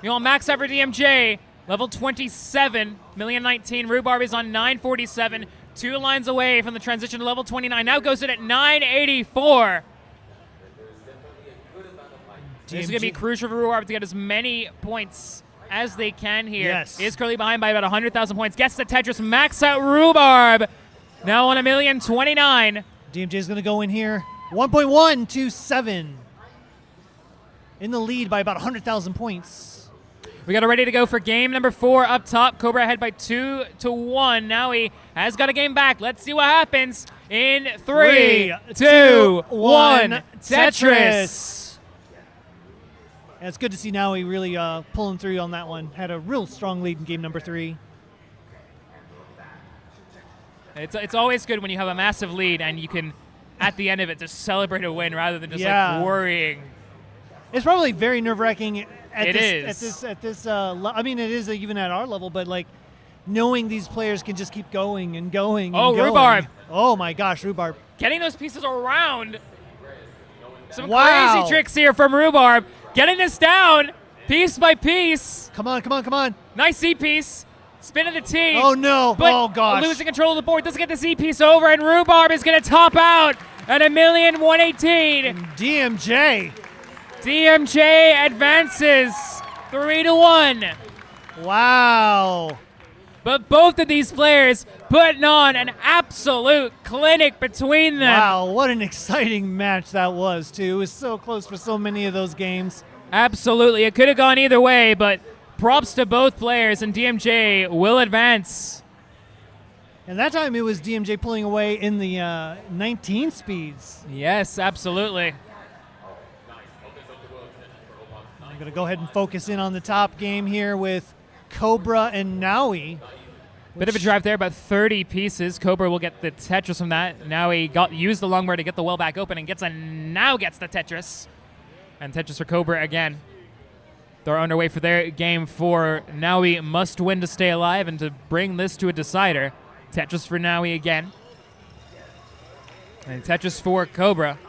S8: know, max out for DMJ, level 27, 1,019,000. Rhubarb is on 947, 2 lines away from the transition to level 29. Now goes in at 984. This is going to be crucial for Rhubarb to get as many points as they can here.
S9: Yes.
S8: He is currently behind by about 100,000 points. Gets the Tetris, max out Rhubarb. Now on 1,029,000.
S9: DMJ's going to go in here. 1.127. In the lead by about 100,000 points.
S8: We got it ready to go for game number 4 up top. Cobra ahead by 2-1. Now he has got a game back. Let's see what happens in 3, 2, 1. Tetris.
S9: Yeah, it's good to see Nowie really pulling through on that one. Had a real strong lead in game number 3.
S8: It's always good when you have a massive lead and you can, at the end of it, just celebrate a win rather than just like worrying.
S9: It's probably very nerve-wracking at
S8: It
S9: this.
S8: is.
S9: At this. I mean, it is even at our level, but like knowing these players can just keep going and going.
S8: Oh,
S9: and going.
S8: Rhubarb!
S9: Oh my gosh, Rhubarb!
S8: Getting those pieces around. Some
S9: Wow.
S8: crazy tricks here from Rhubarb. Getting this down piece by piece.
S9: Come on, come on, come on!
S8: Nice C piece. Spin of the T.
S9: Oh no!
S8: But
S9: Oh gosh!
S8: losing control of the board. Doesn't get the C piece over, and Rhubarb is going to top out at 1,118,000.
S9: DMJ.
S8: DMJ advances 3-1.
S9: Wow!
S8: But both of these players putting on an absolute clinic between them.
S9: Wow! What an exciting match that was too. It was so close for so many of those games.
S8: Absolutely. It could have gone either way, but props to both players, and DMJ will advance.
S9: And that time it was DMJ pulling away in the 19 speeds.
S8: Yes, absolutely.
S9: I'm going to go ahead and focus in on the top game here with Cobra and Nowie.
S8: Bit of a drive there, about 30 pieces. Cobra will get the Tetris from that. Now he used the long bar to get the well back open and now gets the Tetris. And Tetris for Cobra again. They're underway for their game 4. Nowie must win to stay alive and to bring this to a decider. Tetris for Nowie again. And Tetris for Cobra.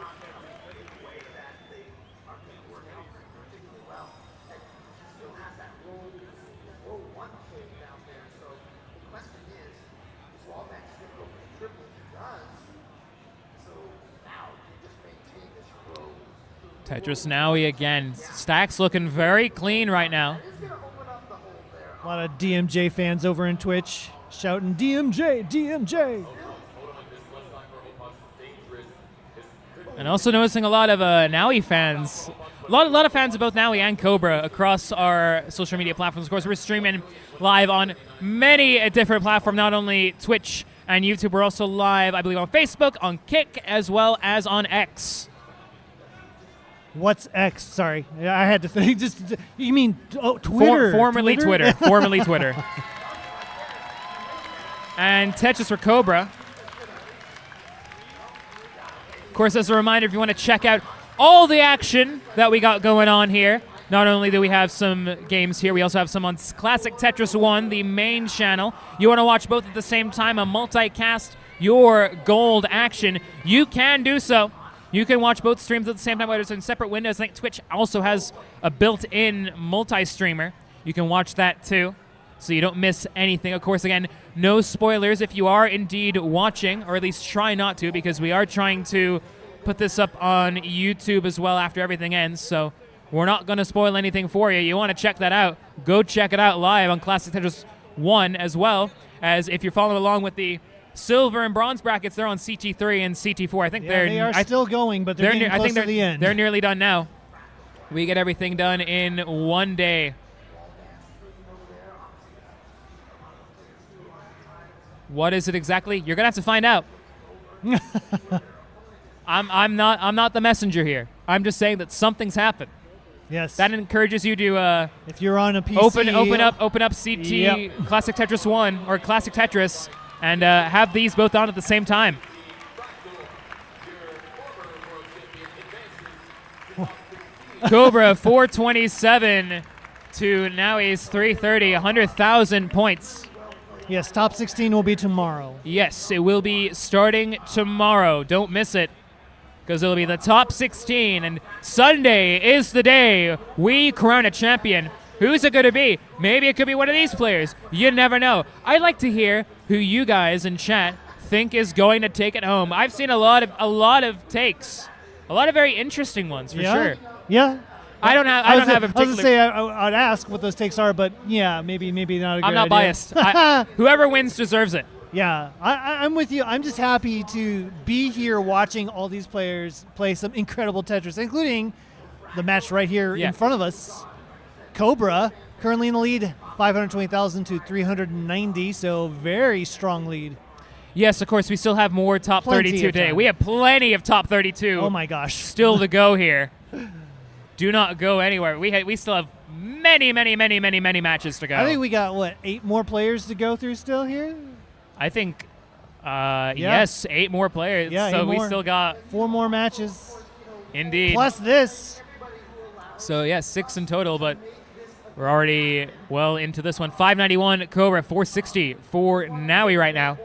S8: Tetris Nowie again. Stacks looking very clean right now.
S9: A lot of DMJ fans over in Twitch shouting, DMJ, DMJ.
S8: And also noticing a lot of Nowie fans. A lot of fans of both Nowie and Cobra across our social media platforms. Of course, we're streaming live on many different platforms, not only Twitch and YouTube. We're also live, I believe, on Facebook, on Kick, as well as on X.
S9: What's X? Sorry, I had to think. Just you mean Twitter?
S8: Formerly Twitter. Formerly Twitter. And Tetris for Cobra. Of course, as a reminder, if you want to check out all the action that we got going on here, not only do we have some games here, we also have some on Classic Tetris 1, the main channel. You want to watch both at the same time, a multicast your gold action, you can do so. You can watch both streams at the same time, whether it's in separate windows. I think Twitch also has a built-in multi-streamer. You can watch that too, so you don't miss anything. Of course, again, no spoilers if you are indeed watching, or at least try not to, because we are trying to put this up on YouTube as well after everything ends, so we're not going to spoil anything for you. You want to check that out, go check it out live on Classic Tetris 1, as well as if you're following along with the silver and bronze brackets, they're on CT3 and CT4. I think
S9: they are still going, but they're getting close to the end.
S8: They're nearly done now. We get everything done in one day. What is it exactly? You're gonna have to find out. I'm not the messenger here. I'm just saying that something's happened.
S9: Yes.
S8: That encourages you to
S9: if you're on a PC,
S8: open up CT Classic Tetris 1 or Classic Tetris and have these both on at the same time. Cobra 427 to now he's 330, 100,000 points.
S9: Yes, top 16 will be tomorrow.
S8: Yes, it will be starting tomorrow. Don't miss it, because it'll be the top 16, and Sunday is the day we crown a champion. Who's it going to be? Maybe it could be one of these players. You never know. I'd like to hear who you guys in chat think is going to take it home. I've seen a lot of takes, a lot of very interesting ones for sure.
S9: Yeah.
S8: I don't have a particular.
S9: I was gonna say I'd ask what those takes are, but yeah, maybe not a good idea.
S8: I'm not biased. Whoever wins deserves it.
S9: Yeah, I'm with you. I'm just happy to be here watching all these players play some incredible Tetris, including the match right here in front of us. Cobra currently in the lead, 520,000 to 390, so very strong lead.
S8: Yes, of course, we still have more top 32 today. We have plenty of top 32.
S9: Oh my gosh,
S8: still to go here. Do not go anywhere. We still have many matches to go.
S9: I think we got, what, 8 more players to go through still here?
S8: I think, yes, 8 more players.
S9: Yeah,
S8: so we still got
S9: 4 more matches.
S8: Indeed.
S9: Plus this.
S8: So, yeah, 6 in total, but we're already well into this one. 591 Cobra, 460 for Naui right now.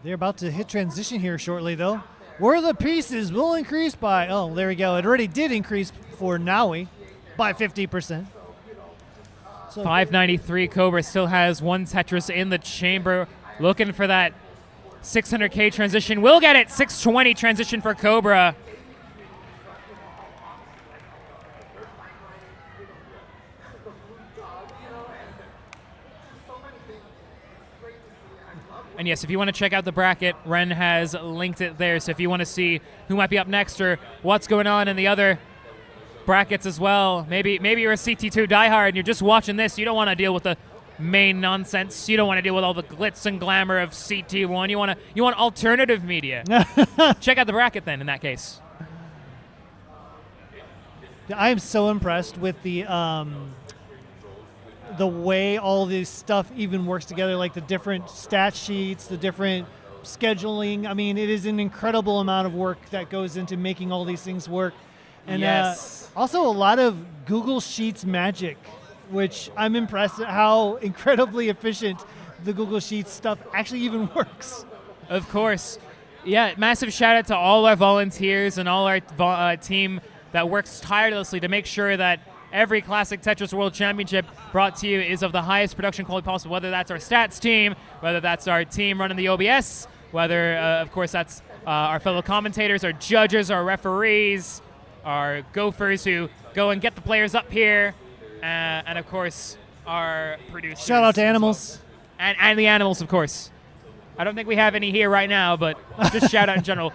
S9: They're about to hit transition here shortly, though. Where the pieces will increase by, oh, there we go. It already did increase for Naui by 50%.
S8: So 593 Cobra still has one Tetris in the chamber, looking for that 600K transition. We'll get it. 620 transition for Cobra. And yes, if you want to check out the bracket, Ren has linked it there. So if you want to see who might be up next or what's going on in the other brackets as well, maybe you're a CT2 diehard and you're just watching this. You don't want to deal with the main nonsense. You don't want to deal with all the glitz and glamour of CT1. You want alternative media. Check out the bracket then. In that case,
S9: I am so impressed with the way all this stuff even works together, like the different stat sheets, the different scheduling. I mean, it is an incredible amount of work that goes into making all these things work. And also a lot of Google Sheets magic, which I'm impressed at how incredibly efficient the Google Sheets stuff actually even works.
S8: Of course. Yeah, massive shout out to all our volunteers and all our team that works tirelessly to make sure that every Classic Tetris World Championship brought to you is of the highest production quality possible, whether that's our stats team, whether that's our team running the OBS, whether, of course, that's our fellow commentators, our judges, our referees, our gophers who go and get the players up here, and, of course, our producers.
S9: Shout out to animals.
S8: Well. And the animals, of course. I don't think we have any here right now, but just shout out in general.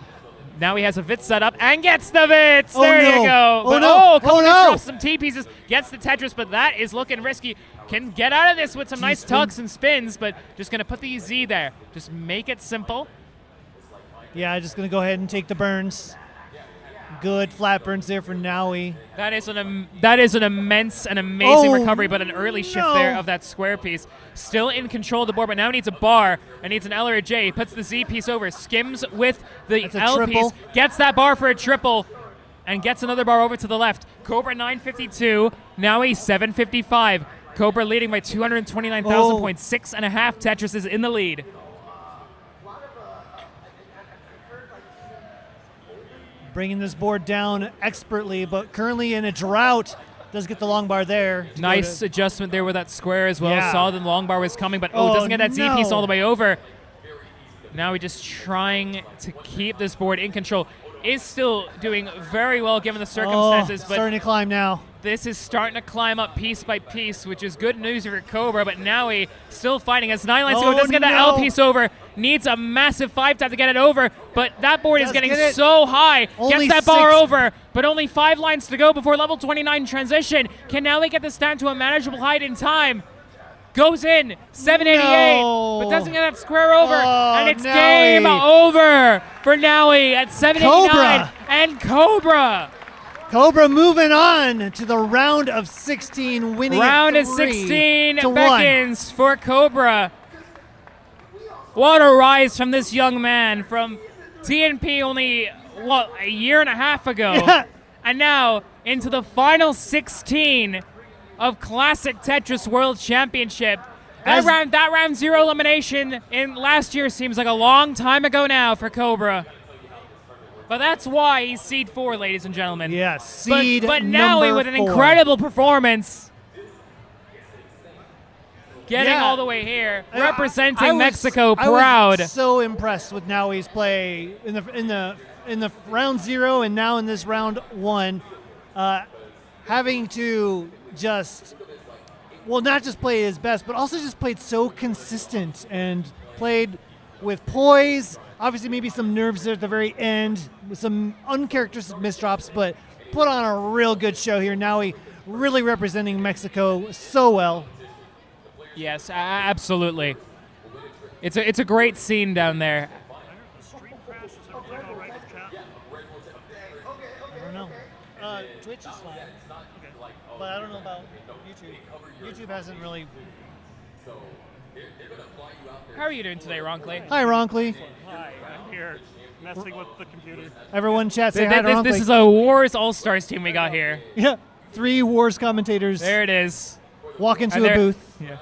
S8: Now he has a Vit set up and gets the Vits.
S9: Oh,
S8: there
S9: no.
S8: you go.
S9: Oh,
S8: But,
S9: no.
S8: Cobra
S9: no.
S8: drops some T pieces, gets the Tetris, but that is looking risky. Can get out of this with some nice tugs and spins, but just going to put the Z there. Just make it simple.
S9: Yeah, just going to go ahead and take the burns. Good flat burns there for Naui.
S8: That is an immense and amazing recovery, but an early shift there of that square piece. Still in control of the board, but now needs a bar and needs an L or a J. He puts the Z piece over, skims with the L
S9: triple.
S8: piece, gets that bar for a triple. and gets another bar over to the left. Cobra 952, now a 755. Cobra leading by 229,000 points. 6.5 Tetris is in the lead.
S9: Bringing this board down expertly, but currently in a drought. Does get the long bar there.
S8: Nice adjustment there with that square as well.
S9: Yeah.
S8: Saw the long bar was coming, but doesn't get that Z piece all the way over. Now we're just trying to keep this board in control. Is still doing very well given the circumstances, but
S9: starting to climb now.
S8: this is starting to climb up piece by piece, which is good news for Cobra, but Naui still fighting as 9 lines to go. Doesn't get that L piece over. Needs a massive 5 tap to get it over, but that board is getting so high.
S9: Only
S8: Gets that bar over, but only 5 lines to go before level 29 transition. Can Naui get this down to a manageable height in time? Goes in, 788, but doesn't get that square over, and it's game over for Naui at 789 and Cobra.
S9: Cobra moving on to the round of 16, winning
S8: Round of 16 beckons for Cobra. What a rise from this young man from TNP only, a year and a half ago.
S9: Yeah.
S8: And now into the final 16 of Classic Tetris World Championship. That round 0 elimination in last year seems like a long time ago now for Cobra. But that's why he's seed 4, ladies and gentlemen.
S9: Yes, seed
S8: but now with an incredible performance. Getting all the way here, representing Mexico, proud.
S9: I was so impressed with Naui's play in the round 0 and now in this round 1, having to not just play his best, but also just played so consistent and played with poise. Obviously, maybe some nerves there at the very end with some uncharacteristic misdrops, but put on a real good show here. Naui really representing Mexico so well.
S8: Yes, absolutely. It's a great scene down there.
S9: I don't know. Twitch is fine. But I don't know about YouTube. YouTube hasn't really.
S8: How are you doing today, Ronkley?
S9: Hi, Ronkley.
S3: Hi, I'm here messing with the computer.
S9: Everyone chat, say hi to Ronkley.
S8: This is a Wars All-Stars team we got here.
S9: Yeah, 3 Wars commentators.
S8: There it is.
S9: Walk into a booth.
S8: Yeah.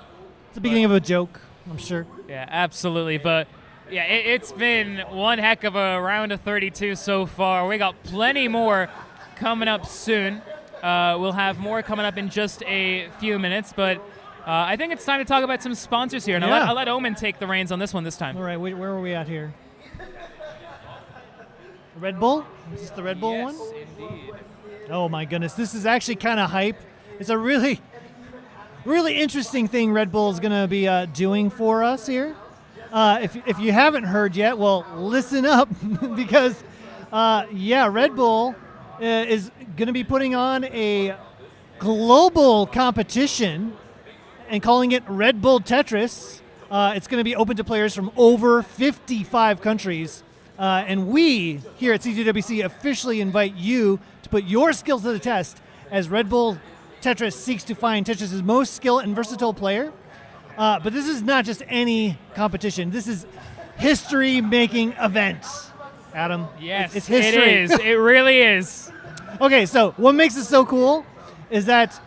S9: It's the beginning of a joke, I'm sure.
S8: Yeah, absolutely. But yeah, it's been one heck of a round of 32 so far. We got plenty more coming up soon. We'll have more coming up in just a few minutes, but I think it's time to talk about some sponsors here. And I'll let Omen take the reins on this one this time.
S9: All right, where are we at here? Red Bull? Is this the Red Bull one?
S8: Yes, indeed.
S9: Oh my goodness, this is actually kind of hype. It's a really interesting thing Red Bull is going to be doing for us here. If you haven't heard yet, well, listen up because, Red Bull is going to be putting on a global competition and calling it Red Bull Tetris. It's going to be open to players from over 55 countries. And we here at C2WC officially invite you to put your skills to the test as Red Bull Tetris seeks to find Tetris' most skilled and versatile player. But this is not just any competition. This is history-making event, Adam.
S8: Yes,
S9: it's history.
S8: It is. It really is.
S9: Okay, so what makes it so cool is that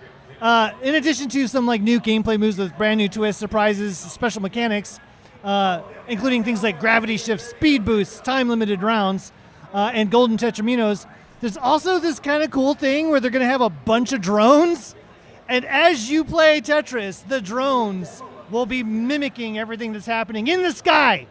S9: in addition to some new gameplay moves with brand new twists, surprises, special mechanics, including things like gravity shifts, speed boosts, time-limited rounds, and golden tetraminos, there's also this kind of cool thing where they're going to have a bunch of drones, and as you play Tetris, the drones will be mimicking everything that's happening in the sky.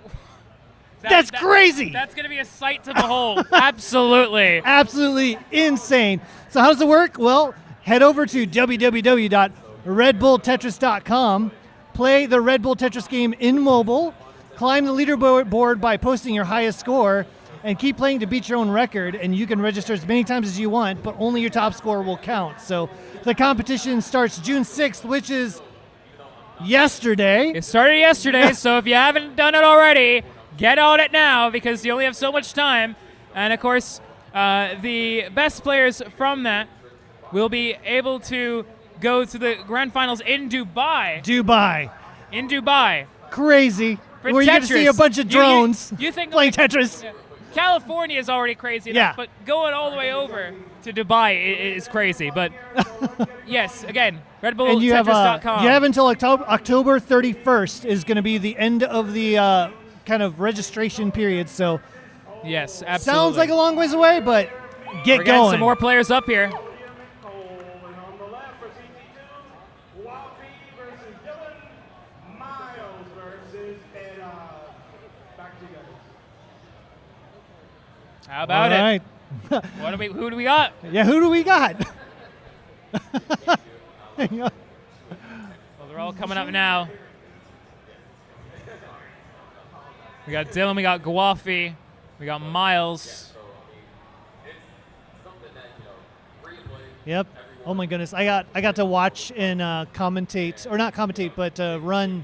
S9: That's crazy.
S8: That's going to be a sight to behold. Absolutely.
S9: Absolutely insane. So how does it work? Well, head over to www.redbulltetris.com, play the Red Bull Tetris game in mobile, climb the leaderboard by posting your highest score, and keep playing to beat your own record, and you can register as many times as you want, but only your top score will count. So the competition starts June 6th, which is yesterday.
S8: It started yesterday, so if you haven't done it already, get on it now because you only have so much time. And, of course, the best players from that will be able to go to the grand finals in Dubai.
S9: In Dubai. Crazy.
S8: For
S9: where
S8: Tetris.
S9: you get to see a bunch of drones
S8: you think
S9: playing Tetris.
S8: Yeah. California is already crazy enough, but going all the way over to Dubai is crazy. But yes, again, Red Bull
S9: And you
S8: Tetris.com.
S9: you have until October 31st is going to be the end of the kind of registration period. So
S8: yes, absolutely.
S9: sounds like a long ways away, but
S8: We're
S9: get
S8: getting
S9: going.
S8: some more players up here.
S4: And on the left for CT2, Wapi versus Dylan, Miles versus back to you guys.
S8: How about
S9: All
S8: it?
S9: right.
S8: Who do we got?
S9: Yeah, who do we got?
S8: Well, they're all coming up now. We got Dylan, we got Gwafi, we got Miles.
S9: Yep. Oh my goodness, I got to watch and commentate, or not commentate, but run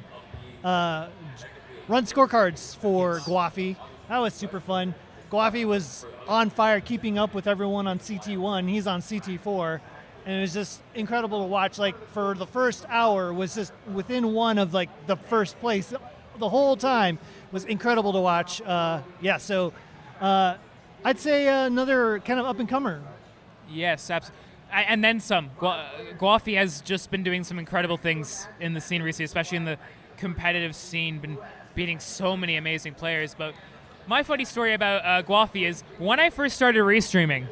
S9: scorecards for Gwafi. That was super fun. Gwafi was on fire, keeping up with everyone on CT1. He's on CT4, and it was just incredible to watch. Like for the first hour, was just within one of like the first place the whole time. Was incredible to watch. Yeah, so I'd say another kind of up and comer.
S8: Yes, absolutely. And then some. Gwafi has just been doing some incredible things in the scene recently, especially in the competitive scene, been beating so many amazing players. But my funny story about Gwafi is when I first started restreaming,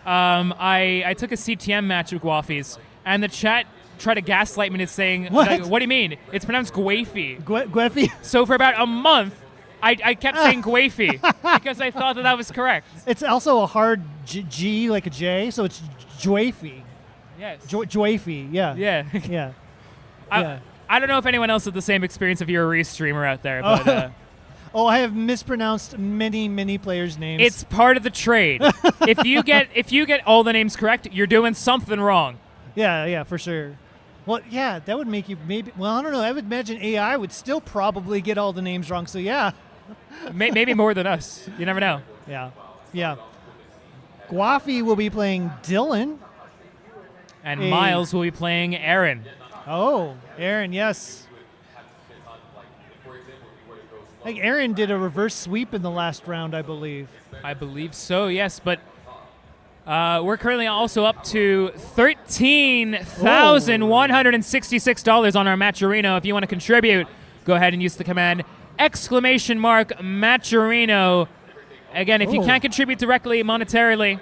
S8: I took a CTM match with Gwafi's, and the chat tried to gaslight me into saying,
S9: What?
S8: What do you mean? It's pronounced Gwafi.
S9: Gwafi.
S8: So for about a month, I kept saying Gwafi because I thought that was correct.
S9: It's also a hard G, like a J, so it's Jwafi.
S8: Yes.
S9: Jwafi, yeah.
S8: Yeah.
S9: Yeah.
S8: I don't know if anyone else had the same experience if you're a restreamer out there, but
S9: Oh, I have mispronounced many players' names.
S8: it's part of the trade. if you get all the names correct, you're doing something wrong.
S9: yeah, for sure. Well, yeah, that would make you maybe. Well, I don't know. I would imagine AI would still probably get all the names wrong. So yeah,
S8: Maybe more than us. You never know.
S9: yeah. Gwafi will be playing Dylan.
S8: And
S9: Hey.
S8: Miles will be playing Aaron.
S9: Oh, Aaron, yes. I think Aaron did a reverse sweep in the last round, I believe.
S8: I believe so, yes. But we're currently also up to $13,166 on our Matcherino. If you want to contribute, go ahead and use the command !Matcherino. Again, if you
S9: Oh.
S8: can't contribute directly monetarily,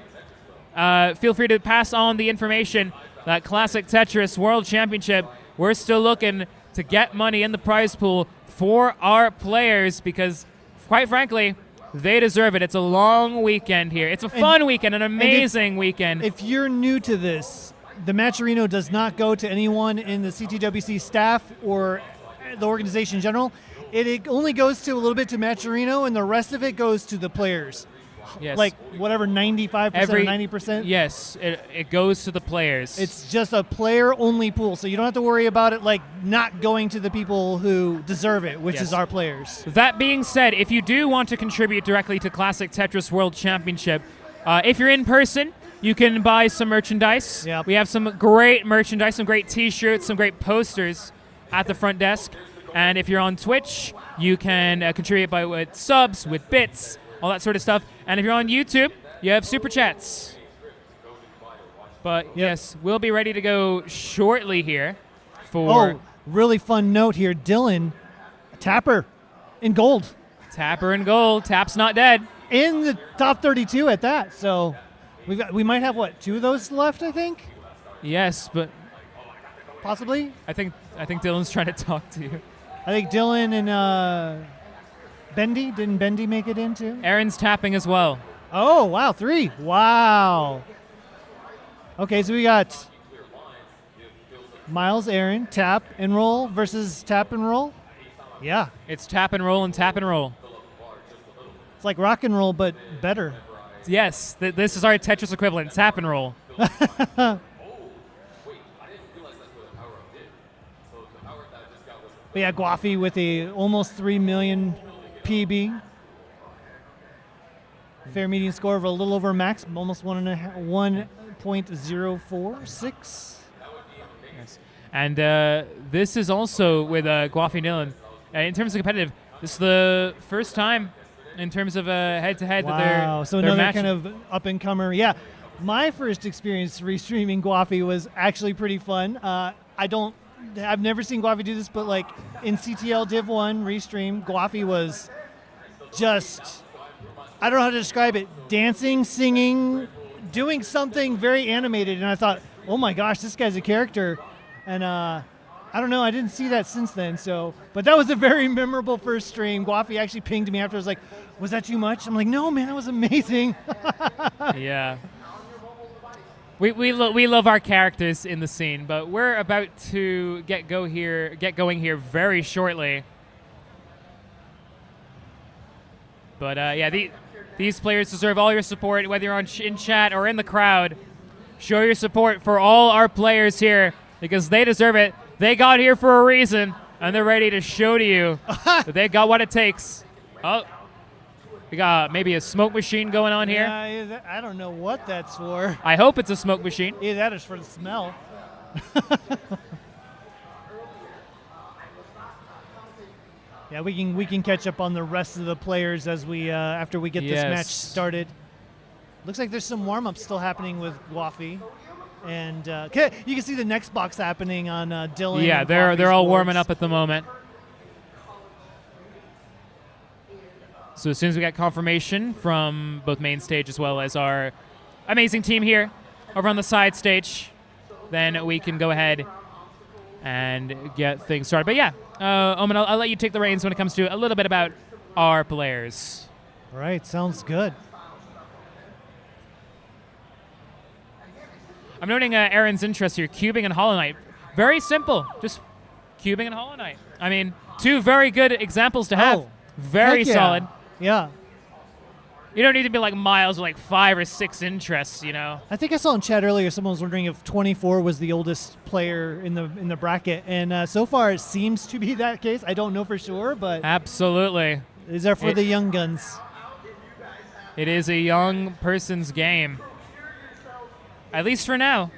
S8: feel free to pass on the information. That Classic Tetris World Championship, we're still looking to get money in the prize pool for our players because, quite frankly, they deserve it. It's a long weekend here. It's a fun weekend, an amazing weekend.
S9: If you're new to this, the Matcherino does not go to anyone in the CTWC staff or the organization in general. It only goes to a little bit to Matcherino, and the rest of it goes to the players.
S8: Yes.
S9: Like whatever, 95% or 90%.
S8: Yes, it goes to the players.
S9: It's just a player-only pool, so you don't have to worry about it like not going to the people who deserve it, which
S8: Yes.
S9: is our players.
S8: That being said, if you do want to contribute directly to Classic Tetris World Championship, if you're in person, you can buy some merchandise.
S9: Yep.
S8: We have some great merchandise, some great T-shirts, some great posters at the front desk. And if you're on Twitch, you can contribute with subs, with bits, all that sort of stuff. And if you're on YouTube, you have super chats. But yes, we'll be ready to go shortly here for
S9: Oh, really fun note here. Dylan, Tapper in gold.
S8: Tapper and Gold. Tap's not dead.
S9: In the top 32 at that. So we might have, what, 2 of those left, I think?
S8: Yes, but
S9: Possibly?
S8: I think Dylan's trying to talk to you.
S9: I think Dylan and Bendy. Didn't Bendy make it in too?
S8: Aaron's tapping as well.
S9: Oh, wow, 3. Wow. Okay, so we got Miles, Aaron, tap and roll versus tap and roll. Yeah,
S8: It's tap and roll and tap and roll.
S9: it's like rock and roll, but better.
S8: Yes, this is our Tetris equivalent, tap and roll.
S9: But yeah, Gwafi with a almost 3 million PB. Fair median score of a little over max, almost 1.046.
S8: Yes. And this is also with Gwafi Dylan. In terms of competitive, this is the first time in terms of a head-to-head.
S9: Wow, so
S8: they're
S9: another
S8: matching.
S9: kind of up-and-comer. Yeah, my first experience restreaming Guafi was actually pretty fun. I've never seen Guafi do this, but like in CTL Div 1 restream, Guafi was just, I don't know how to describe it, dancing, singing, doing something very animated, and I thought, oh my gosh, this guy's a character. And I don't know, I didn't see that since then. So, but that was a very memorable first stream. Guafi actually pinged me after. I was like, was that too much? I'm like, no, man, that was amazing.
S8: Yeah. We love our characters in the scene, but we're about to get going here very shortly. But yeah, these players deserve all your support, whether you're in chat or in the crowd. Show your support for all our players here because they deserve it. They got here for a reason, and they're ready to show to you that they got what it takes. Oh. We got maybe a smoke machine going on here.
S9: Yeah, I don't know what that's for.
S8: I hope it's a smoke machine.
S9: Yeah, that is for the smell. Yeah, we can catch up on the rest of the players as we after we get this match started. Looks like there's some warm-ups still happening with Guafi. And you can see the next box happening on Dylan.
S8: Yeah,
S9: and
S8: they're
S9: Guafi's
S8: all
S9: boards.
S8: warming up at the moment. So as soon as we get confirmation from both main stage as well as our amazing team here over on the side stage, then we can go ahead and get things started. But yeah, Omen, I'll let you take the reins when it comes to a little bit about our players.
S9: All right, sounds good.
S8: I'm noting Aaron's interest here, cubing and Hollow Knight. Very simple, just cubing and Hollow Knight. I mean, two very good examples to have.
S9: Oh,
S8: very
S9: heck yeah.
S8: solid.
S9: Yeah.
S8: You don't need to be like Miles with like 5 or 6 interests, you know.
S9: I think I saw in chat earlier someone was wondering if 24 was the oldest player in the bracket, and so far it seems to be that case. I don't know for sure, but
S8: Absolutely.
S9: these are for the young guns.
S8: It is a young person's game. At least for now.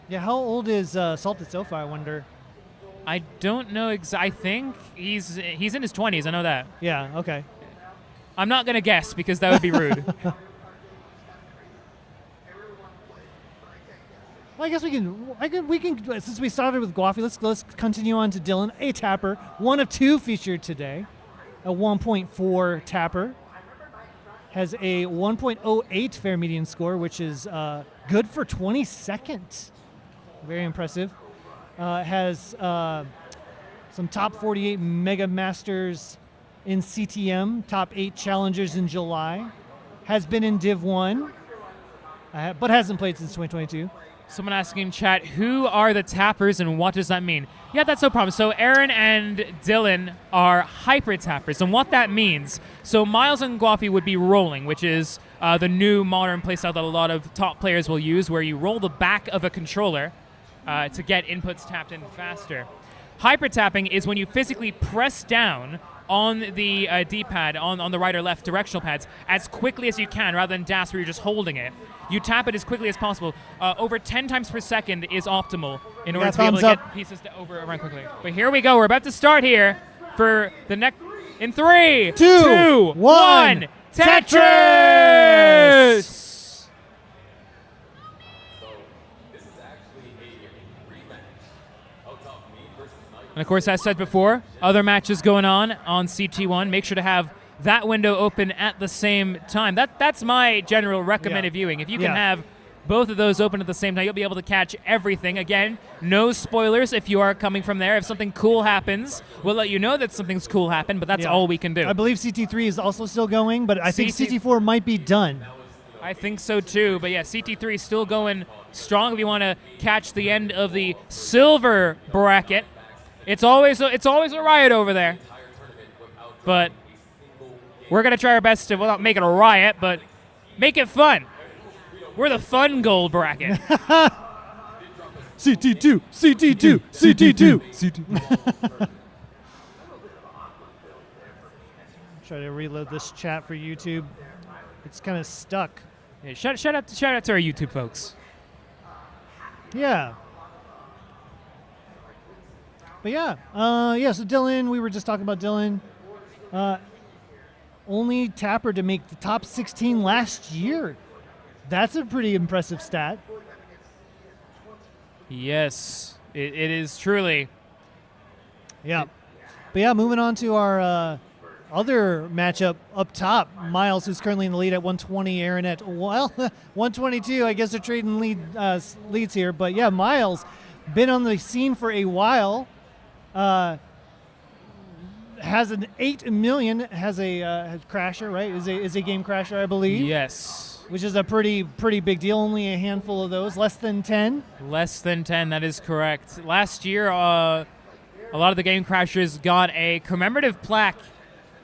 S9: Yeah, how old is Salted Sofa, I wonder?
S8: I don't know I think he's in his 20s, I know that.
S9: Yeah, okay.
S8: I'm not going to guess because that would be rude.
S9: Well, I guess we can since we started with Guafi, let's continue on to Dylan, a tapper, one of 2 featured today, a 1.4 tapper, has a 1.08 fair median score, which is good for 22nd. Very impressive. Has some top 48 Mega Masters in CTM, top 8 challengers in July, has been in Div 1, but hasn't played since 2022.
S8: Someone asking in chat, who are the tappers and what does that mean? Yeah, that's no problem. So Aaron and Dylan are hyper tappers, and what that means, so Miles and Guafi would be rolling, which is the new modern playstyle that a lot of top players will use, where you roll the back of a controller to get inputs tapped in faster. Hyper tapping is when you physically press down on the D-pad, on the right or left directional pads, as quickly as you can, rather than dash where you're just holding it. You tap it as quickly as possible. Over 10 times per second is optimal in order to be able to get pieces to run quickly. But here we go. We're about to start here for the next... In 3, 2, 1, Tetris! And of course, as said before, other matches going on CT1. Make sure to have that window open at the same time. That's my general recommended viewing. If you can have both of those open at the same time, you'll be able to catch everything. Again, no spoilers if you are coming from there. If something cool happens, we'll let you know that something's cool happened, but that's all we can do.
S9: I believe CT3 is also still going, but I think CT4 might be done.
S8: I think so too, but yeah, CT3 is still going strong if you want to catch the end of the silver bracket. It's always a riot over there, but we're going to try our best to, well, not make it a riot, but make it fun. We're the fun gold bracket.
S9: CT2, CT2, CT2, CT2. Try to reload this chat for YouTube. It's kind of stuck.
S8: Yeah, shout out to our YouTube folks.
S9: Yeah. But yeah, so Dylan, we were just talking about Dylan. only tapper to make the top 16 last year. That's a pretty impressive stat.
S8: Yes, it is truly.
S9: Yeah. But yeah, moving on to our other matchup up top. Miles, who's currently in the lead at 120, Aaron at, well, 122. I guess they're trading leads here. But yeah, Miles, been on the scene for a while. Has an 8 million, has a crasher, right? Is a game crasher, I believe.
S8: Yes.
S9: Which is a pretty big deal. Only a handful of those, less than 10.
S8: Less than 10, that is correct. Last year, a lot of the game crashers got a commemorative plaque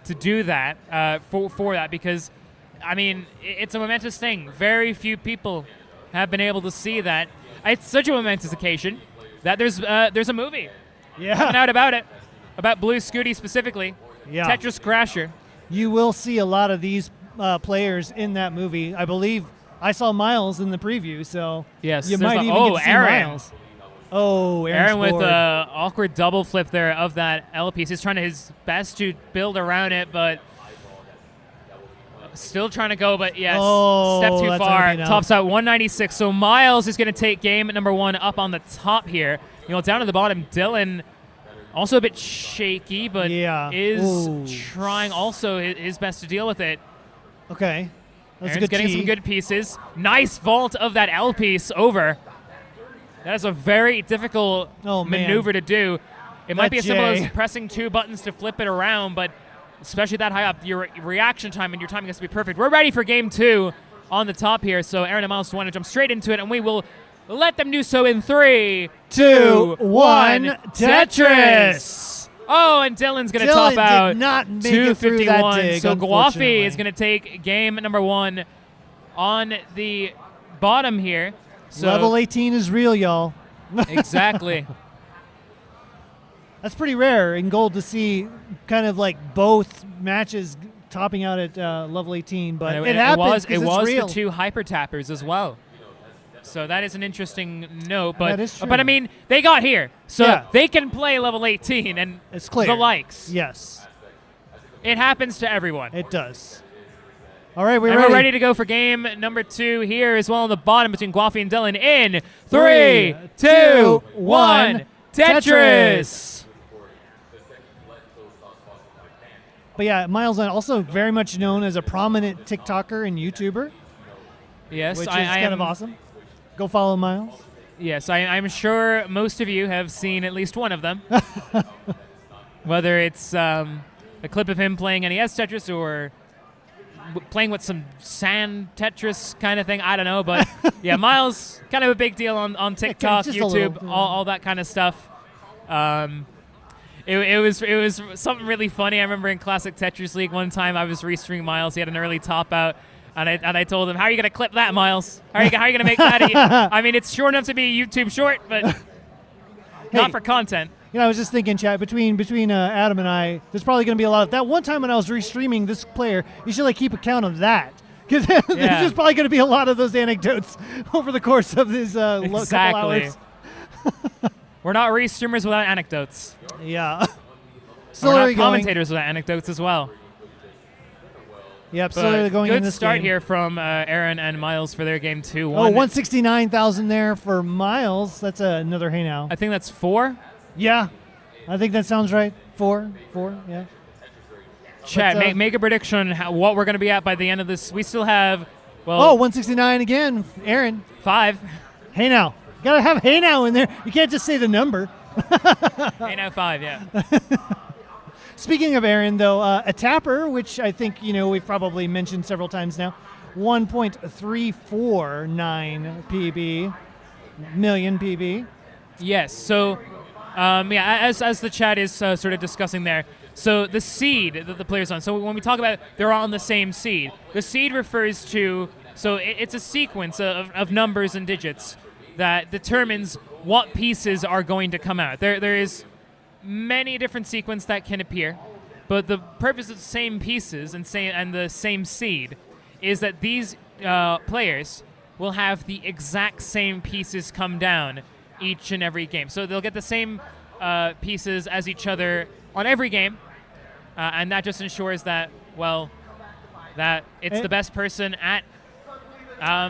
S8: to do that, for that, because, I mean, it's a momentous thing. Very few people have been able to see that. It's such a momentous occasion that there's a movie coming out about it, about Blue Scooty specifically, Tetris Crasher.
S9: You will see a lot of these players in that movie. I believe I saw Miles in the preview, so
S8: yes,
S9: you might even get to see
S8: Aaron.
S9: Miles. Oh,
S8: Aaron with
S9: an
S8: an awkward double flip there of that L piece. He's trying his best to build around it, but still trying to go, but yes, step too far. Tops out 196. So Miles is going to take game number 1 up on the top here. Down to the bottom, Dylan also a bit shaky, but is trying also his best to deal with it.
S9: Okay. That's
S8: Aaron's
S9: a good
S8: getting some good pieces. Nice vault of that L piece over. That is a very difficult maneuver to do. It might be as simple as pressing 2 buttons to flip it around, but especially that high up, your reaction time and your timing has to be perfect. We're ready for game 2 on the top here, so Aaron and Miles want to jump straight into it, and we will let them do so in 3, 2, 1, Tetris! Oh, and Dylan's going to top out
S9: did not make
S8: 251.
S9: Dig,
S8: so Guafi is going to take game number 1 on the bottom here. So
S9: level 18 is real, y'all.
S8: Exactly.
S9: That's pretty rare in Gold to see kind of like both matches topping out at level 18, but it happens.
S8: It was
S9: real.
S8: the 2 hyper tappers as well. So that is an interesting note, but
S9: that is true.
S8: But I mean, they got here, so they can play level 18 and
S9: it's clear.
S8: The likes.
S9: Yes,
S8: it happens to everyone.
S9: It does. All right,
S8: we're ready to go for game number 2 here as well on the bottom between Guafi and Dylan in 3, 2, 1, Tetris.
S9: But yeah, Miles also very much known as a prominent TikToker and YouTuber.
S8: Yes,
S9: which is kind of awesome. Go follow Miles.
S8: Yes, I'm sure most of you have seen at least one of them. Whether it's a clip of him playing NES Tetris or playing with some sand Tetris kind of thing, I don't know. But yeah, Miles, kind of a big deal on TikTok, YouTube, all that kind of stuff. It was something really funny. I remember in Classic Tetris League one time I was restreaming Miles. He had an early top out. And I told him, how are you going to clip that, Miles? How are you going to make that? I mean, it's short enough to be a YouTube short, but not for content.
S9: I was just thinking, chat, between Adam and I, there's probably going to be a lot of that. One time when I was restreaming this player, you should keep account of that. Because there's probably going to be a lot of those anecdotes over the course of these couple hours.
S8: We're not restreamers without anecdotes.
S9: Yeah.
S8: So we're not commentators without anecdotes as well.
S9: Yep, so they're going in this
S8: start
S9: game.
S8: here from Aaron and Miles for their game 2.
S9: 169,000 there for Miles. That's another hey now.
S8: I think that's 4.
S9: Yeah, I think that sounds right. 4, yeah.
S8: Chat, make a prediction what we're going to be at by the end of this. We still have,
S9: 169 again, Aaron.
S8: 5.
S9: Hey now. Got to have hey now in there. You can't just say the number.
S8: Hey now 5, yeah.
S9: Speaking of Aaron, though, a tapper, which I think, we've probably mentioned several times now, 1.349 million PB.
S8: Yes, so, as the chat is sort of discussing there, so the seed that the player's on, so when we talk about they're on the same seed, the seed refers to, so it's a sequence of numbers and digits that determines what pieces are going to come out. There is many different sequences that can appear, but the purpose of the same pieces and the same seed is that these players will have the exact same pieces come down each and every game. So they'll get the same pieces as each other on every game, and that just ensures that, that it's the best person at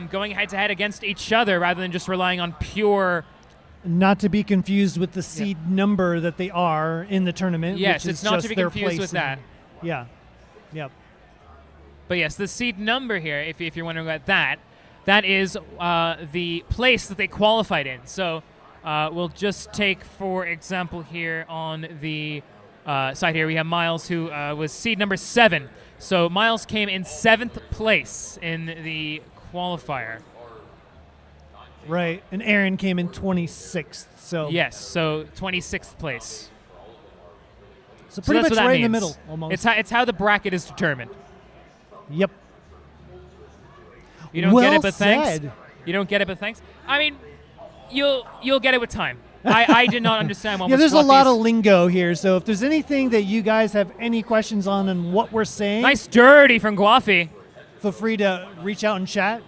S8: going head-to-head against each other rather than just relying on pure...
S9: Not to be confused with the seed number that they are in the tournament.
S8: Yes,
S9: which
S8: it's
S9: is
S8: not
S9: just
S8: to be
S9: their
S8: confused with
S9: place
S8: that.
S9: Yeah. Yep.
S8: But yes, the seed number here, if you're wondering about that, that is the place that they qualified in. So we'll just take, for example, here on the side here, we have Miles, who was seed number 7. So Miles came in 7th place in the qualifier.
S9: Right, and Aaron came in 26th. So
S8: yes, so 26th place.
S9: So pretty
S8: that's
S9: much
S8: what that
S9: right in the
S8: means.
S9: middle, almost.
S8: It's how the bracket is determined.
S9: Yep.
S8: You don't
S9: well
S8: get it, but thanks.
S9: said.
S8: You don't get it, but thanks. I mean, you'll get it with time. I did not understand what.
S9: Yeah, there's a lot of
S8: these-
S9: lingo here. So if there's anything that you guys have any questions on and what we're saying,
S8: Nice dirty from Guafi.
S9: feel free to reach out and chat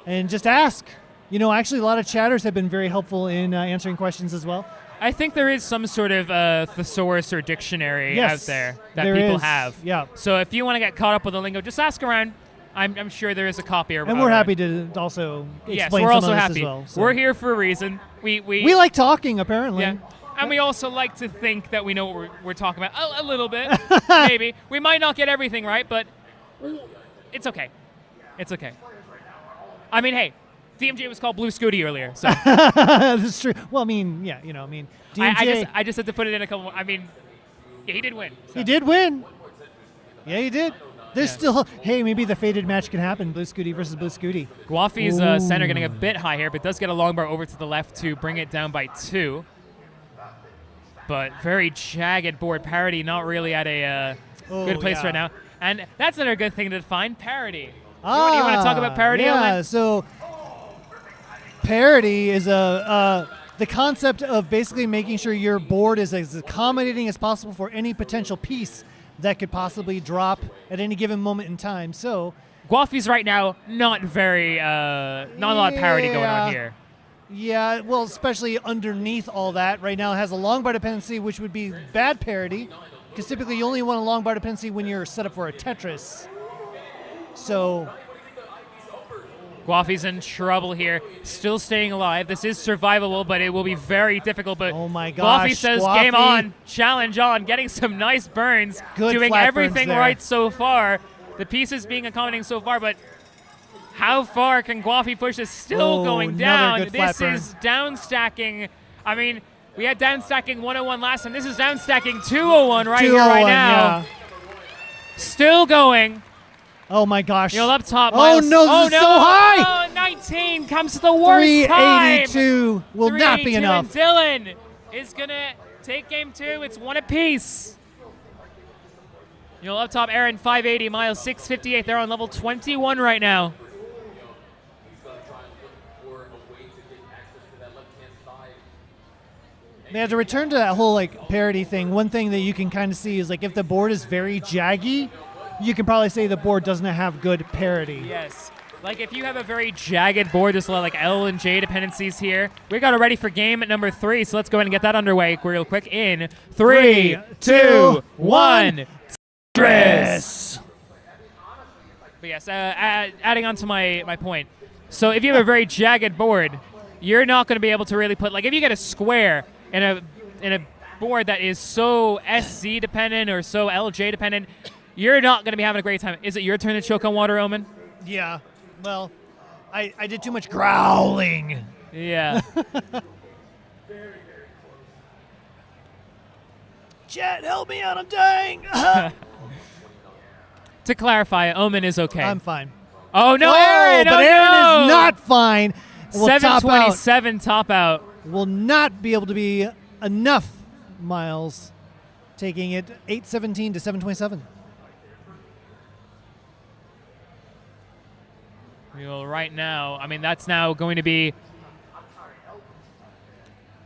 S9: and just ask. You know, actually, a lot of chatters have been very helpful in answering questions as well.
S8: I think there is some sort of thesaurus or dictionary
S9: Yes,
S8: out there that
S9: there
S8: people
S9: is.
S8: have.
S9: Yeah.
S8: So if you want to get caught up with the lingo, just ask around. I'm sure there is a copy.
S9: And we're happy to also explain
S8: Yes, we're
S9: some
S8: also
S9: of this
S8: happy.
S9: as well. So.
S8: We're here for a reason. We
S9: like talking, apparently.
S8: Yeah. And we also like to think that we know what we're talking about a little bit, maybe. We might not get everything right, but it's okay. It's okay. I mean, hey, DMJ was called Blue Scooty earlier, so.
S9: That's true. Well, I mean, yeah, DMJ.
S8: I just had to put it in a couple. I mean, yeah, he did win. So.
S9: He did win. Yeah, he did. There's still, hey, maybe the faded match can happen. Blue Scooty versus Blue Scooty.
S8: Guafi's center getting a bit high here, but does get a long bar over to the left to bring it down by 2. But very jagged board. Parity not really at a good place right now. And that's another good thing to define, parity. You want to talk about parity?
S9: Yeah, so parity is the concept of basically making sure your board is as accommodating as possible for any potential piece that could possibly drop at any given moment in time. So
S8: Guafi's right now not very, not a lot of parity going on here.
S9: Yeah, well, especially underneath all that, right now it has a long bar dependency, which would be bad parity, because typically you only want a long bar dependency when you're set up for a Tetris. So
S8: Guafi's in trouble here, still staying alive. This is survivable, but it will be very difficult. But
S9: oh my gosh,
S8: Guafi says,
S9: Guafi.
S8: game on, challenge on, getting some nice burns,
S9: Good
S8: doing
S9: flat
S8: everything
S9: burns there.
S8: right so far. The pieces being accommodating so far, but how far can Guafi push this? Still going down.
S9: Good flat
S8: This is down stacking. I mean, we had down stacking 101 last time. This is down stacking 201 right here, right now.
S9: Yeah.
S8: Still going.
S9: Oh my gosh.
S8: You'll up top.
S9: Oh
S8: Miles.
S9: no, this is so high.
S8: Oh, 19 comes to the worst time.
S9: 382 will not be
S8: 382,
S9: enough.
S8: And Dylan is going to take game 2. It's one apiece. You'll up top, Aaron, 580. Miles, 658. They're on level 21 right now.
S9: Yeah, to return to that whole like parity thing, one thing that you can kind of see is like if the board is very jaggy, you can probably say the board doesn't have good parity.
S8: Yes. Like if you have a very jagged board, there's a lot of like L and J dependencies here. We got it ready for game number 3, so let's go ahead and get that underway real quick in 3, 2, 1. TETRIS. But yes, adding on to my point. So if you have a very jagged board, you're not going to be able to really put, like if you get a square in a board that is so SZ dependent or so LJ dependent, you're not going to be having a great time. Is it your turn to choke on water, Omen?
S9: Yeah. Well, I did too much growling.
S8: Yeah.
S9: Chat, help me out, I'm dying.
S8: To clarify, Omen is okay.
S9: I'm fine.
S8: Oh no,
S9: Whoa,
S8: Aaron!
S9: but
S8: Oh,
S9: Aaron
S8: no!
S9: is not fine. Will top out.
S8: 727 top out.
S9: Will not be able to be enough. Miles taking it 817 to 727.
S8: Well, right now, I mean, that's now going to be.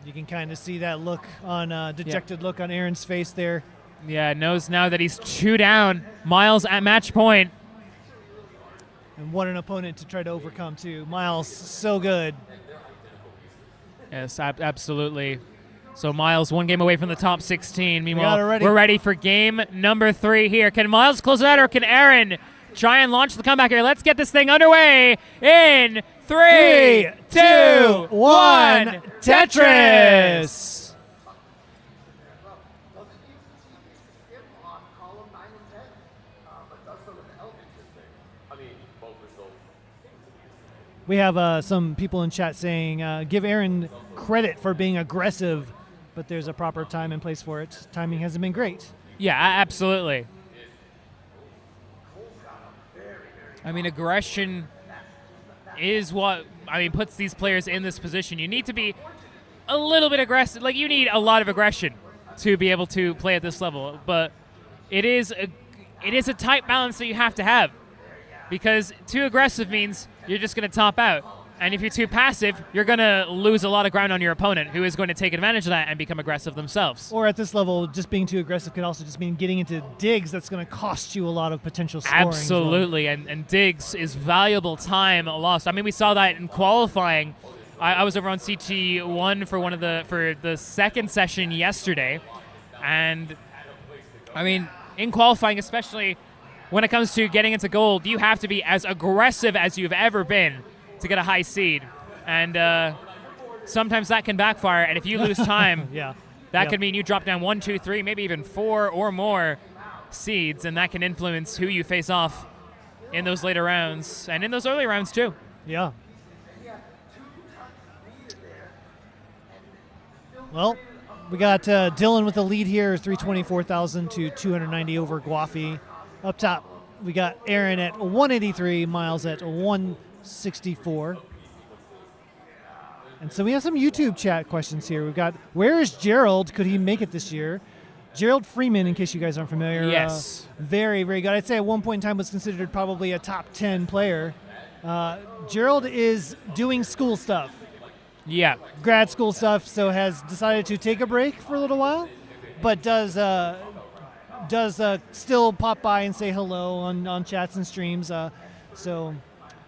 S9: You can kind of see that look on dejected look on Aaron's face there.
S8: Yeah, knows now that he's 2 down. Miles at match point.
S9: And what an opponent to try to overcome too. Miles, so good.
S8: Yes, absolutely. So Miles, one game away from the top 16.
S9: got
S8: Meanwhile,
S9: it ready.
S8: we're ready for game number 3 here. Can Miles close it out, or can Aaron try and launch the comeback here? Let's get this thing underway in 3, 2, 1.
S9: Tetris! We have some people in chat saying, give Aaron credit for being aggressive, but there's a proper time and place for it. Timing hasn't been great.
S8: Yeah, absolutely. I mean, aggression is what puts these players in this position. You need to be a little bit aggressive. Like, you need a lot of aggression to be able to play at this level. But it is a tight balance that you have to have, because too aggressive means you're just going to top out. And if you're too passive, you're going to lose a lot of ground on your opponent, who is going to take advantage of that and become aggressive themselves.
S9: Or at this level, just being too aggressive could also just mean getting into digs that's going to cost you a lot of potential scoring.
S8: Absolutely, and digs is valuable time lost. I mean, we saw that in qualifying. I was over on CT1 for the second session yesterday, and I mean, in qualifying, especially when it comes to getting into gold, you have to be as aggressive as you've ever been to get a high seed. And sometimes that can backfire, and if you lose time, that could mean you drop down 1, 2, 3, maybe even 4 or more seeds, and that can influence who you face off in those later rounds, and in those early rounds too.
S9: Yeah. Well, we got Dylan with the lead here, 324,000 to 290 over Guafi. Up top, we got Aaron at 183, Miles at 164. And so we have some YouTube chat questions here. We've got, where is Gerald? Could he make it this year? Gerald Freeman, in case you guys aren't familiar.
S8: Yes.
S9: Very, very good. I'd say at one point in time was considered probably a top 10 player. Gerald is doing school stuff.
S8: Yeah.
S9: Grad school stuff, so has decided to take a break for a little while, but does still pop by and say hello on chats and streams. So,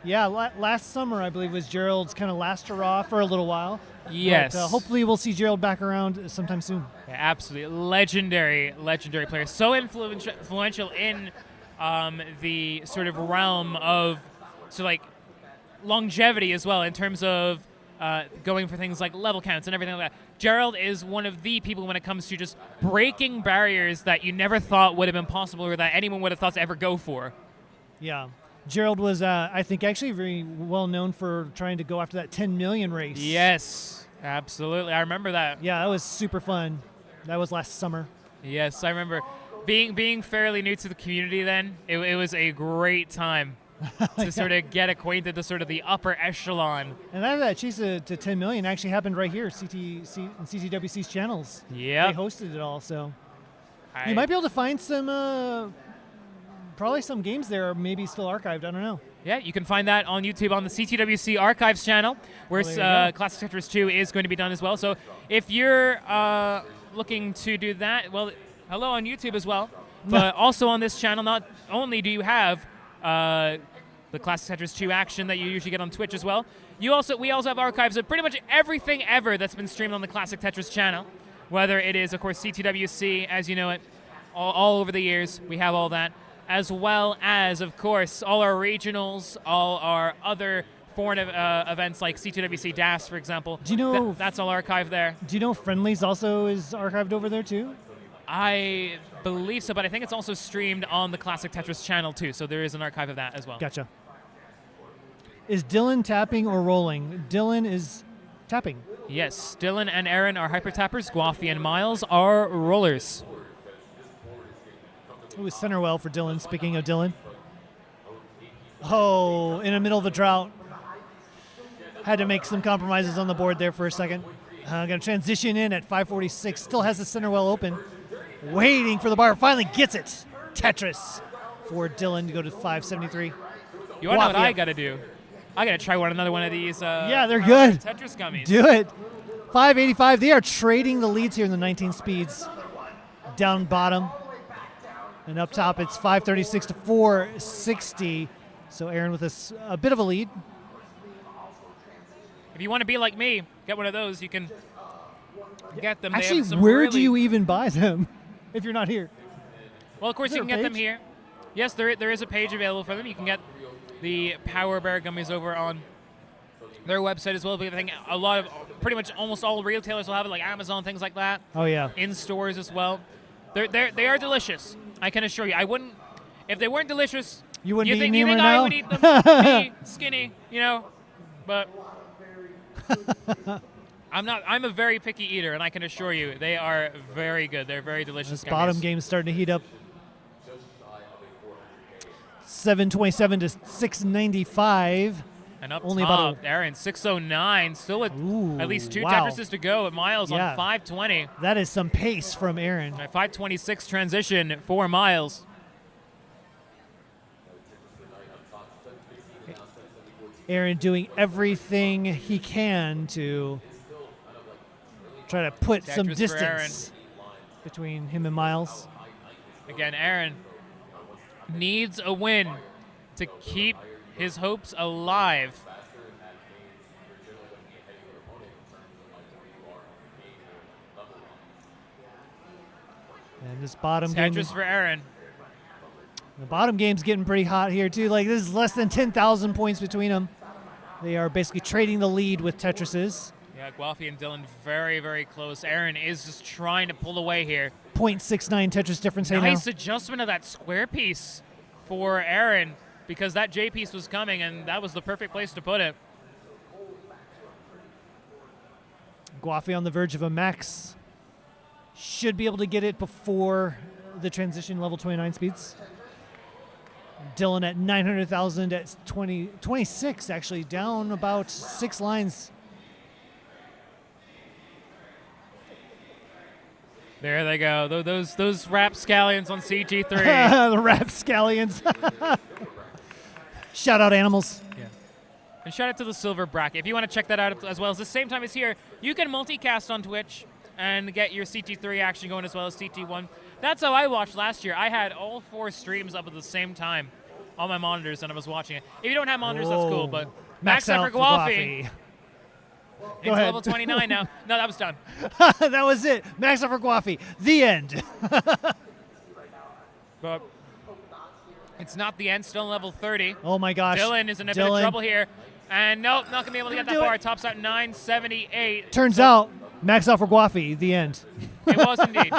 S9: yeah, last summer, I believe, was Gerald's kind of last hurrah for a little while.
S8: Yes.
S9: But, hopefully we'll see Gerald back around sometime soon.
S8: Yeah, absolutely. Legendary player. So influential in the sort of realm of longevity as well, in terms of going for things like level counts and everything like that. Gerald is one of the people when it comes to just breaking barriers that you never thought would have been possible, or that anyone would have thought to ever go for.
S9: Yeah. Gerald was, I think, actually very well known for trying to go after that 10 million race.
S8: Yes, absolutely. I remember that.
S9: Yeah, that was super fun. That was last summer.
S8: Yes, I remember. Being fairly new to the community then, it was a great time to sort of get acquainted to sort of the upper echelon.
S9: And that chase to 10 million actually happened right here, CTWC's channels.
S8: Yeah.
S9: They hosted it all, so you might be able to find some, probably some games there are maybe still archived. I don't know.
S8: Yeah, you can find that on YouTube on the CTWC Archives channel, where Classic Tetris 2 is going to be done as well. So if you're looking to do that, well, hello on YouTube as well. But also on this channel, not only do you have the Classic Tetris 2 action that you usually get on Twitch as well, we also have archives of pretty much everything ever that's been streamed on the Classic Tetris channel, whether it is, of course, CTWC, as you know it, all over the years. We have all that, as well as, of course, all our regionals, all our other foreign events like C2WC DAS, for example.
S9: Do you know
S8: that's all archived there?
S9: Do you know Friendlies also is archived over there too?
S8: I believe so, but I think it's also streamed on the Classic Tetris channel too, so there is an archive of that as well.
S9: Gotcha. Is Dylan tapping or rolling? Dylan is tapping.
S8: Yes, Dylan and Aaron are hyper tappers. Guafi and Miles are rollers.
S9: It was center well for Dylan, speaking of Dylan. Oh, in the middle of a drought. Had to make some compromises on the board there for a second. Going to transition in at 546. Still has the center well open. Waiting for the bar. Finally gets it. Tetris for Dylan to go to 573.
S8: You want to know what I got to do? I got to try another one of these.
S9: Yeah, they're good.
S8: Tetris gummies.
S9: Do it. 585. They are trading the leads here in the 19 speeds. Down bottom. And up top, it's 536 to 460. So Aaron with a bit of a lead.
S8: If you want to be like me, get one of those. You can get them. They
S9: Actually,
S8: have some
S9: where
S8: really
S9: do you even buy them if you're not here?
S8: Well, of course,
S9: Is
S8: you
S9: there
S8: can
S9: a
S8: get them
S9: page?
S8: here. Yes, there is a page available for them. You can get the Power Bear gummies over on their website as well. But I think a lot of, pretty much almost all retailers will have it, like Amazon, things like that.
S9: Oh, yeah.
S8: In stores as well. They are delicious. I can assure you. I wouldn't, if they weren't delicious.
S9: You wouldn't
S8: think,
S9: eat
S8: you
S9: them
S8: think
S9: right
S8: I
S9: now?
S8: would eat them? Me, skinny, but. I'm a very picky eater, and I can assure you they are very good. They're very delicious.
S9: This bottom
S8: gummies.
S9: game is starting to heat up. 727 to 695.
S8: And up
S9: Only
S8: top,
S9: about
S8: Aaron, 609, still with at least 2
S9: wow.
S8: Tetrises to go. At Miles
S9: Yeah.
S8: on 520.
S9: That is some pace from Aaron.
S8: A 526 transition for Miles.
S9: Aaron doing everything he can to try to put some
S8: Tetris for Aaron.
S9: distance between him and Miles.
S8: Again, Aaron needs a win to keep his hopes alive.
S9: And this bottom game,
S8: Tetris for Aaron.
S9: the bottom game's getting pretty hot here too. Like this is less than 10,000 points between them. They are basically trading the lead with Tetrises.
S8: Yeah, Guafi and Dylan very, very close. Aaron is just trying to pull away here.
S9: 0.69 Tetris difference right
S8: Nice
S9: now.
S8: adjustment of that square piece for Aaron because that J piece was coming and that was the perfect place to put it.
S9: Guafi on the verge of a max. Should be able to get it before the transition level 29 speeds. Dylan at 900,000 at 26 actually, down about 6 lines.
S8: There they go. Those rapscallions on CG3.
S9: The rapscallions. Shout out animals.
S8: Yeah. And shout out to the silver bracket. If you want to check that out as well as the same time as here, you can multicast on Twitch and get your CT3 action going as well as CT1. That's how I watched last year. I had all 4 streams up at the same time on my monitors and I was watching it. If you don't have monitors, that's cool, but max out for Guafi. It's
S9: ahead.
S8: level 29 now. No, that was done.
S9: That was it. Max out for Guafi. The end.
S8: But it's not the end. Still in level 30.
S9: Oh my gosh.
S8: Dylan is in a bit of trouble here. And nope, not going to be able to get that
S9: Do
S8: far.
S9: it.
S8: Tops out 978.
S9: Turns out, max out for Guafi. The end.
S8: It was indeed.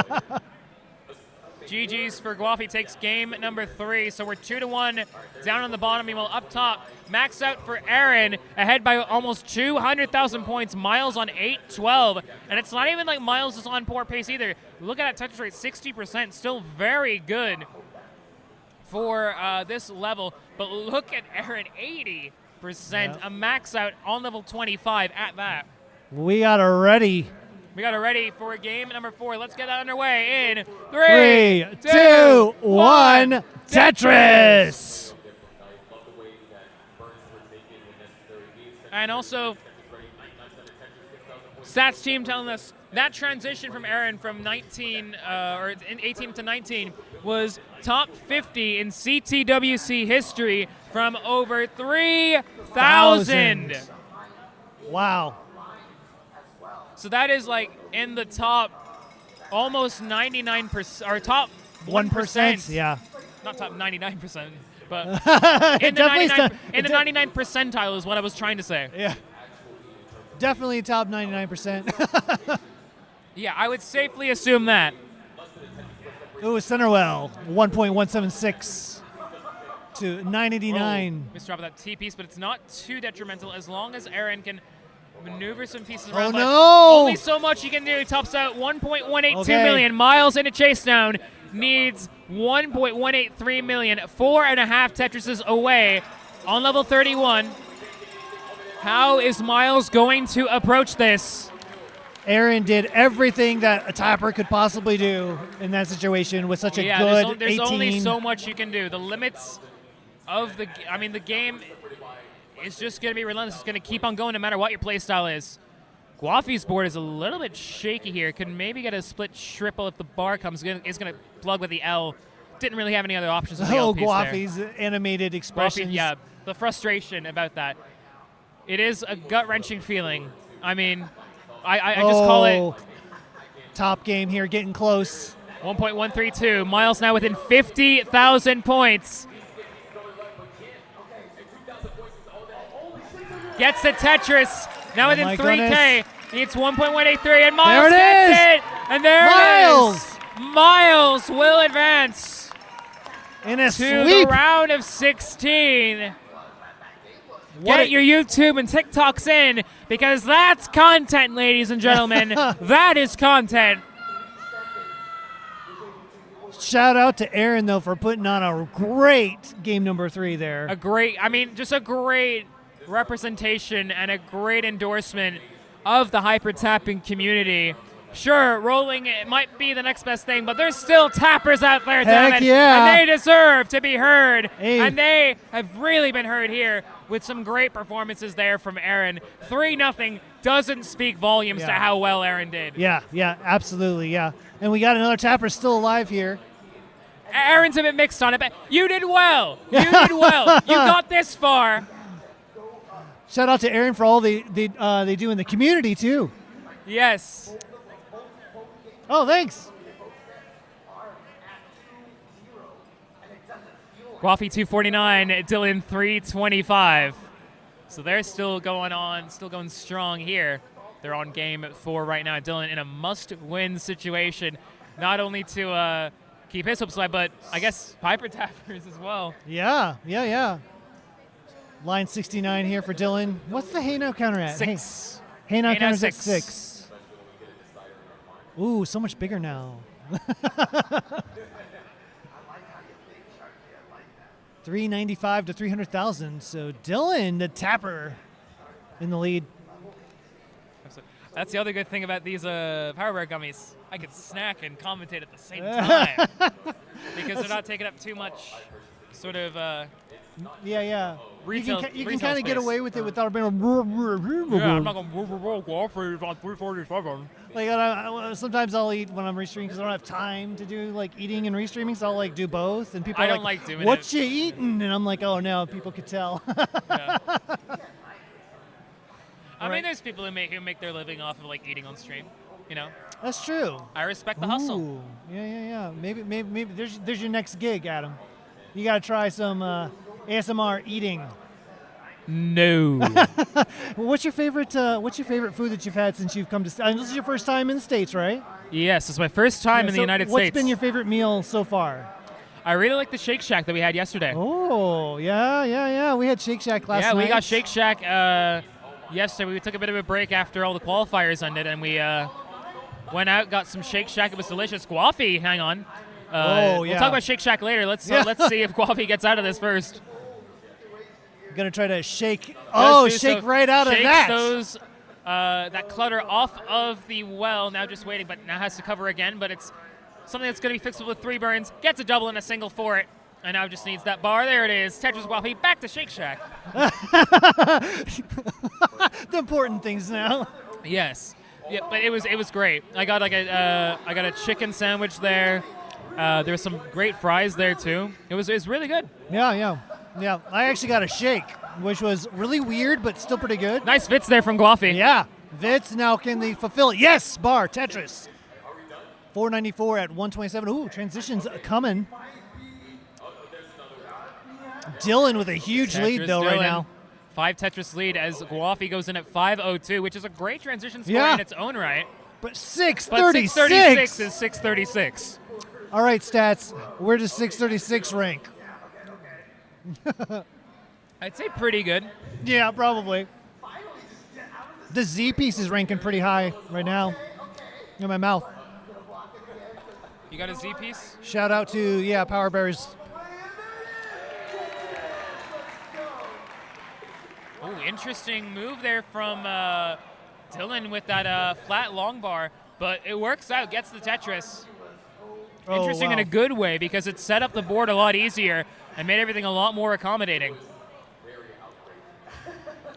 S8: GG's for Guafi takes game number 3. So we're 2-1 down on the bottom. Meanwhile, up top, max out for Aaron, ahead by almost 200,000 points. Miles on 812. And it's not even like Miles is on poor pace either. Look at that Tetris rate, 60%. Still very good for this level. But look at Aaron, 80%.
S9: Yep.
S8: A max out on level 25 at that.
S9: We got a ready.
S8: We got it ready for game number 4. Let's get that underway in
S9: 3, 2, 1. Tetris.
S8: And also, Stats team telling us that transition from Aaron from 18 to 19 was top 50 in CTWC history from over 3,000.
S9: Wow.
S8: So that is like in the top almost 99%, or top 1%.
S9: Yeah.
S8: Not top 99%, but in
S9: Definitely
S8: the 99 percentile is what I was trying to say.
S9: Yeah. Definitely top 99%.
S8: Yeah, I would safely assume that.
S9: Ooh, Centerwell, 1.176 to 989.
S8: Missed drop of that T piece, but it's not too detrimental as long as Aaron can maneuver some pieces
S9: Oh,
S8: around. but
S9: no!
S8: Only so much he can do. He tops out 1.182
S9: Okay.
S8: million. Miles in a chase down needs 1.183 million. 4.5 Tetrises away on level 31. How is Miles going to approach this?
S9: Aaron did everything that a tapper could possibly do in that situation with such a good
S8: there's
S9: 18.
S8: only so much you can do. The limits of the game is just going to be relentless. It's going to keep on going no matter what your playstyle is. Guafi's board is a little bit shaky here. Could maybe get a split triple if the bar comes. It's going to plug with the L. Didn't really have any other options with the L piece there.
S9: Guafi's animated expressions.
S8: Guafi, yeah, the frustration about that. It is a gut-wrenching feeling. I mean, I just call it
S9: top game here, getting close.
S8: 1.132. Miles now within 50,000 points. Gets the Tetris. Now within
S9: my
S8: 3K.
S9: goodness.
S8: It's 1.183, and Miles
S9: There it
S8: gets
S9: is.
S8: it. And there
S9: Miles.
S8: it is. Miles will advance
S9: In a
S8: to
S9: sweep.
S8: the round of 16. Get your YouTube and TikToks in, because that's content, ladies and gentlemen. That is content.
S9: Shout out to Aaron, though, for putting on a great game number 3 there.
S8: Just a great representation and a great endorsement of the hyper tapping community. Sure, rolling it might be the next best thing, but there's still tappers out there, damn it.
S9: Yeah.
S8: And they deserve to be heard.
S9: Hey.
S8: And they have really been heard here with some great performances there from Aaron. 3-0 doesn't speak volumes to how well Aaron did.
S9: Yeah, absolutely, yeah. And we got another tapper still alive here.
S8: Aaron's a bit mixed on it, but you did well. You did well. You got this far.
S9: Shout out to Aaron for all they do in the community, too.
S8: Yes.
S9: Oh, thanks.
S8: Guafi 249, Dylan 325. So they're still going on, still going strong here. They're on game 4 right now. Dylan in a must-win situation, not only to keep his hopes alive, but I guess Piper Tappers as well.
S9: Yeah. Line 69 here for Dylan. What's the Hey Now counter at?
S8: 6.
S9: Hey Now
S8: Hey Now
S9: counter's at
S8: 6.
S9: 6. Ooh, so much bigger now. 395 to 300,000. So Dylan, the tapper, in the lead.
S8: That's the other good thing about these Power Bear gummies. I can snack and commentate at the same time because they're not taking up too much sort of
S9: Yeah.
S8: retail.
S9: You can
S8: retail
S9: kind of get
S8: space.
S9: away with it without being
S8: Yeah, I'm not going to go for it on 347.
S9: like sometimes I'll eat when I'm restreaming because I don't have time to do like eating and restreaming, so I'll like do both. And people
S8: I
S9: are
S8: don't like doing
S9: "What
S8: it."
S9: you eating?" And I'm like, "Oh no, people could tell."
S8: Yeah. I mean,
S9: Right.
S8: there's people who make their living off of like eating on stream. You know,
S9: That's true.
S8: I respect the hustle.
S9: Ooh. Yeah. Maybe there's your next gig, Adam. You got to try some ASMR eating.
S8: No.
S9: What's your favorite food that you've had since you've come to? This is your first time in the States, right?
S8: Yes, it's my first time in the United
S9: What's
S8: States.
S9: been your favorite meal so far?
S8: I really like the Shake Shack that we had yesterday.
S9: Oh, yeah. We had Shake Shack last night.
S8: Yeah, we got Shake Shack yesterday. We took a bit of a break after all the qualifiers ended, and we went out, got some Shake Shack. It was delicious. Guafi, hang on. We'll talk about Shake Shack later. Let's see if Guafi gets out of this first.
S9: Gonna try to shake. Oh, shake right out of that.
S8: Those that clutter off of the well. Now just waiting, but now has to cover again. But it's something that's going to be fixable with 3 burns. Gets a double and a single for it. And now just needs that bar. There it is. Tetris Guafi back to Shake Shack.
S9: The important things now.
S8: Yes. Yeah, but it was great. I got like a chicken sandwich there. There was some great fries there too. It was really good.
S9: Yeah. I actually got a shake, which was really weird, but still pretty good.
S8: Nice fits there from Guafi.
S9: Yeah. Vits, now can they fulfill it? Yes, bar, Tetris. 494 at 127. Ooh, transitions coming. Dylan with a huge
S8: Tetris
S9: lead, though,
S8: Dylan.
S9: right now.
S8: 5 Tetris lead as Guafi goes in at 5:02, which is a great transition score in its own right.
S9: But
S8: But
S9: 636.
S8: 636 is 636.
S9: All right, stats. Where does 636 rank?
S8: I'd say pretty good.
S9: Yeah, probably. The Z piece is ranking pretty high right now in my mouth.
S8: You got a Z piece?
S9: Shout out to, Power Bears.
S8: Oh, interesting move there from Dylan with that flat long bar, but it works out, gets the Tetris. Interesting in a good way because it set up the board a lot easier and made everything a lot more accommodating.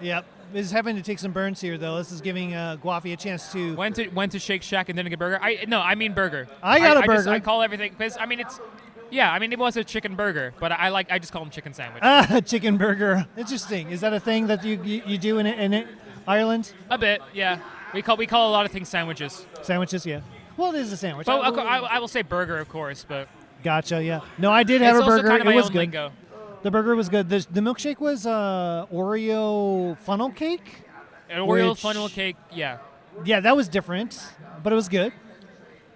S9: Yep. Is having to take some burns here, though. This is giving Guafi a chance to...
S8: Went to Shake Shack and then get burger. I mean burger.
S9: I got a burger.
S8: I call everything because it was a chicken burger, but I just call them chicken sandwich.
S9: Chicken burger. Interesting. Is that a thing that you do in Ireland?
S8: A bit, yeah. We call a lot of things sandwiches.
S9: Sandwiches, yeah. Well, it is a sandwich.
S8: But I will say burger, of course, but
S9: Gotcha. Yeah. No, I did have
S8: it's
S9: a
S8: also
S9: burger.
S8: kind of
S9: It
S8: my
S9: was
S8: own
S9: good.
S8: lingo.
S9: The burger was good. The milkshake was Oreo funnel cake.
S8: An Oreo
S9: Which-
S8: funnel cake, yeah.
S9: Yeah, that was different, but it was good.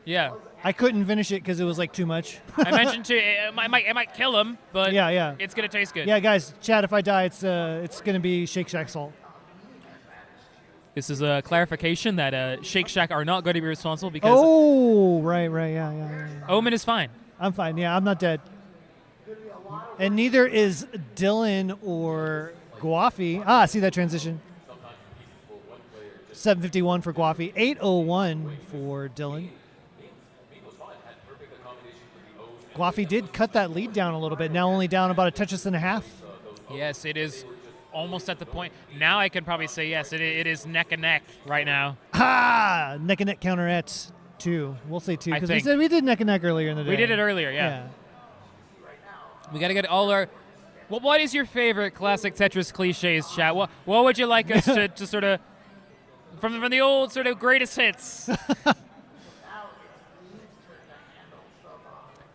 S8: Yeah.
S9: I couldn't finish it because it was like too much.
S8: I mentioned it might kill him, but
S9: Yeah.
S8: it's going to taste good.
S9: Yeah, guys, chat. If I die, it's gonna be Shake Shack salt.
S8: This is a clarification that Shake Shack are not going to be responsible because
S9: Oh, right. Yeah.
S8: Omen is fine.
S9: I'm fine. Yeah, I'm not dead. And neither is Dylan or Guafi. Ah, see that transition. 751 for Guafi, 801 for Dylan. Guafi did cut that lead down a little bit. Now only down about a Tetris and a half.
S8: Yes, it is almost at the point. Now I can probably say yes, it is neck and neck right now.
S9: Ha! Neck and neck counter at 2. We'll say 2
S8: I
S9: because we
S8: think.
S9: said we did neck and neck earlier in the day.
S8: We did it earlier, yeah. We got to get all our. What is your favorite classic Tetris cliches, chat? What would you like us to sort of from the old sort of greatest hits?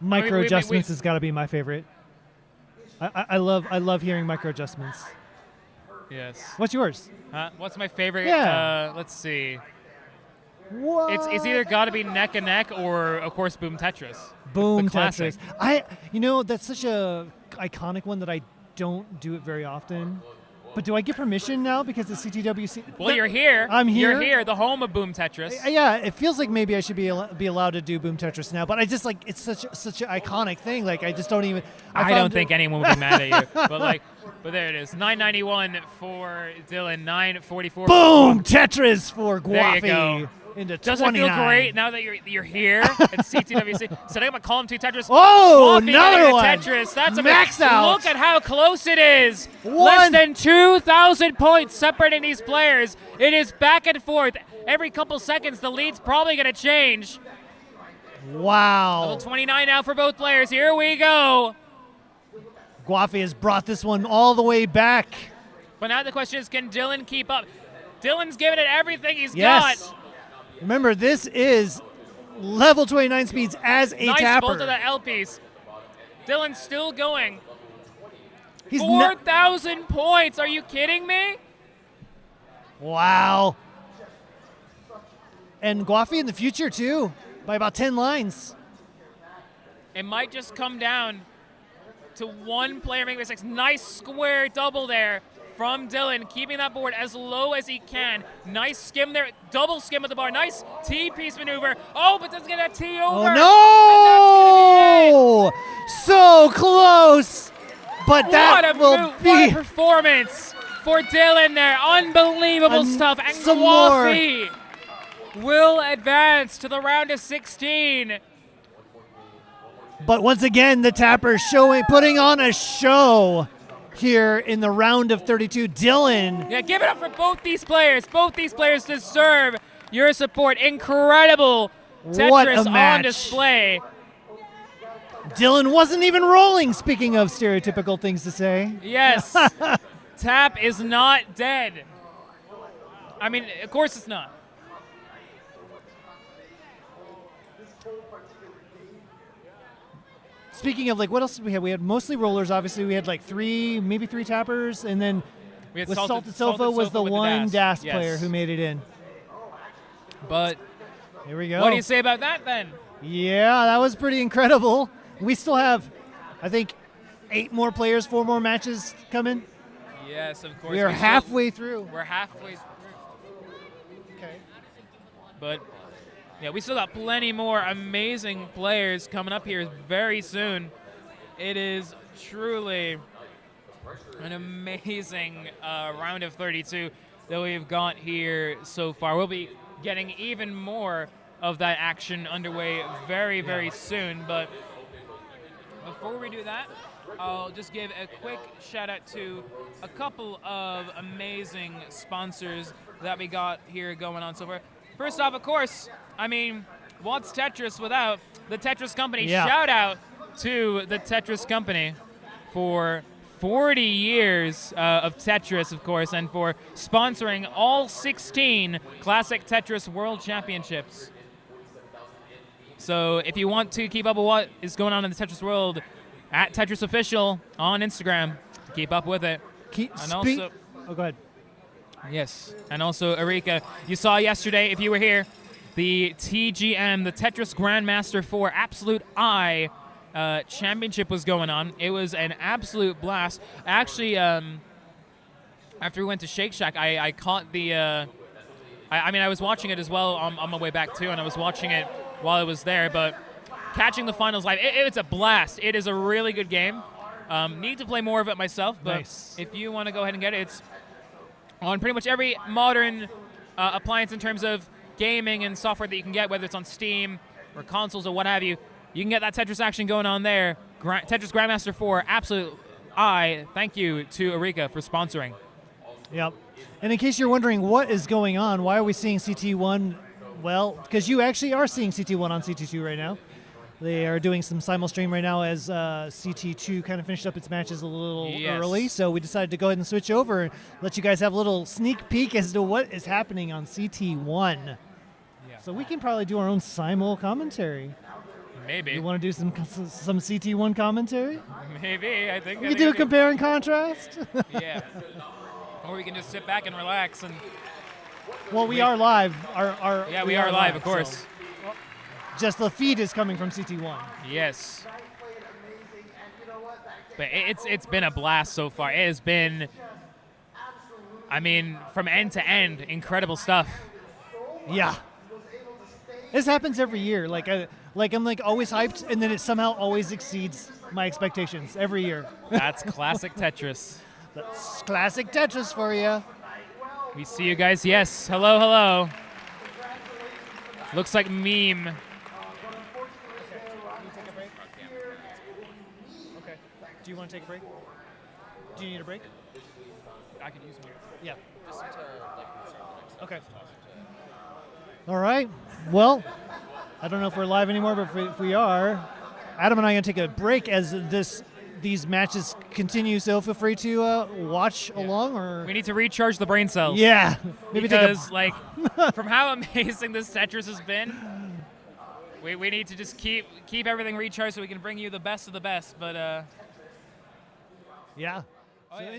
S9: Micro adjustments has got to be my favorite. I love hearing micro adjustments.
S8: Yes.
S9: What's yours?
S8: What's my favorite?
S9: Yeah.
S8: Let's see.
S9: What?
S8: It's either got to be neck and neck or of course Boom Tetris.
S9: Boom
S8: The classic.
S9: Tetris. That's such a iconic one that I don't do it very often. But do I get permission now because the CTWC?
S8: Well, you're here.
S9: I'm here.
S8: You're here, the home of Boom Tetris.
S9: Yeah, it feels like maybe I should be allowed to do Boom Tetris now. But I just it's such an iconic thing. Like I just don't even.
S8: I don't think anyone would be mad at you. But there it is. 991 for Dylan. 944.
S9: Boom Tetris for Guafi.
S8: There you go.
S9: Into
S8: Doesn't
S9: 29.
S8: it feel great now that you're here at CTWC? Setting up a column 2 Tetris.
S9: Oh,
S8: Guafi
S9: another
S8: getting a
S9: one.
S8: Tetris. That's
S9: Max
S8: amazing.
S9: out.
S8: Look at how close it is.
S9: One.
S8: Less than 2,000 points separating these players. It is back and forth. Every couple seconds, the lead's probably going to change.
S9: Wow.
S8: Level 29 now for both players. Here we go.
S9: Guafi has brought this one all the way back.
S8: But now the question is, can Dylan keep up? Dylan's giving it everything he's
S9: Yes.
S8: got.
S9: Remember, this is level 29 speeds as a
S8: Nice
S9: tapper.
S8: bolt of the L piece. Dylan's still going.
S9: He's
S8: 4,000 points. Are you kidding me?
S9: Wow. And Guafi in the future, too, by about 10 lines.
S8: It might just come down to one player making mistakes. Nice square double there from Dylan, keeping that board as low as he can. Nice skim there, double skim with the bar. Nice T-piece maneuver. Oh, but doesn't get that T over.
S9: Oh, no! So close! But that
S8: what
S9: will
S8: what
S9: be
S8: a performance for Dylan there. Unbelievable stuff. And
S9: some
S8: Guafi will advance to the round of 16.
S9: But once again, the tapper putting on a show here in the round of 32. Dylan.
S8: Yeah, give it up for both these players. Both these players deserve your support. Incredible
S9: What a
S8: Tetris
S9: match.
S8: on display.
S9: Dylan wasn't even rolling, speaking of stereotypical things to say.
S8: Yes. Tap is not dead. I mean, of course it's not.
S9: Speaking of, what else did we have? We had mostly rollers, obviously. We had maybe three tappers, and then
S8: We had
S9: with
S8: Salted
S9: Sofa was the
S8: with
S9: one DAS
S8: Yes.
S9: player who made it in.
S8: But
S9: Here we go.
S8: what do you say about that then?
S9: Yeah, that was pretty incredible. We still have, I think, 8 more players, 4 more matches coming.
S8: Yes, of course.
S9: We are halfway through.
S8: We're halfway through.
S9: Okay.
S8: But yeah, we still got plenty more amazing players coming up here very soon. It is truly an amazing round of 32 that we've got here so far. We'll be getting even more of that action underway very, very soon. But before we do that, I'll just give a quick shout out to a couple of amazing sponsors that we got here going on so far. First off, of course, I mean, what's Tetris without the Tetris Company?
S9: Yeah.
S8: Shout out to the Tetris Company for 40 years of Tetris, of course, and for sponsoring all 16 Classic Tetris World Championships. So if you want to keep up with what is going on in the Tetris world, at Tetris Official on Instagram, to keep up with it.
S9: Oh, go ahead.
S8: Yes, and also Erika, you saw yesterday, if you were here, the TGM, the Tetris Grandmaster 4 Absolute I Championship was going on. It was an absolute blast. Actually, after we went to Shake Shack, I caught the. I was watching it as well on my way back too, and I was watching it while I was there. But catching the finals live, it's a blast. It is a really good game. Need to play more of it myself, but
S9: Nice.
S8: if you want to go ahead and get it, it's on pretty much every modern appliance in terms of gaming and software that you can get, whether it's on Steam or consoles or what have you. You can get that Tetris action going on there. Tetris Grandmaster 4, Absolute I. Thank you to Erika for sponsoring.
S9: Yep. And in case you're wondering what is going on, why are we seeing CT1? Well, because you actually are seeing CT1 on CT2 right now. They are doing some simul stream right now as CT2 kind of finished up its matches a little early. So we decided to go ahead and switch over and let you guys have a little sneak peek as to what is happening on CT1.
S8: Yeah.
S9: So we can probably do our own simul commentary.
S8: Maybe.
S9: You want to do some CT1 commentary?
S8: Maybe. I think
S9: We can do a compare and contrast.
S8: Yeah. Or we can just sit back and relax and.
S9: Well, we are live.
S8: We are live, of course.
S9: So just the feed is coming from CT1.
S8: Yes. But it's been a blast so far. It has been, I mean, from end to end, incredible stuff.
S9: Yeah. This happens every year. Like I'm always hyped, and then it somehow always exceeds my expectations every year.
S8: That's classic Tetris.
S9: That's classic Tetris for you.
S8: We see you guys. Yes. Hello, hello. Looks like meme.
S9: Okay. Do you want to take a break? Do you need a break?
S8: I could use one.
S9: Yeah. Okay. All right. Well, I don't know if we're live anymore, but if we are, Adam and I are going to take a break as these matches continue. So feel free to watch along. Or
S8: We need to recharge the brain cells.
S9: yeah, maybe
S8: because from how amazing this Tetris has been, we need to just keep everything recharged so we can bring you the best of the best. But
S9: yeah.
S8: Oh,
S9: So
S8: yeah.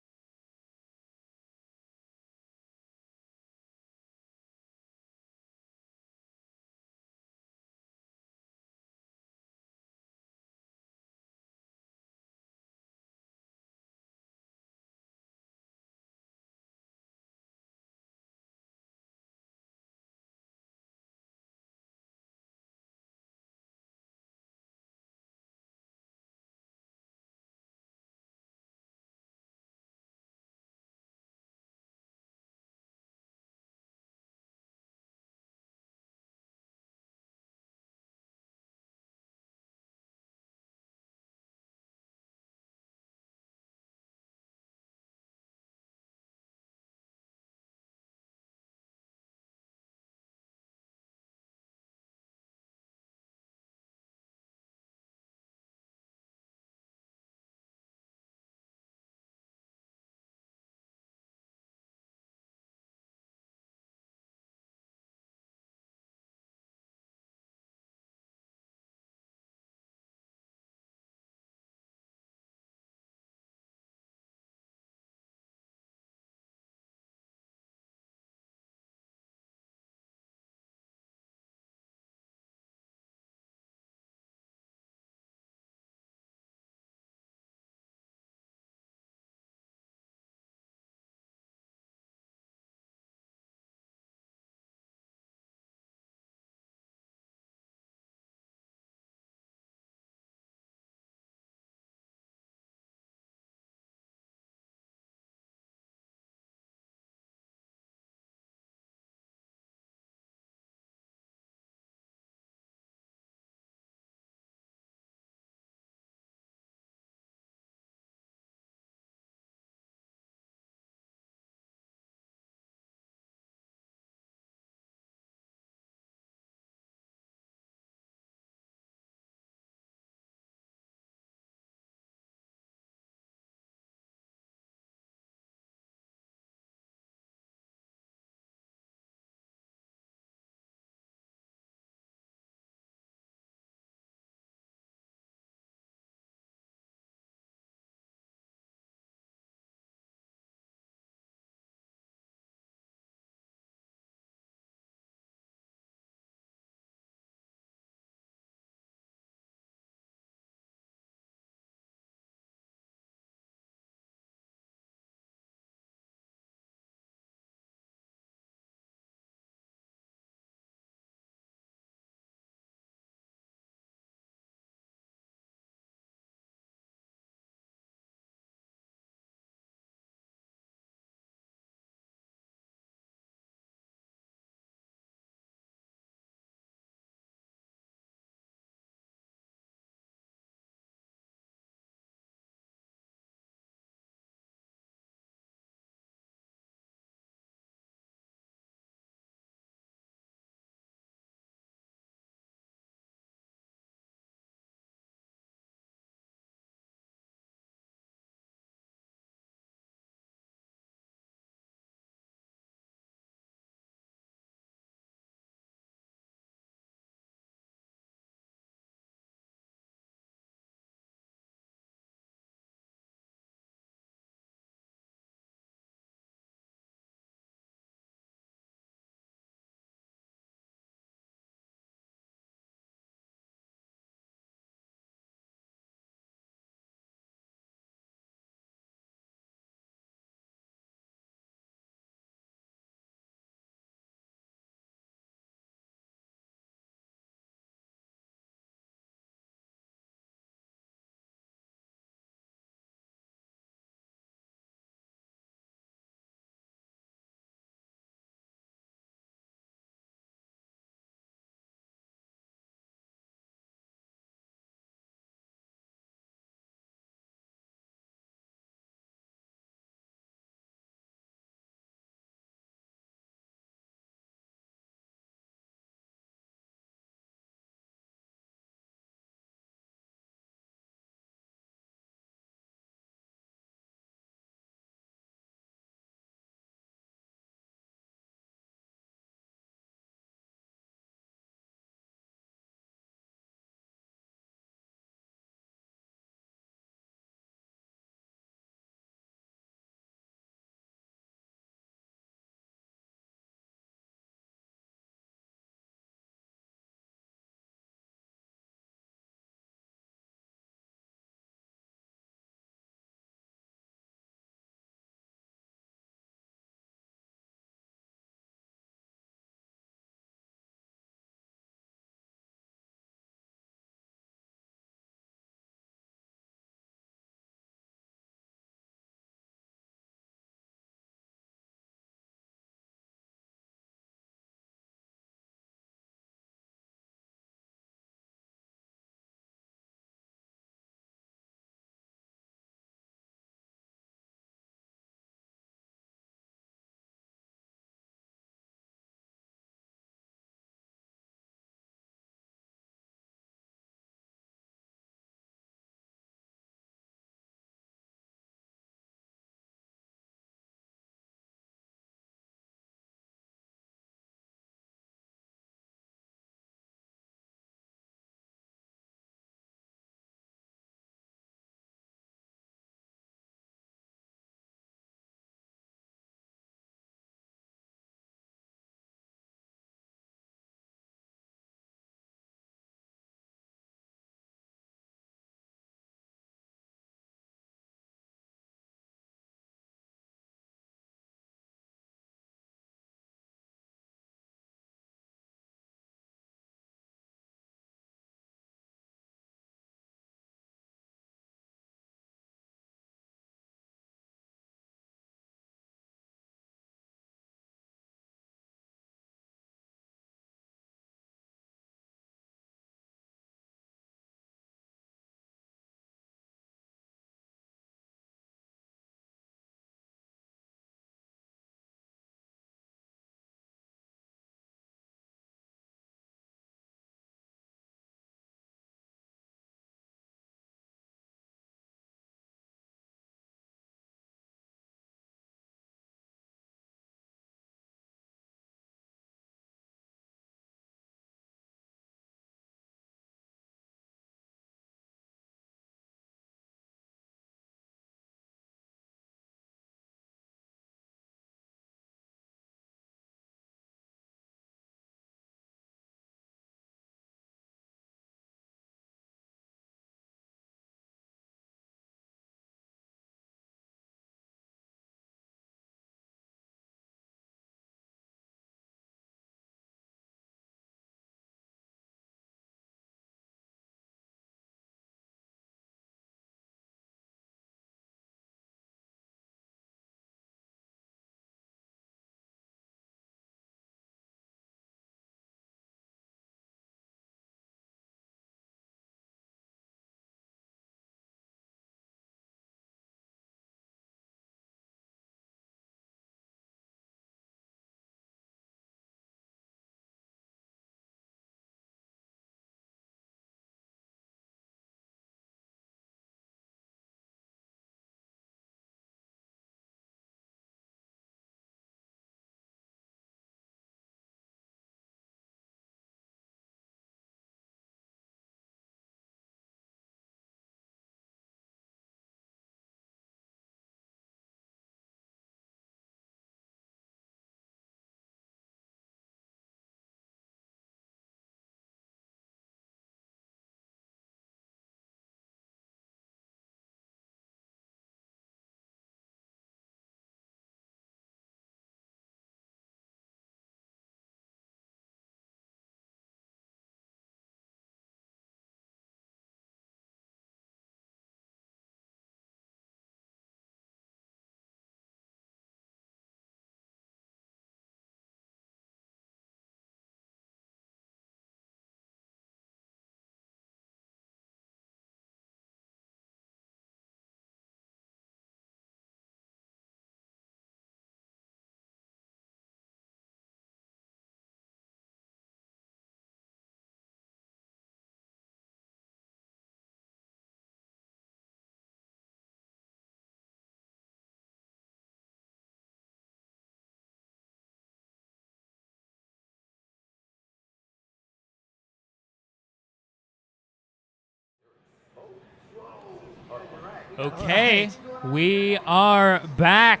S8: Okay, we are back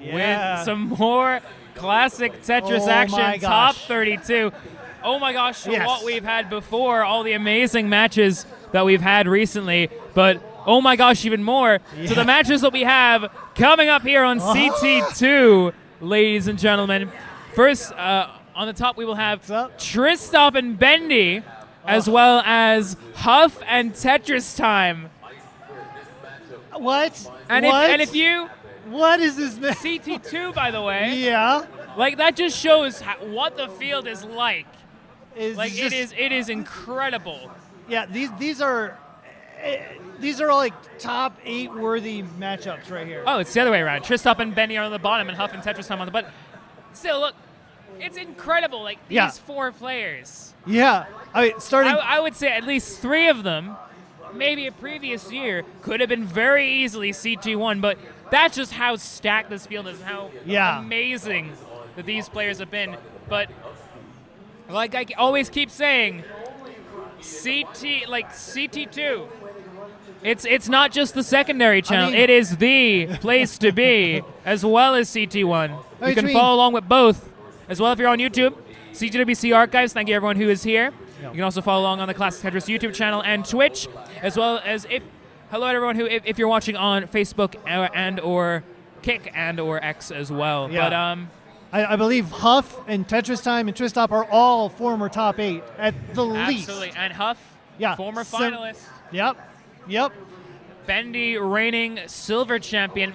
S9: Yeah.
S8: with some more classic Tetris
S9: Oh my
S8: action, top
S9: gosh.
S8: 32. Oh my gosh,
S9: Yes.
S8: what we've had before, all the amazing matches that we've had recently, but oh my gosh, even more to the matches that we have coming up here on CT2, ladies and gentlemen. First, on the top, we will have Tristop and Bendy, as well as Huff and Tetris Time.
S9: What?
S8: And
S9: what?
S8: if you
S9: What is this?
S8: CT2, by the way,
S9: Yeah.
S8: like that just shows what the field is like.
S9: Is
S8: Like
S9: just,
S8: it is incredible.
S9: Yeah, these are all like top 8 worthy matchups right here.
S8: Oh, it's the other way around. Tristop and Benny are on the bottom, and Huff and Tetris Time on the bottom. Still, look, it's incredible. Like these
S9: Yeah.
S8: 4 players.
S9: Yeah. I mean, starting.
S8: I would say at least 3 of them, maybe a previous year, could have been very easily CT1, but that's just how stacked this field is, how
S9: Yeah.
S8: amazing that these players have been. But like I always keep saying, CT2, it's not just the secondary channel,
S9: mean-
S8: it is the place to be, as well as CT1. You can follow along with both, as well if you're on YouTube. CTWC Archives, thank you everyone who is here. You can also follow along on the Classic Tetris YouTube channel and Twitch, as well as hello to everyone who, if you're watching on Facebook and or Kick and or X as well.
S9: Yeah.
S8: But
S9: I believe Huff and Tetris Time and Tristop are all former top 8 at the least.
S8: absolutely, and Huff,
S9: Yeah.
S8: former
S9: Sim-
S8: finalist.
S9: Yep.
S8: Bendy, reigning silver champion,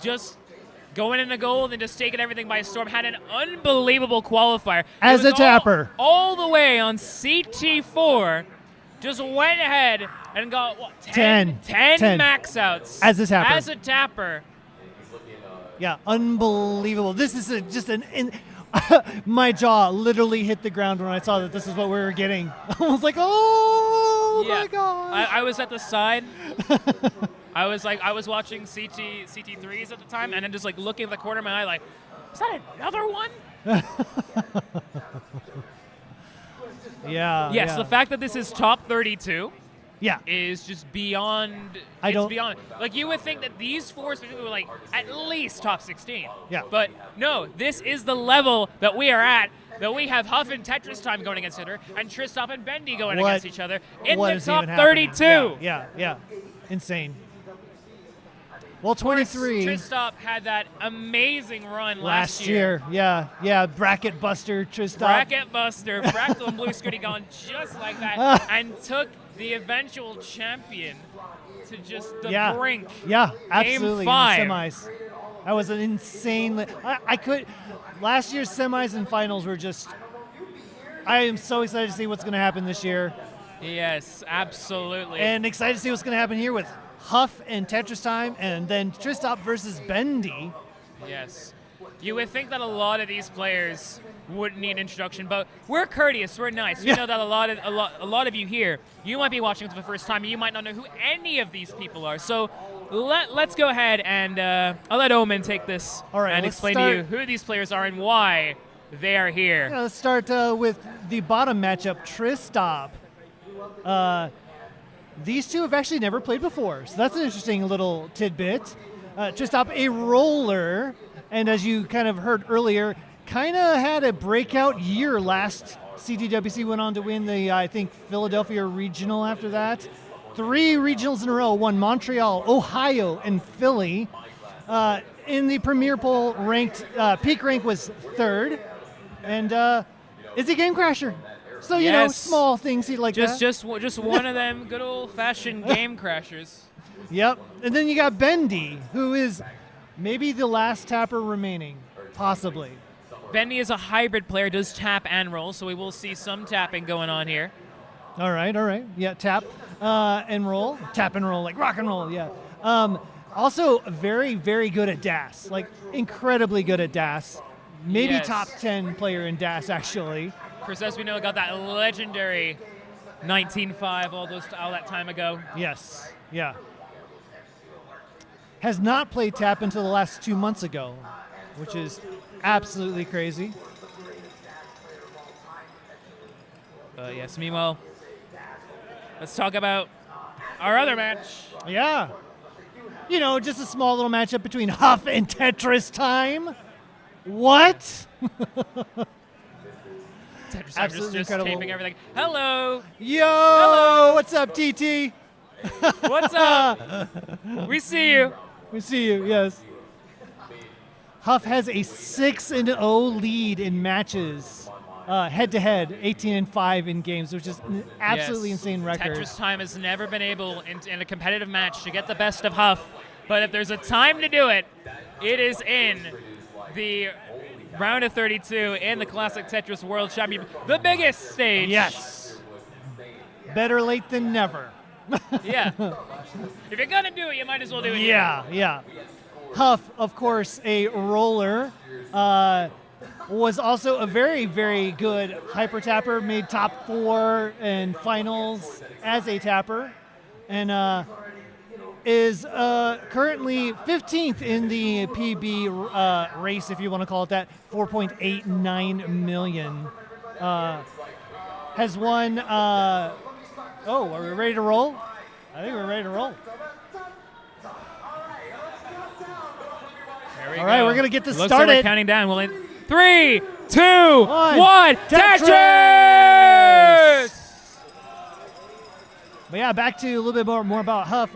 S8: just going into gold and just taking everything by storm. Had an unbelievable qualifier.
S9: As
S8: It was
S9: a tapper.
S8: all the way on CT4, just went ahead and got what, 10
S9: 10
S8: max outs.
S9: As a tapper.
S8: As a tapper.
S9: Yeah, unbelievable. This is my jaw literally hit the ground when I saw that this is what we were getting. I was like, oh
S8: Yeah.
S9: my god.
S8: I was at the side. I was watching CT3s at the time, and then just like looking at the corner of my eye, like, is that another one?
S9: Yeah.
S8: Yes,
S9: yeah.
S8: the fact that this is top 32
S9: Yeah.
S8: is just beyond.
S9: I
S8: It's
S9: don't-
S8: beyond. Like you would think that these 4 specifically were like at least top 16.
S9: Yeah.
S8: But no, this is the level that we are at. That we have Huff and Tetris Time going against each other, and Tristop and Bendy going
S9: What-
S8: against each other in
S9: what
S8: the
S9: is
S8: top
S9: even happening?
S8: 32.
S9: Yeah. Insane. Well, 23
S8: Tristop had that amazing run
S9: last year. Yeah. Bracket buster Tristop.
S8: Bracket Buster, Fractal and Blue Scooty gone just like that, and took the eventual champion to just the brink.
S9: Yeah, absolutely.
S8: Game 5.
S9: In the semis. That was an insane. Last year's semis and finals were just. I am so excited to see what's going to happen this year,
S8: Yes, absolutely.
S9: and excited to see what's going to happen here with Huff and Tetris Time, and then Tristop versus Bendy.
S8: yes. You would think that a lot of these players wouldn't need introduction, but we're courteous, we're nice. We
S9: Yeah.
S8: know that a lot of you here, you might be watching for the first time, and you might not know who any of these people are. So let's go ahead and I'll let Omen take this
S9: All right,
S8: and
S9: let's
S8: explain to you who these players are and why they are here.
S9: Yeah, let's start with the bottom matchup, Tristop. These two have actually never played before, so that's an interesting little tidbit. Tristop, a roller, and as you kind of heard earlier, kind of had a breakout year last. CTWC went on to win the, I think, Philadelphia Regional after that. 3 regionals in a row, won Montreal, Ohio, and Philly. In the Premier Poll, peak rank was 3rd, and is a game crasher. So, you know,
S8: Yes.
S9: small things like that.
S8: Just one of them good old-fashioned game crashers.
S9: Yep. And then you got Bendy, who is maybe the last tapper remaining, possibly.
S8: Bendy is a hybrid player, does tap and roll, so we will see some tapping going on here.
S9: All right. Yeah, tap and roll. Tap and roll, like rock and roll, yeah. Also, very, very good at DAS, like incredibly good at DAS. Maybe
S8: Yes.
S9: top 10 player in DAS, actually.
S8: Chris, as we know, got that legendary 19.5 all that time ago.
S9: Yes, yeah. Has not played tap until the last 2 months ago, which is absolutely crazy.
S8: Yes, meanwhile, let's talk about our other match.
S9: Yeah. you know, just a small little matchup between Huff and Tetris Time. What?
S8: Tetris Time
S9: Absolutely
S8: just
S9: incredible.
S8: taping everything. Hello.
S9: Yo!
S8: Hello.
S9: What's up, TT?
S8: What's up? We see you.
S9: We see you, yes. Huff has a 6-0 lead in matches, head-to-head, 18-5 in games, which is an absolutely
S8: Yes.
S9: insane record.
S8: Tetris Time has never been able in a competitive match to get the best of Huff, but if there's a time to do it, it is in the round of 32 in the Classic Tetris World Championship, the biggest stage.
S9: Yes. Better late than never.
S8: Yeah. If you're gonna do it, you might as well do it.
S9: Yeah, yeah. Huff, of course, a roller, was also a very, very good hyper tapper, made top 4 in finals as a tapper, and is currently 15th in the PB race, if you want to call it that, 4.89 million. Has won, are we ready to roll? I think we're ready to roll.
S8: There we
S9: All right,
S8: go.
S9: we're gonna get this
S8: Looks
S9: started.
S8: like we're counting down. Well, in 3, 2, 1,
S9: Tetris!
S8: Tetris!
S9: But yeah, back to a little bit more about Huff.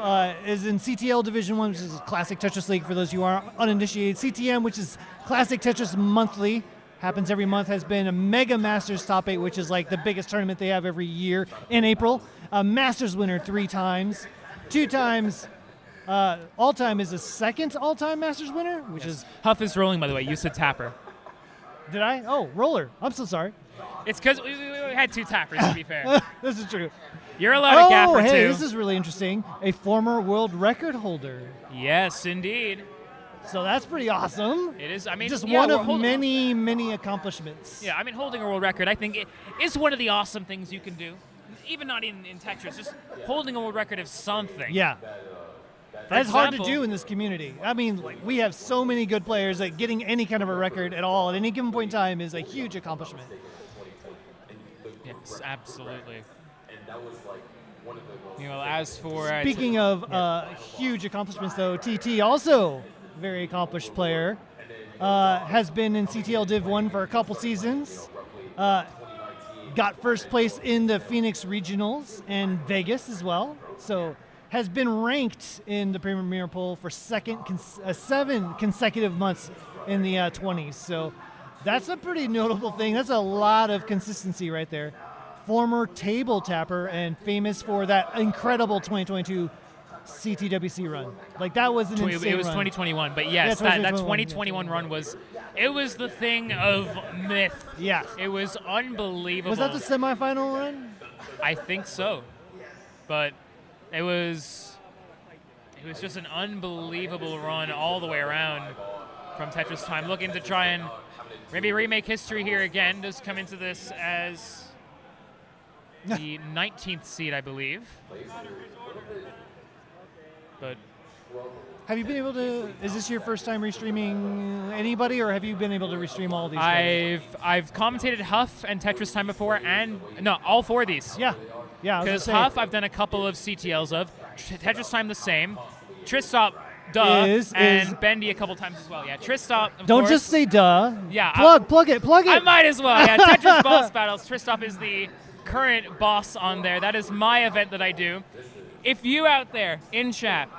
S9: Is in CTL Division 1, which is Classic Tetris League for those who are uninitiated. CTM, which is Classic Tetris Monthly, happens every month, has been a Mega Masters Top 8, which is like the biggest tournament they have every year in April. A Masters winner 3 times. 2 times all-time is the second all-time Masters winner, which is...
S8: Huff is rolling, by the way. You said tapper.
S9: Did I? Oh, roller. I'm so sorry.
S8: It's because we had 2 tappers, to be fair.
S9: This is true.
S8: You're allowed a gaffer,
S9: hey,
S8: too.
S9: this is really interesting. A former world record holder.
S8: Yes, indeed.
S9: So that's pretty awesome.
S8: It is. I mean,
S9: Just
S8: yeah,
S9: one
S8: we're
S9: of
S8: holding-
S9: many, many accomplishments.
S8: Yeah, I mean, holding a world record, I think, it is one of the awesome things you can do. Even not in Tetris, just holding a world record of something.
S9: Yeah.
S8: For
S9: That's hard to
S8: example-
S9: do in this community. I mean, like, we have so many good players that getting any kind of a record at all at any given point in time is a huge accomplishment.
S8: Yes, absolutely. You know, as for
S9: Speaking of huge accomplishments, though, TT also a very accomplished player, has been in CTL Div 1 for a couple seasons, got first place in the Phoenix Regionals and Vegas as well, so has been ranked in the Premier Poll for 7 consecutive months in the 20s. So that's a pretty notable thing. That's a lot of consistency right there. Former table tapper and famous for that incredible 2022 CTWC run. Like, that was an insane
S8: it was
S9: run.
S8: 2021, but
S9: Yeah,
S8: yes, that
S9: 2021
S8: 2021 run was the thing of myth.
S9: Yeah.
S8: It was unbelievable.
S9: Was that the semifinal run?
S8: I think so, but it was just an unbelievable run all the way around from Tetris Time. Looking to try and maybe remake history here again. Does come into this as the 19th seed, I believe. But
S9: Have you been able to? Is this your first time restreaming anybody, or have you been able to restream all these? guys?
S8: I've commentated Huff and Tetris Time before, and no, all 4 of these.
S9: Yeah, yeah. I was
S8: Because
S9: gonna say,
S8: Huff, I've done a couple of CTLs of. Tetris Time the same. Tristop, duh, and Bendy a couple times as well. Yeah, Tristop, of
S9: Don't
S8: course.
S9: just say duh.
S8: Yeah,
S9: Plug it.
S8: I might as well. Yeah, Tetris Boss Battles. Tristop is the current boss on there. That is my event that I do. If you out there in chat,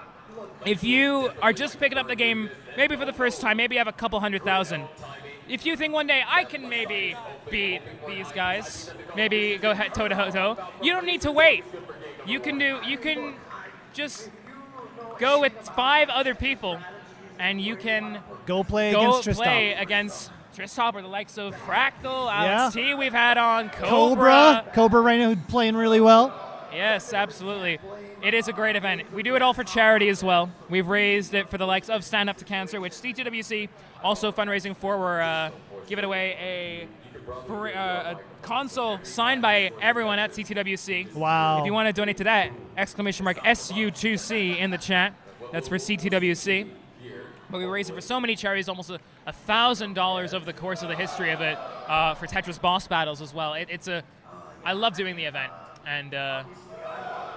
S8: if you are just picking up the game, maybe for the first time, maybe you have a couple 100,000. If you think one day I can maybe beat these guys, maybe go toe to toe, you don't need to wait. You can just go with 5 other people, and you can
S9: go play against
S8: against Tristop or the likes of Fractal, Alex T. We've had on
S9: Cobra right now playing really well.
S8: Yes, absolutely. It is a great event. We do it all for charity as well. We've raised it for the likes of Stand Up to Cancer, which CTWC also fundraising for. We're giving away a console signed by everyone at CTWC.
S9: Wow.
S8: If you want to donate to that, !SU2C in the chat. That's for CTWC. But we raise it for so many charities, almost $1,000 over the course of the history of it for Tetris Boss Battles as well. I love doing the event, and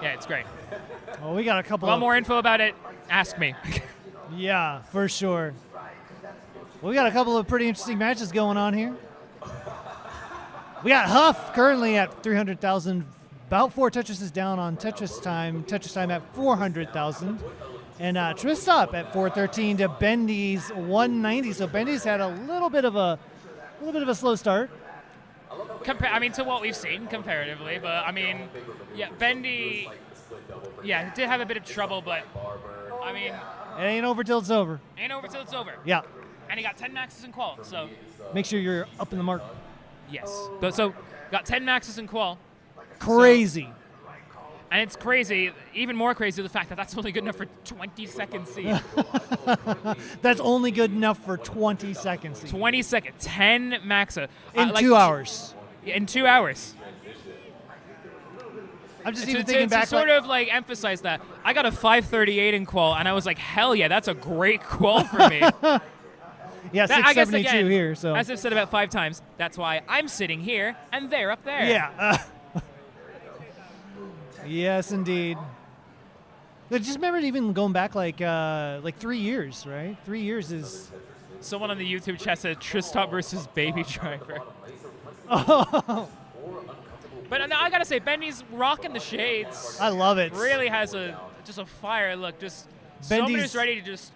S8: Yeah, it's great.
S9: Well, we got a couple
S8: Want
S9: of
S8: more info about it? Ask me.
S9: Yeah, for sure. Well, we got a couple of pretty interesting matches going on here. We got Huff currently at 300,000, about 4 Tetrises down on Tetris Time at 400,000. And Tristop at 413 to Bendy's 190. So Bendy's had a little bit of a slow start.
S8: To what we've seen comparatively, but I mean, yeah, Bendy, yeah, did have a bit of trouble, but I mean,
S9: it ain't over till it's over.
S8: Ain't over till it's over.
S9: Yeah.
S8: And he got 10 maxes in qual, so.
S9: Make sure you're up in the mark.
S8: Yes. So got 10 maxes in qual.
S9: Crazy.
S8: And it's crazy, even more crazy, the fact that that's only good enough for 20-second seed.
S9: That's only good enough for 20 seconds.
S8: 20 seconds, 10 maxa.
S9: In 2 hours.
S8: In 2 hours.
S9: I'm just even thinking back.
S8: To sort of like emphasize that, I got a 538 in qual, and I was like, hell yeah, that's a great qual for me.
S9: Yeah, 672 here. So
S8: as I've said about 5 times, that's why I'm sitting here and they're up there.
S9: Yeah. Yes, indeed. I just remember even going back like 3 years, right? 3 years is.
S8: Someone on the YouTube chat said Tristop versus Baby Driver.
S9: Oh.
S8: But no, I gotta say, Bendy's rocking the shades.
S9: I love it.
S8: Really has just a fire look. Just someone who's ready to just.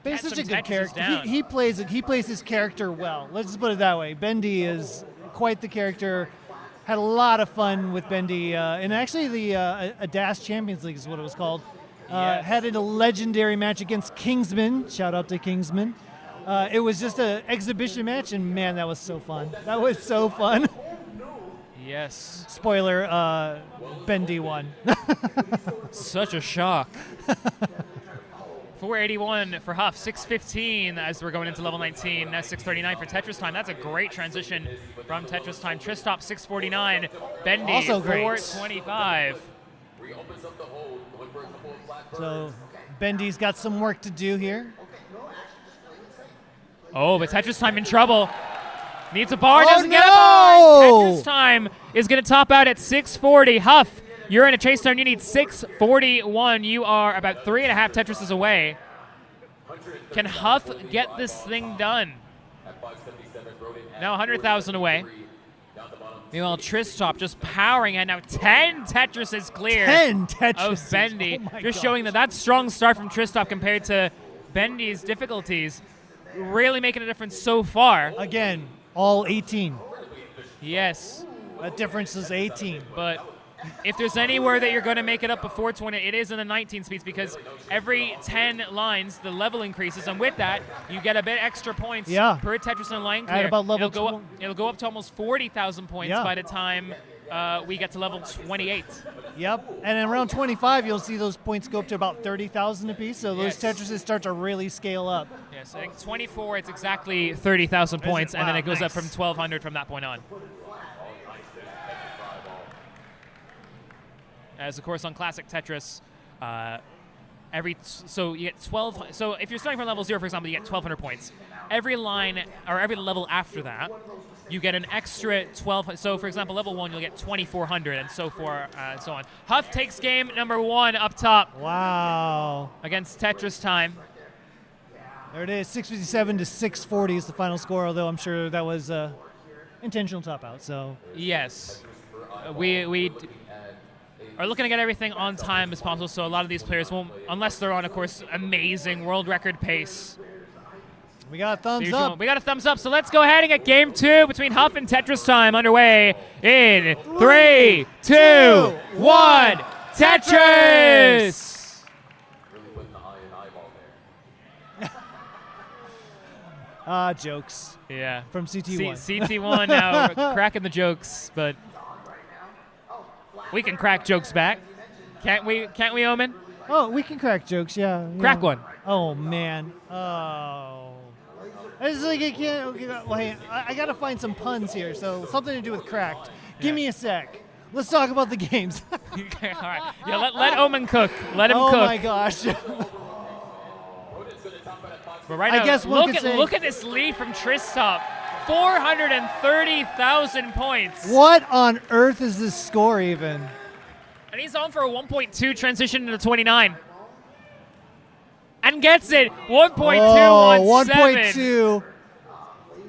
S9: Bendy's such a good character. He plays his character well. Let's just put it that way. Bendy is quite the character. Had a lot of fun with Bendy, and actually the a DAS Champions League is what it was called.
S8: Yes.
S9: Had a legendary match against Kingsman. Shout out to Kingsman. It was just an exhibition match, and man, that was so fun. That was so fun.
S8: Yes.
S9: Spoiler, Bendy won.
S8: Such a shock. 481 for Huff, 615 as we're going into level 19. That's 639 for Tetris Time. That's a great transition from Tetris Time. Tristop 649, Bendy
S9: also great.
S8: 425.
S9: So Bendy's got some work to do here.
S8: Oh, but Tetris Time in trouble. Needs a bar,
S9: Oh,
S8: doesn't get a bar. Tetris Time is going to top out at 640. Huff, you're in a chase zone. You need 641. You are about 3.5 Tetrises away. Can Huff get this thing done? Now 100,000 away. Meanwhile, Tristop just powering it. Now 10 Tetrises clear
S9: 10 Tetrises.
S8: of Bendy.
S9: Oh
S8: just showing that strong start from Tristop compared to Bendy's difficulties. Really making a difference so far.
S9: Again, all 18.
S8: Yes.
S9: That difference is 18.
S8: But if there's anywhere that you're going to make it up before 20, it is in the 19 speeds, because every 10 lines, the level increases. And with that, you get a bit extra points per Tetris and line clear.
S9: At about level
S8: it'll go up to almost 40,000 points by the time we get to level 28.
S9: Yep. And then around 25, you'll see those points go up to about 30,000 apiece. So those Tetrises start to really scale up.
S8: Yes, I think 24, it's exactly 30,000 points, and then it goes
S9: nice.
S8: up from 1,200 from that point on. As of course on classic Tetris, so you get 12. So if you're starting from level 0, for example, you get 1,200 points. Every line or every level after that, you get an extra 12. So for example, level 1, you'll get 2,400, and so forth, and so on. Huff takes game number 1 up top.
S9: Wow.
S8: Against Tetris Time.
S9: There it is, 657 to 640 is the final score. Although I'm sure that was intentional top out. So
S8: yes, we are looking to get everything on time as possible, so a lot of these players won't, unless they're on, of course, amazing world record pace.
S9: We got a thumbs up.
S8: We got a thumbs up, so let's go ahead and get game 2 between Huff and Tetris Time underway in 3, 2, 1, Tetris!
S9: Jokes.
S8: Yeah.
S9: From CT1.
S8: CT1 now cracking the jokes, but we can crack jokes back. Can't we, Omen?
S9: Oh, we can crack jokes, yeah.
S8: Crack one.
S9: Oh, man. Oh. It's like I can't. Okay, well, hey, I got to find some puns here, so something to do with cracked. Give me a sec. Let's talk about the games.
S8: All right. Yeah, let Omen cook. Let him cook.
S9: Oh, my gosh.
S8: But right now, look at this lead from Tristop. 430,000 points.
S9: What on earth is this score even?
S8: And he's on for a 1.2 transition into 29. And gets it. 1.217.
S9: Oh, 1.2.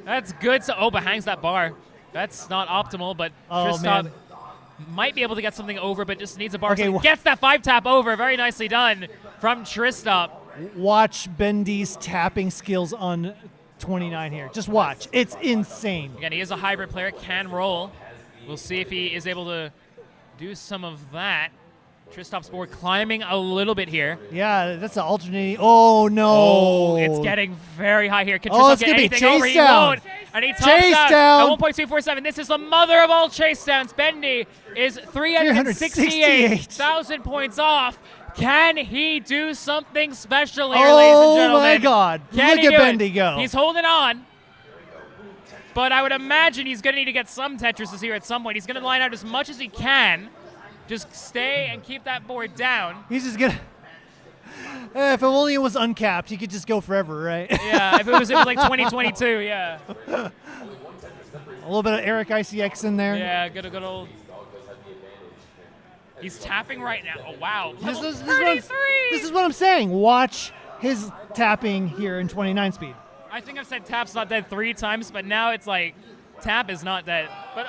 S8: That's good. So, but hangs that bar. That's not optimal, but Tristop might be able to get something over, but just needs a bar.
S9: Okay,
S8: So gets that 5-tap over. Very nicely done from Tristop.
S9: Watch Bendy's tapping skills on 29 here. Just watch. It's insane.
S8: Again, he is a hybrid player, can roll. We'll see if he is able to do some of that. Tristop's board climbing a little bit here.
S9: Yeah, that's an alternating. Oh, no.
S8: Oh, it's getting very high here. Can
S9: Oh,
S8: Tristop
S9: it's
S8: get
S9: going to be
S8: anything over?
S9: chase
S8: He
S9: down.
S8: won't. And he tops
S9: Chase
S8: out
S9: down.
S8: at 1.247. This is the mother of all chase downs. Bendy is 368,000 points off. Can he do something special here, ladies and gentlemen?
S9: Oh, my God.
S8: Can
S9: Look
S8: he
S9: at
S8: do
S9: Bendy
S8: it?
S9: go.
S8: He's holding on. But I would imagine he's going to need to get some Tetrises here at some point. He's going to line out as much as he can. Just stay and keep that board down.
S9: He's just going to. If it only was uncapped, he could just go forever, right?
S8: Yeah, if it was like 2022, yeah.
S9: A little bit of Eric ICX in there.
S8: Yeah, good old. He's tapping right now. Oh, wow.
S9: This
S8: Level
S9: is
S8: 33!
S9: this is what I'm saying. Watch his tapping here in 29 speed.
S8: I think I've said tap's not dead 3 times, but now it's like tap is not dead. But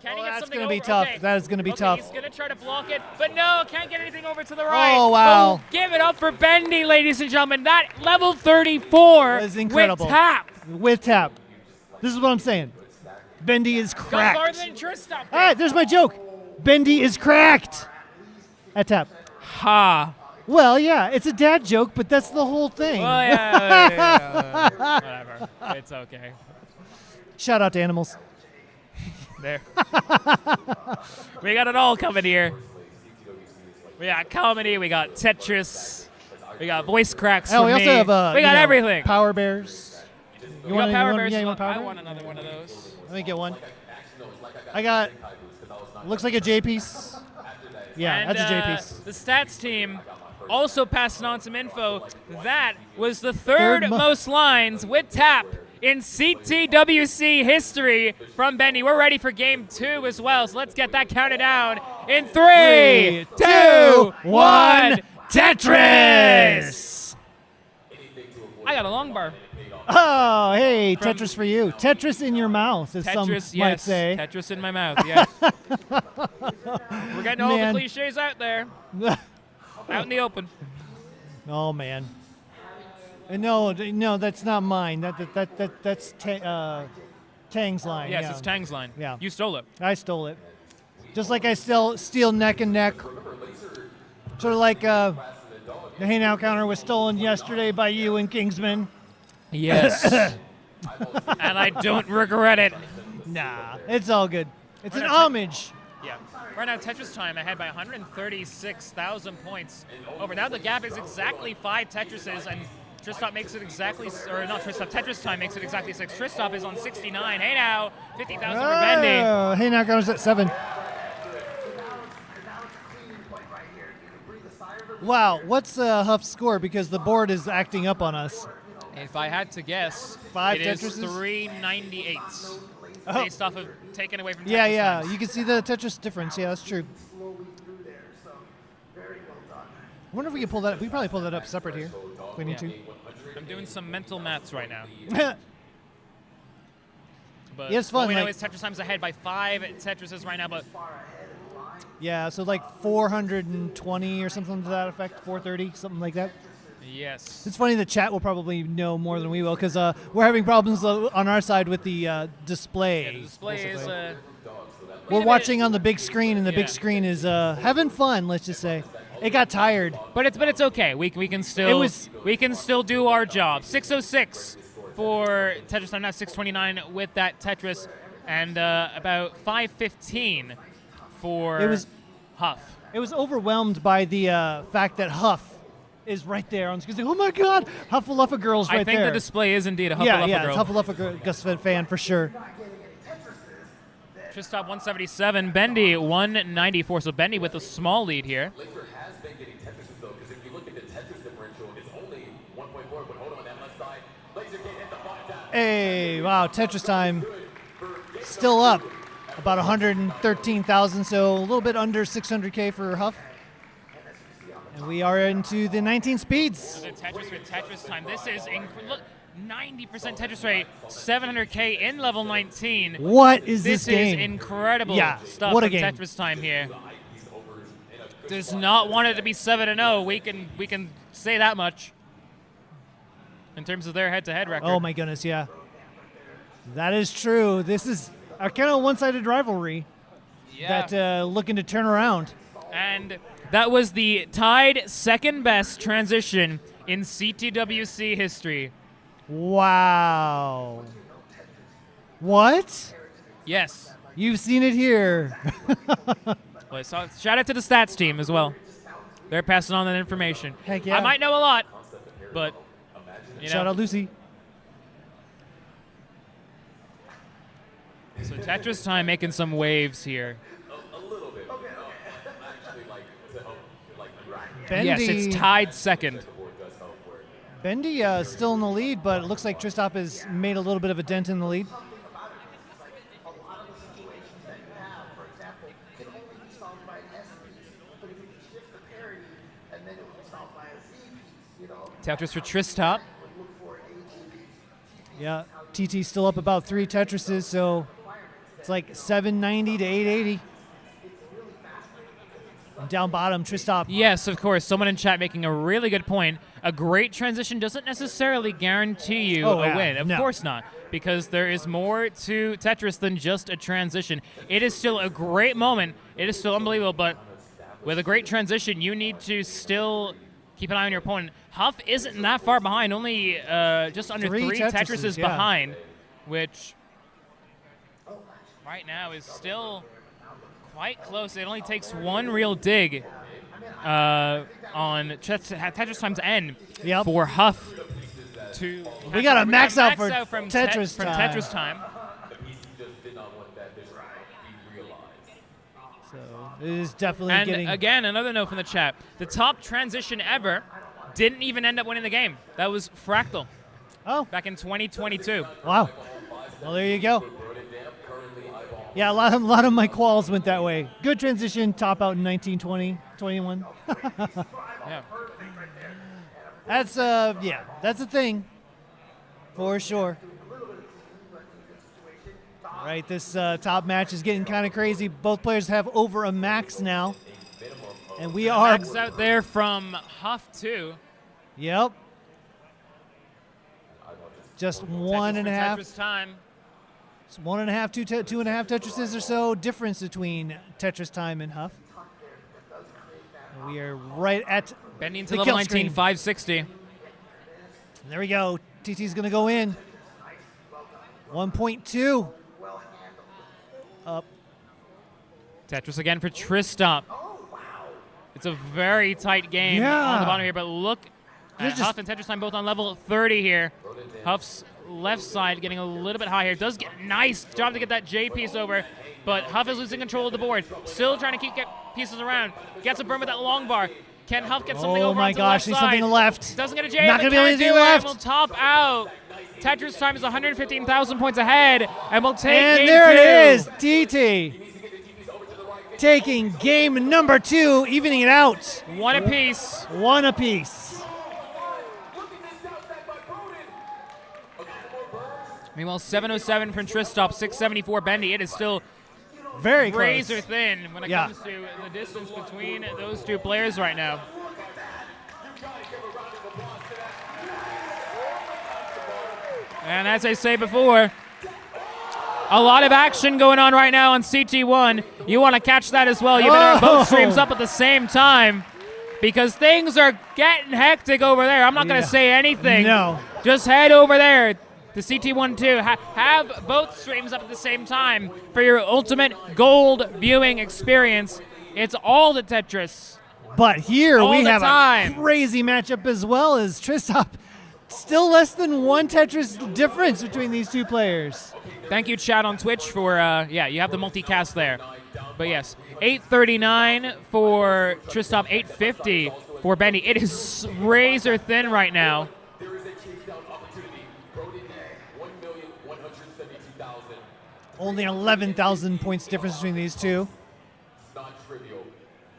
S8: can he get
S9: That's
S8: something
S9: going to be
S8: over?
S9: tough.
S8: Okay.
S9: That is going to be tough.
S8: He's going to try to block it, but no, can't get anything over to the right.
S9: Oh, wow.
S8: Oh, give it up for Bendy, ladies and gentlemen. That level 34
S9: That is incredible.
S8: with tap.
S9: With tap. This is what I'm saying. Bendy is
S8: Goes
S9: cracked.
S8: farther than Tristop.
S9: All right, there's my joke. Bendy is cracked at tap.
S8: Ha.
S9: Well, yeah, it's a dad joke, but that's the whole thing.
S8: Well, yeah. Whatever. It's okay.
S9: Shout out to animals.
S8: There. We got it all coming here. We got comedy, we got Tetris, we got voice cracks
S9: Oh,
S8: for
S9: we
S8: me.
S9: also have
S8: we got everything.
S9: Power Bears.
S8: We got Power Bears.
S9: Yeah, you want Power
S8: I
S9: Bear?
S8: want another one of those.
S9: Let me get one. I got. Looks like a J piece. Yeah,
S8: And,
S9: that's a J piece.
S8: The stats team also passing on some info. That was the third most lines with tap in CTWC history from Bendy. We're ready for game 2 as well, so let's get that counted down in 3, 2, 1, Tetris! I got a long bar.
S9: Oh, hey, Tetris for you. Tetris in your mouth, as some
S8: Tetris,
S9: might
S8: yes.
S9: say.
S8: Tetris in my mouth, yes. We're getting all the
S9: Man.
S8: cliches out there, out in the open.
S9: Oh man. No, that's not mine. That's Tang's line.
S8: Yes,
S9: yeah.
S8: it's Tang's line.
S9: Yeah.
S8: You stole it.
S9: I stole it. Just like I still steal neck and neck. Sort of like the Hey Now counter was stolen yesterday by you and Kingsman.
S8: Yes. And I don't regret it.
S9: Nah, it's all good. It's an
S8: Right now,
S9: homage.
S8: Yeah. Right now, Tetris time ahead by 136,000 points. Over now, the gap is exactly 5 Tetrises, and Tristop makes it exactly, or not Tristop, Tetris time makes it exactly 6. Tristop is on 69. Hey now, 50,000 for Bendy.
S9: Oh, Hey Now counter's at 7. Wow, what's Huff's score? Because the board is acting up on us.
S8: If I had to guess,
S9: 5
S8: it is
S9: Tetrises?
S8: 398.
S9: Oh.
S8: Based off of taken away from Tetris
S9: Yeah,
S8: times.
S9: you can see the Tetris difference. Yeah, that's true. I wonder if we can pull that up. We probably pull that up separate here if we need
S8: I'm doing some mental maths right now.
S9: to.
S8: But
S9: Yeah, it's fun,
S8: What we know
S9: like-
S8: is Tetris time's ahead by 5 Tetrises right now, but
S9: Yeah, so like 420 or something to that effect, 430, something like that.
S8: yes.
S9: It's funny the chat will probably know more than we will because we're having problems on our side with the display.
S8: Yeah, the display is
S9: basically. We're
S8: being a
S9: watching on the big screen, and the
S8: Yeah.
S9: big screen is having fun. Let's just say it got tired.
S8: But it's okay. We can still we can still do our job. 606 for Tetris time now, 629 with that Tetris, and about 515 for
S9: It was-
S8: Huff.
S9: It was overwhelmed by the fact that Huff is right there on the screen. Oh my God, Huffaluffa Girl's right
S8: I think
S9: there.
S8: the display is indeed a Huffaluffa
S9: yeah,
S8: girl.
S9: it's Huffaluffa fan for sure.
S8: Tristop 177, Bendy 194. So Bendy with a small lead here.
S6: Laser has been getting Tetrises though, because if you look at the Tetris differential, it's only 1.4, but hold on that left side. Laser can't hit the bottom down.
S9: Hey, wow, Tetris time. Still up. about 113,000, so a little bit under 600K for Huff. And we are into the 19 speeds.
S8: So the Tetris with Tetris time. This is look, 90% Tetris rate, 700K in level 19.
S9: What is this game?
S8: This is incredible stuff
S9: what a
S8: from
S9: game.
S8: Tetris time here. Does not want it to be 7-0. We can say that much in terms of their head-to-head record.
S9: Oh my goodness, yeah. That is true. This is a kind of one-sided rivalry that looking to turn around.
S8: And that was the tied second best transition in CTWC history.
S9: Wow. What?
S8: Yes.
S9: You've seen it here.
S8: Well, so shout out to the stats team as well. They're passing on that information.
S9: Heck yeah.
S8: I might know a lot, but you know.
S9: Shout out Lucy.
S8: So Tetris time making some waves here.
S9: Bendy,
S8: yes, it's tied second.
S9: Bendy still in the lead, but it looks like Tristop has made a little bit of a dent in the lead.
S8: Tetris for Tristop.
S9: Yeah, TT's still up about 3 Tetrises, so it's like 790 to 880. And down bottom, Tristop.
S8: Yes, of course. Someone in chat making a really good point. A great transition doesn't necessarily guarantee you a win. Of course not, because there is more to Tetris than just a transition. It is still a great moment. It is still unbelievable, but with a great transition, you need to still keep an eye on your opponent. Huff isn't that far behind, only just under 3 Tetrises behind, which right now is still quite close. It only takes one real dig on Tetris time's end for Huff to.
S9: We got a max out for
S8: from
S9: Tetris
S8: from
S9: time.
S8: Tetris time.
S9: So it is definitely
S8: And
S9: getting.
S8: again, another note from the chat: the top transition ever didn't even end up winning the game. That was Fractal.
S9: Oh.
S8: Back in 2022.
S9: Wow. Well, there you go. Yeah, a lot of my quals went that way. Good transition, top out in 1920, 21.
S8: Yeah.
S9: That's that's a thing, for sure. All right, this top match is getting kind of crazy. Both players have over a max now, and we are
S8: Max out there from Huff too.
S9: Yep. Just one and a half.
S8: Tetris time.
S9: It's 1.5, 2.5 Tetrises or so difference between Tetris time and Huff. And we are right at
S8: bending to
S9: the
S8: level
S9: kill
S8: 19,
S9: screen.
S8: 560.
S9: There we go. TT's going to go in. 1.2. Up.
S8: Tetris again for Tristop. It's a very tight game on the bottom here, but look at Huff and Tetris time both on level 30 here. Huff's left side getting a little bit high here. Does get nice job to get that J piece over, but Huff is losing control of the board. Still trying to get pieces around. Gets a burn with that long bar. Can Huff get something over onto the left
S9: there's
S8: side?
S9: something left.
S8: Doesn't get a J,
S9: Not
S8: but
S9: gonna be able
S8: can
S9: to
S8: do
S9: do
S8: it,
S9: left.
S8: and will top out. Tetris time is 115,000 points ahead, and will take
S9: And
S8: game
S9: there
S8: two.
S9: it is, TT. Taking game number 2, evening it out.
S8: One apiece.
S9: One apiece.
S8: Meanwhile, 707 from Tristop, 674 Bendy. It is still
S9: very close.
S8: razor thin when it comes to the distance between those two players right now. And as I say before, a lot of action going on right now on CT1. You want to catch that as well. You better have both streams up at the same time because things are getting hectic over there. I'm not going to say anything.
S9: No.
S8: Just head over there to CT1 too. Have both streams up at the same time for your ultimate gold viewing experience. It's all the Tetris.
S9: But here
S8: all
S9: we
S8: the
S9: have
S8: time.
S9: a crazy matchup as well as Tristop. Still less than 1 Tetris difference between these two players.
S8: Thank you, chat on Twitch, for, you have the multicast there. But yes, 839 for Tristop, 850 for Bendy. It is razor thin right now.
S9: Only 11,000 points difference between these two.
S6: Not trivial.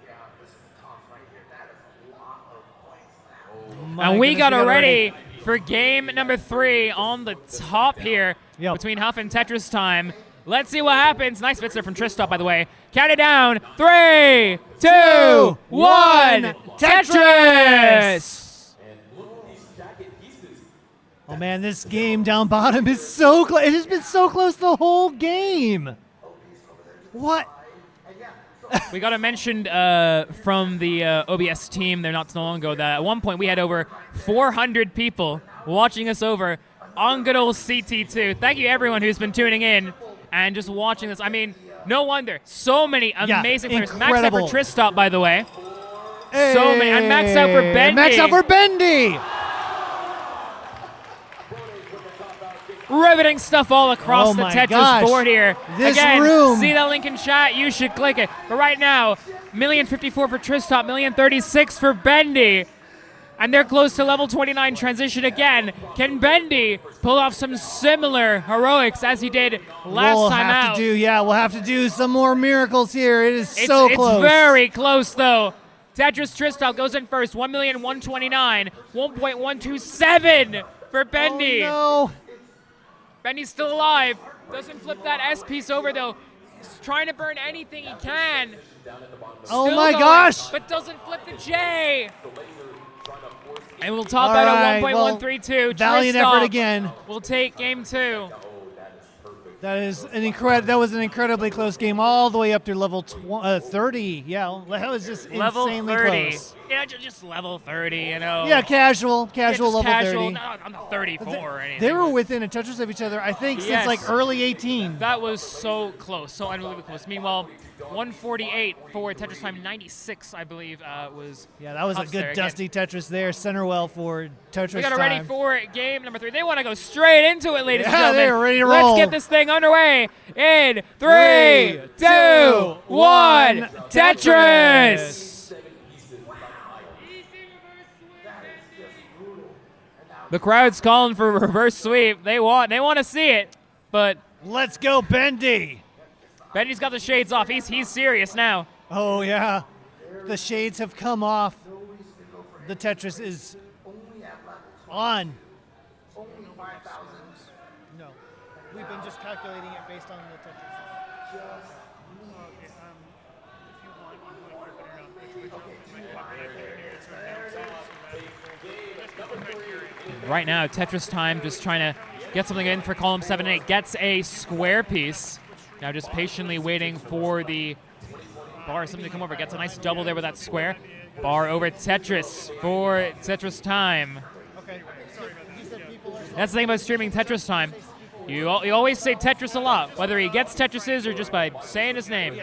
S6: Yeah, this is tough right here. That is a lot of points.
S9: My
S8: And we
S9: goodness,
S8: got it ready for game number 3 on the top here between Huff and Tetris time. Let's see what happens. Nice bits there from Tristop, by the way. Count it down. 3, 2, 1. Tetris!
S9: Oh man, this game down bottom is so close. It has been so close the whole game. What?
S8: We got a mention from the OBS team there not so long ago that at one point we had over 400 people watching us over on good old CT2. Thank you everyone who's been tuning in and just watching this. I mean, no wonder. So many amazing players. Max out for Tristop, by the way.
S9: Hey,
S8: so many. And max out for Bendy.
S9: Max out for Bendy.
S8: Riveting stuff all across the Tetris board here.
S9: This
S8: Again,
S9: room.
S8: see that link in chat? You should click it. But right now, 1,054,000 for Tristop, 1,036,000 for Bendy. And they're close to level 29 transition again. Can Bendy pull off some similar heroics as he did last time out?
S9: We'll have to do some more miracles here. It is so close.
S8: It's very close, though. Tetris Tristop goes in first, 1,129,000, 1.127 for Bendy.
S9: Oh, no.
S8: Bendy's still alive. Doesn't flip that S piece over, though. He's trying to burn anything he can.
S9: Oh
S8: Still
S9: my
S8: going,
S9: gosh.
S8: But doesn't flip the J. And we'll top out at 1.132.
S9: Valiant effort again.
S8: We'll take game 2.
S9: That is that was an incredibly close game, all the way up to level 30. Yeah, that was just
S8: level
S9: insanely
S8: 30.
S9: close.
S8: Yeah, just level 30, you know.
S9: Yeah, casual level
S8: casual,
S9: 30.
S8: Not on the 34 or anything.
S9: They were within a Tetris of each other, I think, since like early 18.
S8: That was so close, so unbelievably close. Meanwhile, 148 for Tetris time, 96, I believe, was.
S9: Yeah, that was a good dusty Tetris there. Center well for Tetris.
S8: We got it
S9: time.
S8: ready for game number 3. They want to go straight into it, ladies and gentlemen.
S9: They're ready to roll.
S8: Let's get this thing underway in 3, 2, 1. Tetris! The crowd's calling for a reverse sweep. They want to see it, but
S9: let's go, Bendy.
S8: Bendy's got the shades off. He's serious now.
S9: Oh yeah, the shades have come off. The Tetris is on. No, we've been just calculating it based on the Tetris.
S8: Right now, Tetris time, just trying to get something in for column 7 and 8. Gets a square piece. Now just patiently waiting for the bar, something to come over. Gets a nice double there with that square. Bar over Tetris for Tetris time.
S9: Okay.
S8: That's the thing about streaming Tetris time. You always say Tetris a lot, whether he gets Tetrises or just by saying his name.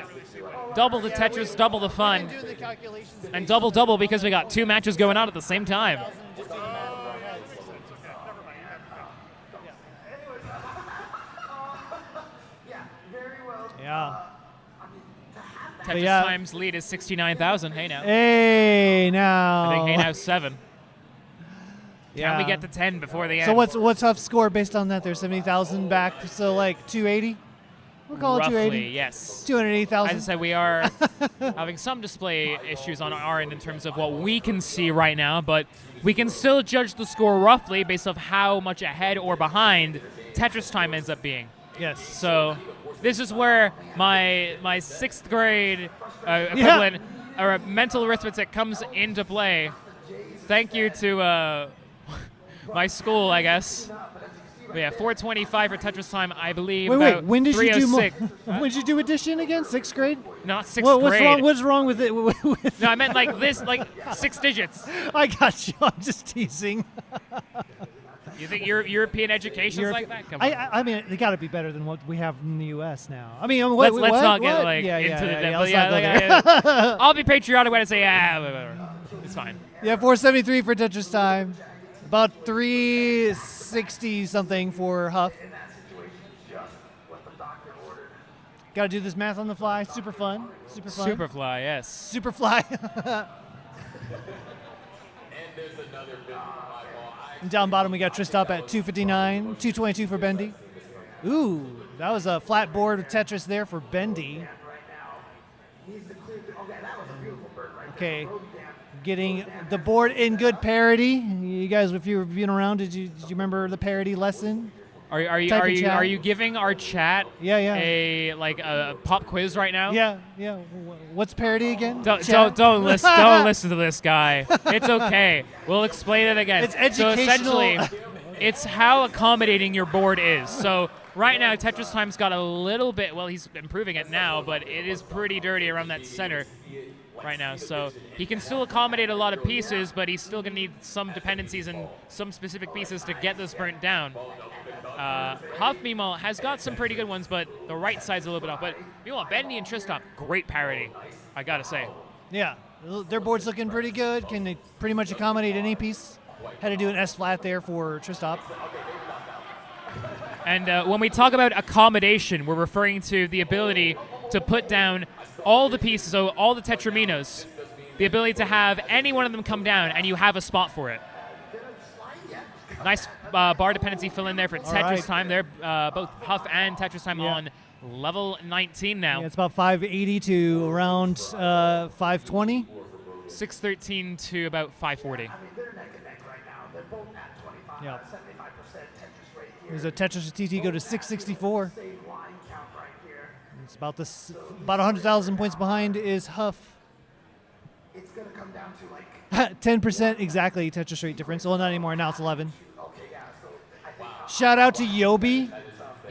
S8: Double the Tetris, double the fun. And double because we got 2 matches going on at the same time.
S9: Yeah.
S8: Tetris time's lead is 69,000. Hey now.
S9: Hey now.
S8: I think hey now's 7.
S9: Yeah.
S8: Can we get to 10 before the end?
S9: So what's Huff's score based on that? There's 70,000 back, so like 280. We'll call
S8: Roughly,
S9: it 280.
S8: yes.
S9: 280,000.
S8: As I said, we are having some display issues on our end in terms of what we can see right now, but we can still judge the score roughly based off how much ahead or behind Tetris time ends up being.
S9: Yes.
S8: So this is where my 6th grade equivalent or mental arithmetic comes into play. Thank you to my school, I guess. But yeah, 425 for Tetris time, I believe.
S9: Wait, when did you do more?
S8: 306.
S9: When did you do addition again? 6th grade?
S8: Not 6th
S9: What's
S8: grade.
S9: wrong? What's wrong with it?
S8: No, I meant like this, like 6 digits.
S9: I got you. I'm just teasing.
S8: You think European education's like that? Come on.
S9: I mean, they got to be better than what we have in the U.S. now. I mean,
S8: let's not get like into the depth. Yeah, I'll be patriotic when I say whatever. It's fine.
S9: Yeah, 473 for Tetris time. About 360 something for Huff. Got to do this math on the fly. Super fun. Super fun.
S8: Superfly, yes.
S9: Superfly. And down bottom, we got Tristop at 259, 222 for Bendy. Ooh, that was a flat board Tetris there for Bendy. Okay, getting the board in good parity. You guys, if you've been around, did you remember the parity lesson?
S8: Are
S9: Type in chat.
S8: you giving our chat a pop quiz right now?
S9: Yeah. What's parity again?
S8: Don't
S9: Chat?
S8: listen to this guy. It's okay. We'll explain it again.
S9: It's educational.
S8: So essentially, it's how accommodating your board is. So right now, Tetris Time's got a little bit. Well, he's improving it now, but it is pretty dirty around that center right now. So he can still accommodate a lot of pieces, but he's still gonna need some dependencies and some specific pieces to get this burnt down. Huff, meanwhile, has got some pretty good ones, but the right side's a little bit off. But meanwhile, Bendy and Tristop, great parity, I gotta say.
S9: Yeah, their board's looking pretty good. Can pretty much accommodate any piece. Had to do an S flat there for Tristop.
S8: And when we talk about accommodation, we're referring to the ability to put down all the pieces, so all the Tetraminos, the ability to have any one of them come down and you have a spot for it. Nice bar dependency fill in there for Tetris Time there. Both Huff and Tetris Time on level 19 now.
S9: Yeah, it's about 580 to around 520.
S8: 613 to about 540.
S9: Yeah. There's a Tetris TT go to 664. It's about 100,000 points behind is Huff.
S4: It's going to come down to like
S9: 10% exactly Tetris rate difference. Well, not anymore. Now it's 11. Shout out to Yobi.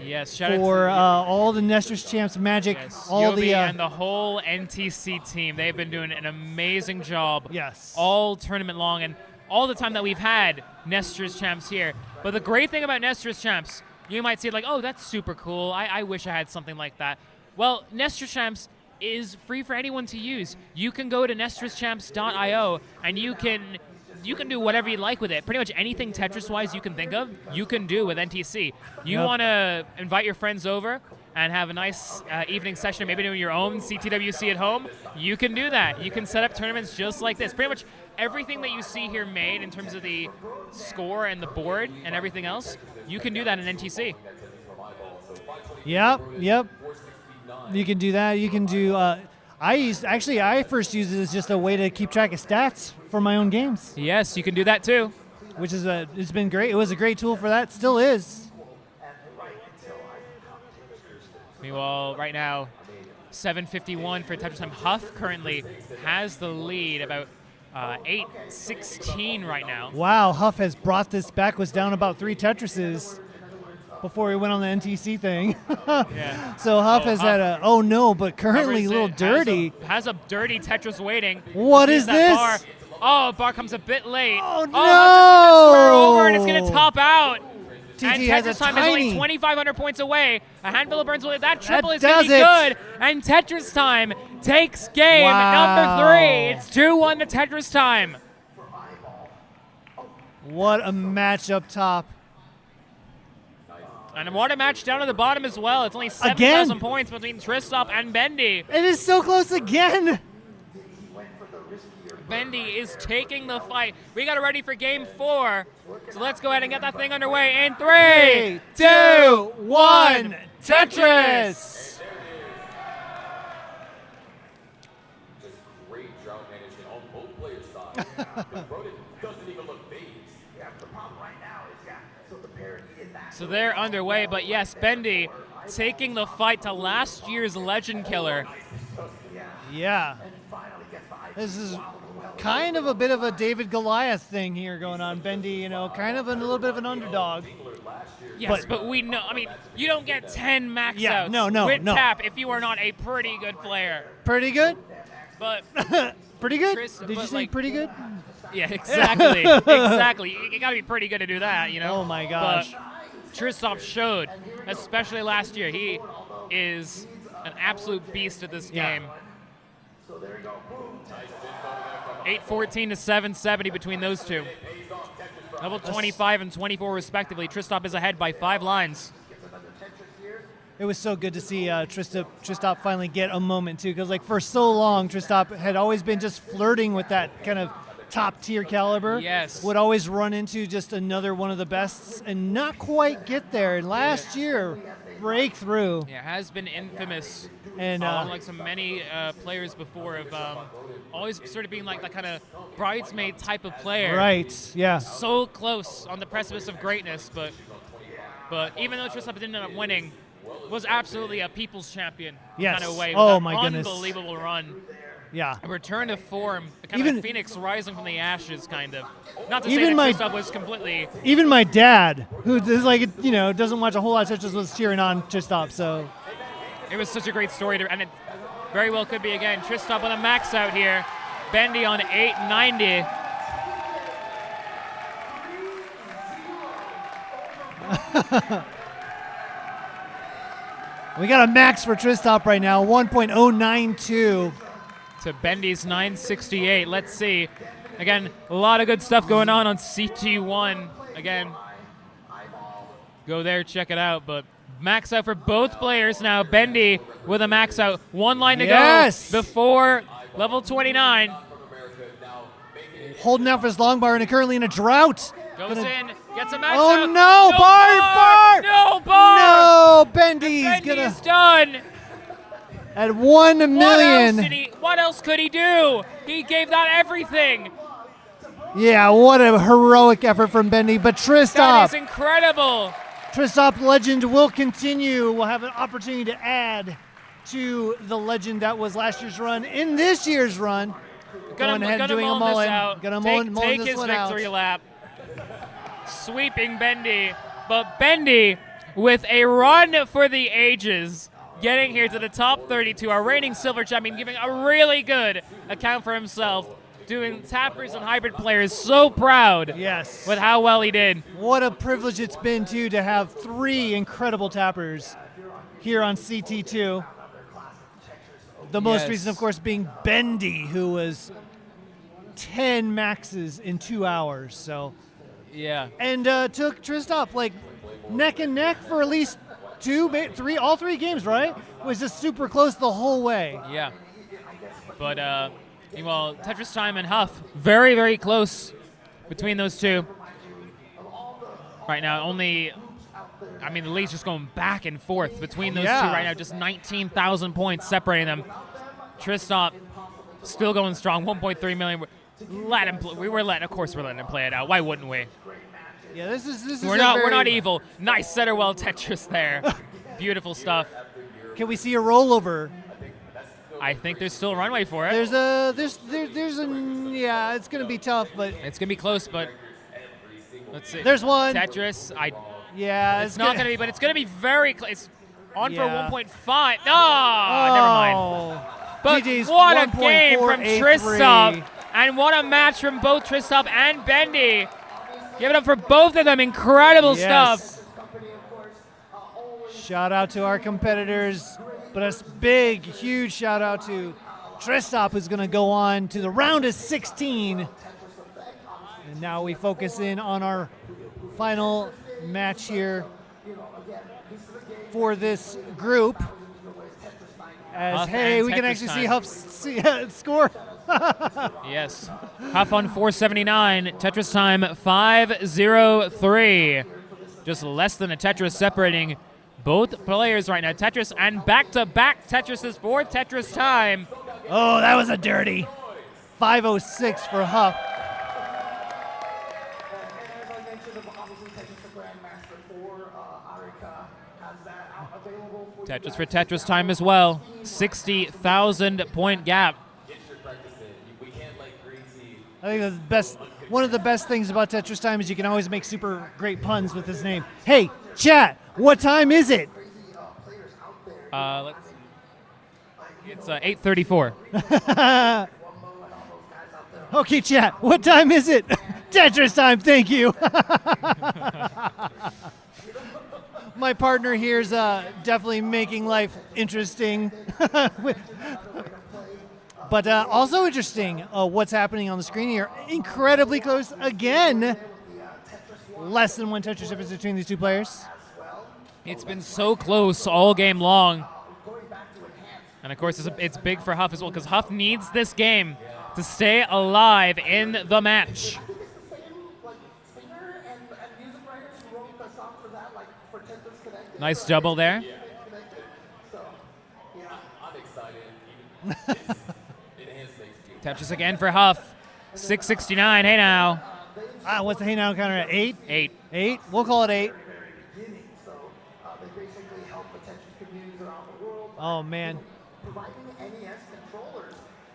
S8: Yes, shout
S9: for
S8: out to
S9: all the Nestor's Champs Magic.
S8: Yes,
S9: all
S8: Yobi
S9: the
S8: and the whole NTC team. They've been doing an amazing job.
S9: Yes.
S8: All tournament long and all the time that we've had Nestor's Champs here. But the great thing about Nestor's Champs, you might see it like, oh, that's super cool. I wish I had something like that. Well, Nestor's Champs is free for anyone to use. You can go to nestorschamps.io and you can do whatever you like with it. Pretty much anything Tetris-wise you can think of, you can do with NTC. You want to invite your friends over and have a nice evening session, maybe doing your own CTWC at home, you can do that. You can set up tournaments just like this. Pretty much everything that you see here made in terms of the score and the board and everything else, you can do that in NTC.
S9: Yep. You can do that. You can do. I first used it as just a way to keep track of stats for my own games.
S8: Yes, you can do that too.
S9: Which is it's been great. It was a great tool for that. Still is.
S8: Meanwhile, right now, 7:51 for Tetris Time. Huff currently has the lead, about 8:16 right now.
S9: Wow, Huff has brought this back. Was down about 3 Tetrises before he went on the NTC thing.
S8: Yeah.
S9: So Huff has had a but currently a little dirty.
S8: Has a dirty Tetris waiting.
S9: What is this?
S8: Bar. Oh, bar comes a bit late.
S9: Oh no!
S8: Huff is gonna over and it's gonna top out.
S9: TT
S8: and
S9: has
S8: Tetris
S9: a
S8: Time
S9: tiny.
S8: is only 2,500 points away. A handful of burns away. That triple is
S9: does
S8: going to be
S9: it.
S8: good. And Tetris Time takes game number 3. It's 2-1 to Tetris Time.
S9: What a match up top.
S8: And what a match down to the bottom as well. It's only 7,000 points between Tristop and Bendy.
S9: It is so close again.
S8: Bendy is taking the fight. We got it ready for game 4. So let's go ahead and get that thing underway in 3, 2, 1, Tetris!
S6: Just great drought management on both players' sides. The rodent doesn't even look phased.
S4: Yeah, the problem right now is, so the parity in that.
S8: So they're underway, but yes, Bendy taking the fight to last year's Legend Killer.
S9: Yeah. This is kind of a bit of a David Goliath thing here going on. Bendy, kind of a little bit of an underdog.
S8: Yes, but we know, you don't get 10 max outs
S9: no,
S8: with tap if you are not a pretty good player.
S9: Pretty good?
S8: But
S9: pretty good?
S8: Tris-
S9: Did you
S8: but
S9: say
S8: like-
S9: pretty good?
S8: Yeah, exactly. Exactly. You got to be pretty good to do that,
S9: Oh my gosh.
S8: But Tristop showed, especially last year, he is an absolute beast at this game. 8:14 to 7:70 between those two. Level 25 and 24 respectively. Tristop is ahead by 5 lines.
S9: It was so good to see Tristop finally get a moment too, because for so long Tristop had always been just flirting with that kind of top tier caliber.
S8: Yes.
S9: Would always run into just another one of the bests and not quite get there. And last year, breakthrough.
S8: Yeah, has been infamous.
S9: And
S8: like so many players before of always sort of being like that kind of bridesmaid type of player.
S9: right, yeah.
S8: So close on the precipice of greatness, but even though Tris didn't end up winning, was absolutely a people's champion
S9: Yes.
S8: kind of way.
S9: Oh,
S8: with
S9: my
S8: that
S9: goodness.
S8: Unbelievable run.
S9: Yeah.
S8: A return to form, a kind
S9: Even-
S8: of phoenix rising from the ashes, kind of. Not to say
S9: Even
S8: that
S9: my-
S8: Tris was completely.
S9: Even my dad, who is like, doesn't watch a whole lot of Tetris, was cheering on Tristop. So
S8: It was such a great story, and it very well could be again. Tristop with a max out here. Bendy on 890.
S9: we got a max for Tristop right now, 1.092.
S8: To Bendy's 968. Let's see. Again, a lot of good stuff going on CT1. Again, go there, check it out. But max out for both players now. Bendy with a max out. One line to
S9: Yes!
S8: go before level 29.
S9: Holding out for his long bar and currently in a drought.
S8: Goes
S9: Gonna-
S8: in, gets a max
S9: Oh
S8: out.
S9: no, bar!
S8: No bar!
S9: No, Bendy's
S8: Bendy's
S9: gonna
S8: done.
S9: at 1 million.
S8: What else could he do? He gave that everything.
S9: Yeah, what a heroic effort from Bendy. But
S8: That
S9: Tristop,
S8: is incredible.
S9: Tristop legend will continue. We'll have an opportunity to add to the legend that was last year's run in this year's run. Going ahead and doing a
S8: mull this
S9: mullen.
S8: out.
S9: Gonna
S8: Take
S9: mullen this
S8: his
S9: one
S8: victory
S9: out.
S8: lap. Sweeping Bendy. But Bendy with a run for the ages. Getting here to the top 32. Our reigning silver champion giving a really good account for himself. Doing tappers and hybrid players so proud
S9: Yes.
S8: with how well he did.
S9: What a privilege it's been, too, to have 3 incredible tappers here on CT2. The most
S8: Yes.
S9: recent, of course, being Bendy, who was 10 maxes in 2 hours. So,
S8: Yeah.
S9: and took Tristop like neck and neck for at least 2, 3, all 3 games, right? Was just super close the whole way.
S8: Yeah. But, well, Tetris Time and Huff, very, very close between those two. Right now, only, the lead's just going back and forth between those two
S9: Yeah.
S8: right now. Just 19,000 points separating them. Tristop still going strong, 1.3 million. Let him. Of course, we're letting him play it out. Why wouldn't we?
S9: Yeah, this is.
S8: We're not evil. Nice setter well Tetris there. Beautiful stuff.
S9: Can we see a rollover?
S8: I think there's still a runway for it.
S9: There's yeah, it's gonna be tough, but
S8: It's gonna be close, but let's see.
S9: there's one.
S8: Tetris.
S9: Yeah,
S8: It's not gonna be, but it's gonna be very close. It's on for
S9: Yeah.
S8: 1.5. Oh, never mind.
S9: Oh.
S8: But
S9: GG's
S8: what a game from
S9: 1.483.
S8: Tristop, and what a match from both Tristop and Bendy. Give it up for both of them. Incredible
S9: Yes.
S8: stuff.
S9: Shout out to our competitors, but a big, huge shout out to Tristop, who's going to go on to the round of 16. And now we focus in on our final match here for this group. As
S8: Huff
S9: hey,
S8: and
S9: we can
S8: Tetris
S9: actually
S8: time.
S9: see Huff's score.
S8: Yes. Huff on 479. Tetris time 503. Just less than a Tetris separating both players right now. Tetris and back-to-back Tetrises for Tetris time.
S9: Oh, that was a dirty 506 for Huff.
S4: As I mentioned, obviously Tetris the Grandmaster for Arika has that available for
S8: Tetris for Tetris time as well. 60,000 point gap.
S9: I think that's the best. One of the best things about Tetris Time is you can always make super great puns with his name. Hey, chat, what time is it?
S8: Let's see. It's 8:34.
S9: Okay, chat, what time is it? Tetris Time, thank you. My partner here is definitely making life interesting. But also interesting, what's happening on the screen here. Incredibly close again. Less than one Tetris difference between these two players.
S8: It's been so close all game long. And of course, it's big for Huff as well, because Huff needs this game to stay alive in the match. Nice double there. Tetris again for Huff. 669. Hey now.
S9: What's the hey now counter at 8?
S8: 8.
S9: 8? We'll call it 8. Oh, man.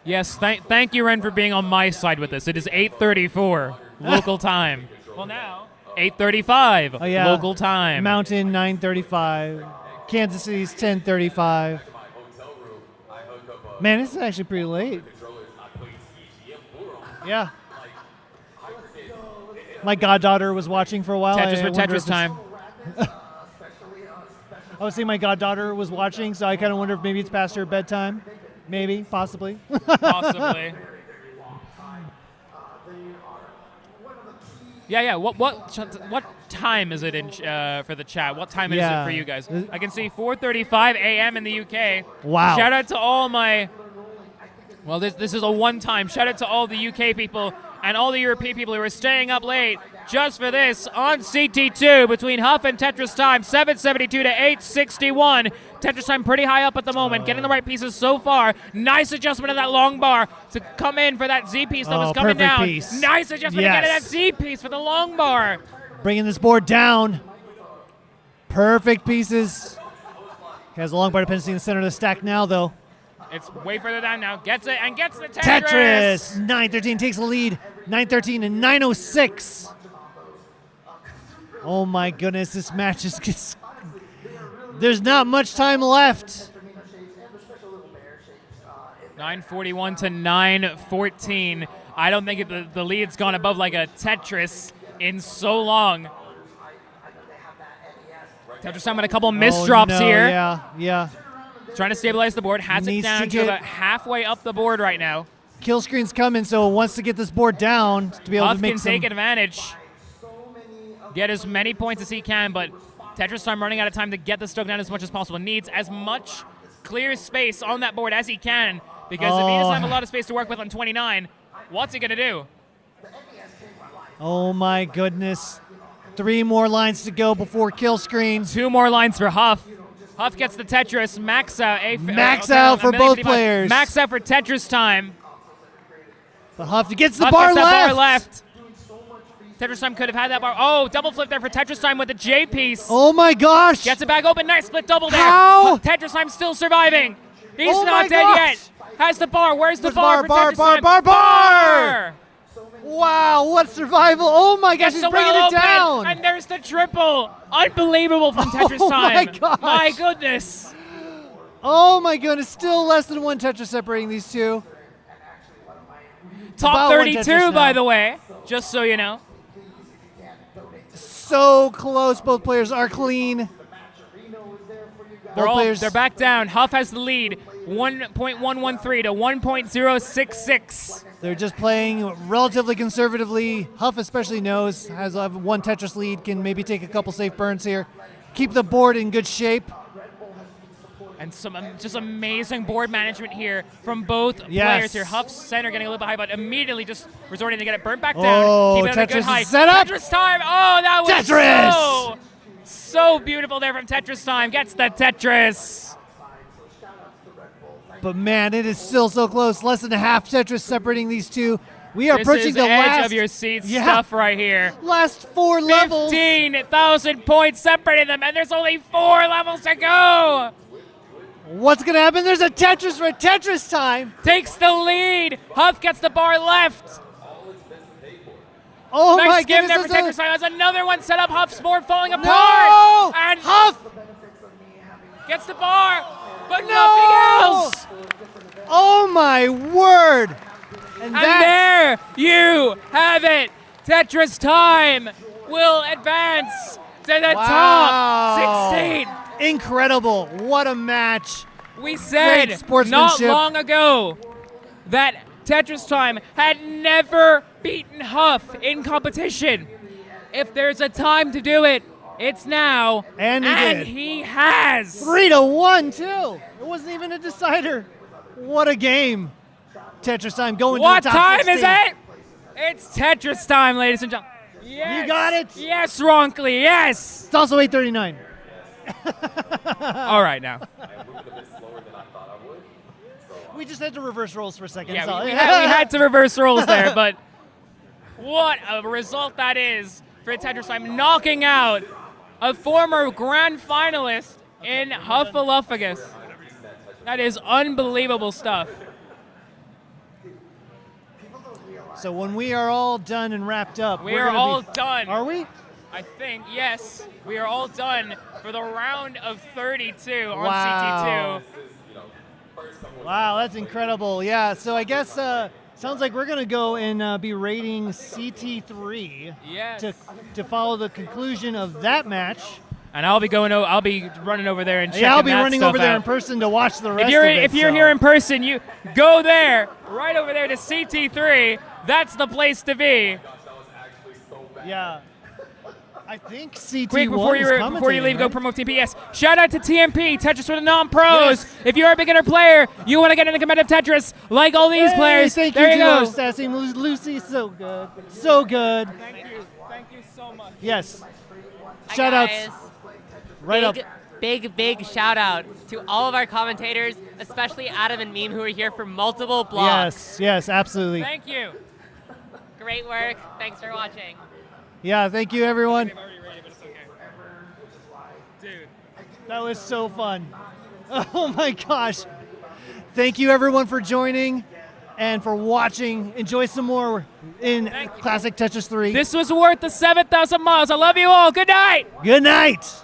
S8: Yes, thank you, Ren, for being on my side with this. It is 8:34 local time. Well, now 8:35 local time.
S9: Mountain 9:35. Kansas City's 10:35. Man, this is actually pretty late. Yeah. My goddaughter was watching for a while.
S8: Tetris for Tetris time.
S9: I was saying my goddaughter was watching, so I kind of wonder if maybe it's past her bedtime. Maybe, possibly.
S8: Possibly. Yeah. What time is it in for the chat? What time is it for you guys? I can see 4:35 a.m. in the UK.
S9: Wow.
S8: Shout out to all my. Well, this is a one-time. Shout out to all the UK people and all the European people who are staying up late just for this on CT2 between Huff and Tetris Time, 772 to 861. Tetris Time pretty high up at the moment, getting the right pieces so far. Nice adjustment of that long bar to come in for that Z piece that was coming down.
S9: Piece.
S8: Nice adjustment to get that Z piece for the long bar.
S9: Bringing this board down. Perfect pieces. He has a long bar dependency in the center of the stack now, though.
S8: It's way further down now. Gets it and gets the Tetris.
S9: Tetris! 913 takes the lead. 913 and 906. Oh my goodness, this match is. There's not much time left.
S8: 941 to 914. I don't think the lead's gone above like a Tetris in so long. Tetris Time with a couple misdrops here.
S9: Yeah.
S8: Trying to stabilize the board. Has it down to about halfway up the board right now.
S9: Kill screen's coming, so wants to get this board down to be able
S8: Huff
S9: to make
S8: can
S9: some.
S8: take advantage. Get as many points as he can, but Tetris Time running out of time to get the Stoke down as much as possible. Needs as much clear space on that board as he can, because if he doesn't have a lot of space to work with on 29, what's he going to do?
S9: Oh my goodness. 3 more lines to go before kill screen.
S8: 2 more lines for Huff. Huff gets the Tetris. Max out.
S9: Max out for both players.
S8: Max out for Tetris Time.
S9: But Huff gets the
S8: Huff
S9: bar
S8: gets
S9: left.
S8: that bar left. Tetris Time could have had that bar. Oh, double flip there for Tetris Time with the J piece.
S9: Oh my gosh.
S8: Gets it back open. Nice split double there.
S9: How?
S8: Tetris Time still surviving. He's
S9: Oh
S8: not
S9: my
S8: dead
S9: gosh.
S8: yet. Has the bar. Where's the
S9: There's
S8: bar?
S9: bar,
S8: for
S9: bar,
S8: Tetris
S9: bar,
S8: Time?
S9: bar. Wow, what survival. Oh my gosh,
S8: Gets
S9: he's
S8: the
S9: bringing
S8: well
S9: it
S8: open,
S9: down.
S8: and there's the triple. Unbelievable from Tetris
S9: Oh my
S8: Time.
S9: gosh.
S8: My goodness.
S9: Oh my goodness, still less than 1 Tetris separating these two.
S8: Top
S9: About 1
S8: 32,
S9: Tetris
S8: by
S9: now.
S8: the way, just so you know.
S9: So close, both players are clean.
S8: They're back down. Huff has the lead, 1.113 to 1.066.
S9: They're just playing relatively conservatively. Huff especially knows, has 1 Tetris lead, can maybe take a couple safe burns here. Keep the board in good shape.
S8: And some just amazing board management here from both players here. Huff's center getting a little bit high, but immediately just resorting to get it burnt back down.
S9: Oh,
S8: Keep it at a good
S9: Tetris
S8: height.
S9: is set up.
S8: Tetris Time. Oh, that was
S9: Tetris!
S8: so beautiful there from Tetris Time. Gets the Tetris.
S9: But man, it is still so close. Less than a half Tetris separating these two. We are approaching
S8: This is
S9: the
S8: edge
S9: last
S8: of your seat stuff right here.
S9: Last 4 levels.
S8: 15,000 points separating them, and there's only 4 levels to go.
S9: What's going to happen? There's a Tetris for Tetris Time.
S8: Takes the lead. Huff gets the bar left.
S9: Oh
S8: nice
S9: my
S8: give
S9: goodness.
S8: there for Tetris Time. That's another one set up. Huff's board falling apart.
S9: No!
S8: And
S9: Huff
S8: gets the bar, but
S9: No!
S8: nothing else.
S9: Oh my word.
S8: And there you have it. Tetris Time will advance to the top 16.
S9: Incredible. What a match.
S8: We said
S9: Great sportsmanship.
S8: not long ago that Tetris Time had never beaten Huff in competition. If there's a time to do it, it's now.
S9: And he did.
S8: He has.
S9: 3-1 too. It wasn't even a decider. What a game. Tetris time. Going
S8: What
S9: to the top
S8: time is
S9: 16.
S8: it? It's Tetris time, ladies and gentlemen. Yes.
S9: You got it.
S8: Yes, Ronkly. Yes.
S9: It's also 8:39.
S8: All right now.
S9: We just had to reverse roles for a second.
S8: Yeah,
S9: so-
S8: we had to reverse roles there, but what a result that is for Tetris time, knocking out a former grand finalist in Huffaluffagus. That is unbelievable stuff.
S9: So when we are all done and wrapped up,
S8: We
S9: we're
S8: are
S9: gonna
S8: all
S9: be,
S8: done.
S9: Are we?
S8: I think, yes. We are all done for the round of 32 on
S9: Wow.
S8: CT2.
S9: Wow, that's incredible. Yeah. So I guess sounds like we're gonna go and be rating CT3
S8: Yes.
S9: to follow the conclusion of that match.
S8: And I'll be running over there and checking
S9: Yeah, I'll be
S8: that
S9: running
S8: stuff
S9: over there
S8: out.
S9: in person to watch the rest
S8: If you're
S9: of it.
S8: if you're
S9: so.
S8: here in person, you go there, right over there to CT3. That's the place to be.
S9: Yeah. I think CT1
S8: Quick, before
S9: is
S8: you leave, go
S9: commentating,
S8: promote TP. Yes, shout out to TMP, Tetris for the non-pros.
S9: Yes.
S8: If you're a beginner player, you want to get into competitive Tetris, like all these
S9: Hey,
S8: players,
S9: thank
S8: there you
S9: you,
S8: go.
S9: Sassy Lucy. So good. So good.
S8: Thank you so much.
S9: Yes.
S10: Hi,
S9: Shout outs.
S10: guys.
S9: Right up.
S10: Big shout out to all of our commentators, especially Adam and Meme, who are here for multiple blocks.
S9: Yes, absolutely.
S8: Thank you.
S10: Great work. Thanks for watching.
S9: Yeah, thank you, everyone.
S8: I've already rated, but it's okay. Dude.
S9: That was so fun. Oh my gosh. Thank you, everyone, for joining and for watching. Enjoy some more in
S8: Thank you.
S9: Classic Tetris 3.
S8: This was worth the 7,000 miles. I love you all. Good night.
S9: Good night.